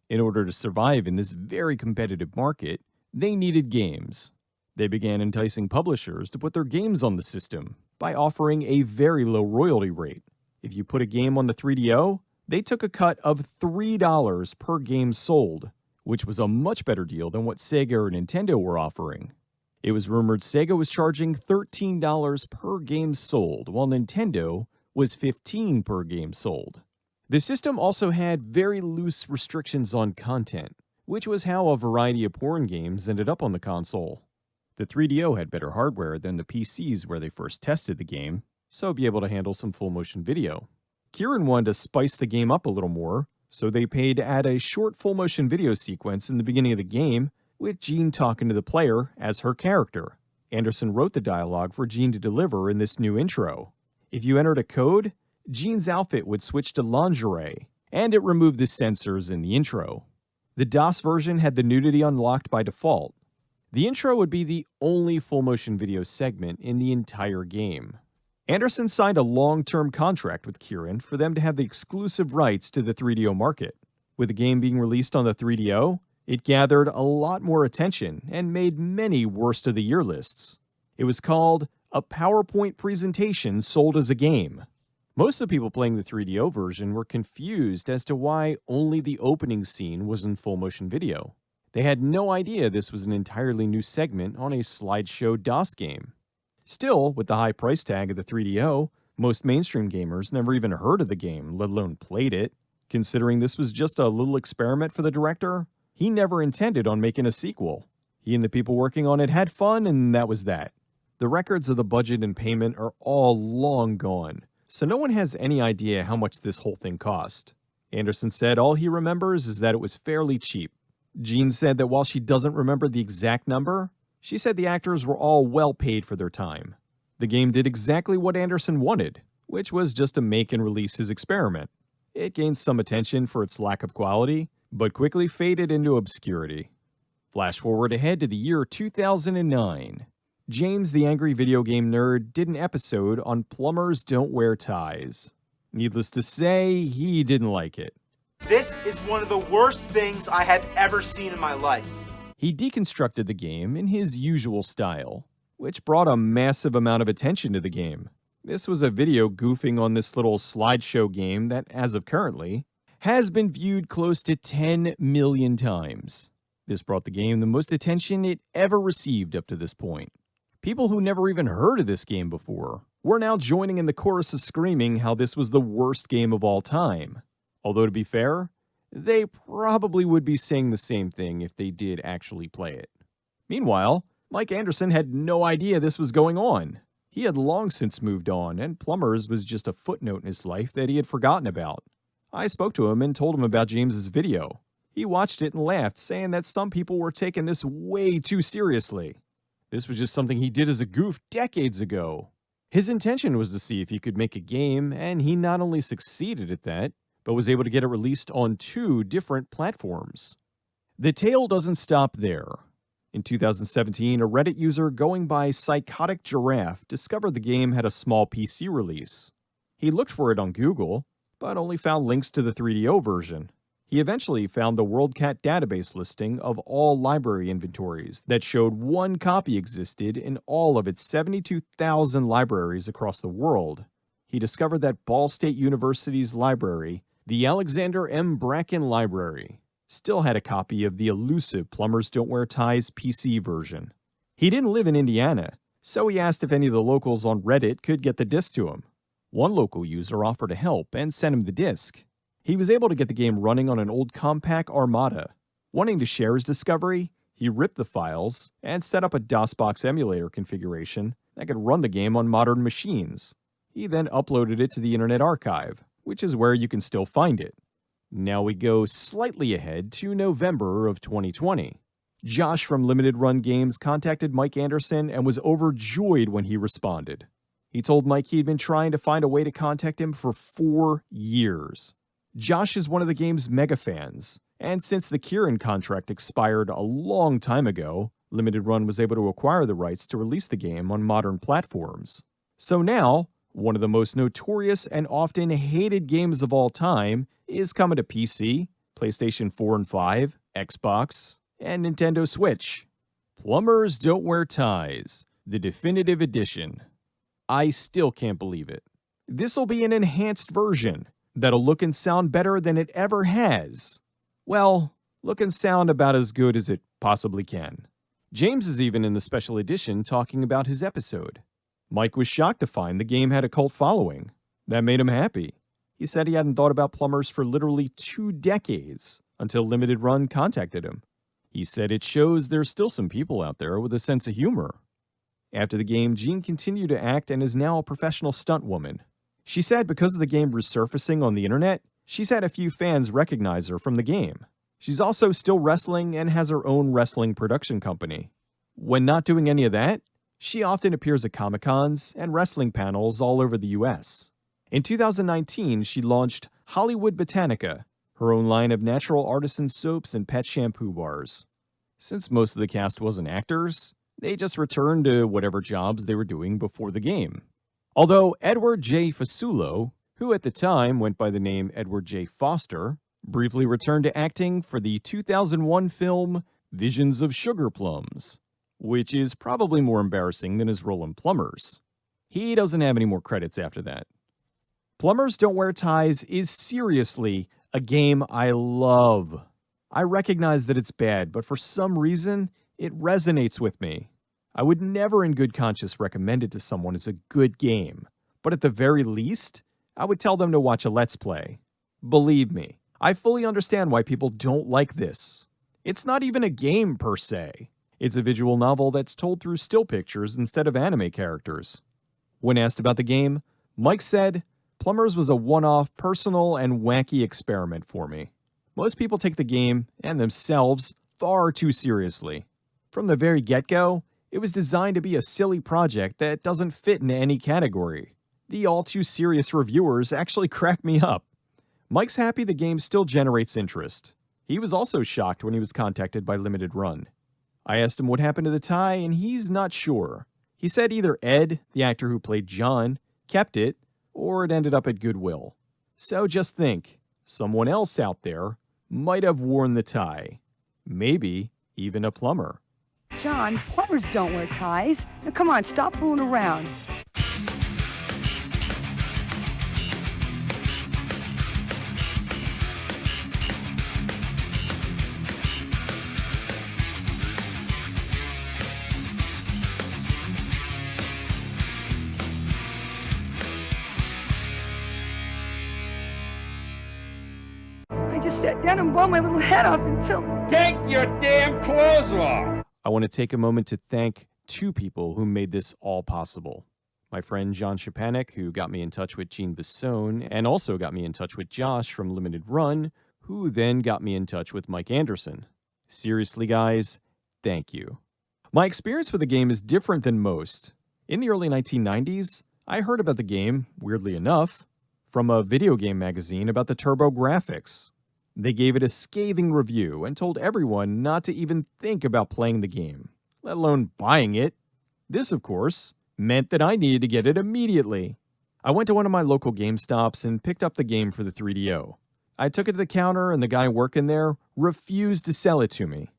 In order to survive in this very competitive market, they needed games. They began enticing publishers to put their games on the system by offering a very low royalty rate. If you put a game on the 3DO, they took a cut of $3 per game sold, which was a much better deal than what Sega or Nintendo were offering. It was rumored Sega was charging $13 per game sold, while Nintendo was $15 per game sold. The system also had very loose restrictions on content, which was how a variety of porn games ended up on the console. The 3DO had better hardware than the PCs where they first tested the game, so be able to handle some full-motion video. Kieran wanted to spice the game up a little more, so they paid to add a short full-motion video sequence in the beginning of the game with Jean talking to the player as her character. Anderson wrote the dialogue for Jean to deliver in this new intro. If you entered a code, Jean's outfit would switch to lingerie, and it removed the censors in the intro. The DOS version had the nudity unlocked by default. The intro would be the only full-motion video segment in the entire game. Anderson signed a long-term contract with Kieran for them to have the exclusive rights to the 3DO market. With the game being released on the 3DO, it gathered a lot more attention and made many worst of the year lists. It was called a PowerPoint presentation sold as a game. Most of the people playing the 3DO version were confused as to why only the opening scene was in full motion video. They had no idea this was an entirely new segment on a slideshow DOS game. Still, with the high price tag of the 3DO, most mainstream gamers never even heard of the game, let alone played it. Considering this was just a little experiment for the director, he never intended on making a sequel. He and the people working on it had fun, and that was that. The records of the budget and payment are all long gone, so no one has any idea how much this whole thing cost. Anderson said all he remembers is that it was fairly cheap. Jean said that while she doesn't remember the exact number, she said the actors were all well paid for their time. The game did exactly what Anderson wanted, which was just to make and release his experiment. It gained some attention for its lack of quality, but quickly faded into obscurity. Flash forward ahead to the year 2009. James the Angry Video Game Nerd did an episode on Plumbers Don't Wear Ties. Needless to say, he didn't like it. This is one of the worst things I have ever seen in my life. He deconstructed the game in his usual style, which brought a massive amount of attention to the game. This was a video goofing on this little slideshow game that, as of currently, has been viewed close to 10 million times. This brought the game the most attention it ever received up to this point. People who never even heard of this game before were now joining in the chorus of screaming how this was the worst game of all time. Although to be fair, they probably would be saying the same thing if they did actually play it. Meanwhile, Mike Anderson had no idea this was going on. He had long since moved on, and Plumbers was just a footnote in his life that he had forgotten about. I spoke to him and told him about James's video. He watched it and laughed, saying that some people were taking this way too seriously. This was just something he did as a goof decades ago. His intention was to see if he could make a game, and he not only succeeded at that, but was able to get it released on 2 different platforms. The tale doesn't stop there. In 2017, a Reddit user going by Psychotic Giraffe discovered the game had a small PC release. He looked for it on Google, but only found links to the 3DO version. He eventually found the WorldCat database listing of all library inventories that showed 1 copy existed in all of its 72,000 libraries across the world. He discovered that Ball State University's library, the Alexander M. Bracken Library, still had a copy of the elusive Plumbers Don't Wear Ties PC version. He didn't live in Indiana, so he asked if any of the locals on Reddit could get the disc to him. One local user offered to help and sent him the disc. He was able to get the game running on an old Compaq Armada. Wanting to share his discovery, he ripped the files and set up a DOSBox emulator configuration that could run the game on modern machines. He then uploaded it to the Internet Archive, which is where you can still find it. Now we go slightly ahead to November of 2020. Josh from Limited Run Games contacted Mike Anderson and was overjoyed when he responded. He told Mike he'd been trying to find a way to contact him for 4 years. Josh is one of the game's mega fans, and since the Kieran contract expired a long time ago, Limited Run was able to acquire the rights to release the game on modern platforms. So now, one of the most notorious and often hated games of all time is coming to PC, PlayStation 4 and 5, Xbox, and Nintendo Switch. Plumbers Don't Wear Ties, the definitive edition. I still can't believe it. This'll be an enhanced version that'll look and sound better than it ever has. Well, look and sound about as good as it possibly can. James is even in the special edition talking about his episode. Mike was shocked to find the game had a cult following. That made him happy. He said he hadn't thought about Plumbers for literally 2 decades until Limited Run contacted him. He said it shows there's still some people out there with a sense of humor. After the game, Jean continued to act and is now a professional stunt woman. She said because of the game resurfacing on the internet, she's had a few fans recognize her from the game. She's also still wrestling and has her own wrestling production company. When not doing any of that, she often appears at Comic-Cons and wrestling panels all over the US. In 2019, she launched Hollywood Botanica, her own line of natural artisan soaps and pet shampoo bars. Since most of the cast wasn't actors, they just returned to whatever jobs they were doing before the game. Although Edward J. Fasulo, who at the time went by the name Edward J. Foster, briefly returned to acting for the 2001 film Visions of Sugar Plums, which is probably more embarrassing than his role in Plumbers. He doesn't have any more credits after that. Plumbers Don't Wear Ties is seriously a game I love. I recognize that it's bad, but for some reason, it resonates with me. I would never in good conscience recommend it to someone as a good game, but at the very least, I would tell them to watch a Let's Play. Believe me, I fully understand why people don't like this. It's not even a game per se. It's a visual novel that's told through still pictures instead of anime characters. When asked about the game, Mike said, Plumbers was a one-off, personal, and wacky experiment for me. Most people take the game, and themselves, far too seriously. From the very get-go, it was designed to be a silly project that doesn't fit into any category. The all-too-serious reviewers actually crack me up. Mike's happy the game still generates interest. He was also shocked when he was contacted by Limited Run. I asked him what happened to the tie, and he's not sure. He said either Ed, the actor who played John, kept it, or it ended up at Goodwill. So just think, someone else out there might have worn the tie. Maybe even a plumber. John, plumbers don't wear ties. Now come on, stop fooling around. I just sat down and blew my little head off until... Take your damn clothes off! I want to take a moment to thank two people who made this all possible. My friend John Shapanik, who got me in touch with Gene Bissone, and also got me in touch with Josh from Limited Run, who then got me in touch with Mike Anderson. Seriously, guys, thank you. My experience with the game is different than most. In the early 1990s, I heard about the game, weirdly enough, from a video game magazine about the turbo graphics. They gave it a scathing review and told everyone not to even think about playing the game, let alone buying it. This, of course, meant that I needed to get it immediately. I went to one of my local GameStops and picked up the game for the 3DO. I took it to the counter and the guy working there refused to sell it to me.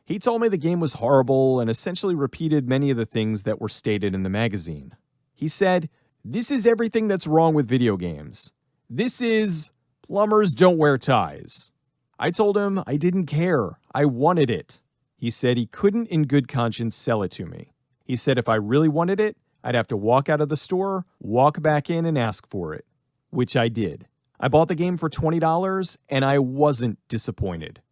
He told me the game was horrible and essentially repeated many of the things that were stated in the magazine. He said, "This is everything that's wrong with video games. This is Plumbers Don't Wear Ties." I told him I didn't care. I wanted it. He said he couldn't in good conscience sell it to me. He said if I really wanted it, I'd have to walk out of the store, walk back in and ask for it, which I did. I bought the game for $20 and I wasn't disappointed.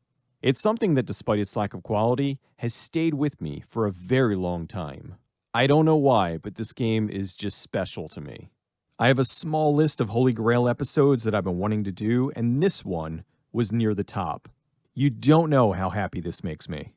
It's something that, despite its lack of quality, has stayed with me for a very long time. I don't know why, but this game is just special to me. I have a small list of Holy Grail episodes that I've been wanting to do, and this one was near the top. You don't know how happy this makes me.